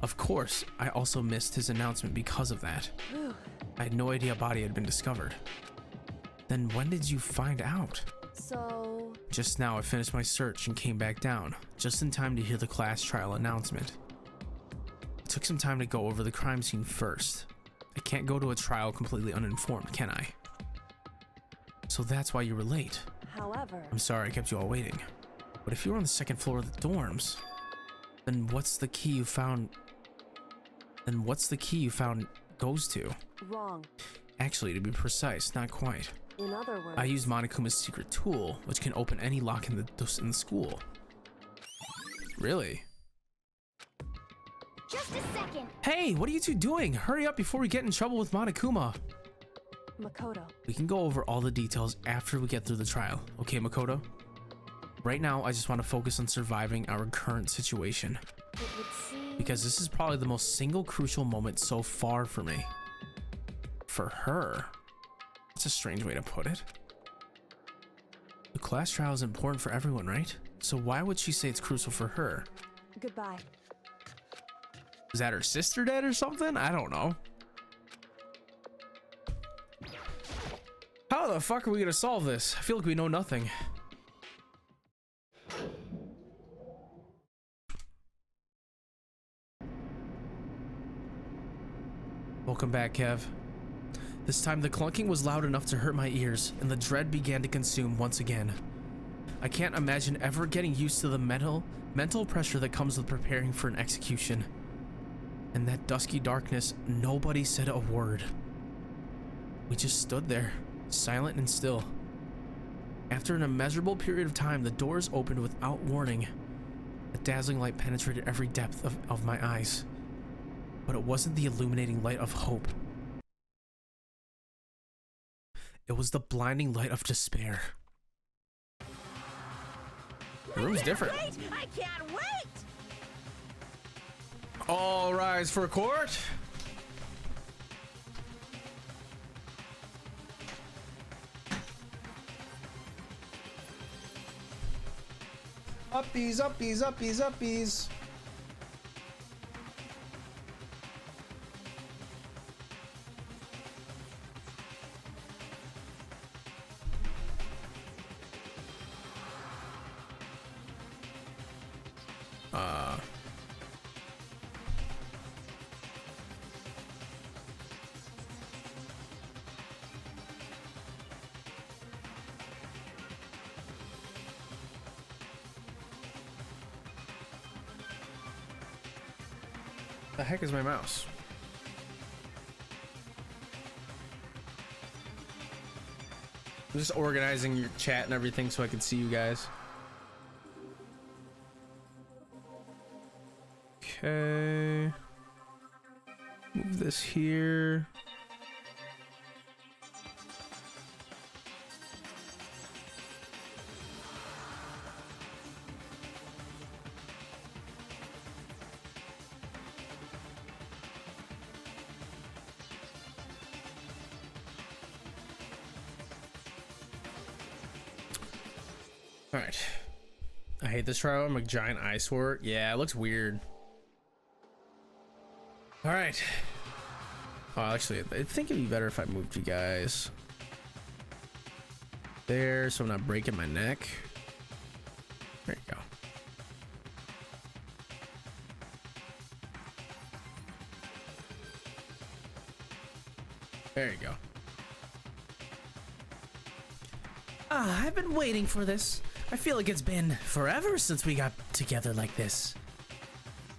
Of course, I also missed his announcement because of that. I had no idea a body had been discovered. Then when did you find out? So... Just now I finished my search and came back down, just in time to hear the class trial announcement. It took some time to go over the crime scene first. I can't go to a trial completely uninformed, can I? So that's why you were late. However... I'm sorry I kept you all waiting. But if you were on the second floor of the dorms, then what's the key you found goes to? Wrong. Actually, to be precise, not quite. In other words... I used Monokuma's secret tool, which can open any lock in the school. Really? just a second. Hey, what are you two doing? Hurry up before we get in trouble with Monokuma. Makoto. We can go over all the details after we get through the trial. Okay, Makoto? Right now, I just want to focus on surviving our current situation. It would seem... Because this is probably the most single crucial moment so far for me. For her? That's a strange way to put it. The class trial is important for everyone, right? So why would she say it's crucial for her? Goodbye. Is that her sister dead or something? I don't know. How the fuck are we gonna solve this? I feel like we know nothing. Welcome back, Kev. This time the clunking was loud enough to hurt my ears, and the dread began to consume once again. I can't imagine ever getting used to the mental pressure that comes with preparing for an execution. In that dusky darkness, nobody said a word. We just stood there, silent and still. After an immeasurable period of time, the doors opened without warning. A dazzling light penetrated every depth of my eyes. But it wasn't the illuminating light of hope. It was the blinding light of despair. The room's different. I can't wait! All rise for court. Uppies, uppies, uppies, uppies. The heck is my mouse? I'm just organizing your chat and everything so I can see you guys. Okay. Move this here. All right. I hate this trial. I'm a giant eyesore. Yeah, it looks weird. All right. Oh, actually, I think it'd be better if I moved you guys there so I'm not breaking my neck. There you go. There you go. Ah, I've been waiting for this. I feel like it's been forever since we got together like this.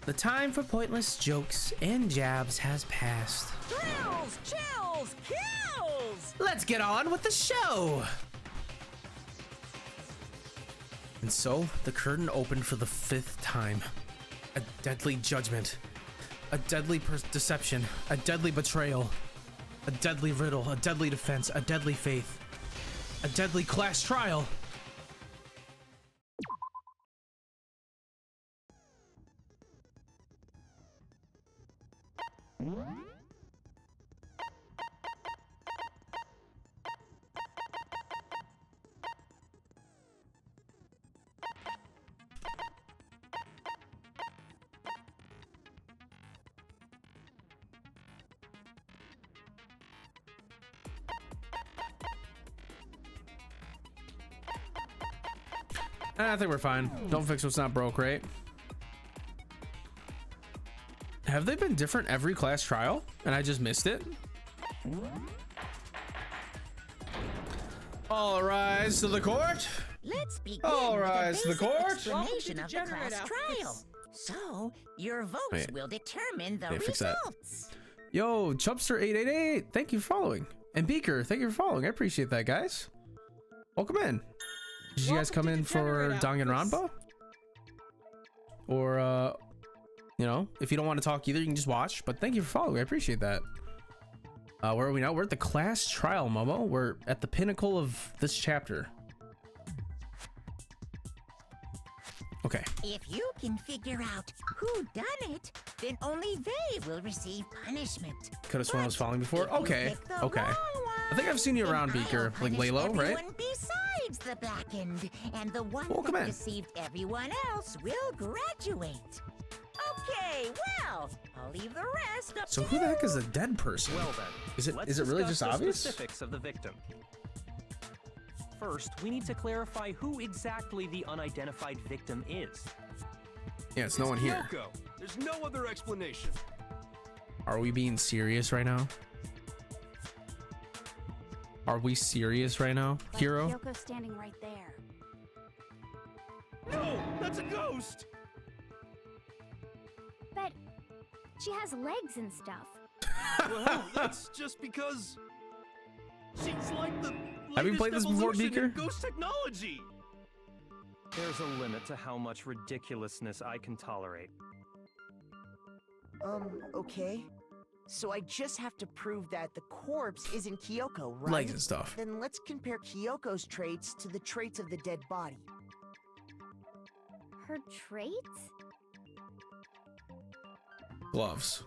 The time for pointless jokes and jabs has passed. Thrills, chills, kills! Let's get on with the show! And so, the curtain opened for the 5th time. A deadly judgment. A deadly deception. A deadly betrayal. A deadly riddle. A deadly defense. A deadly faith. A deadly class trial. I think we're fine. Don't fix what's not broke, right? Have they been different every class trial and I just missed it? All rise to the court. Let's begin All rise to the with a basic court. explanation of the class trial. So, your votes will determine the fix that. results. Yo, Chubster888, thank you for following. And Beaker, thank you for following. I appreciate that, guys. Welcome in. Did you guys come in for Danganronpa? Or, you know, if you don't want to talk either, you can just watch. But thank you for following. I appreciate that. Where are we now? We're at the class trial, Momo. We're at the pinnacle of this chapter. Okay. If you can figure out who done it, then only they will receive punishment. Could have sworn I was following before. Okay. Okay. I think I've seen you around, Beaker. Like Laylo, right? Besides the blackened, and the one that deceived everyone else will graduate. Okay, well, I'll leave the rest up So to who the heck you. is a dead person? Well then, Is it really just discuss the obvious? specifics of the victim. First, we need to clarify who exactly the unidentified victim is. Yeah, it's no one here. Kyoko. There's no other explanation. Are we being serious right now? Are we serious right now, But Hero? Kyoko's standing right there. No, that's a ghost. But she has legs and stuff. Well, that's just because she's like the Have you played this before, latest evolution Beaker? in ghost technology. There's a limit to how much ridiculousness I can tolerate. Okay. So I just have to prove that the corpse isn't Kyoko, right? Legs and stuff. Then let's compare Kyoko's traits to the traits of the dead body. Her traits? Gloves.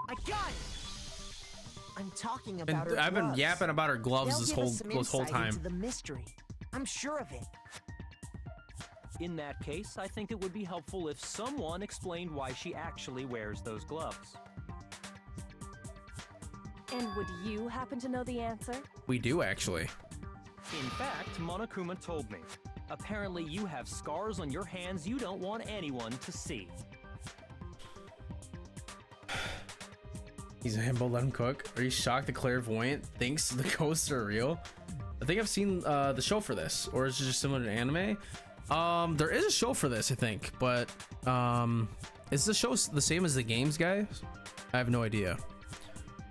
I got it! I'm talking about And her I've been gloves. yapping about her gloves They'll this give whole us some this whole insight time. into the mystery. I'm sure of it. In that case, I think it would be helpful if someone explained why she actually wears those gloves. And would you happen to know the answer? We do actually. In fact, Monokuma told me. Apparently you have scars on your hands you don't want anyone to see. He's a himbo, let him cook. Are you shocked the clairvoyant thinks the ghosts are real? I think I've seen the show for this, or is it just similar to anime? There is a show for this, I think, but is the show the same as the games, guys? I have no idea.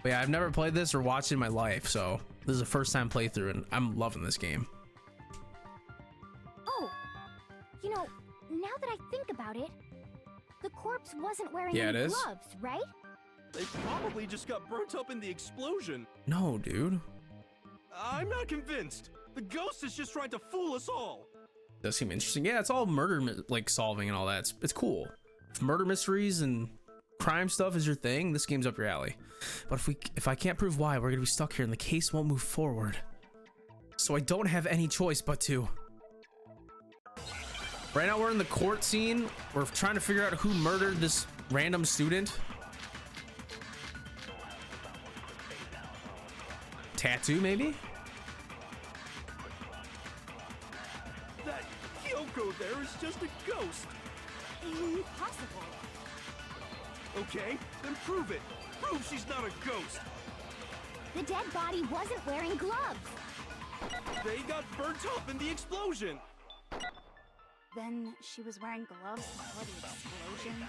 But yeah, I've never played this or watched it in my life, so this is a first time playthrough, and I'm loving this game. Oh, you know, now that I think about it, the corpse wasn't wearing Yeah, any it is. gloves, right? They probably just got burnt up in the explosion. No, dude. I'm not convinced. The ghost is just trying to fool us all. Does seem interesting. Yeah, it's all murder like solving and all that. It's cool. If murder mysteries and crime stuff is your thing, this game's up your alley. But if I can't prove why, we're gonna be stuck here and the case won't move forward. So I don't have any choice but to. Right now we're in the court scene. We're trying to figure out who murdered this random student. Tattoo, maybe? That Kyoko there is just a ghost. Impossible. Okay, then prove it. Prove she's not a ghost. The dead body wasn't wearing gloves. They got burnt up in the explosion. Then she was wearing gloves before the explosion.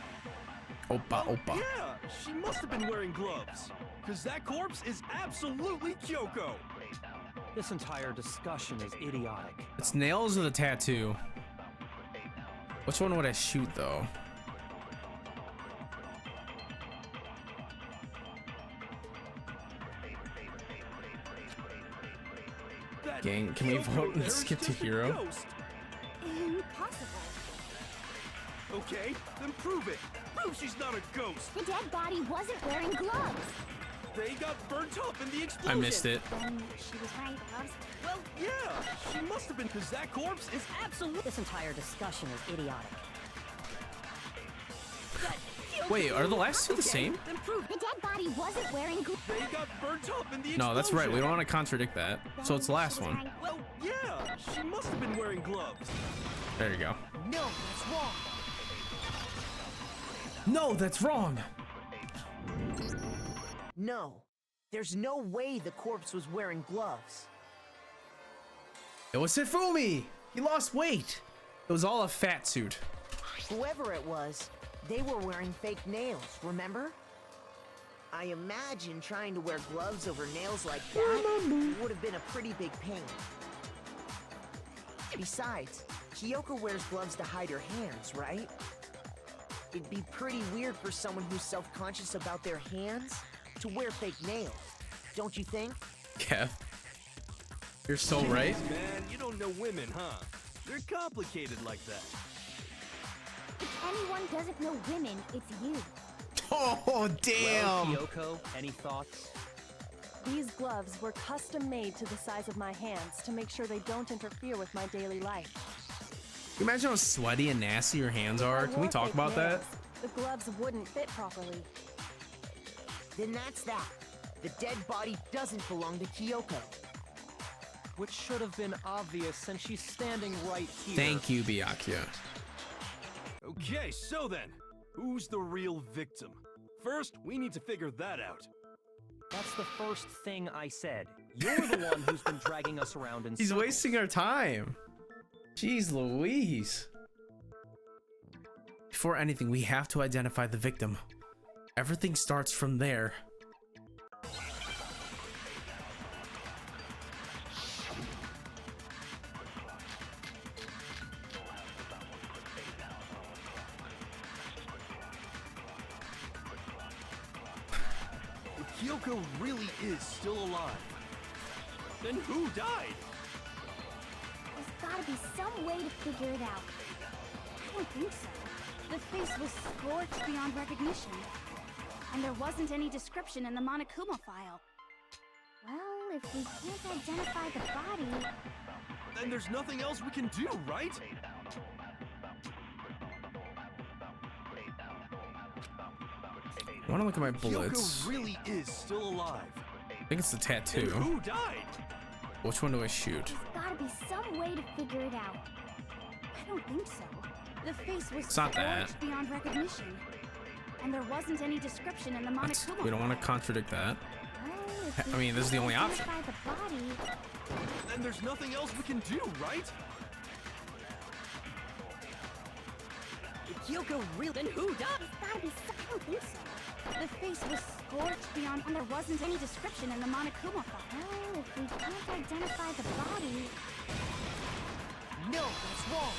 Oppa, oppa. Yeah, she must have been wearing gloves. Because that corpse is absolutely Kyoko. This entire discussion is idiotic. It's nails or the tattoo? Which one would I shoot though? Gang, can we vote and skip to hero? Impossible. Okay, then prove it. Prove she's not a ghost. The dead body wasn't wearing gloves. They got burnt up in the explosion. I missed it. Then she was wearing gloves. Well, yeah, she must have been, because that corpse is absolutely. This entire discussion is idiotic. Wait, are the last two the same? Then prove The dead body wasn't wearing gloves. they got burnt up in the explosion. No, that's right. We don't want to contradict that. So it's the last one. Well, yeah, she must have been wearing gloves. There you go. No, that's wrong. No, that's wrong. No, there's no way the corpse was wearing gloves. It was Hifumi. He lost weight. It was all a fat suit. Whoever it was, they were wearing fake nails, remember? I imagine trying to wear gloves over nails like that would have been a pretty big pain. Besides, Kyoko wears gloves to hide her hands, right? It'd be pretty weird for someone who's self-conscious about their hands to wear fake nails, don't you think? Kev, you're so right. Man, you don't know women, huh? They're complicated like that. If anyone doesn't know women, it's you. Oh, damn. Well, Kyoko, any thoughts? These gloves were custom made to the size of my hands to make sure they don't interfere with my daily life. Can you imagine how sweaty and nasty your hands are? Can we talk about that? The gloves wouldn't fit properly. Then that's that. The dead body doesn't belong to Kyoko. Which should have been obvious since she's standing right here. Thank you, Byakuya. Okay, so then, who's the real victim? first, we need to figure that out. That's the first thing I said. You're the one who's been dragging us around in He's circles. wasting our time. Jeez Louise. Before anything, we have to identify the victim. Everything starts from there. If Kyoko really is still alive, then who died? There's gotta be some way to figure it out. I don't think so. The face was scorched beyond recognition. And there wasn't any description in the Monokuma file. Well, if we can't identify the body... Then there's nothing else we can do, right? I want to look at my bullets. Kyoko really is still alive. I think it's the tattoo. Then who died? Which one do I shoot? There's gotta be some way to figure it out. I don't think so. The face was It's not that. scorched beyond recognition. And there wasn't any description in the Monokuma We don't want to file. contradict that. Well, if we I mean, this is the can't only option. identify the body... Then there's nothing else we can do, right? If Kyoko really... Then who died? There's gotta be some... I don't think so. The face was scorched beyond... And there wasn't any description in the Monokuma file. Well, if we can't identify the body... No, that's wrong.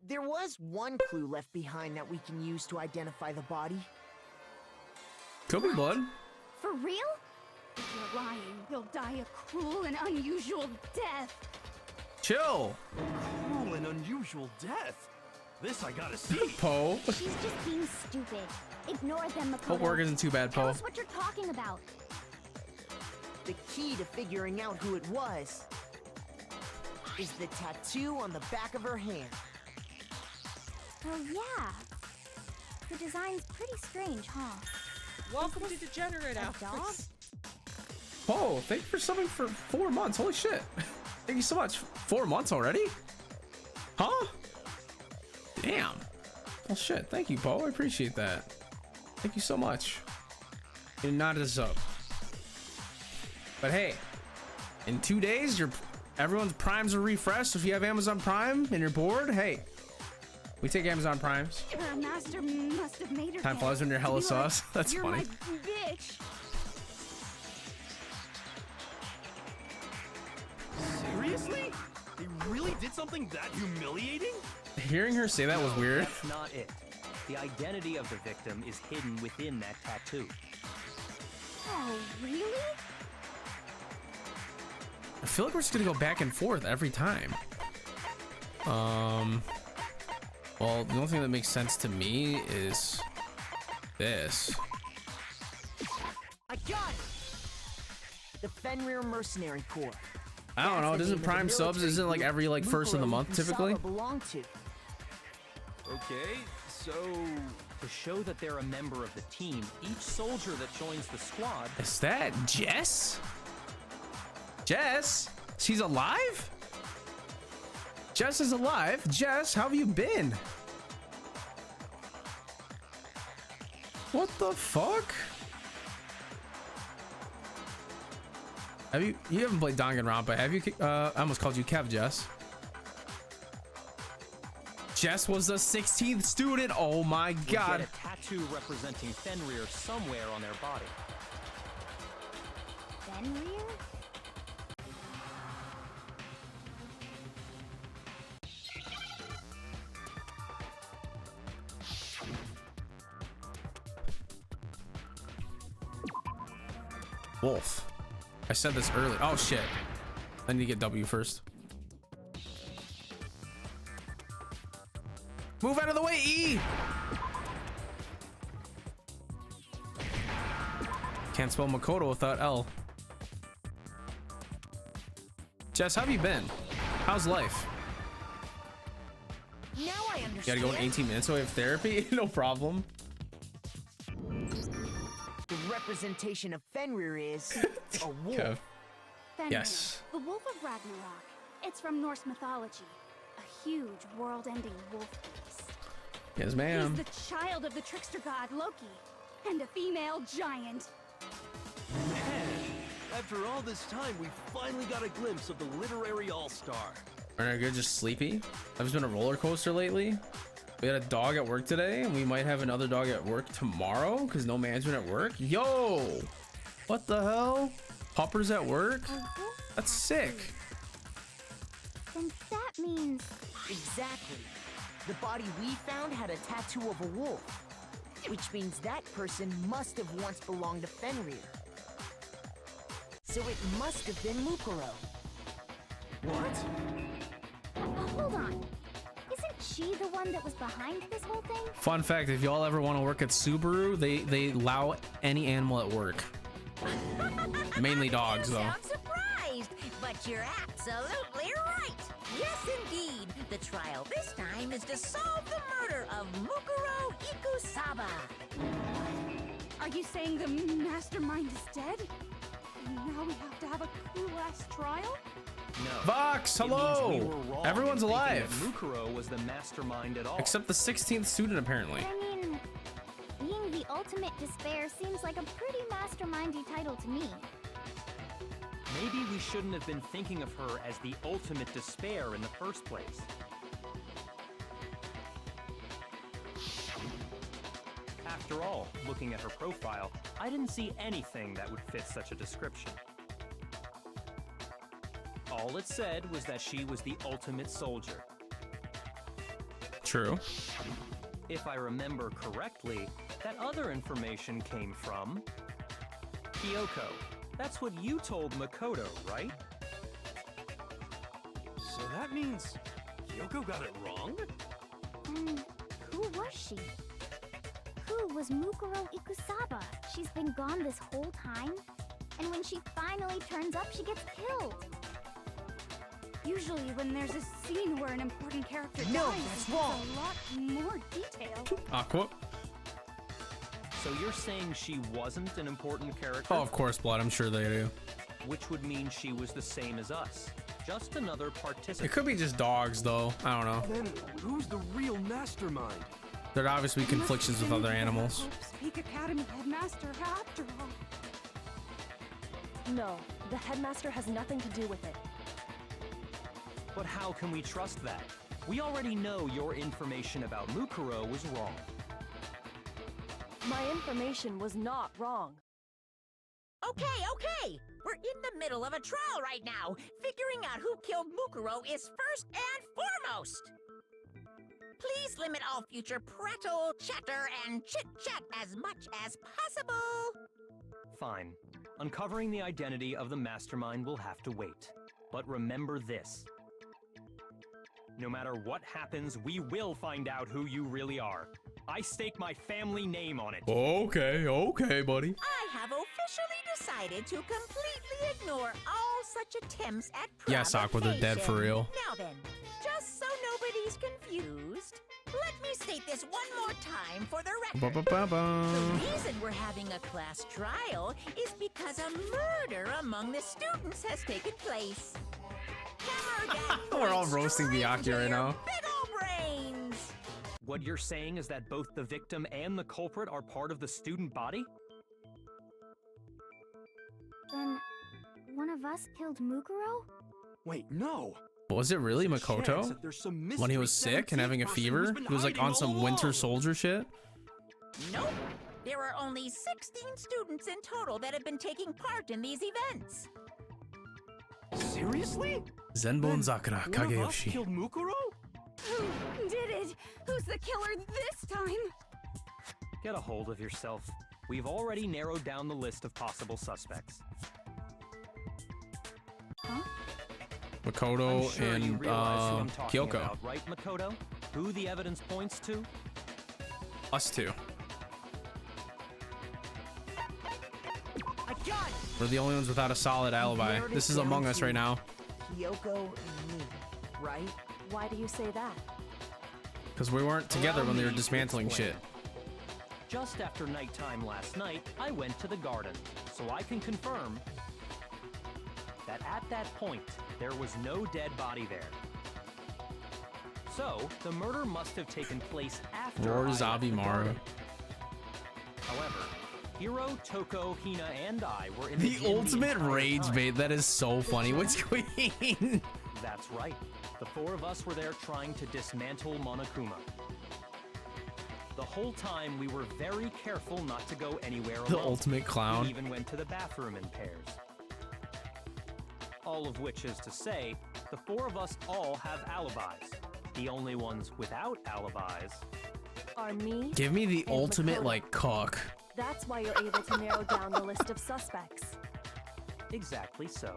There was one clue left behind that we can use to identify the body. Could be blood. For real? If you're lying, you'll die a cruel and unusual death. Chill. Cruel and unusual death. This I gotta see. Poe. She's just being stupid. Ignore them, Makoto. Homework isn't too bad, Tell Poe. us what you're talking about. The key to figuring out who it was is the tattoo on the back of her hand. Oh yeah. The design's pretty strange, huh? Welcome to Degenerate A dog? Hours. Poe, thank you for subbing for 4 months. Holy shit. Thank you so much. 4 months already? Huh? Damn. Well, shit. Thank you, Poe. I appreciate that. Thank you so much. You're not as up. But hey, in 2 days, everyone's primes are refreshed. So if you have Amazon Prime and you're bored, hey, we take Amazon Primes. Her master must have made her Time dead. flies when you're hella Be like, sauce. That's you're funny. My bitch. Seriously? They really did something that humiliating? Hearing her say that was weird. That's not it. The identity of the victim is hidden within that tattoo. Oh, really? I feel like we're just gonna go back and forth every time. Well, the only thing that makes sense to me is this. I got it! The Fenrir Mercenary Corps. I don't know. That's the Doesn't name of the Prime subs military isn't like group every like first of the Mukuro month and typically? Kusawa belong to. Okay, so... To show that they're a member of the team, each soldier that joins the squad... Is that Jess? Jess? She's alive? Jess is alive. Jess, how have you been? What the fuck? Have you haven't played Danganronpa, have you? I almost called you Kev, Jess. Jess was the 16th student. Oh my god. Get a tattoo representing Fenrir somewhere on their body. Fenrir? Wolf. I said this earlier. Oh shit. I need to get W first. Move out of the way, E! Can't spell Makoto without L. Jess, how have you been? How's life? Now I You understand. gotta go in 18 minutes away of therapy? No problem. The representation of Fenrir is a wolf. Kev. Fenrir, Yes. the Wolf of Ragnarok. It's from Norse mythology. A huge, world-ending wolf beast. Yes, ma'am. He's the child of the trickster god Loki, and a female giant. Man, after all this time, we finally got a glimpse of the literary all-star. Aren't I good? Just sleepy? I've been a roller coaster lately. We had a dog at work today, and we might have another dog at work tomorrow because no management at work. Yo, what the hell? Puppers at work? That's sick. Then that means... Exactly. The body we found had a tattoo of a wolf, which means that person must have once belonged to Fenrir. So it must have been Mukuro. What? Hold on. Isn't she the one that was behind this whole thing? Fun fact, if y'all ever want to work at Subaru, they allow any animal at work. Mainly dogs, though. Sound surprised, but you're absolutely right. Yes, indeed. The trial this time is to solve the murder of Mukuro Ikusaba. Are you saying the mastermind is dead? And now we have to have a cool-ass trial? No. Vox, It means hello! we were wrong Everyone's in thinking alive. that Mukuro was the mastermind at all. Except the 16th student, apparently. I mean, being the ultimate despair seems like a pretty mastermindy title to me. Maybe we shouldn't have been thinking of her as the ultimate despair in the first place. After all, looking at her profile, I didn't see anything that would fit such a description. All it said was that she was the ultimate soldier. True. If I remember correctly, that other information came from Kyoko. That's what you told Makoto, right? So that means Kyoko got it wrong? Who was she? Who was Mukuro Ikusaba? She's been gone this whole time, and when she finally turns up, she gets killed. Usually when there's a scene where an important character dies, that's wrong. there's a lot more detail. Aqua. So you're saying she wasn't an important character? Oh, of course, Blood. I'm sure they do. Which would mean she was the same as us. Just another participant. It could be just dogs, though. I don't know. Then who's the real mastermind? There'd obviously be conflictions with other animals. Hope's Peak Academy headmaster after all. No, the headmaster has nothing to do with it. But how can we trust that? We already know your information about Mukuro was wrong. My information was not wrong. Okay. We're in the middle of a trial right now. Figuring out who killed Mukuro is first and foremost. Please limit all future prattle, chatter, and chit-chat as much as possible. Fine. Uncovering the identity of the mastermind will have to wait. But remember this. No matter what happens, we will find out who you really are. I stake my family name on it. Okay, buddy. I have officially decided to completely ignore all such attempts at Yes, Aqua, they're dead for real. Now then, just so nobody's confused, let me state this one more time for the record. The reason we're having a class trial is because a murder among the students has taken place. We're all roasting the Aki right now. Big ol' brains! What you're saying is that both the victim and the culprit are part of the student body? Then, one of us killed Mukuro? Wait, no. Was it really Chance Makoto? that there's some When he mystery was sick and 17th having a person fever? who's been He was like hiding on some all winter along. soldier shit? Nope. There are only 16 students in total that have been taking part in these events. Seriously? Zenbo and Sakura One of us Kageyoshi. killed Mukuro? Who did it? Who's the killer this time? Get a hold of yourself. We've already narrowed down the list of possible suspects. Makoto I'm sure you and realize who I'm talking Kyoko. about, right, Makoto? Who the evidence points to? Us two. I got it! We're the only ones without a solid alibi. narrowed it This is down Among Us to right now. Kyoko and me, right? Why do you say that? Because we weren't together when they were dismantling shit. Just after nighttime last night, I went to the garden, so I can confirm that at that point, there was no dead body there. So, the murder must have taken place after Roar I left Zabi the Maru. garden. However, Hiro, Toko, Hina, and I were in The gym ultimate entire rage time. bait. That is so funny. What's Queen? That's right. The four of us were there trying to dismantle Monokuma. The whole time, we were very careful not to go anywhere alone. The ultimate clown. We even went to the bathroom in pairs. All of which is to say, the four of us all have alibis. The only ones without alibis Are me? Give me the and ultimate Makoto. like cook. That's why you're able to narrow down the list of suspects. Exactly so.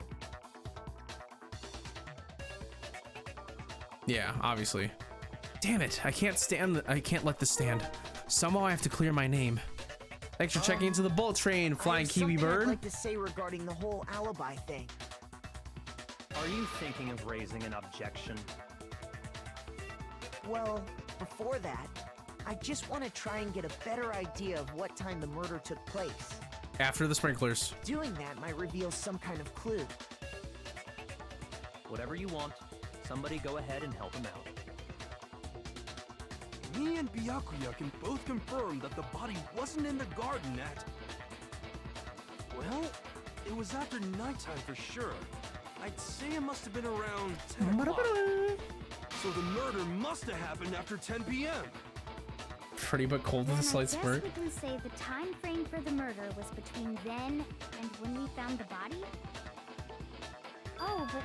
Yeah, obviously. Damn it! I can't stand. I can't let this stand. Somehow I have to clear my name. Thanks for checking into the bullet train, flying kiwi bird. I'd like to say regarding the whole alibi thing. Are you thinking of raising an objection? Well, before that, I just want to try and get a better idea of what time the murder took place. After the sprinklers. Doing that might reveal some kind of clue. Whatever you want. Somebody go ahead and help him out. Me and Byakuya can both confirm that the body wasn't in the garden at... Well, it was after nighttime for sure. I'd say it must have been around 10 o'clock. So the murder must have happened after 10 p.m. Pretty but cold with a Then I slight guess smirk. we can say the time frame for the murder was between then and when we found the body? Oh, but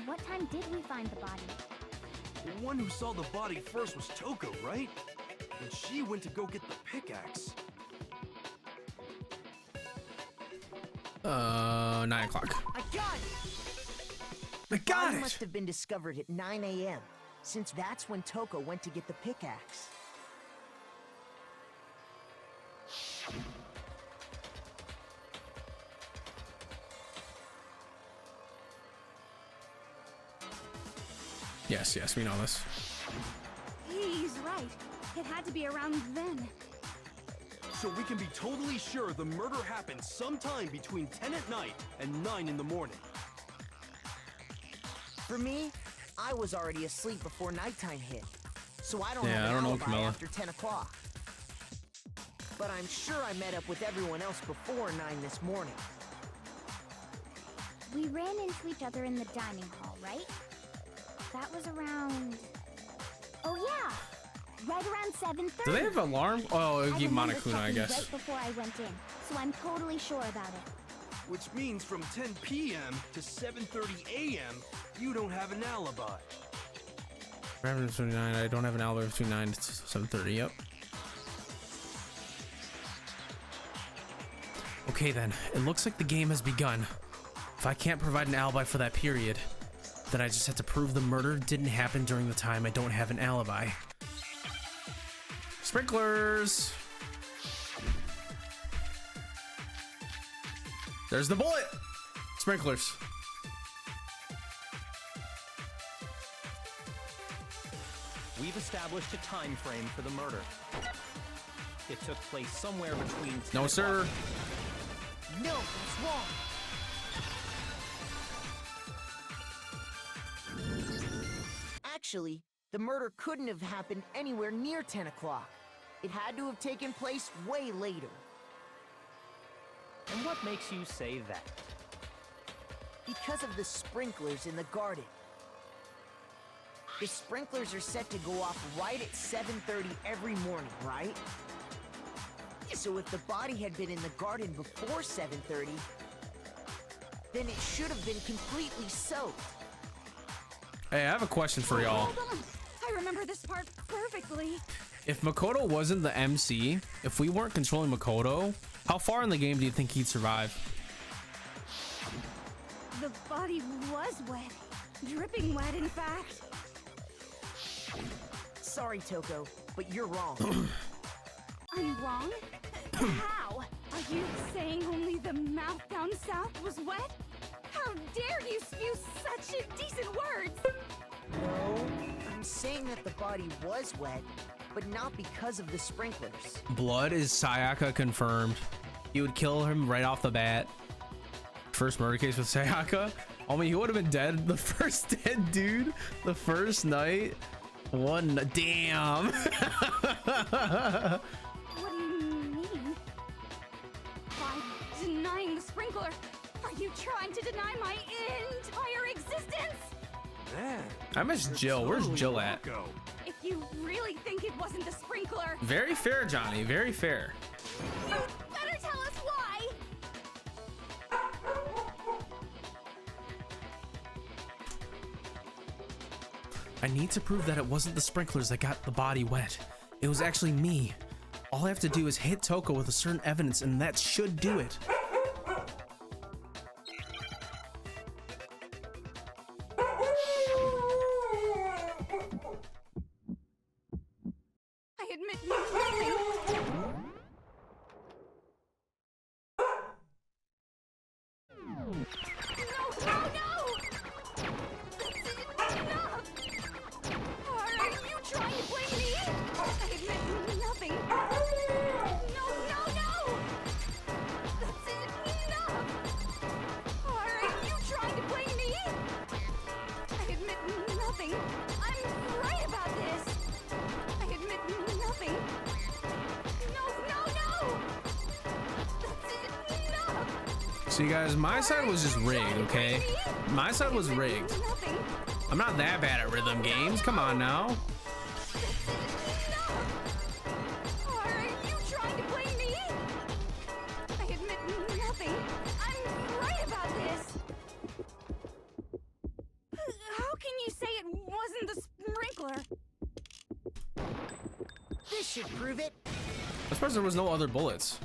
what time did we find the body? The one who saw the body first was Toko, right? And she went to go get the pickaxe. 9 o'clock. I got it! I The got body it! must have been discovered at 9 a.m., since that's when Toko went to get the pickaxe. Yes, yes, we know this. He's right. It had to be around then. So we can be totally sure the murder happened sometime between 10 at night and 9 in the morning. For me, I was already asleep before nighttime hit, so I don't Yeah, have I an don't know, alibi Camilla. after 10 o'clock. But I'm sure I met up with everyone else before 9 this morning. We ran into each other in the dining hall, right? That was around... Oh yeah! Right around 7:30. Do they have alarm? Oh, it would give remember Monokuna, I checking guess. right before I went in, so I'm totally sure about it. Which means from 10 p.m. to 7:30 a.m., you don't have an alibi. 29. I don't have an alibi between 9 to 7:30. Yep. Okay then. It looks like the game has begun. If I can't provide an alibi for that period, then I just have to prove the murder didn't happen during the time I don't have an alibi. Sprinklers! There's the bullet! Sprinklers. We've established a time frame for the murder. It took place somewhere between 10 No, sir. No, that's wrong. Actually, the murder couldn't have happened anywhere near 10 o'clock. It had to have taken place way later. And what makes you say that? Because of the sprinklers in the garden. The sprinklers are set to go off right at 7:30 every morning, right? So if the body had been in the garden before 7:30, then it should have been completely soaked. Hey, I have a question for y'all. Hold on! I remember this part perfectly. If Makoto wasn't the MC, if we weren't controlling Makoto, how far in the game do you think he'd survive? The body was wet. Dripping wet, in fact. Sorry, Toko, but you're wrong. I'm wrong? How? Are you saying only the mouth down south was wet? How dare you spew such indecent words? No, I'm saying that the body was wet, but not because of the sprinklers. Blood is Sayaka confirmed. He would kill him right off the bat. First murder case with Sayaka. I mean, he would have been dead the first dead dude the first night. One. Damn. What do you mean? By denying the sprinkler, are you trying to deny my entire existence? Man, I miss Jill. Where's Jill at? If you really think it wasn't the sprinkler, Very fair, Johnny. Very fair. you better tell us why. I need to prove that it wasn't the sprinklers that got the body wet. It was actually me. All I have to do is hit Toko with a certain evidence, and that should do it. I admit nothing. See, guys, my side was just rigged, okay? My side was rigged. I'm not that bad at rhythm games. Come on now. Are you trying to blame me? I admit nothing. I'm right about this. How can you say it wasn't the sprinkler? This should prove it. I suppose there was no other bullets.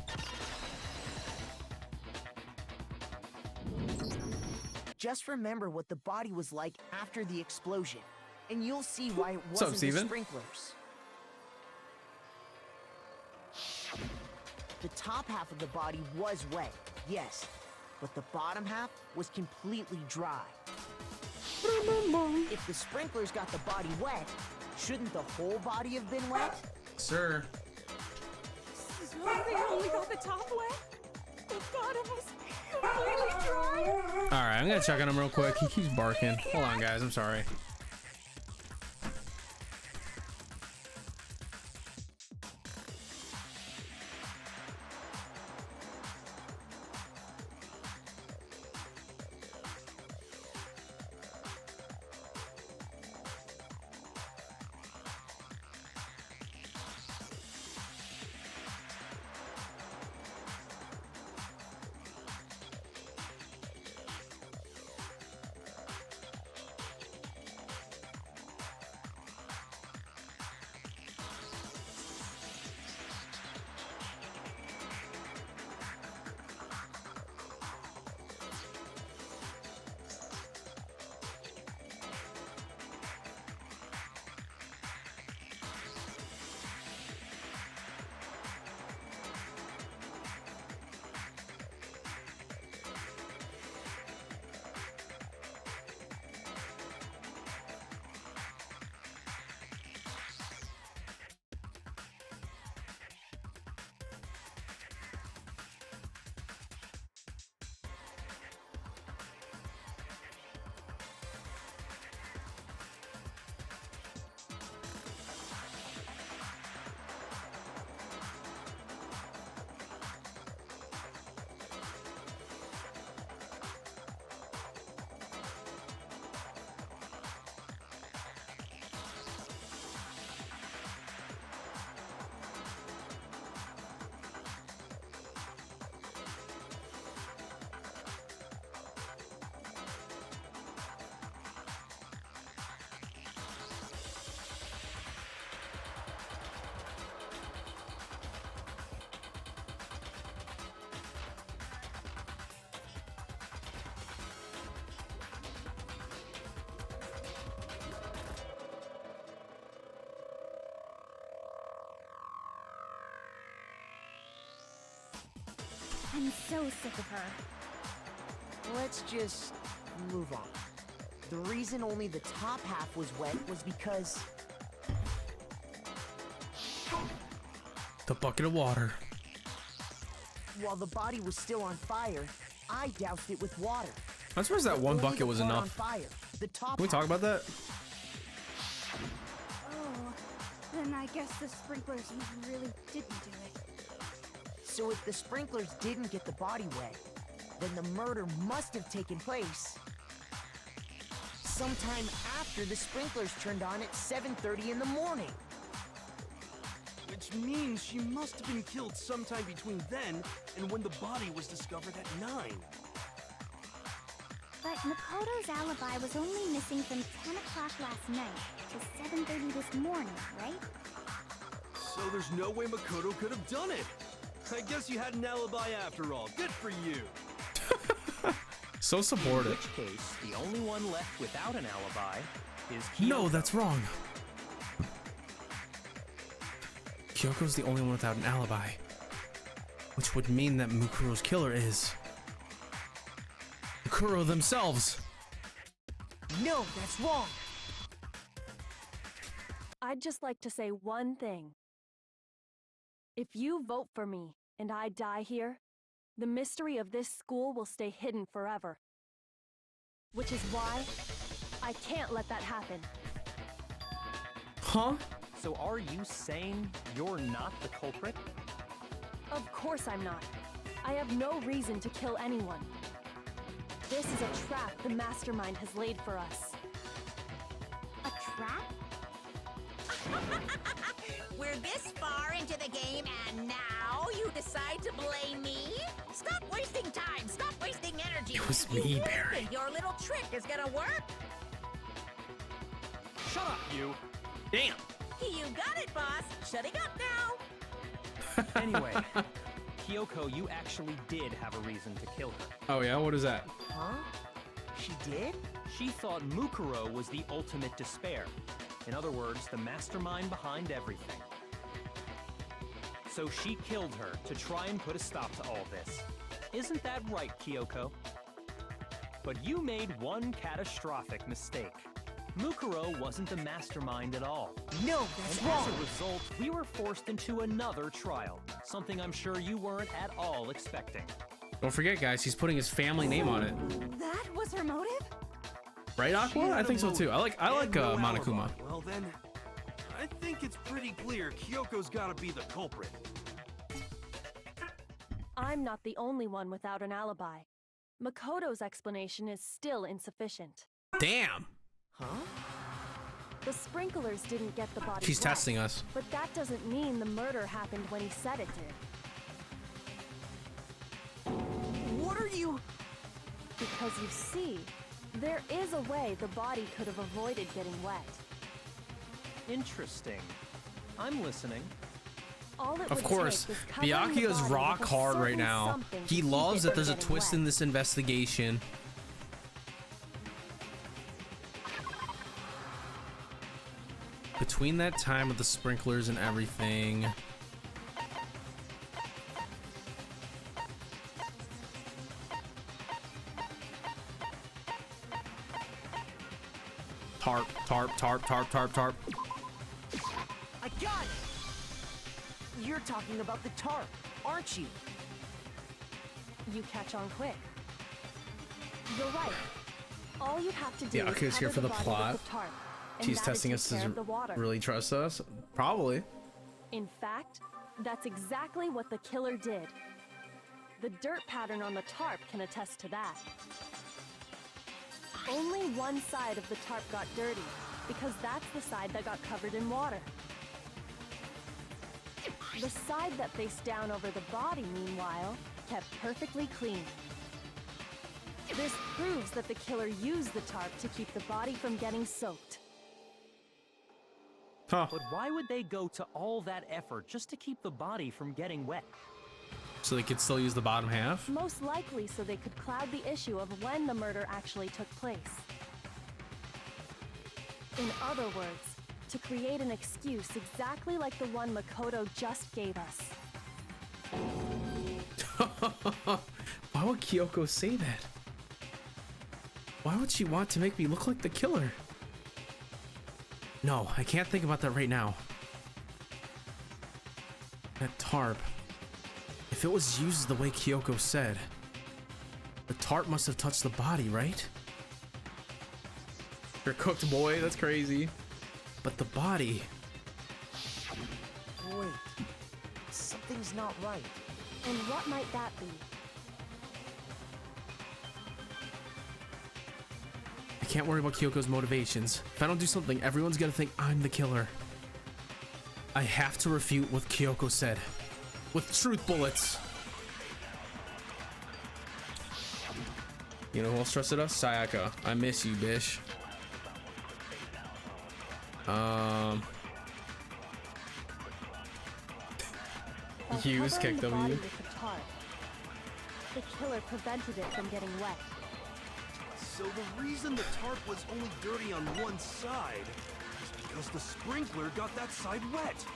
Just remember what the body was like after the explosion, and you'll see why it wasn't the sprinklers. The top half of the body was wet, yes, but the bottom half was completely dry. If the sprinklers got the body wet, shouldn't the whole body have been wet? Sir. So they only got the top wet? The bottom was completely dry? Alright, I'm gonna check on him real quick. He keeps barking. Hold on, guys. I'm sorry. I'm so sick of her. Let's just move on. The reason only the top half was wet was because... The bucket of water. While the body was still on fire, I doused it with water. I'm surprised that one bucket was enough. The top Can we talk about that? Then I guess the sprinklers really didn't do it. So if the sprinklers didn't get the body wet, then the murder must have taken place sometime after the sprinklers turned on at 7:30 in the morning. Which means she must have been killed sometime between then and when the body was discovered at 9. But Makoto's alibi was only missing from 10 o'clock last night to 7:30 this morning, right? So there's no way Makoto could have done it. I guess you had an alibi after all. Good for you. So supportive. In which case, the only one left without an alibi is Kyoko. No, that's wrong. Kyoko's the only one without an alibi, which would mean that Mukuro's killer is Mukuro themselves. No, that's wrong. I'd just like to say one thing. If you vote for me and I die here, the mystery of this school will stay hidden forever. Which is why I can't let that happen. Huh? So are you saying you're not the culprit? Of course I'm not. I have no reason to kill anyone. This is a trap the mastermind has laid for us. A trap? We're this far into the game and now you decide to blame me? Stop wasting time! Stop wasting energy! It was You me, really Barry. think your little trick is gonna work? Shut up, you! Damn! You got it, boss! Shutting up now! Anyway, Kyoko, you actually did have a reason to kill her. Oh yeah, what is that? Huh? She did? She thought Mukuro was the ultimate despair. In other words, the mastermind behind everything. So she killed her to try and put a stop to all this. Isn't that right, Kyoko? But you made one catastrophic mistake. Mukuro wasn't the mastermind at all. No, that's and wrong. as a result, we were forced into another trial. Something I'm sure you weren't at all expecting. Don't forget, guys, he's putting his family name on it. That was her motive? Right, Aqua? I think so too. I like Monokuma. Well then, I think it's pretty clear Kyoko's gotta be the culprit. I'm not the only one without an alibi. Makoto's explanation is still insufficient. Damn! Huh? The sprinklers didn't get the body She's wet, testing us. But that doesn't mean the murder happened when he said it did. What are you... Because you see, there is a way the body could have avoided getting wet. Interesting. I'm listening. All it Of would course, take was covering the Byakuya's body rock with a hard right certain now. something He to keep loves it that from there's a getting twist wet. in this investigation. Between that time with the sprinklers and everything. Tarp, tarp, tarp, tarp, tarp, tarp. I got it! You're talking about the tarp, aren't you? You catch on quick. You're right. All you have to do Yeah, is okay, it's here cover for the body with plot. the tarp, and She's that would testing take us care to of the water. really trust us. Probably. In fact, that's exactly what the killer did. The dirt pattern on the tarp can attest to that. Only one side of the tarp got dirty, because that's the side that got covered in water. The side that faced down over the body, meanwhile, kept perfectly clean. This proves that the killer used the tarp to keep the body from getting soaked. Huh. But why would they go to all that effort just to keep the body from getting wet? So they could still use the bottom half? Most likely so they could cloud the issue of when the murder actually took place. In other words, to create an excuse exactly like the one Makoto just gave us. Why would Kyoko say that? Why would she want to make me look like the killer? No, I can't think about that right now. That tarp. If it was used the way Kyoko said, the tarp must have touched the body, right? You're cooked, boy. That's crazy. But the body... Wait, something's not right. And what might that be? I can't worry about Kyoko's motivations. If I don't do something, everyone's gonna think I'm the killer. I have to refute what Kyoko said. With truth bullets. You know who else trusted us? Sayaka. I miss you, bish. Use kick W. The killer prevented it from getting wet. So the reason the tarp was only dirty on one side is because the sprinkler got that side wet.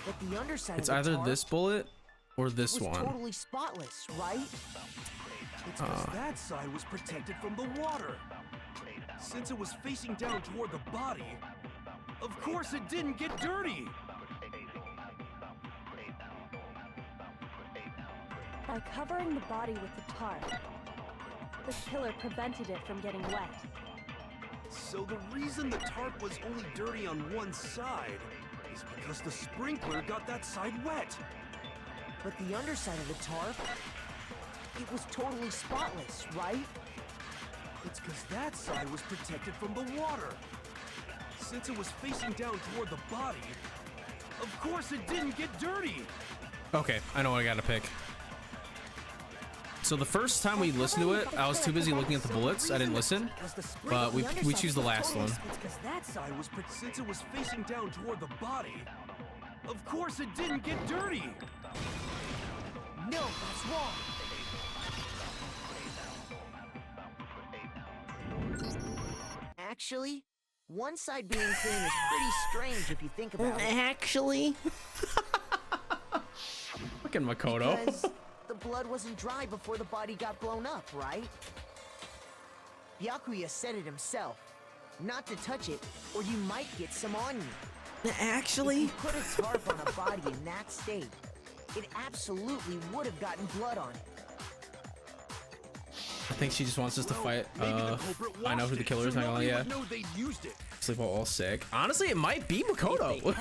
But the underside It's of the either tarp this bullet or this was one. totally spotless, right? It's because that side was protected from the water. Since it was facing down toward the body, of course it didn't get dirty. By covering the body with the tarp, the killer prevented it from getting wet. So the reason the tarp was only dirty on one side is because the sprinkler got that side wet. But the underside of the tarp, it was totally spotless, right? It's because that side was protected from the water. Since it was facing down toward the body, of course it didn't get dirty. Okay, I know what I gotta pick. So the first time we listened to it, I was too busy looking at the bullets. I didn't listen, but we choose the last one. It's because that side was since it was facing down toward the body, of course it didn't get dirty. No, that's wrong. Actually, one side being clean is pretty strange if you think about it. Actually. Fucking Makoto. Because the blood wasn't dry before the body got blown up, right? Byakuya said it himself. Not to touch it, or you might get some on you. Actually. If you put a tarp on a body in that state, it absolutely would have gotten blood on it. I think she just wants us to fight. I know who the killer is. Not gonna lie, yeah. Sleep all sick. Honestly, it might be Makoto.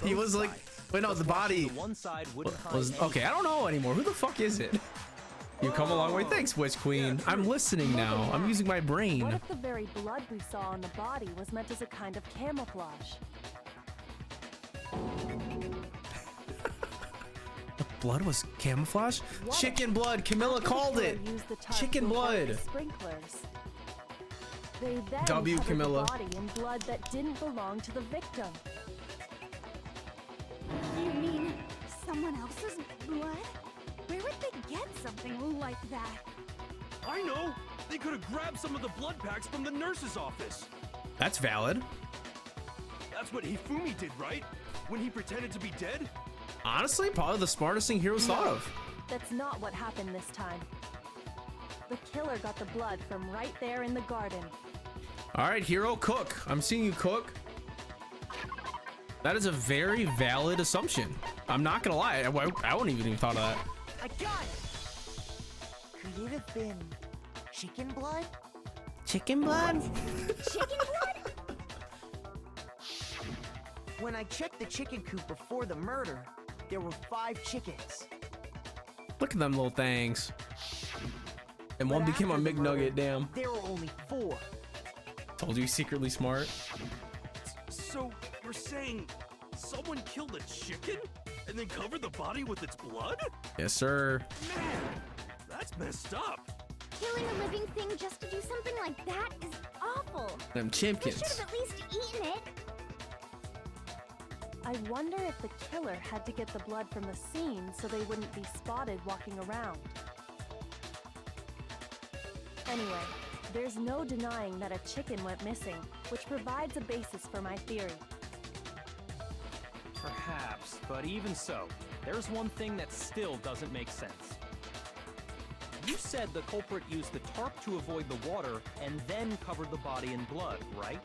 He was like, wait, no, the body was okay. I don't know anymore. Who the fuck is it? You come a long way. Thanks, Witch Queen. I'm listening now. I'm using my brain. What if the very blood we saw on the body was meant as a kind of camouflage? The blood was camouflage? Chicken blood. Camilla called it. Chicken blood. Sprinklers. They then W, covered Camilla. the body in blood that didn't belong to the victim. You mean someone else's blood? Where would they get something like that? I know! They could have grabbed some of the blood packs from the nurse's office. That's valid. That's what Hifumi did, right? When he pretended to be dead? Honestly, probably the smartest thing heroes thought of. That's not what happened this time. The killer got the blood from right there in the garden. All right, hero, cook. I'm seeing you cook. That is a very valid assumption. I'm not gonna lie. I wouldn't even thought of that. I got it! Could it have been chicken blood? Chicken blood? Chicken blood? When I checked the chicken coop before the murder, there were 5 chickens. Look at them little things. And one became a McNugget, damn. There were only 4. Told you he's secretly smart. So, you're saying someone killed a chicken and then covered the body with its blood? Yes, sir. Man, that's messed up. Killing a living thing just to do something like that is awful. Them We chimkins. should have at least eaten it. I wonder if the killer had to get the blood from the scene so they wouldn't be spotted walking around. Anyway, there's no denying that a chicken went missing, which provides a basis for my theory. Perhaps, but even so, there's one thing that still doesn't make sense. You said the culprit used the tarp to avoid the water and then covered the body in blood, right?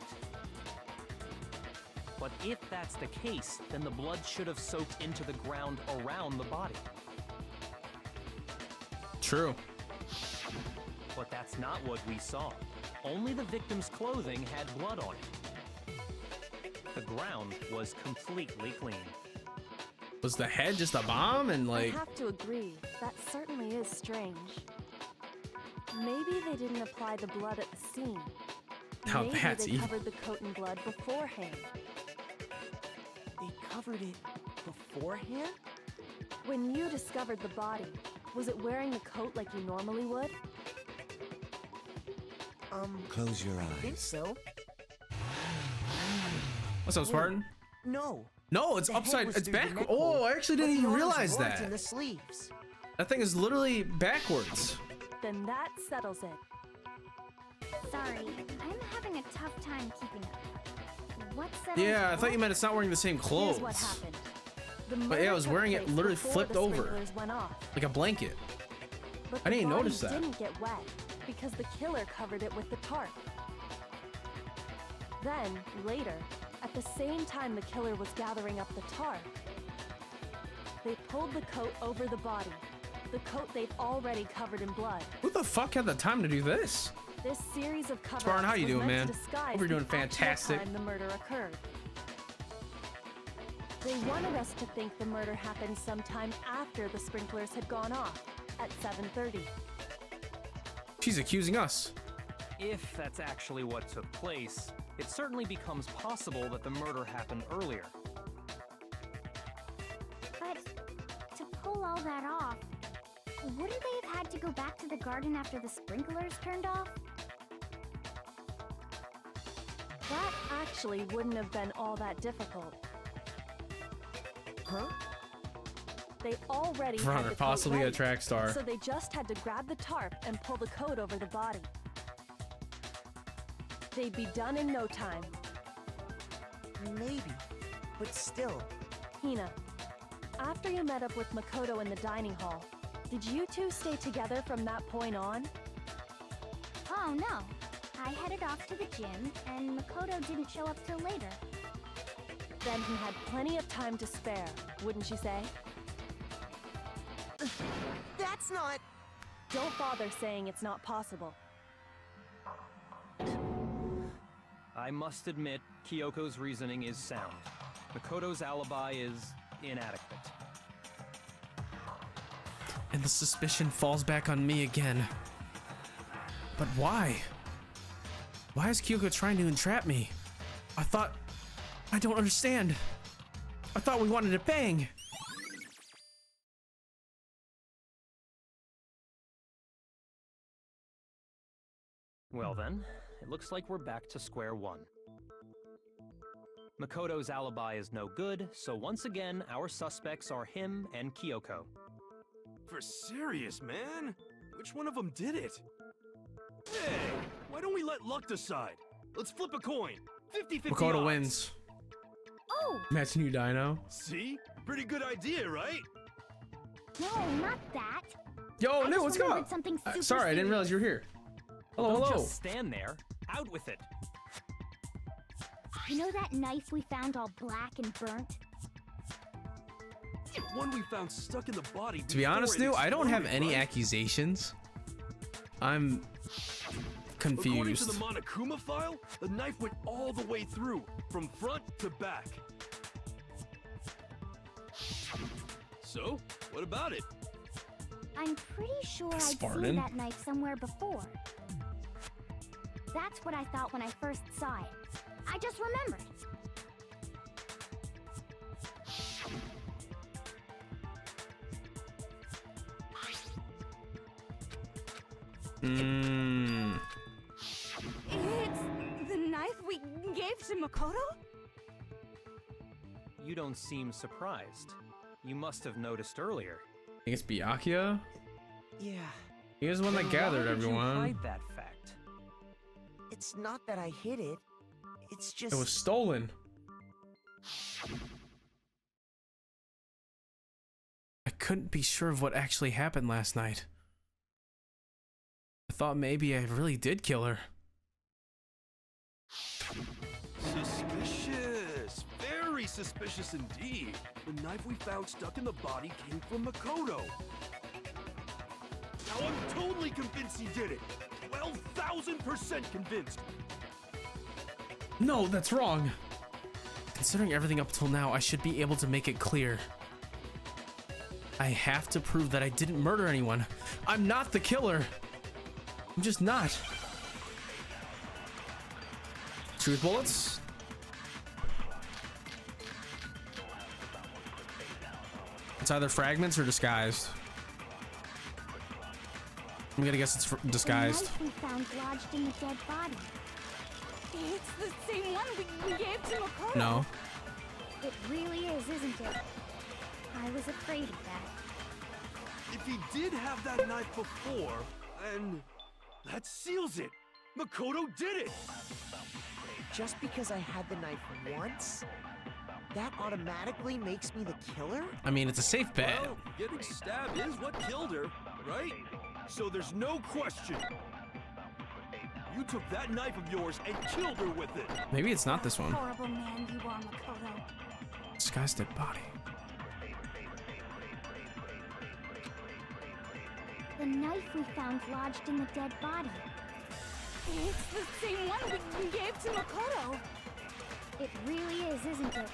But if that's the case, then the blood should have soaked into the ground around the body. True. But that's not what we saw. Only the victim's clothing had blood on it. The ground was completely clean. Was the head just a bomb and I like... have to agree, that certainly is strange. Maybe they didn't apply the blood at the scene. Now Maybe that's they evil. covered the coat in blood beforehand. They covered it beforehand? When you discovered the body, was it wearing the coat like you normally would? Close your I think eyes. so. What's up, Spartan? No. No, it's The head upside. was It's through the back. neck Oh, hole, I actually but didn't the even arms realize weren't that. in the sleeves. That thing is literally backwards. Then that settles it. Sorry, I'm having a tough time keeping up. What settles Yeah, I thought you what? meant it's not wearing the same clothes. Here's what happened. The But yeah, I murder was took wearing it place literally before flipped the over. sprinklers went off. Like a blanket. But I didn't the notice body that. didn't get wet because the killer covered it with the tarp. Then, later, at the same time the killer was gathering up the tarp, they pulled the coat over the body, the coat they've already covered in blood. Who the fuck had the time to do this? This series of cover-ups Spartan, how you was doing, meant man? to disguise Hope you're doing the actual fantastic. time the murder occurred. They wanted us to think the murder happened sometime after the sprinklers had gone off, at 7:30. She's accusing us. If that's actually what took place, it certainly becomes possible that the murder happened earlier. But to pull all that off, wouldn't they have had to go back to the garden after the sprinklers turned off? That actually wouldn't have been all that difficult. Huh? They already had Runner, the coat possibly a ready, track star. so they just had to grab the tarp and pull the coat over the body. They'd be done in no time. Maybe. But still. Hina, after you met up with Makoto in the dining hall, did you two stay together from that point on? Oh no. I headed off to the gym, and Makoto didn't show up till later. Then he had plenty of time to spare, wouldn't you say? That's not... Don't bother saying it's not possible. I must admit, Kyoko's reasoning is sound. Makoto's alibi is inadequate. And the suspicion falls back on me again. But why? Why is Kyoko trying to entrap me? I don't understand. I thought we wanted to bang. Well then, it looks like we're back to square one. Makoto's alibi is no good, so once again, our suspects are him and Kyoko. For serious, man? Which one of them did it? Hey, why don't we let luck decide? Let's flip a coin. 50-50 Makoto odds. wins. Oh! Match new dino. See? Pretty good idea, right? No, not that. Yo, I Nick, just what's remembered up? something super Sorry, I didn't serious. realize you were here. Hello, Don't hello. just stand there. Out with it. You know that knife we found all black and burnt? The one we found stuck in the body. To be honest, dude, I don't have any accusations. I'm According to confused. the Monokuma file, the knife went all the way through, from front to back. So, what about it? I'm pretty sure I'd Spartan? seen that knife somewhere before. That's what I thought when I first saw it. I just remembered. Mmm. It's the knife we gave to Makoto? You don't seem surprised. You must have noticed earlier. I think it's Byakuya? Yeah. He was the one that Then gathered why did you everyone. hide that fact? It's not that I hid it. It's just... It was stolen. I couldn't be sure of what actually happened last night. I thought maybe I really did kill her. Suspicious. Very suspicious indeed. The knife we found stuck in the body came from Makoto. Now I'm totally convinced he did it. 12,000% convinced. No, that's wrong. Considering everything up till now, I should be able to make it clear. I have to prove that I didn't murder anyone. I'm not the killer. I'm just not. Truth bullets? It's either fragments or disguised. I'm gonna guess it's disguised. The knife we found lodged in the dead body. It's the same one we gave to Makoto. No. It really is, isn't it? I was afraid of that. If he did have that knife before, then that seals it. Makoto did it. Just because I had the knife once, that automatically makes me the killer? I mean, it's a safe bet. Well, getting stabbed is what killed her, right? So there's no question. You took that knife of yours and killed her with it. Maybe it's not this one. Horrible man you are, Makoto. Disguised dead body. The knife we found lodged in the dead body. It's the same one we gave to Makoto. It really is, isn't it?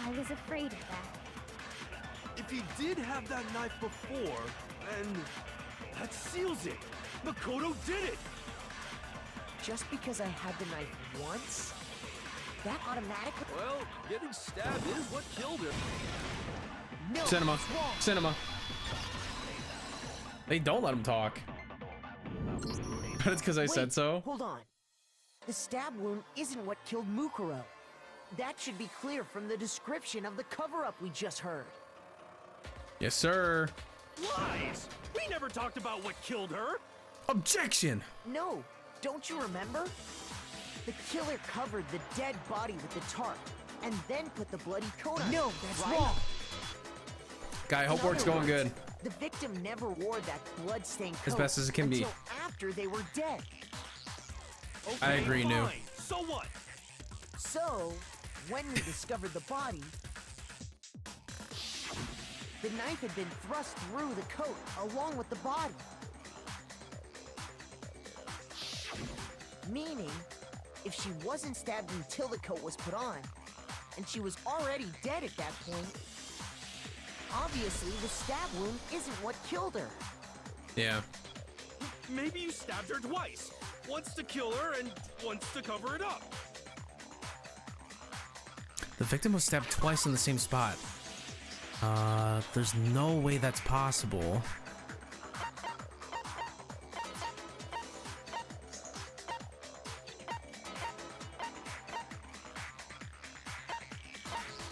I was afraid of that. If he did have that knife before, then that seals it. Makoto did it. Just because I had the knife once, that automatically... Well, getting stabbed is what killed her. No, Cinema. it's wrong. Cinema. They don't let him talk. But it's because I said so. Hold on. The stab wound isn't what killed Mukuro. That should be clear from the description of the cover-up we just heard. Yes, sir. Lies! We never talked about what killed her. Objection! No, don't you remember? The killer covered the dead body with the tarp and then put the bloody coat on. No, that's wrong. Guy, I hope work's going good. The victim never wore that blood-stained coat As best as it can be. until after they were dead. Okay, I agree, fine. New. So what? So, when we discovered the body, the knife had been thrust through the coat along with the body. Meaning, if she wasn't stabbed until the coat was put on, and she was already dead at that point, obviously the stab wound isn't what killed her. Yeah. Maybe you stabbed her twice. Once to kill her and once to cover it up. The victim was stabbed twice in the same spot. There's no way that's possible.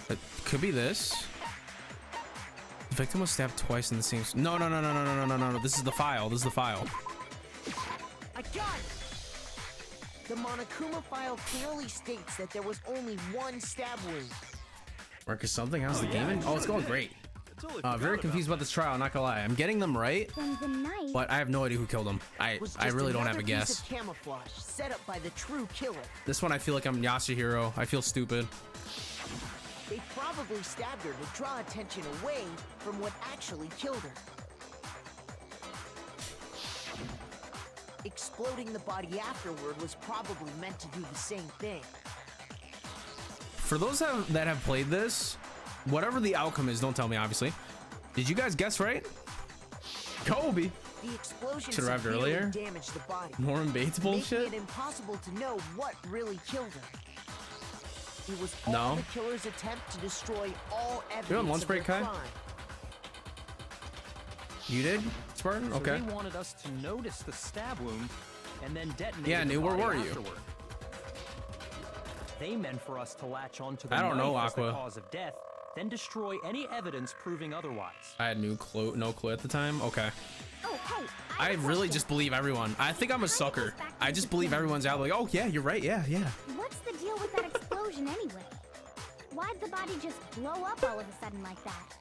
It could be this. The victim was stabbed twice in the same. No. This is the file. This is the file. I got it! The Monokuma file clearly states that there was only one stab wound. Marcus, something? How's the game? Oh, it's going great. Very confused about this trial, not gonna lie. I'm getting them right, but I have no idea who killed them. I really don't have a guess. Piece of camouflage set up by the true killer. This one I feel like I'm Yasuhiro. I feel stupid. They probably stabbed her to draw attention away from what actually killed her. Exploding the body afterward was probably meant to do the same thing. For those that have played this, whatever the outcome is, don't tell me, obviously. Did you guys guess right? Kobe. The explosion Should arrived severely earlier. damaged the body, Norman Bates bullshit. making it impossible to know what really killed her. It was all No. the killer's attempt to destroy all evidence You on lunch of break, her Kai? crime. You did, Spartan? So Okay. they wanted us to notice the stab wound and then detonate Yeah, the New, where body were you? afterward. They meant for us to latch onto the I don't know, knife as the Aqua. cause of death, then destroy any evidence proving otherwise. I had no clue at the time. Okay. Oh, hey, I have a really question. just believe everyone. I think I'm a sucker. I just believe everyone's out like, oh yeah, you're right. Yeah. What's the deal with that explosion anyway? Why'd the body just blow up all of a sudden like that?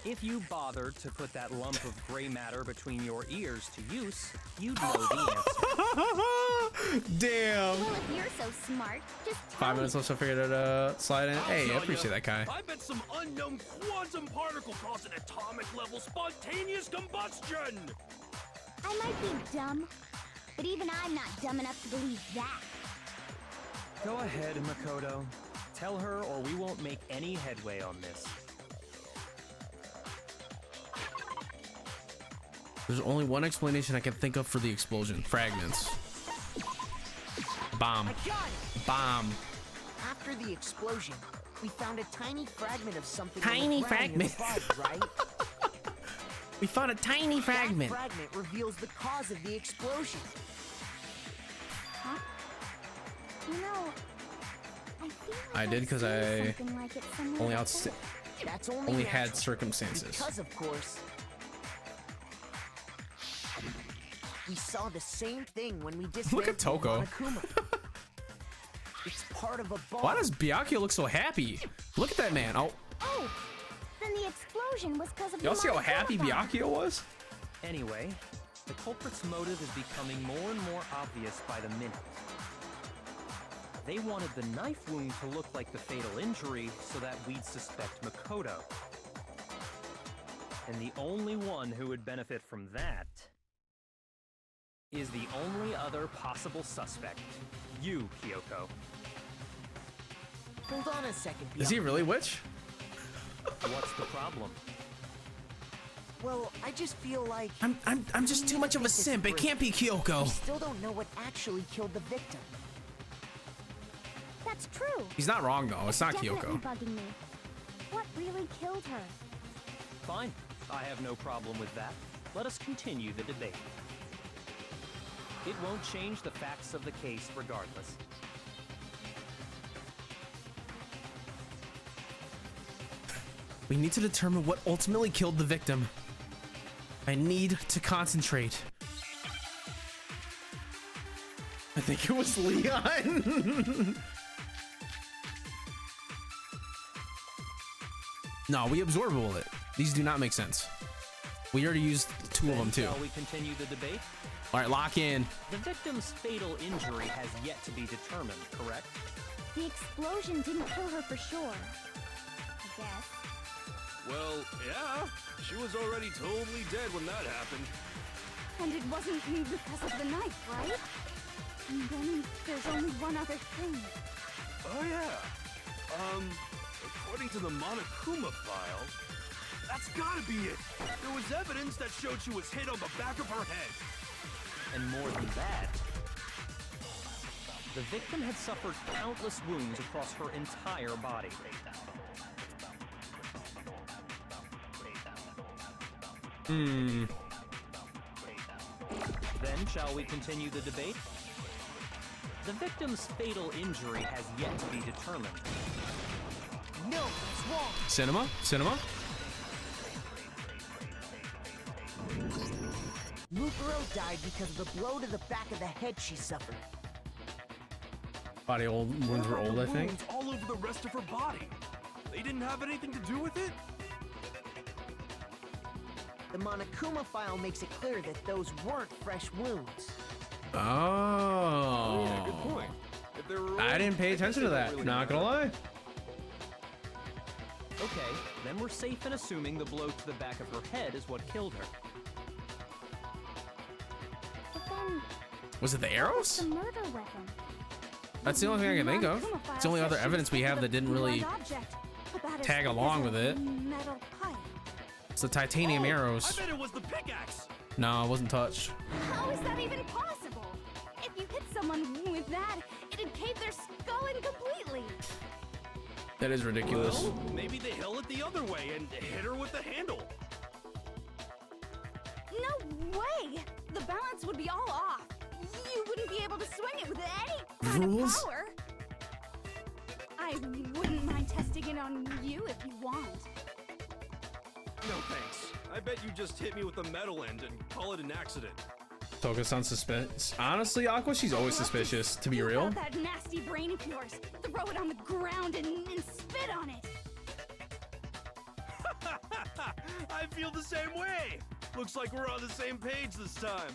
If you bothered to put that lump of gray matter between your ears to use, you'd know the answer. Damn. Well, if you're so smart, just 5 minutes left to figure it out. Slide in. Hey, I appreciate that, Kai. I bet some unknown quantum particle caused an atomic level spontaneous combustion. I might be dumb, but even I'm not dumb enough to believe that. Go ahead, Makoto. Tell her or we won't make any headway on this. There's only one explanation I can think of for the explosion. Fragments. Bomb. Bomb. After the explosion, we found a tiny fragment of something. Tiny fragment. Right? We found a tiny fragment. That fragment reveals the cause of the explosion. Huh? You know, I feel like I did because I something like it somewhere before. That's only had natural, circumstances. Because of course, we saw the same thing when we dismantled Look at Toko. Monokuma. It's part of a bomb. Why does Byakuya look so happy? Look at that man. Oh, Oh, then the explosion was because of y'all the see how Monokuma happy bomb. Byakuya was? Anyway, the culprit's motive is becoming more and more obvious by the minute. They wanted the knife wound to look like the fatal injury so that we'd suspect Makoto. And the only one who would benefit from that is the only other possible suspect. You, Kyoko. Hold on a second. Is he really Witch? What's the problem? Well, I just feel like I'm just too much of a simp. It can't be Kyoko. we still don't know what actually killed the victim. That's true. He's not wrong though. It's not Definitely Kyoko. bugging me. What really killed her? Fine. I have no problem with that. Let us continue the debate. It won't change the facts of the case regardless. We need to determine what ultimately killed the victim. I need to concentrate. I think it was Leon. No, we absorb a bullet. These do not make sense. We already used two of them too. Shall we continue the debate? All right, lock in. The victim's fatal injury has yet to be determined, correct? The explosion didn't kill her for sure. I guess. Well, yeah. She was already totally dead when that happened. And it wasn't because of the knife, right? And then there's only one other thing. Oh, yeah. According to the Monokuma file, that's gotta be it. There was evidence that showed she was hit on the back of her head. And more than that, the victim had suffered countless wounds across her entire body. Then shall we continue the debate? The victim's fatal injury has yet to be determined. No, it's wrong. Cinema? Mukuro died because of the blow to the back of the head she suffered. Body wounds were old, I think. Wounds all over the rest of her body. They didn't have anything to do with it? The Monokuma file makes it clear that those weren't fresh wounds. Oh. Yeah, good point. If there were I didn't pay attention to that. Not gonna lie. Okay, then we're safe in assuming the blow to the back of her head is what killed her. But then, Was it the the arrows? murder weapon. That's the only thing I can think of. It's the only other evidence we have that didn't really tag along with it. Metal pipe. It's the titanium arrows. I bet it was the pickaxe. No, it wasn't touched. How is that even possible? If you hit someone with that, it'd cave their skull in completely. That is ridiculous. Well, maybe they held it the other way and hit her with the handle. No way! The balance would be all off. You wouldn't be able to swing it with any kind Rules? of power. I wouldn't mind testing it on you if you want. No thanks. I bet you just hit me with the metal end and call it an accident. Toka sounds suspicious. Honestly, Aqua, she's always suspicious, to be real. That nasty brain of yours. Throw it on the ground and spit on it. I feel the same way. Looks like we're on the same page this time.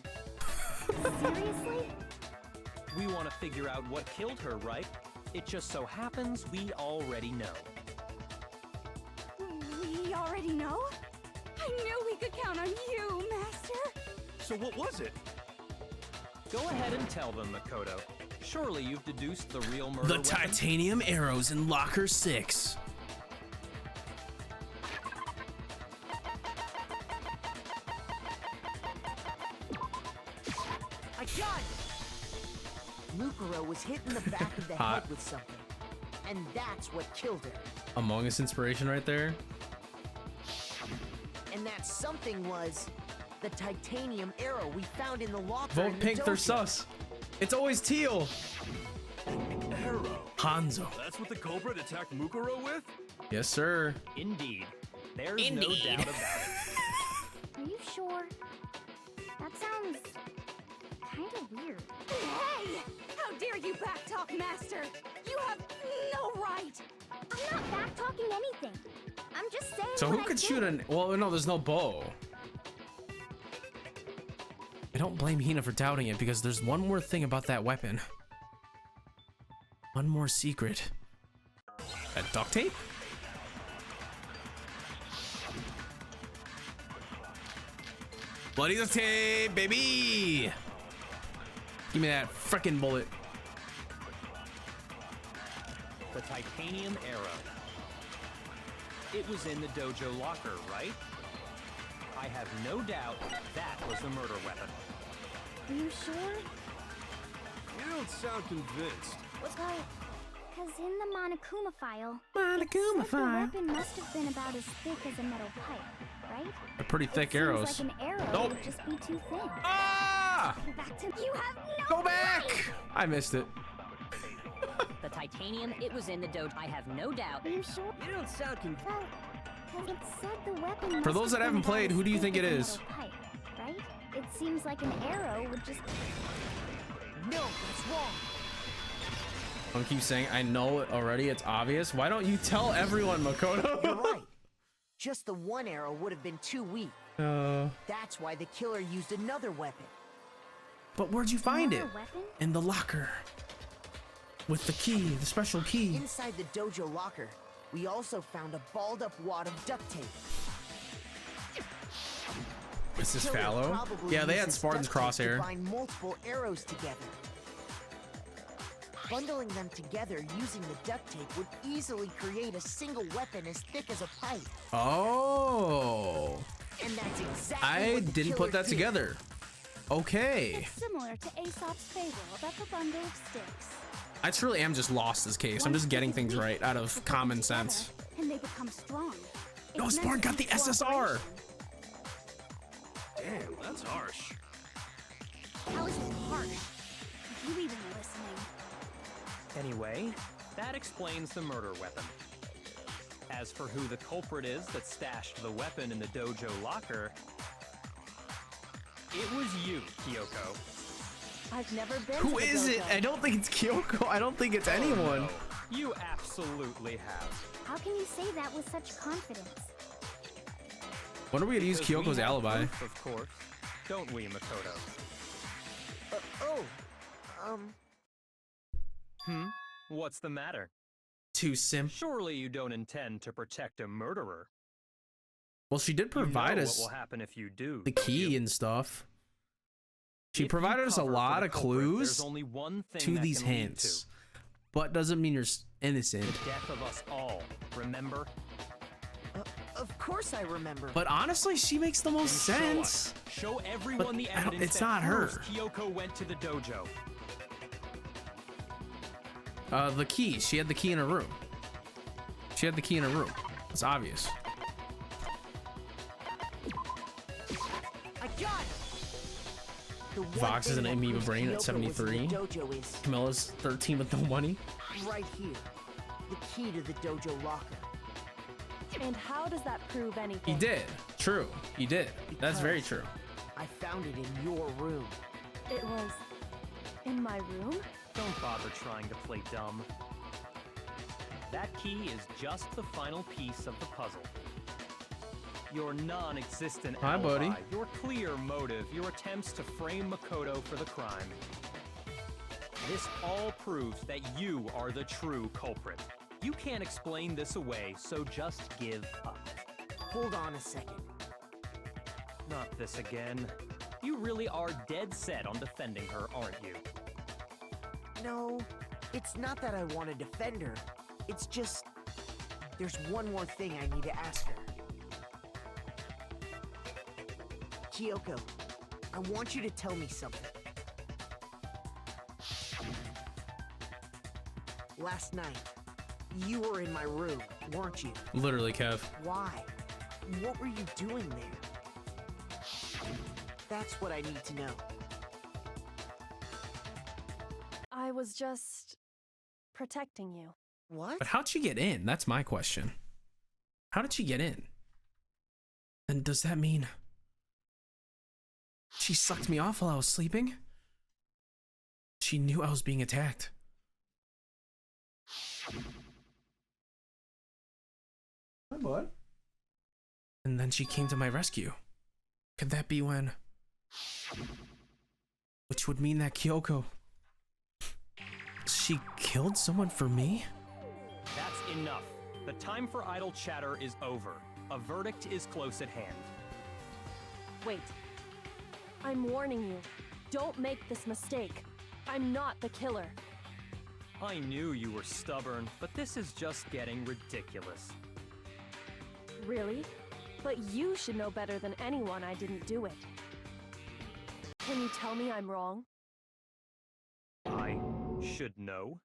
Seriously? We want to figure out what killed her, right? It just so happens we already know. We already know? I knew we could count on you, Master. So what was it? Go ahead and tell them, Makoto. Surely you've deduced the real murder The weapon? titanium arrows in locker 6. I got it! Mukuro was hit in the back of the Hot. head with something. And that's what killed her. Among Us inspiration right there. And that something was the titanium arrow we found in the locker. in Vote the pink for dojo. sus. It's always teal. Arrow. Hanzo. That's what the culprit attacked Mukuro with? Yes, sir. Indeed. There's Indeed. no doubt about it. Are you sure? That sounds kind of weird. Hey! How dare you backtalk, Master? You have no right! I'm not back-talking anything. I'm just saying So what who I could did. shoot an? Well, no, there's no bow. I don't blame Hina for doubting it because there's one more thing about that weapon. One more secret. That duct tape? Bloody duct tape, baby! Give me that frickin' bullet. The titanium arrow. It was in the dojo locker, right? I have no doubt that was the murder weapon. Are you sure? You don't sound convinced. Well, because in the Monokuma file, Monokuma it said the weapon must have been about as thick as a metal pipe, right? They're pretty thick It arrows. seems like an arrow Nope. would just be too thin. Ah! Back to you have no Go back! I missed it. The titanium, it was in the dojo. I have no doubt. Are you sure? You don't sound convinced. Well, because it said the weapon For must those that have haven't been about played, as who do you thick think it as a is? metal pipe, right? It seems like an arrow would just. No, that's wrong. I'm keep saying I know it already. It's obvious. Why don't you tell everyone, Makoto? You're right. Just the one arrow would have been too weak. That's why the killer used another weapon. But where'd you find it? Another weapon? In the locker. With the key, the special key. Inside the dojo locker, we also found a balled-up wad of duct tape. This is Killer Fallow? probably Yeah, they had uses Spartan's duct tape to crosshair. bind multiple arrows together. Bundling them together using the duct tape would easily create a single weapon as thick as a pipe. Oh. And that's exactly I what the didn't put killer that did. together. Okay. It's similar to Aesop's fable about the bundle of sticks. I truly am just lost this case. I'm just getting things right out of common sense. And they become strong. No, It's Spartan meant to got the be SSR. cooperation. Damn, that's harsh. How is it harsh? Are you even listening? Anyway, that explains the murder weapon. As for who the culprit is that stashed the weapon in the dojo locker, it was you, Kyoko. I've never been Who to the is it? dojo. I don't think it's Kyoko. I don't think it's anyone. No, you absolutely have. How can you say that with such confidence? When are we gonna use Because we Kyoko's have alibi? proof, of course. Don't we, Makoto? What's the matter? Too sim. Surely you don't intend to protect a murderer. Well, she did provide you know us what will happen if you do. the don't key you? and stuff. She If you provided us a cover for lot the of culprit, clues there's only one thing to that these can lead hints, but doesn't mean you're innocent. to death of us all. Remember? Of course I remember. But honestly, she makes the most Then show sense. us. Show everyone But the I don't- evidence it's that not her. proves Kyoko went to the dojo. The key. She had the key in her room. She had the key in her room. It's obvious. I got it. The one Vox is thing an that amoeba proves brain at Kyoko was in 73. the dojo is Camilla's 13 with no money. right here. The key to the dojo locker. And how does that prove anything? He did. True. He did. That's very Because true. I found it in your room. It was in my room? Don't bother trying to play dumb. That key is just the final piece of the puzzle. Your non-existent Hi, alibi, buddy. your clear motive, your attempts to frame Makoto for the crime. This all proves that you are the true culprit. You can't explain this away, so just give up. Hold on a second. Not this again. You really are dead set on defending her, aren't you? No, it's not that I want to defend her. It's just... there's one more thing I need to ask her. Kyoko, I want you to tell me something. Last night, you were in my room, weren't you? Literally, Kev. Why? What were you doing there? That's what I need to know. I was just protecting you. What? But how'd she get in? That's my question. How did she get in? And does that mean she sucked me off while I was sleeping? She knew I was being attacked. Hi, bud. And then she came to my rescue. Could that be when? Which would mean that Kyoko... she killed someone for me? That's enough. The time for idle chatter is over. A verdict is close at hand. Wait. I'm warning you. Don't make this mistake. I'm not the killer. I knew you were stubborn, but this is just getting ridiculous. Really? But you should know better than anyone I didn't do it. Can you tell me I'm wrong? I should know.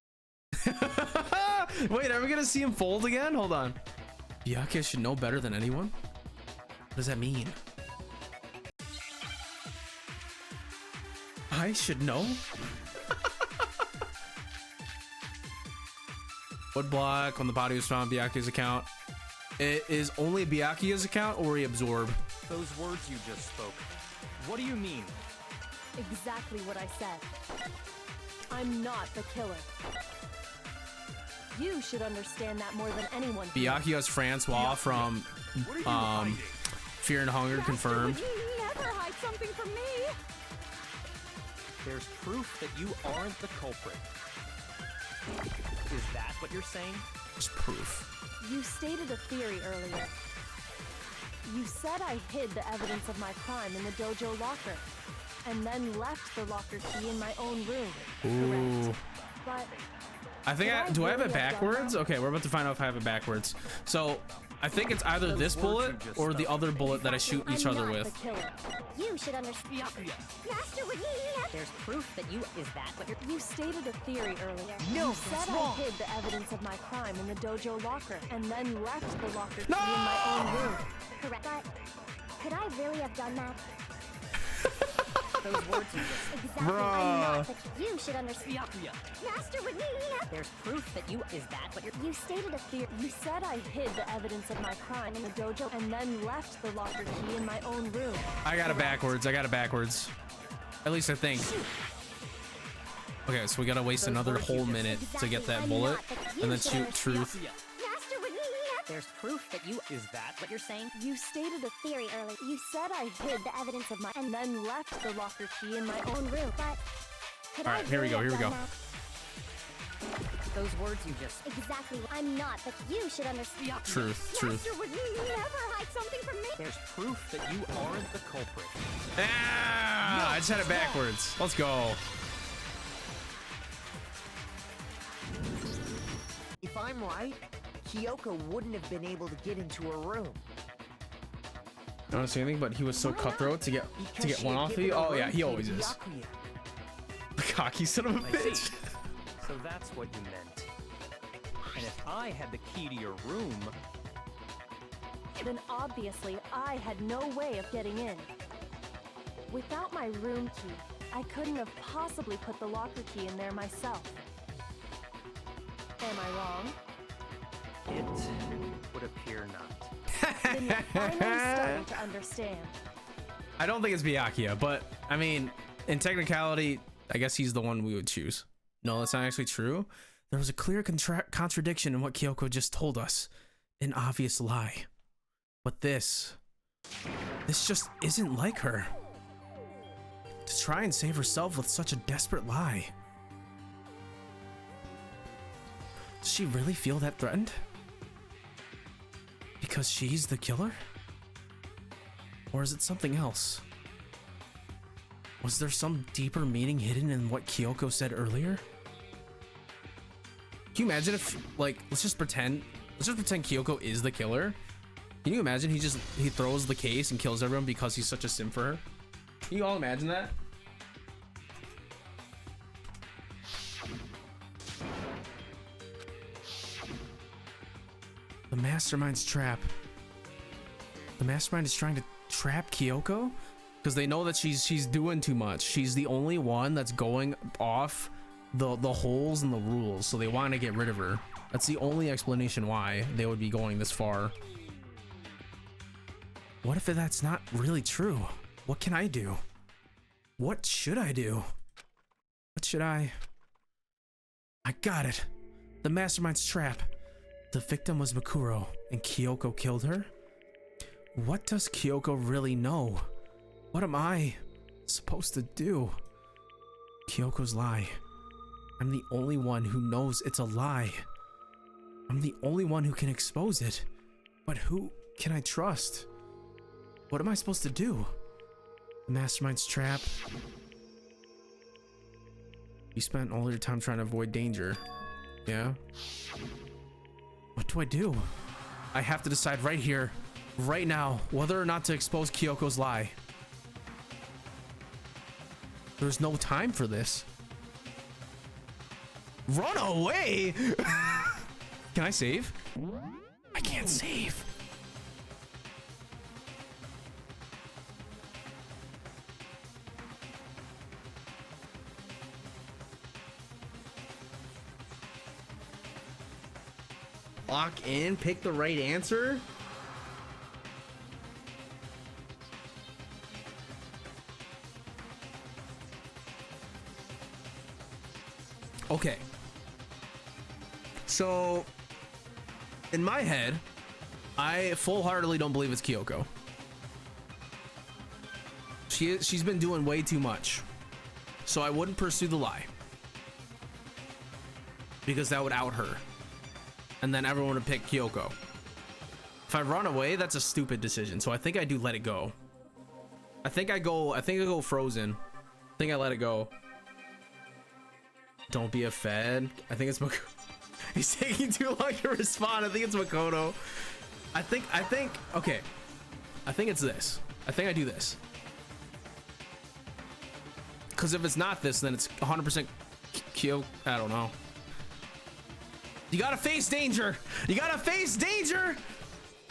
Wait, are we gonna see him fold again? Hold on. Byakuya should know better than anyone? What does that mean? I should know? Wood block when the body was found on Byakuya's account. It is only Byakuya's account or he absorbed? Those words you just spoke. What do you mean? Exactly what I said. I'm not the killer. You should understand that more than anyone. Byakuya's Francois from Fear and Hunger confirmed. Never hide something from me. There's proof that you aren't the culprit. Is that what you're saying? There's proof. You stated a theory earlier. You said I hid the evidence of my crime in the dojo locker, and then left the locker key in my own room. Ooh. Correct. But I think do I have it backwards? Okay, we're about to find out if I have it backwards. So I think it's either this bullet or the other bullet that I shoot each other with. You should understand. Master would There's proof that you... Is that what you're... You stated a theory earlier. No, you said that's I wrong. hid the evidence of my crime in the dojo locker, and then left the locker key in my own room. Correct. But could I really have done that? Those words you just... Exactly. I'm not the You should understand. Master would There's proof that you... Is that what you're... You stated a theory. You said I hid the evidence of my crime in the dojo, and then left the locker key in my own room. I got it backwards. I got it backwards. At least I think. Okay, so we gotta waste another whole minute to get that bullet and then shoot truth. Master would There's proof that you... Is that what you're saying? You stated a theory earlier. You said I hid the evidence of my... and then left the locker key in my own room. But could All right, here we go. Here we go. Those words you just... Exactly. I'm not, but you should understand. Truth. Master would never hide something from me. There's proof that you aren't the culprit. Ah, I just had it backwards. Let's go. If I'm right, Kyoko wouldn't have been able to get into her room. I don't see anything, but he was so cutthroat to get one off of you. Oh yeah, he always is. The cocky son of a bitch. So that's what you meant. And if I had the key to your room... Then obviously I had no way of getting in. Without my room key, I couldn't have possibly put the locker key in there myself. Am I wrong? It would appear not. Then you're finally starting to understand. I don't think it's Byakuya, but I mean, in technicality, I guess he's the one we would choose. No, that's not actually true. There was a clear contradiction in what Kyoko just told us. An obvious lie. But this just isn't like her. To try and save herself with such a desperate lie. Does she really feel that threatened? Because she's the killer? Or is it something else? Was there some deeper meaning hidden in what Kyoko said earlier? Can you imagine if, like, let's just pretend Kyoko is the killer. Can you imagine he throws the case and kills everyone because he's such a sim for her? Can you all imagine that? The mastermind's trap. The mastermind is trying to trap Kyoko because they know that she's doing too much. She's the only one that's going off the holes in the rules, so they want to get rid of her. That's the only explanation why they would be going this far. What if that's not really true? What can I do? What should I do? What should I got it. The mastermind's trap. The victim was Makuro and Kyoko killed her? What does Kyoko really know? What am I supposed to do? Kyoko's lie. I'm the only one who knows it's a lie. I'm the only one who can expose it. But who can I trust? What am I supposed to do? The mastermind's trap. You spent all your time trying to avoid danger. Yeah? What do I do? I have to decide right here, right now, whether or not to expose Kyoko's lie. There's no time for this. Run away! Can I save? I can't save. Lock in, pick the right answer. Okay. So, in my head, I full-heartedly don't believe it's Kyoko. She's been doing way too much. So I wouldn't pursue the lie. Because that would out her. And then everyone would pick Kyoko. If I run away, that's a stupid decision. So I think I do let it go. I think I go frozen. I think I let it go. Don't be a fed. I think it's Makoto. He's taking too long to respond. I think it's Makoto. I think, okay. I think it's this. I think I do this. Because if it's not this, then it's 100% Kyoko. I don't know. You gotta face danger. You gotta face danger.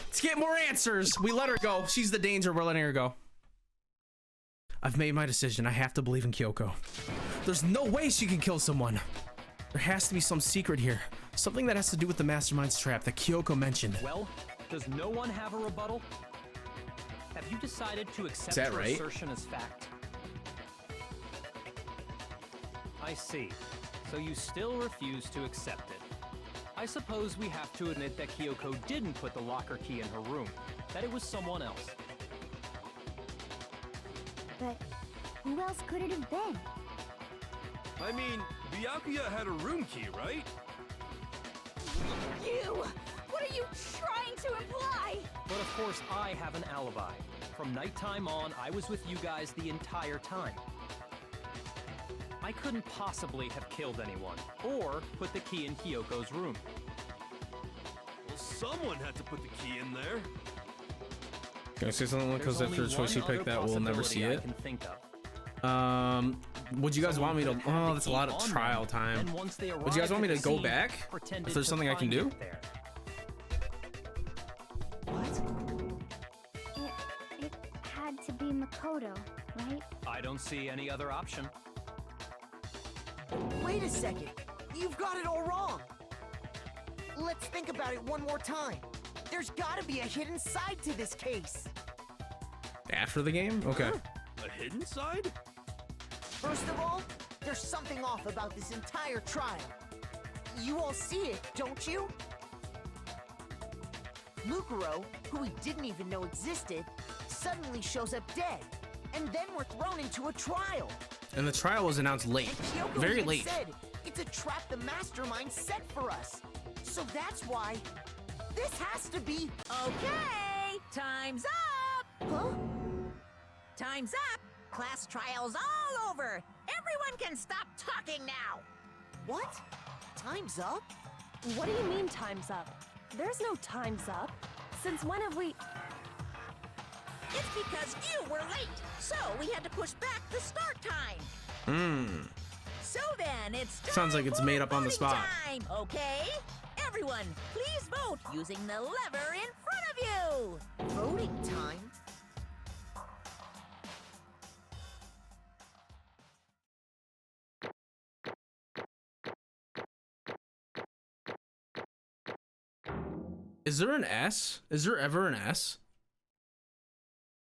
Let's get more answers. We let her go. She's the danger. We're letting her go. I've made my decision. I have to believe in Kyoko. There's no way she can kill someone. There has to be some secret here. Something that has to do with the mastermind's trap that Kyoko mentioned. Well, does no one have a rebuttal? Have you decided to accept your right? assertion as fact? I see. So you still refuse to accept it. I suppose we have to admit that Kyoko didn't put the locker key in her room, that it was someone else. But who else could it have been? I mean, Byakuya had a room key, right? You! What are you trying to imply? But of course, I have an alibi. From nighttime on, I was with you guys the entire time. I couldn't possibly have killed anyone, or put the key in Kyoko's room. Well, someone had to put the key in there. Can I say something? Because if there's a choice you pick that, we'll never see it. Would you guys want me to? Oh, that's a lot of trial time. Would you guys want me to go back? If there's something I can do? It had to be Makoto, right? I don't see any other option. Wait a second. You've got it all wrong. Let's think about it one more time. There's gotta be a hidden side to this case. After the game? Okay. A hidden side? First of all, there's something off about this entire trial. You all see it, don't you? Mukuro, who we didn't even know existed, suddenly shows up dead. And then we're thrown into a trial. And the trial was announced late. Very late. Said it's a trap the mastermind set for us. So that's why this has to be... Okay, time's up! Huh? Time's up! Class trial's all over! Everyone can stop talking now! What? Time's up? What do you mean time's up? There's no time's up. Since when have we... It's because you were late, so we had to push back the start time. So then, it's time Sounds like it's for made up on the voting spot. Time, okay? Everyone, please vote using the lever in front of you. Voting time? Is there an S? Is there ever an S?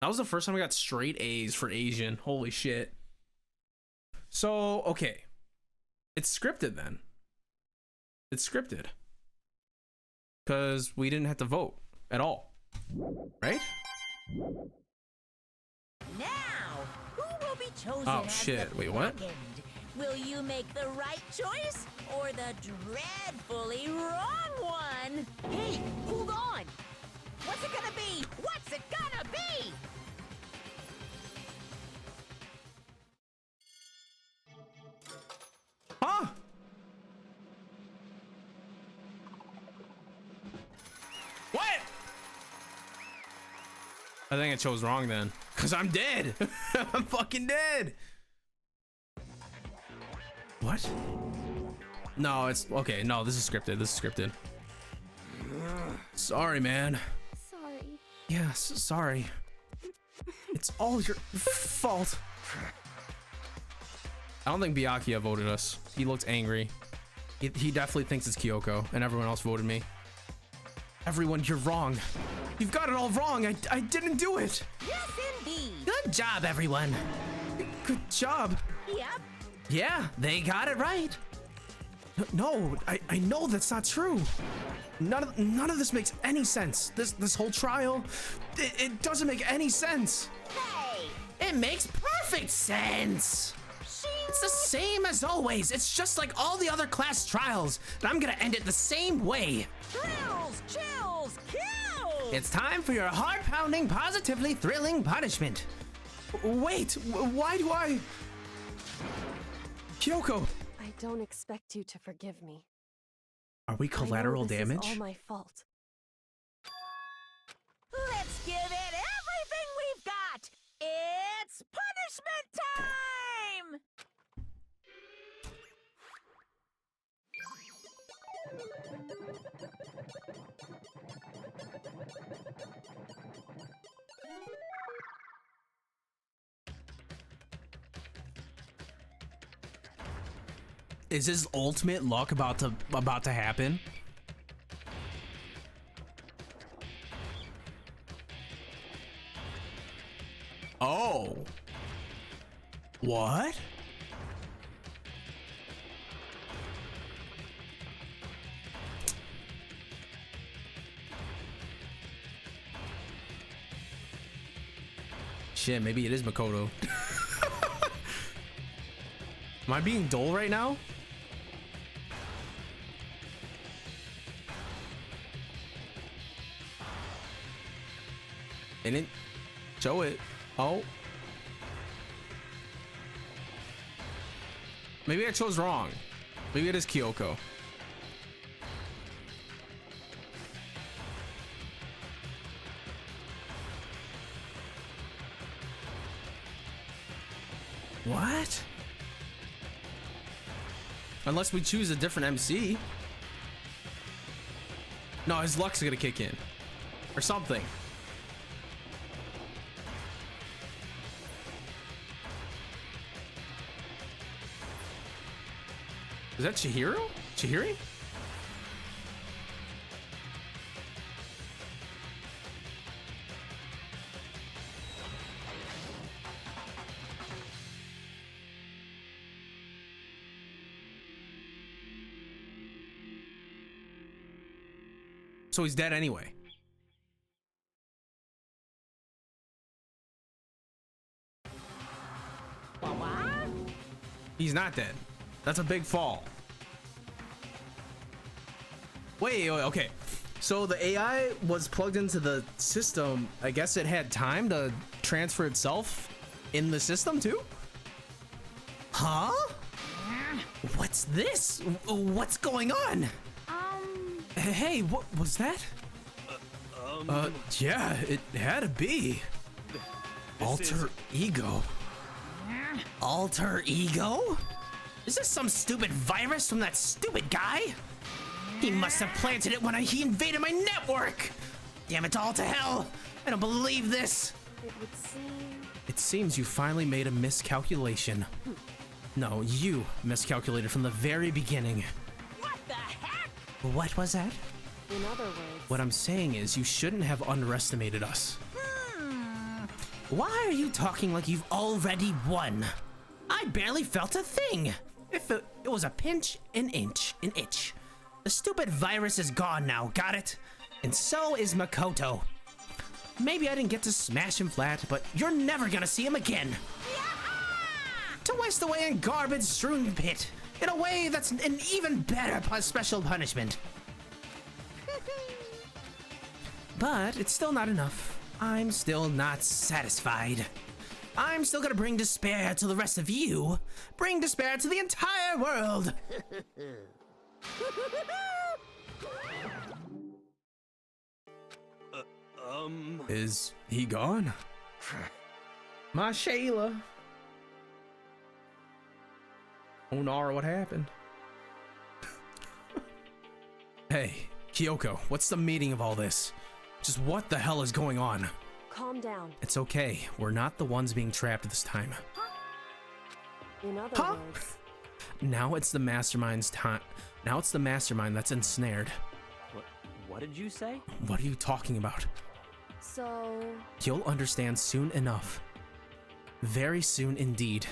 That was the first time I got straight A's for Asian. Holy shit. So, okay. It's scripted then. It's scripted. Because we didn't have to vote at all. Right? Now, who will be chosen Oh, as shit. the Wait, what? second? Will you make the right choice or the dreadfully wrong one? Hey, hold on! What's it gonna be? What's it gonna be? Huh? What? I think I chose wrong then. Because I'm dead. I'm fucking dead. What? No, it's okay. No, this is scripted. This is scripted. Sorry, man. Sorry. Yes, sorry. It's all your fault. I don't think Byakuya voted us. He looked angry. He definitely thinks it's Kyoko, and everyone else voted me. Everyone, you're wrong. You've got it all wrong. I didn't do it. Yes, indeed. Good job, everyone. Good job. Yep. Yeah, they got it right. No, I know that's not true. None of this makes any sense. This whole trial, it doesn't make any sense. Hey! It makes perfect sense. It's the same as always. It's just like all the other class trials. And I'm gonna end it the same way. Thrills, chills, kills! It's time for your heart-pounding, positively thrilling punishment. Wait, why do I... Kyoko! I don't expect you to forgive me. Are we collateral I know this damage? is all my fault. Let's give it everything we've got! It's punishment time! Is his ultimate luck about to happen? Oh. What? Shit, maybe it is Makoto. Am I being dull right now? And it show it. Oh. Maybe I chose wrong. Maybe it is Kyoko. What? Unless we choose a different MC. No, his luck's gonna kick in. Or something. Is that Chihiro? Chihiri? So he's dead anyway. He's not dead. That's a big fall. Wait, okay. So the AI was plugged into the system. I guess it had time to transfer itself in the system too? Huh? What's this? What's going on? Hey, what was that? Yeah, it had to be. Alter ego. Alter ego? Is this some stupid virus from that stupid guy? He must have planted it when he invaded my network! Damn it all to hell! I don't believe this! It would seem... It seems you finally made a miscalculation. No, you miscalculated from the very beginning. What the heck? What was that? In other words... What I'm saying is you shouldn't have underestimated us. Why are you talking like you've already won? I barely felt a thing. If it was a pinch, an inch, an itch. The stupid virus is gone now, got it? And so is Makoto. Maybe I didn't get to smash him flat, but you're never gonna see him again. To waste away in garbage-strewn pit. In a way that's an even better special punishment. But it's still not enough. I'm still not satisfied. I'm still gonna bring despair to the rest of you. Bring despair to the entire world. Is he gone? My Shayla. Oh, Nara, what happened? Hey, Kyoko, what's the meaning of all this? Just what the hell is going on? Calm down. It's okay. We're not the ones being trapped this time. In other words... Now it's the mastermind's time. Now it's the mastermind that's ensnared. What did you say? What are you talking about? So... You'll understand soon enough. Very soon indeed.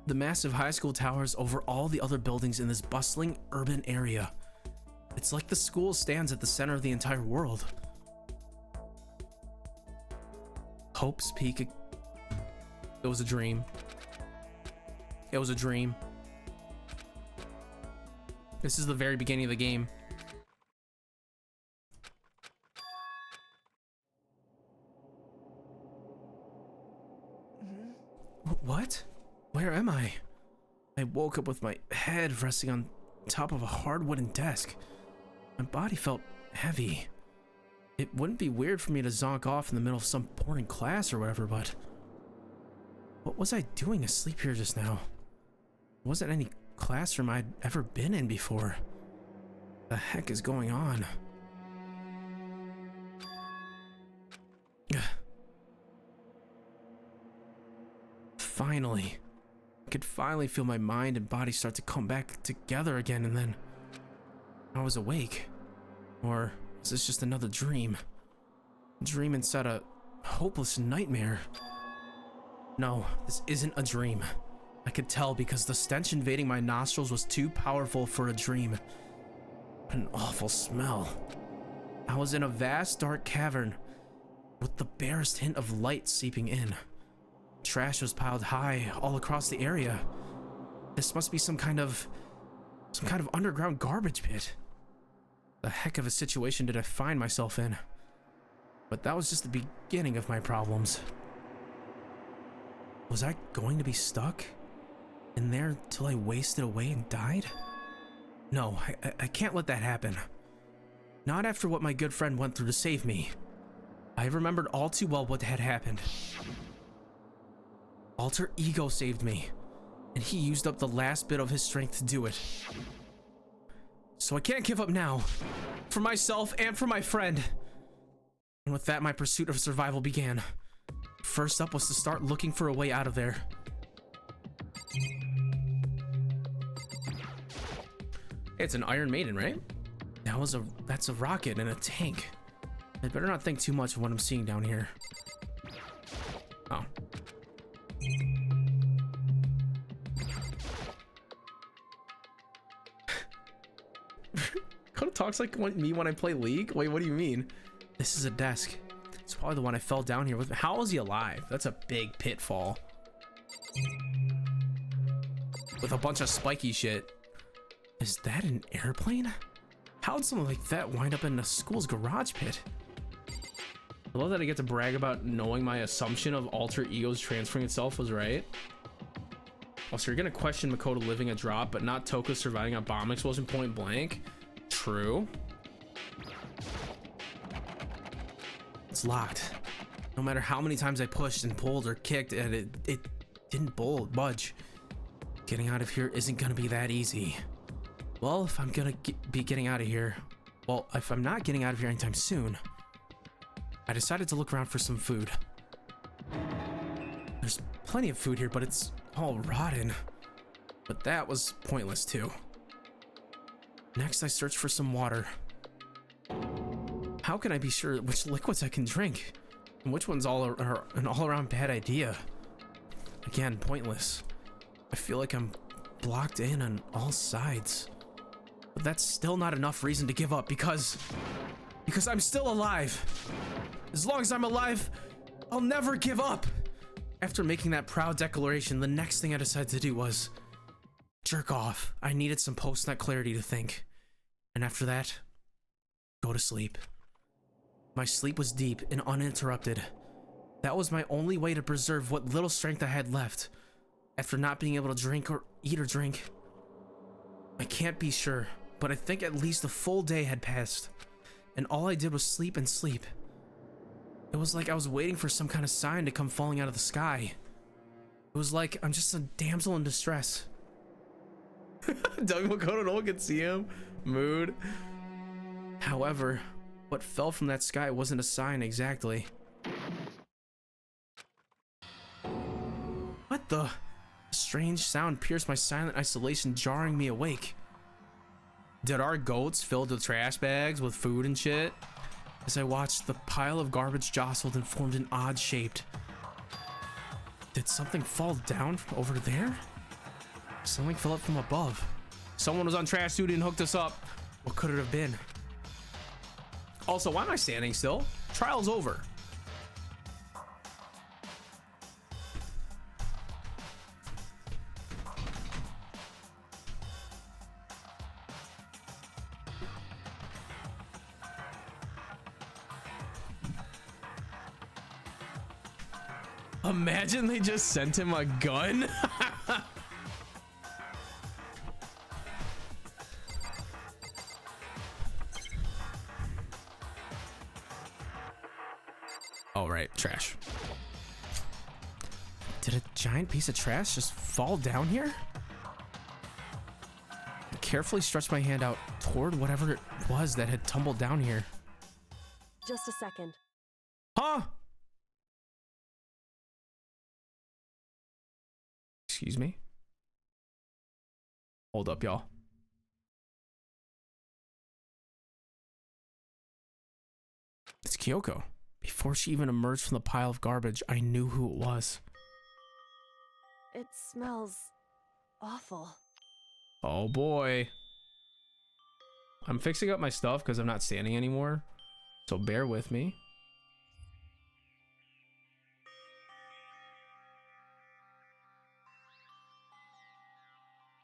The massive high school towers over all the other buildings in this bustling urban area. It's like the school stands at the center of the entire world. Hope's Peak. It was a dream. It was a dream. This is the very beginning of the game. What? Where am I? I woke up with my head resting on top of a hard wooden desk. My body felt heavy. It wouldn't be weird for me to zonk off in the middle of some boring class or whatever, but... What was I doing asleep here just now? It wasn't any classroom I'd ever been in before. The heck is going on? Finally. I could finally feel my mind and body start to come back together again, and then I was awake. Or is this just another dream? A dream inside a hopeless nightmare? No, this isn't a dream. I could tell because the stench invading my nostrils was too powerful for a dream. What an awful smell. I was in a vast dark cavern with the barest hint of light seeping in. Trash was piled high all across the area. This must be some kind of underground garbage pit. The heck of a situation did I find myself in? But that was just the beginning of my problems. Was I going to be stuck in there till I wasted away and died? No, I can't let that happen. Not after what my good friend went through to save me. I remembered all too well what had happened. Alter Ego saved me, and he used up the last bit of his strength to do it. So I can't give up now, for myself and for my friend. And with that, my pursuit of survival began. First up was to start looking for a way out of there. It's an Iron Maiden, right? That's a rocket and a tank. I better not think too much of what I'm seeing down here. Oh. Kind of talks like me when I play League? Wait, what do you mean? This is a desk. It's probably the one I fell down here with. How is he alive? That's a big pitfall. With a bunch of spiky shit. Is that an airplane? How'd something like that wind up in the school's garage pit? I love that I get to brag about knowing my assumption of Alter Ego's transferring itself was right. Also, you're gonna question Makoto living a drop, but not Toko surviving a bomb explosion point blank. True. It's locked. No matter how many times I pushed and pulled or kicked at it, it didn't budge. Getting out of here isn't gonna be that easy. Well, if I'm gonna be getting out of here, well, if I'm not getting out of here anytime soon, I decided to look around for some food. There's plenty of food here, but it's all rotten. But that was pointless too. Next, I searched for some water. How can I be sure which liquids I can drink? And which ones are an all-around bad idea? Again, pointless. I feel like I'm blocked in on all sides. But that's still not enough reason to give up because I'm still alive. As long as I'm alive, I'll never give up. After making that proud declaration, the next thing I decided to do was jerk off. I needed some post-nut clarity to think. And after that, go to sleep. My sleep was deep and uninterrupted. That was my only way to preserve what little strength I had left after not being able to drink or eat or drink. I can't be sure, but I think at least a full day had passed, and all I did was sleep and sleep. It was like I was waiting for some kind of sign to come falling out of the sky. It was like I'm just a damsel in distress. Doug Makoto, no one can see him. Mood. However, what fell from that sky wasn't a sign exactly. What the? A strange sound pierced my silent isolation, jarring me awake. Did our goats filled with trash bags with food and shit? As I watched, the pile of garbage jostled and formed an odd shape. Did something fall down from over there? Something fell up from above. Someone was on trash duty and hooked us up. What could it have been? Also, why am I standing still? Trial's over. Imagine they just sent him a gun. All right, trash. Did a giant piece of trash just fall down here? I carefully stretched my hand out toward whatever it was that had tumbled down here. Just a second. Huh? Excuse me? Hold up, y'all. It's Kyoko. Before she even emerged from the pile of garbage, I knew who it was. It smells awful. Oh boy. I'm fixing up my stuff because I'm not standing anymore. So bear with me.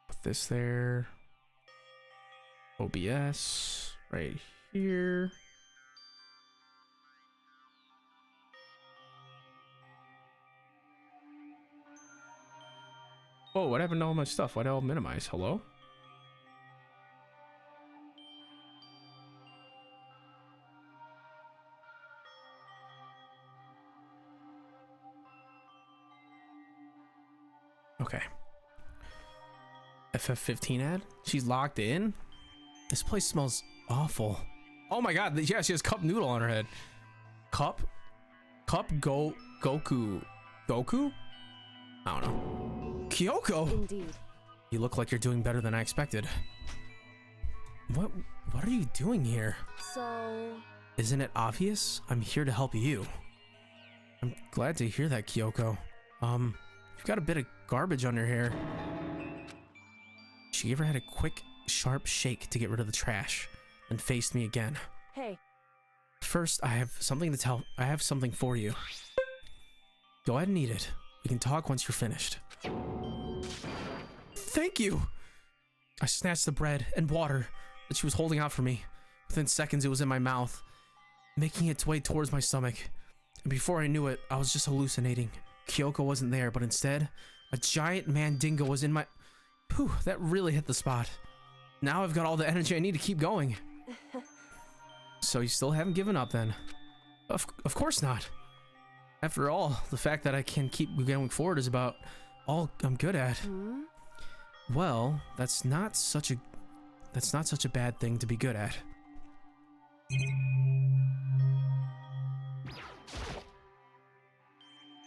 Put this there. OBS right here. Oh, what happened to all my stuff? Why did I all minimize? Hello? Okay. FF15 ad? She's locked in? This place smells awful. Oh my god, yeah, she has cup noodle on her head. Cup? Goku? Goku? I don't know. Kyoko! Indeed. You look like you're doing better than I expected. What are you doing here? So... Isn't it obvious? I'm here to help you. I'm glad to hear that, Kyoko. You've got a bit of garbage on your hair. She gave her head a quick, sharp shake to get rid of the trash, and faced me again. Hey. First, I have something to tell. I have something for you. Go ahead and eat it. We can talk once you're finished. Thank you! I snatched the bread and water that she was holding out for me. Within seconds, it was in my mouth, making its way towards my stomach. And before I knew it, I was just hallucinating. Kyoko wasn't there, but instead, A giant mandingo was in my... Whew, that really hit the spot. Now I've got all the energy I need to keep going. So you still haven't given up then? Of course not. After all, the fact that I can keep going forward is about all I'm good at. Well, that's not such a bad thing to be good at.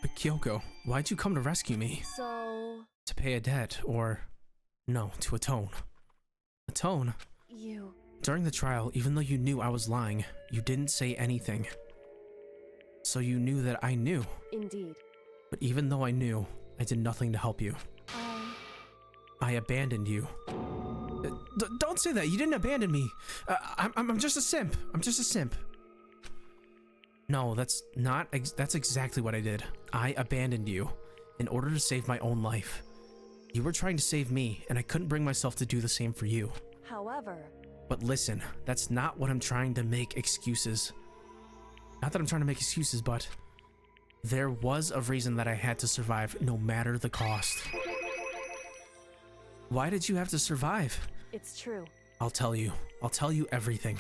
But Kyoko, why'd you come to rescue me? So... To pay a debt, or... No, to atone. Atone? You... During the trial, even though you knew I was lying, you didn't say anything. So you knew that I knew. Indeed. But even though I knew, I did nothing to help you. I abandoned you. Don't say that. You didn't abandon me. I'm just a simp. I'm just a simp. No, that's exactly what I did. I abandoned you in order to save my own life. You were trying to save me, and I couldn't bring myself to do the same for you. However... But listen, that's not what I'm trying to make excuses. Not that I'm trying to make excuses, but there was a reason that I had to survive no matter the cost. Why did you have to survive? It's true. I'll tell you. I'll tell you everything.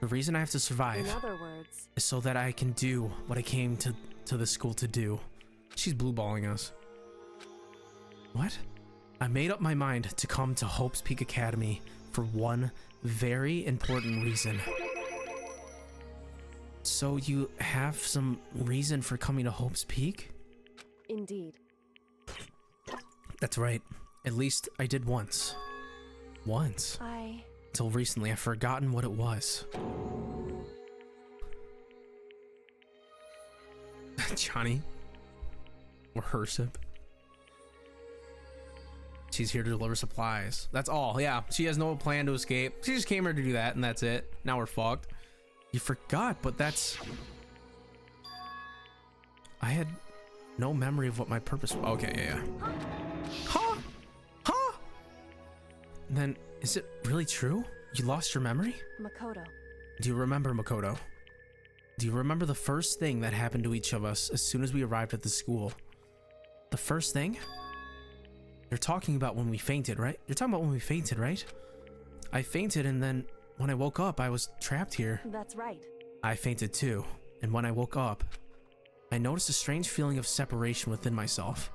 The reason I have to survive, in other words, is so that I can do what I came to the school to do. She's blueballing us. What? I made up my mind to come to Hope's Peak Academy for one very important reason. So you have some reason for coming to Hope's Peak? Indeed. That's right. At least I did once. Once. Till recently, I've forgotten what it was. Johnny. Or Hersip. She's here to deliver supplies. That's all. Yeah, she has no plan to escape. She just came here to do that, and that's it. Now we're fucked. You forgot, but that's... I had no memory of what my purpose was. Okay, yeah. Huh? Huh? Then, is it really true? You lost your memory? Makoto. Do you remember, Makoto? Do you remember the first thing that happened to each of us as soon as we arrived at the school? The first thing? You're talking about when we fainted, right? You're talking about when we fainted, right? I fainted, and then when I woke up, I was trapped here. That's right. I fainted too, and when I woke up, I noticed a strange feeling of separation within myself.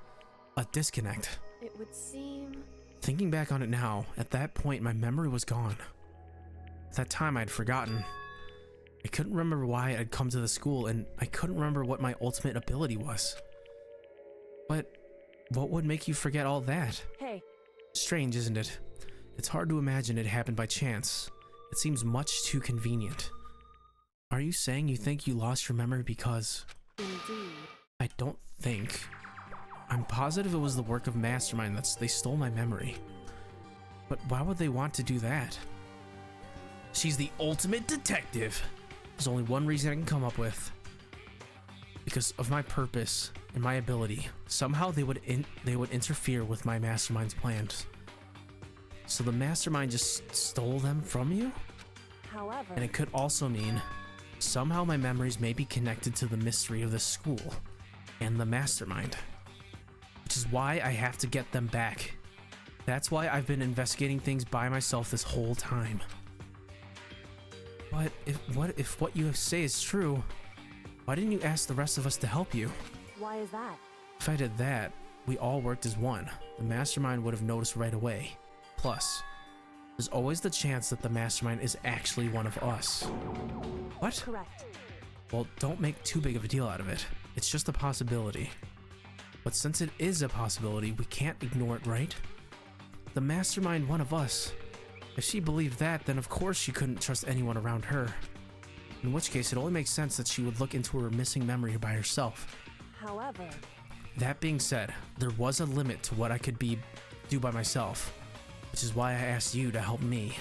A disconnect. It would seem... Thinking back on it now, at that point my memory was gone. At that time I'd forgotten. I couldn't remember why I'd come to the school, and I couldn't remember what my ultimate ability was. But what would make you forget all that? Hey. Strange, isn't it? It's hard to imagine it happened by chance. It seems much too convenient. Are you saying you think you lost your memory because... Indeed. I don't think. I'm positive it was the work of Mastermind they stole my memory. But why would they want to do that? She's the ultimate detective. There's only one reason I can come up with. Because of my purpose and my ability. Somehow they would interfere with my Mastermind's plans. So the Mastermind just stole them from you? However... And it could also mean somehow my memories may be connected to the mystery of the school and the Mastermind. Which is why I have to get them back. That's why I've been investigating things by myself this whole time. But if what you say is true, why didn't you ask the rest of us to help you? Why is that? If I did that, we all worked as one. The Mastermind would have noticed right away. Plus, there's always the chance that the Mastermind is actually one of us. What? Correct. Well, don't make too big of a deal out of it. It's just a possibility. But since it is a possibility, we can't ignore it, right? The Mastermind one of us. If she believed that, then of course she couldn't trust anyone around her. In which case, it only makes sense that she would look into her missing memory by herself. However... That being said, there was a limit to what I could do by myself. Which is why I asked you to help me.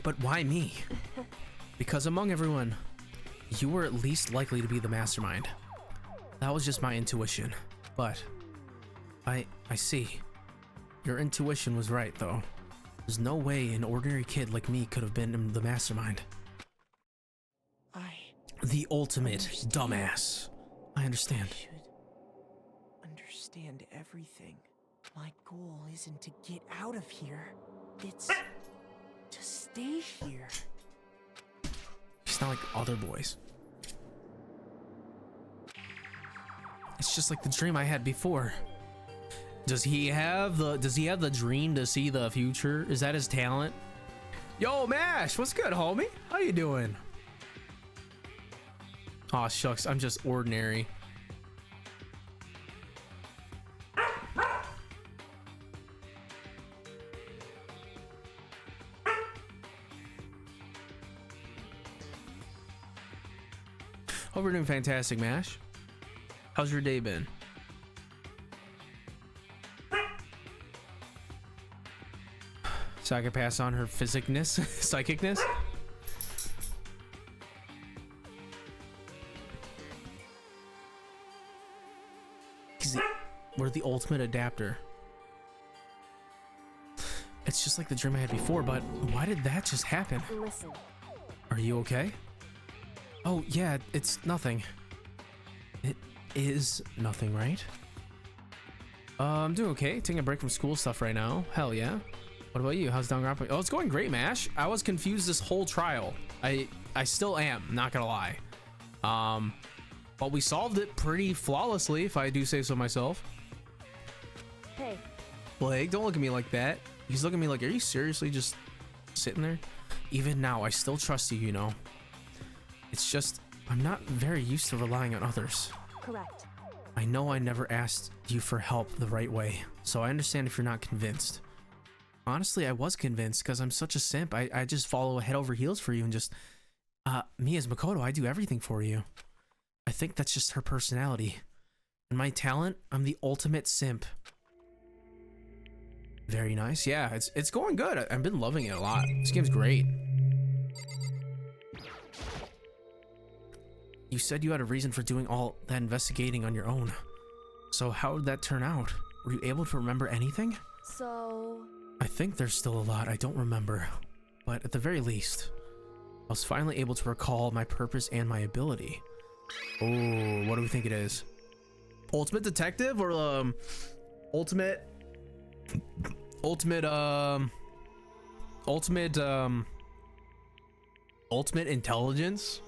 But why me? Because among everyone, you were at least likely to be the Mastermind. That was just my intuition. But I see. Your intuition was right, though. There's no way an ordinary kid like me could have been the Mastermind. The ultimate dumbass. I understand. understand everything. My goal isn't to get out of here. It's to stay here. He's not like other boys. It's just like the dream I had before. Does he have the dream to see the future? Is that his talent? Yo, Mash, what's good, homie? How you doing? Aw, shucks, I'm just ordinary. Hope we're doing fantastic, Mash. How's your day been? So I can pass on her physicness, psychicness. We're the ultimate adapter. It's just like the dream I had before, but why did that just happen? Listen. Are you okay? Oh, yeah, it's nothing. It is nothing, right? I'm doing okay. Taking a break from school stuff right now. Hell yeah. What about you? How's Danganronpa? Oh, it's going great, Mash. I was confused this whole trial. I still am, not gonna lie. But we solved it pretty flawlessly, if I do say so myself. Hey. Blake, don't look at me like that. He's looking at me like, are you seriously just sitting there? Even now, I still trust you, you know. It's just, I'm not very used to relying on others. Correct. I know I never asked you for help the right way, so I understand if you're not convinced. Honestly, I was convinced because I'm such a simp. I just follow head over heels for you and just, me as Makoto, I do everything for you. I think that's just her personality. And my talent, I'm the ultimate simp. Very nice. Yeah, it's going good. I've been loving it a lot. This game's great. You said you had a reason for doing all that investigating on your own. So how did that turn out? Were you able to remember anything? So... I think there's still a lot I don't remember. But at the very least, I was finally able to recall my purpose and my ability. Oh, what do we think it is? Ultimate detective or ultimate intelligence?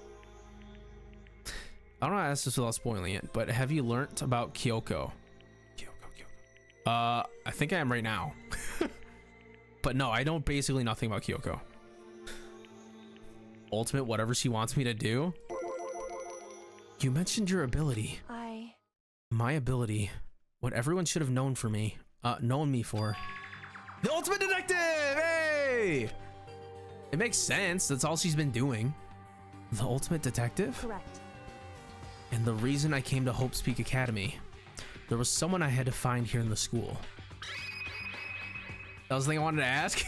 I don't know how to ask this without spoiling it, but have you learnt about Kyoko? I think I am right now. But no, I know basically nothing about Kyoko. Ultimate whatever she wants me to do? You mentioned your ability. My ability. What everyone should have known for me. Known me for. The ultimate detective! Hey! It makes sense. That's all she's been doing. The ultimate detective? Correct. And the reason I came to Hope's Peak Academy. There was someone I had to find here in the school. That was the thing I wanted to ask.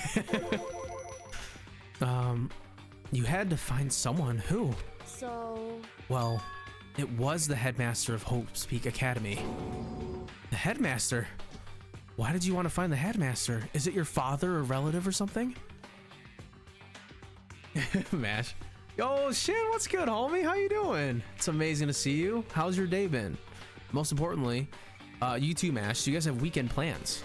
You had to find someone. Who? So... Well, it was the headmaster of Hope's Peak Academy. The headmaster? Why did you want to find the headmaster? Is it your father or relative or something? Mash. Yo, shit, what's good, homie? How you doing? It's amazing to see you. How's your day been? Most importantly, you too, Mash. Do you guys have weekend plans?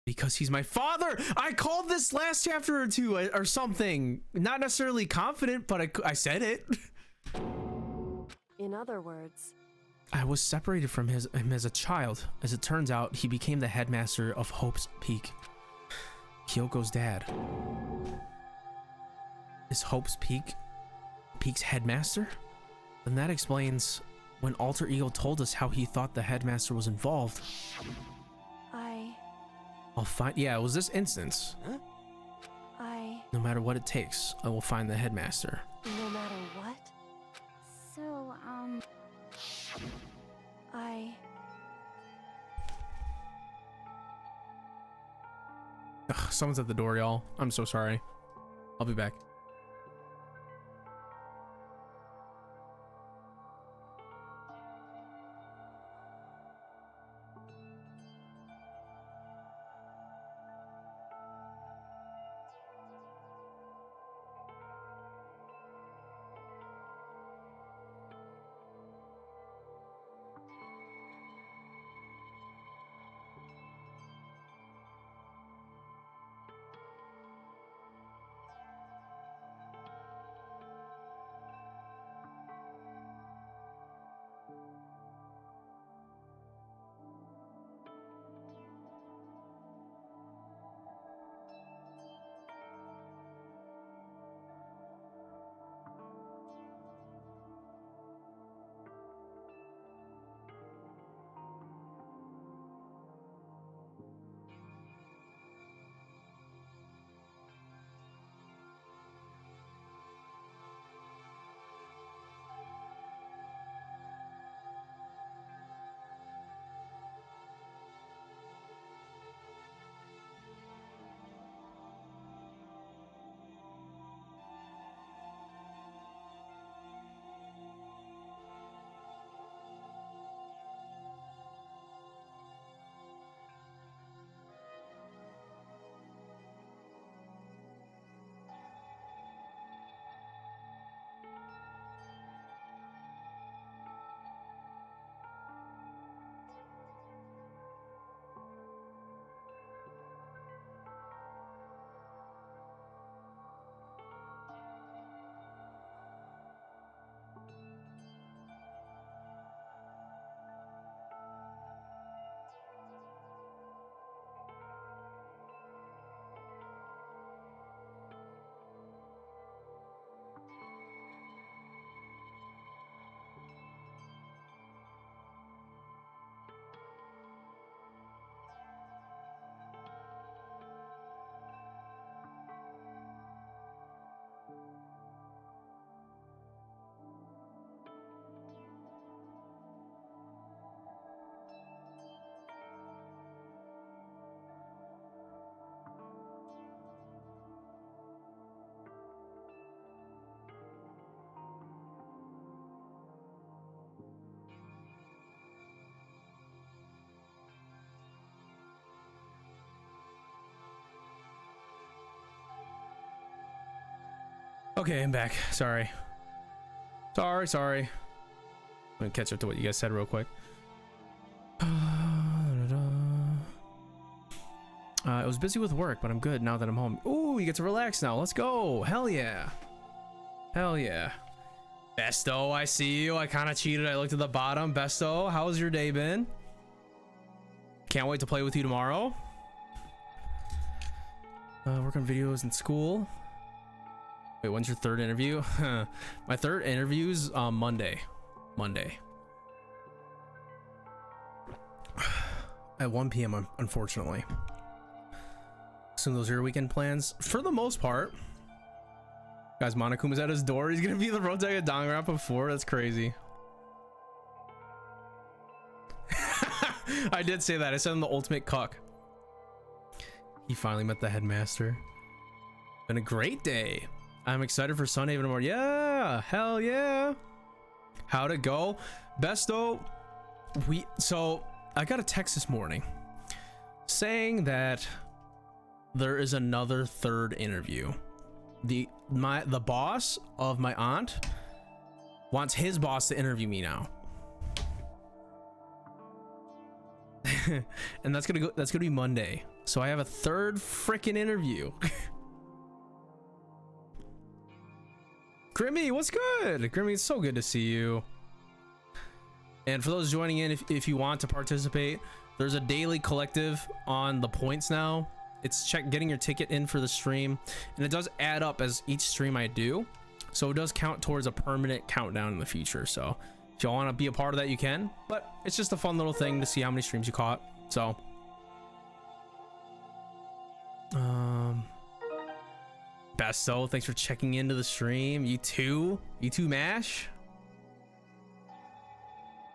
Because he's my father. I called this last chapter or two or something. Not necessarily confident, but I said it. In other words, I was separated from him as a child. As it turns out, he became the headmaster of Hope's Peak. Kyoko's dad. Is Hope's Peak's headmaster? Then that explains when Alter Ego told us how he thought the headmaster was involved. I'll find. Yeah, it was this instance. Huh? No matter what it takes, I will find the headmaster. No matter what? So, Ugh, someone's at the door, y'all. I'm so sorry. I'll be back. Okay, I'm back. Sorry. Sorry. I'm gonna catch up to what you guys said real quick. I was busy with work, but I'm good now that I'm home. Ooh, you get to relax now. Let's go. Hell yeah. Hell yeah. Besto, I see you. I kind of cheated. I looked at the bottom. Besto, how's your day been? Can't wait to play with you tomorrow. Work on videos in school. Wait, when's your third interview? My third interview's Monday. At 1 p.m. unfortunately. So those are your weekend plans for the most part. Guys, Monokuma's at his door. He's gonna be the road tag at Danganronpa 4. That's crazy. I did say that. I said I'm the ultimate cuck. He finally met the headmaster. Been a great day. I'm excited for Sunday even more. Yeah, hell yeah. How'd it go? Besto, so I got a text this morning saying that there is another third interview. The boss of my aunt wants his boss to interview me now. And that's gonna be Monday. So I have a third freaking interview. Grimmy, what's good? Grimmy, it's so good to see you. And for those joining in, if you want to participate, there's a daily collective on the points now. It's getting your ticket in for the stream, and it does add up as each stream I do, so it does count towards a permanent countdown in the future. So if y'all want to be a part of that, you can, but it's just a fun little thing to see how many streams you caught. So Besto, thanks for checking into the stream. You too Mash.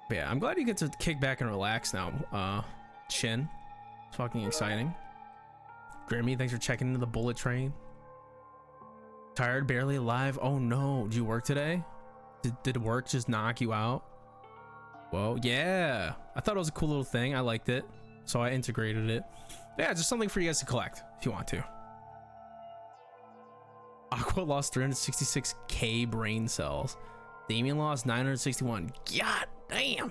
But yeah, I'm glad you get to kick back and relax now. Chin, it's fucking exciting. Grimmy, thanks for checking into the bullet train. Tired, barely alive. Oh no, did you work today? Did work just knock you out? Whoa, yeah. I thought it was a cool little thing. I liked it, so I integrated it. Yeah, just something for you guys to collect if you want to. Aqua lost 366k brain cells. Damien lost 961. God damn.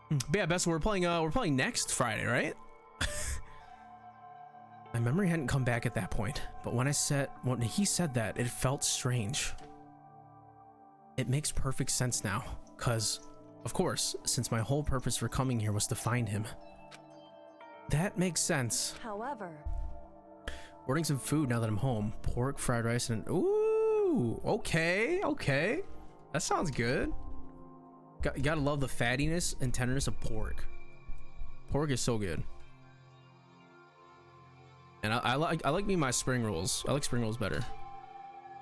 But yeah, Best, we're playing next Friday, right? My memory hadn't come back at that point, but when he said that, it felt strange. It makes perfect sense now, cause of course, since my whole purpose for coming here was to find him. That makes sense. However, ordering some food now that I'm home. Pork, fried rice, and ooh, okay. That sounds good. You gotta love the fattiness and tenderness of pork. Pork is so good. And I like me my spring rolls. I like spring rolls better.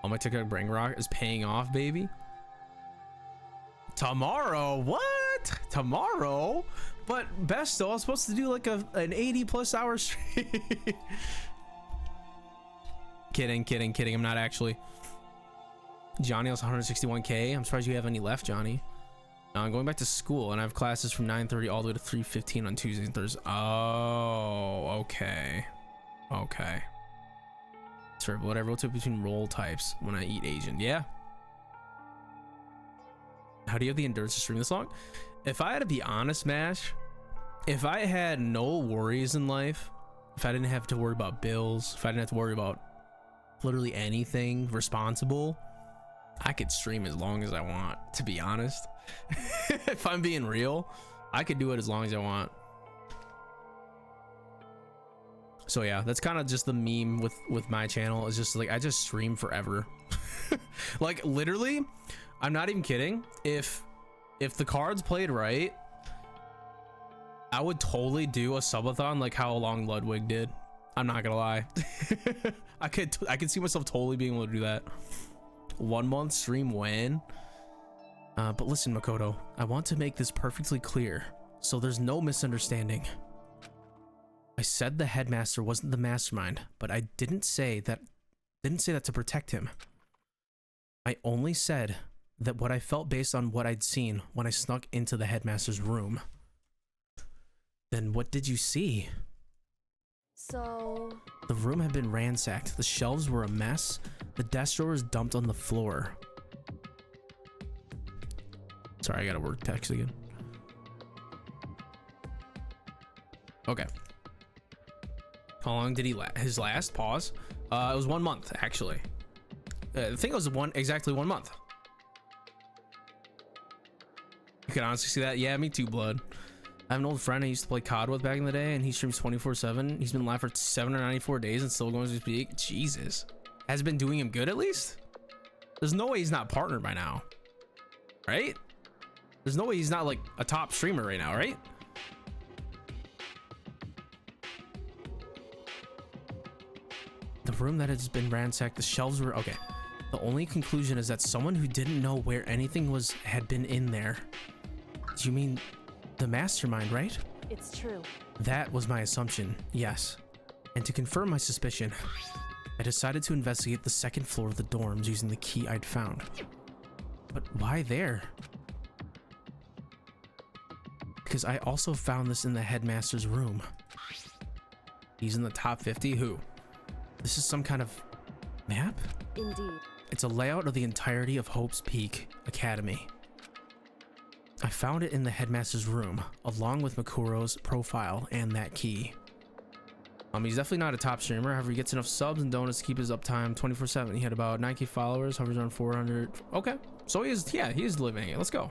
Oh, my TikTok brain rock is paying off, baby. Tomorrow? What? Tomorrow? But Besto, I was supposed to do like an 80+ hour stream. Kidding. I'm not actually. Johnny has 161k. I'm surprised you have any left, Johnny. I'm going back to school and I have classes from 9:30 all the way to 3:15 on Tuesdays and Thursdays. Oh, okay. Sorry, but whatever. What's up between roll types when I eat Asian? Yeah. How do you have the endurance to stream this long? If I had to be honest, Mash, if I had no worries in life, if I didn't have to worry about bills, if I didn't have to worry about literally anything responsible, I could stream as long as I want, to be honest. If I'm being real, I could do it as long as I want. So yeah, that's kind of just the meme with my channel. It's just like I just stream forever. Like literally, I'm not even kidding. If the cards played right, I would totally do a subathon like how Long Ludwig did. I'm not gonna lie. I could see myself totally being able to do that. 1 month stream when. But listen, Makoto, I want to make this perfectly clear, so there's no misunderstanding. I said the headmaster wasn't the mastermind, but I didn't say that to protect him. I only said that what I felt based on what I'd seen when I snuck into the headmaster's room. Then what did you see? So... The room had been ransacked. The shelves were a mess. The desk drawers dumped on the floor. Sorry, I gotta work text again. Okay. How long did he his last pause? It was 1 month, actually. I think it was exactly 1 month. You can honestly see that. Yeah, me too, blood. I have an old friend I used to play COD with back in the day, and he streams 24/7. He's been live for 794 days and still going to speak. Jesus. Has it been doing him good at least? There's no way he's not partnered by now. Right? There's no way he's not like a top streamer right now, right? The room that has been ransacked, the shelves were okay. The only conclusion is that someone who didn't know where anything was had been in there. Do you mean the mastermind, right? It's true. That was my assumption, yes. And to confirm my suspicion, I decided to investigate the second floor of the dorms using the key I'd found. But why there? Because I also found this in the headmaster's room. He's in the top 50? Who? This is some kind of map? Indeed. It's a layout of the entirety of Hope's Peak Academy. I found it in the headmaster's room, along with Makuro's profile and that key. He's definitely not a top streamer. However, he gets enough subs and donuts to keep his uptime 24/7. He had about 9K followers, hovers around 400. Okay, so he is living it. Let's go.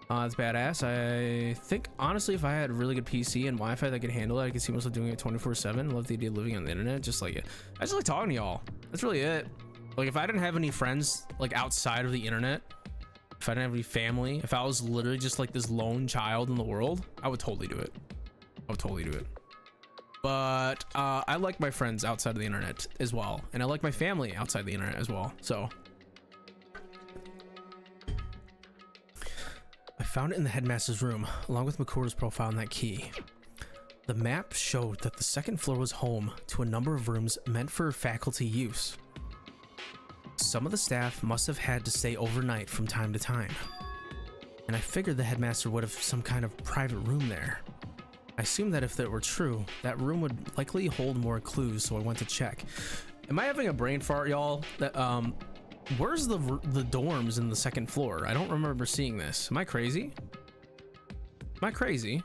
That's badass. I think honestly, if I had a really good PC and Wi-Fi that could handle it, I could see myself doing it 24/7. Love the idea of living on the internet, just like it. I just like talking to y'all. That's really it. Like if I didn't have any friends like outside of the internet, if I didn't have any family, if I was literally just like this lone child in the world, I would totally do it. I would totally do it. But I like my friends outside of the internet as well, and I like my family outside the internet as well. So I found it in the headmaster's room, along with Makuro's profile and that key. The map showed that the second floor was home to a number of rooms meant for faculty use. Some of the staff must have had to stay overnight from time to time, and I figured the headmaster would have some kind of private room there. I assumed that if that were true, that room would likely hold more clues, so I went to check. Am I having a brain fart, y'all? That where's the dorms in the second floor? I don't remember seeing this. Am I crazy? Am I crazy?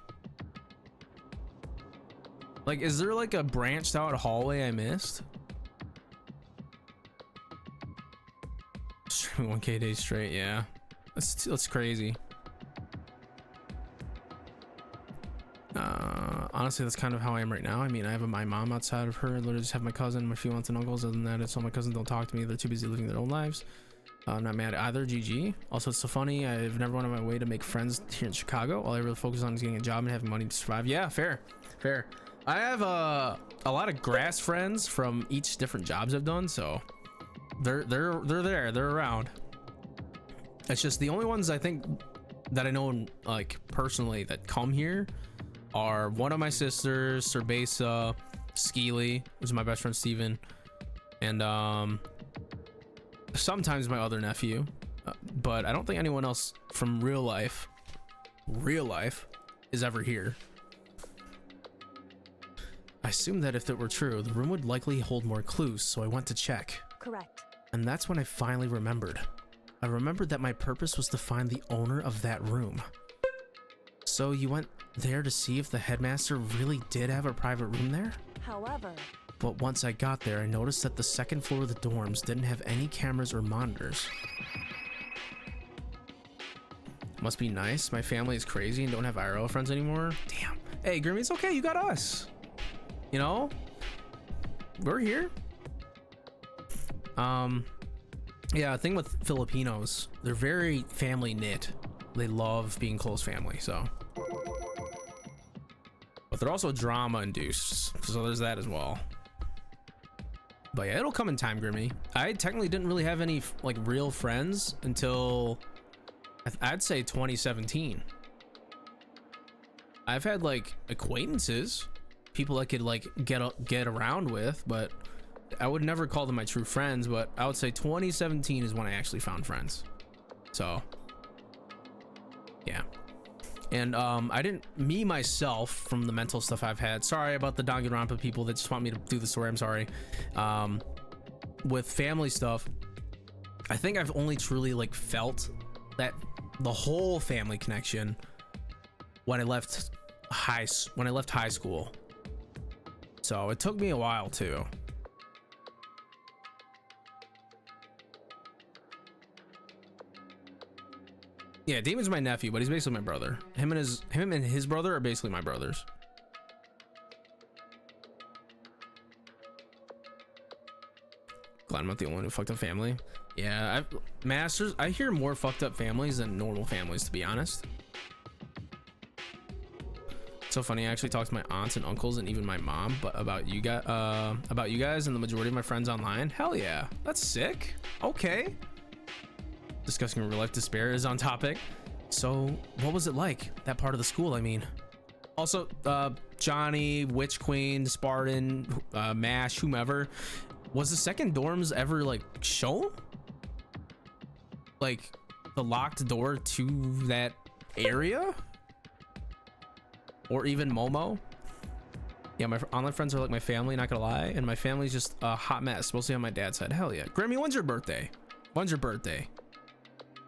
Like, is there like a branched out hallway I missed? Streaming 1K days straight, yeah. That's crazy. Honestly, that's kind of how I am right now. I mean, I have my mom outside of her. I literally just have my cousin, my few aunts and uncles. Other than that, it's all my cousins don't talk to me. They're too busy living their own lives. I'm not mad at either. GG. Also, it's so funny. I've never went on my way to make friends here in Chicago. All I really focus on is getting a job and having money to survive. Yeah, fair. I have a lot of grass friends from each different jobs I've done, so they're there. They're around. It's just the only ones I think that I know like personally that come here are one of my sisters, Cerbasa, Skeely, which is my best friend Steven, and sometimes my other nephew, but I don't think anyone else from real life is ever here. I assumed that if it were true, the room would likely hold more clues, so I went to check. Correct. And that's when I finally remembered. I remembered that my purpose was to find the owner of that room. So you went there to see if the headmaster really did have a private room there? However... But once I got there, I noticed that the second floor of the dorms didn't have any cameras or monitors. Must be nice. My family is crazy and don't have IRL friends anymore. Damn. Hey, Grimmy, it's okay. You got us. You know? We're here. Yeah, the thing with Filipinos, they're very family knit. They love being close family, so. But they're also drama induced, so there's that as well. But yeah, it'll come in time, Grimmy. I technically didn't really have any like real friends until I'd say 2017. I've had like acquaintances, people I could like get around with, but I would never call them my true friends. But I would say 2017 is when I actually found friends. So yeah, And I didn't, me myself, from the mental stuff I've had, sorry about the Danganronpa people that just want me to do the story, I'm sorry. With family stuff, I think I've only truly like felt that the whole family connection when I left high school. So it took me a while too. Yeah, Damon's my nephew, but he's basically my brother. Him and his brother are basically my brothers. Glad I'm not the only one who fucked up family. Yeah, I hear more fucked up families than normal families, to be honest. It's so funny. I actually talked to my aunts and uncles and even my mom, but about you guys and the majority of my friends online. Hell yeah, that's sick. Okay. Discussing real life despair is on topic. So what was it like, that part of the school? I mean, also Johnny, Witch Queen, Spartan, Mash, whomever, was the second dorms ever like shown, like the locked door to that area, or even Momo? Yeah, my online friends are like my family, not gonna lie, and my family's just a hot mess, mostly on my dad's side. Hell yeah. Grammy, when's your birthday?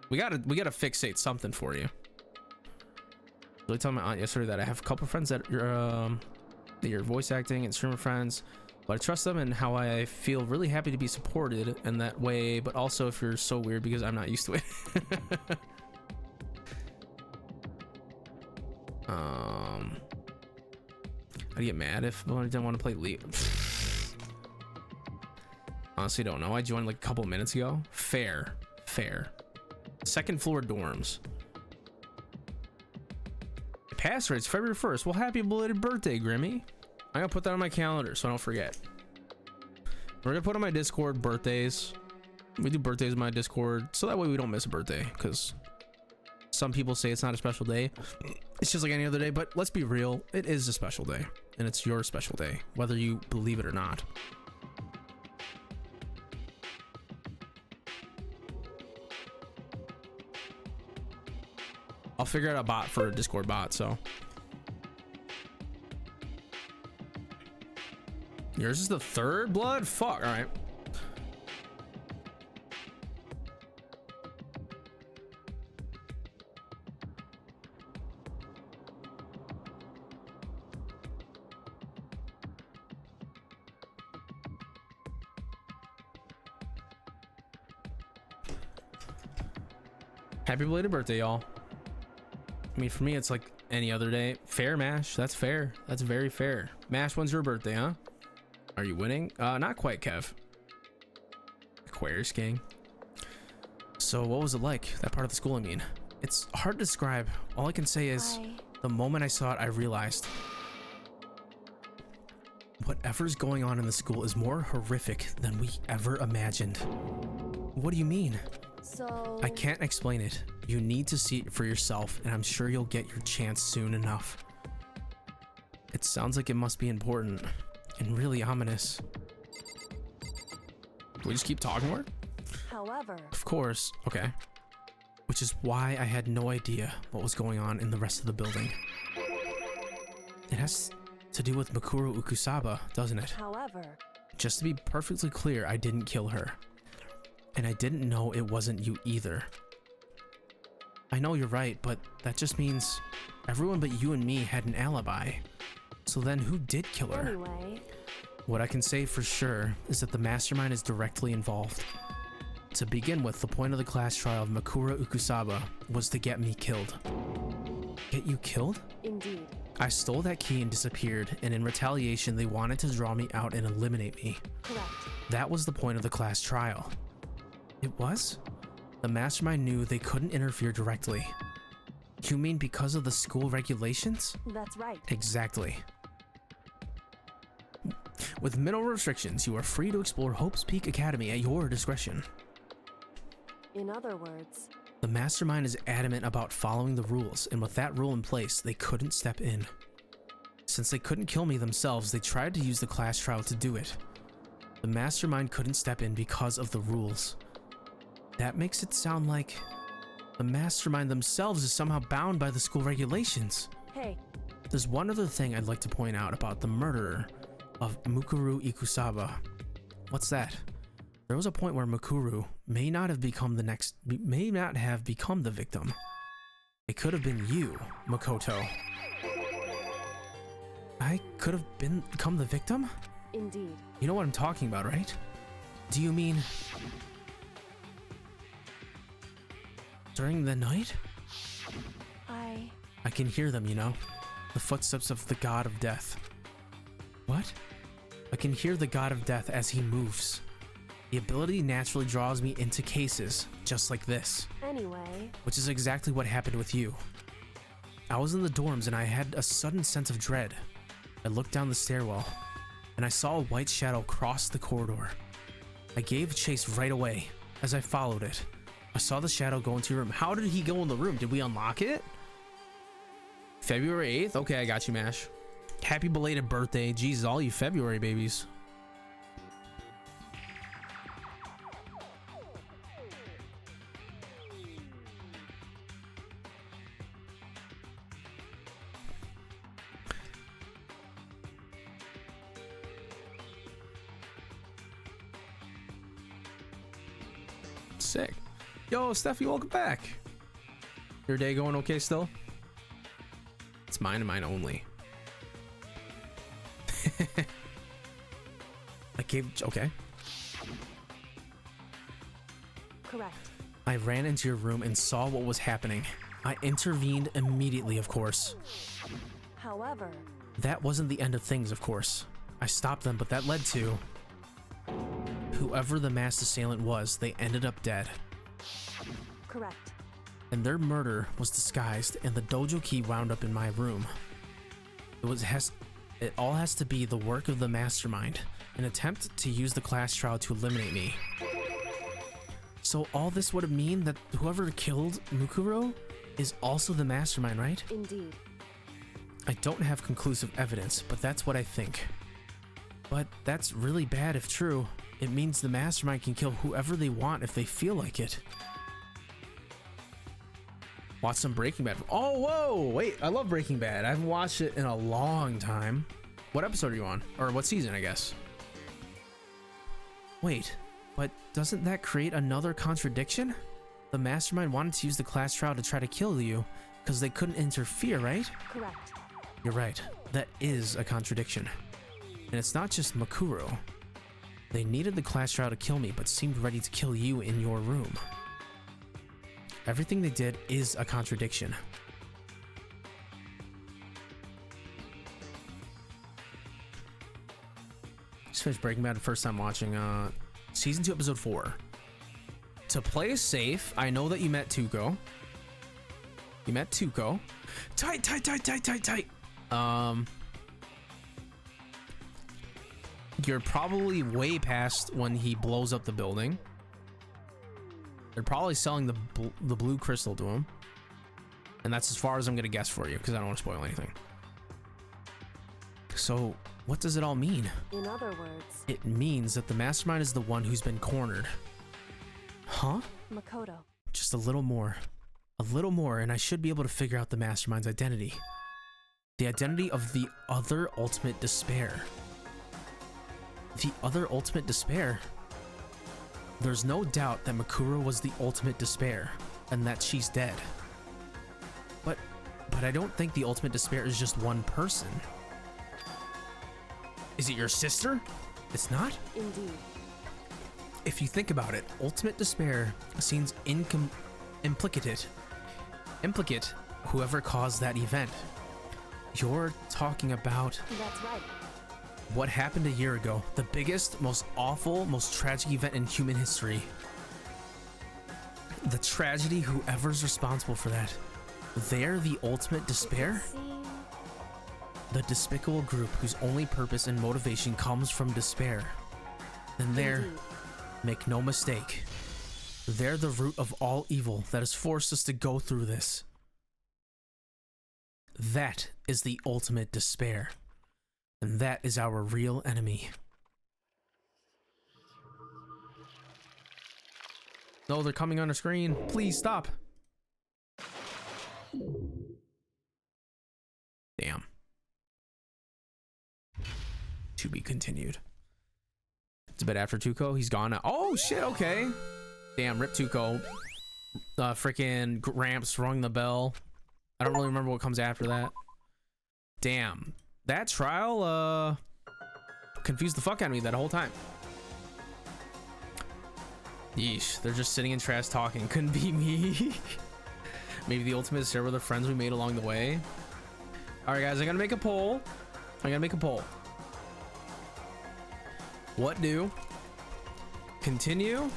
We gotta fixate something for you. Really told my aunt yesterday that I have a couple friends that you're voice acting and streamer friends, but I trust them and how I feel really happy to be supported in that way, but also if you're so weird because I'm not used to it. I'd get mad if I didn't want to play League. Honestly, don't know. I joined like a couple minutes ago. Fair. Second floor dorms. Pass rates February 1st. Well, happy belated birthday, Grimmy. I'm gonna put that on my calendar so I don't forget. We're gonna put on my Discord birthdays. We do birthdays in my Discord so that way we don't miss a birthday, because some people say it's not a special day. It's just like any other day, but let's be real, it is a special day, and it's your special day, whether you believe it or not. I'll figure out a bot for a Discord bot, so. Yours is the third blood? Fuck, all right. Happy belated birthday, y'all. I mean, for me, it's like any other day. Fair, Mash. That's fair. That's very fair. Mash, when's your birthday, huh? Are you winning? Not quite, Kev. Aquarius King. So what was it like, that part of the school? I mean, it's hard to describe. All I can say is the moment I saw it, I realized whatever's going on in the school is more horrific than we ever imagined. What do you mean? So I can't explain it. You need to see it for yourself, and I'm sure you'll get your chance soon enough. It sounds like it must be important and really ominous. Do we just keep talking more? However, Of course. Okay. Which is why I had no idea what was going on in the rest of the building. It has to do with Mikuru Ukusaba, doesn't it? however, Just to be perfectly clear, I didn't kill her. And I didn't know it wasn't you either. I know you're right, but that just means everyone but you and me had an alibi. So then who did kill her? anyway, What I can say for sure is that the mastermind is directly involved. To begin with, the point of the class trial of Mikura Ukusaba was to get me killed. Get you killed? indeed. I stole that key and disappeared, and in retaliation they wanted to draw me out and eliminate me. Correct. That was the point of the class trial. It was? The mastermind knew they couldn't interfere directly. You mean because of the school regulations? That's right. Exactly. With minimal restrictions, you are free to explore Hope's Peak Academy at your discretion. In other words, The mastermind is adamant about following the rules, and with that rule in place, they couldn't step in. Since they couldn't kill me themselves, they tried to use the class trial to do it. The mastermind couldn't step in because of the rules. That makes it sound like the mastermind themselves is somehow bound by the school regulations. Hey. There's one other thing I'd like to point out about the murderer of Mukuru Ikusaba. What's that? There was a point where Mukuru may not have become the victim. It could have been you, Makoto. I could have become the victim? Indeed. You know what I'm talking about, right? Do you mean during the night? I can hear them, you know? The footsteps of the god of death. What? I can hear the god of death as he moves. The ability naturally draws me into cases, just like this. Anyway. Which is exactly what happened with you. I was in the dorms and I had a sudden sense of dread. I looked down the stairwell, and I saw a white shadow cross the corridor. I gave chase right away. As I followed it, I saw the shadow go into your room. How did he go in the room? Did we unlock it? February 8th? Okay, I got you, Mash. Happy belated birthday. Jesus, all you February babies. Sick. Yo, Steffi, welcome back. Your day going okay still? It's mine and mine only. Okay. Correct. I ran into your room and saw what was happening. I intervened immediately, of course. However, that wasn't the end of things, of course. I stopped them, but that led to whoever the masked assailant was, they ended up dead. Correct. And their murder was disguised, and the dojo key wound up in my room. It all has to be the work of the mastermind, an attempt to use the class trial to eliminate me. So all this would mean that whoever killed Mukuro is also the mastermind, right? Indeed. I don't have conclusive evidence, but that's what I think. But that's really bad if true. It means the mastermind can kill whoever they want if they feel like it. Watch some Breaking Bad. Oh, whoa! Wait, I love Breaking Bad. I haven't watched it in a long time. What episode are you on? Or what season, I guess? Wait, but doesn't that create another contradiction? The mastermind wanted to use the class trial to try to kill you because they couldn't interfere, right? Correct. You're right. That is a contradiction. And it's not just Makuro. They needed the class trial to kill me, but seemed ready to kill you in your room. Everything they did is a contradiction. Just finished Breaking Bad the first time watching season 2 episode 4. To play it safe, I know that you met Tuco. Tight. You're probably way past when he blows up the building. They're probably selling the blue crystal to him. And that's as far as I'm gonna guess for you, because I don't want to spoil anything. So, what does it all mean? In other words, it means that the mastermind is the one who's been cornered. Huh? Makoto. Just a little more. A little more, and I should be able to figure out the mastermind's identity. The identity of the other ultimate despair. The other ultimate despair? There's no doubt that Makuro was the ultimate despair, and that she's dead. But I don't think the ultimate despair is just one person. Is it your sister? It's not? Indeed. If you think about it, ultimate despair seems implicate whoever caused that event. You're talking about... That's right. What happened a year ago, the biggest, most awful, most tragic event in human history. The tragedy, whoever's responsible for that, they're the ultimate despair? The despicable group whose only purpose and motivation comes from despair. And they're, make no mistake, they're the root of all evil that has forced us to go through this. That is the ultimate despair. And that is our real enemy. No, they're coming on our screen. Please stop. Damn. To be continued. It's a bit after Tuco. He's gone now. Oh shit, okay. Damn, rip Tuco. Freaking Gramps rung the bell. I don't really remember what comes after that. Damn. That trial confused the fuck out of me that whole time. Yeesh, they're just sitting in trash talking. Couldn't be me. Maybe the ultimate is share with the friends we made along the way. All right, guys, I'm gonna make a poll. What do? Continue.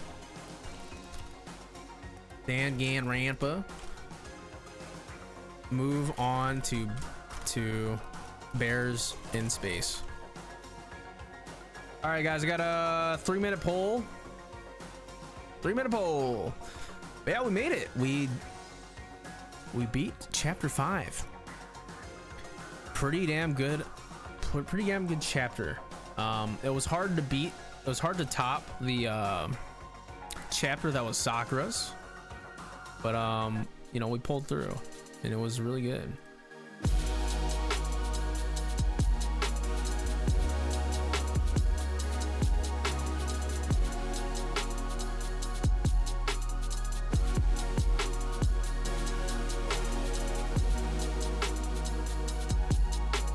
Danganronpa. Move on to Bears in Space. All right, guys, I got a 3-minute poll. 3-minute poll. Yeah, we made it. We beat chapter 5. Pretty damn good chapter. It was hard to beat. It was hard to top the chapter that was Sakura's, but you know, we pulled through and it was really good.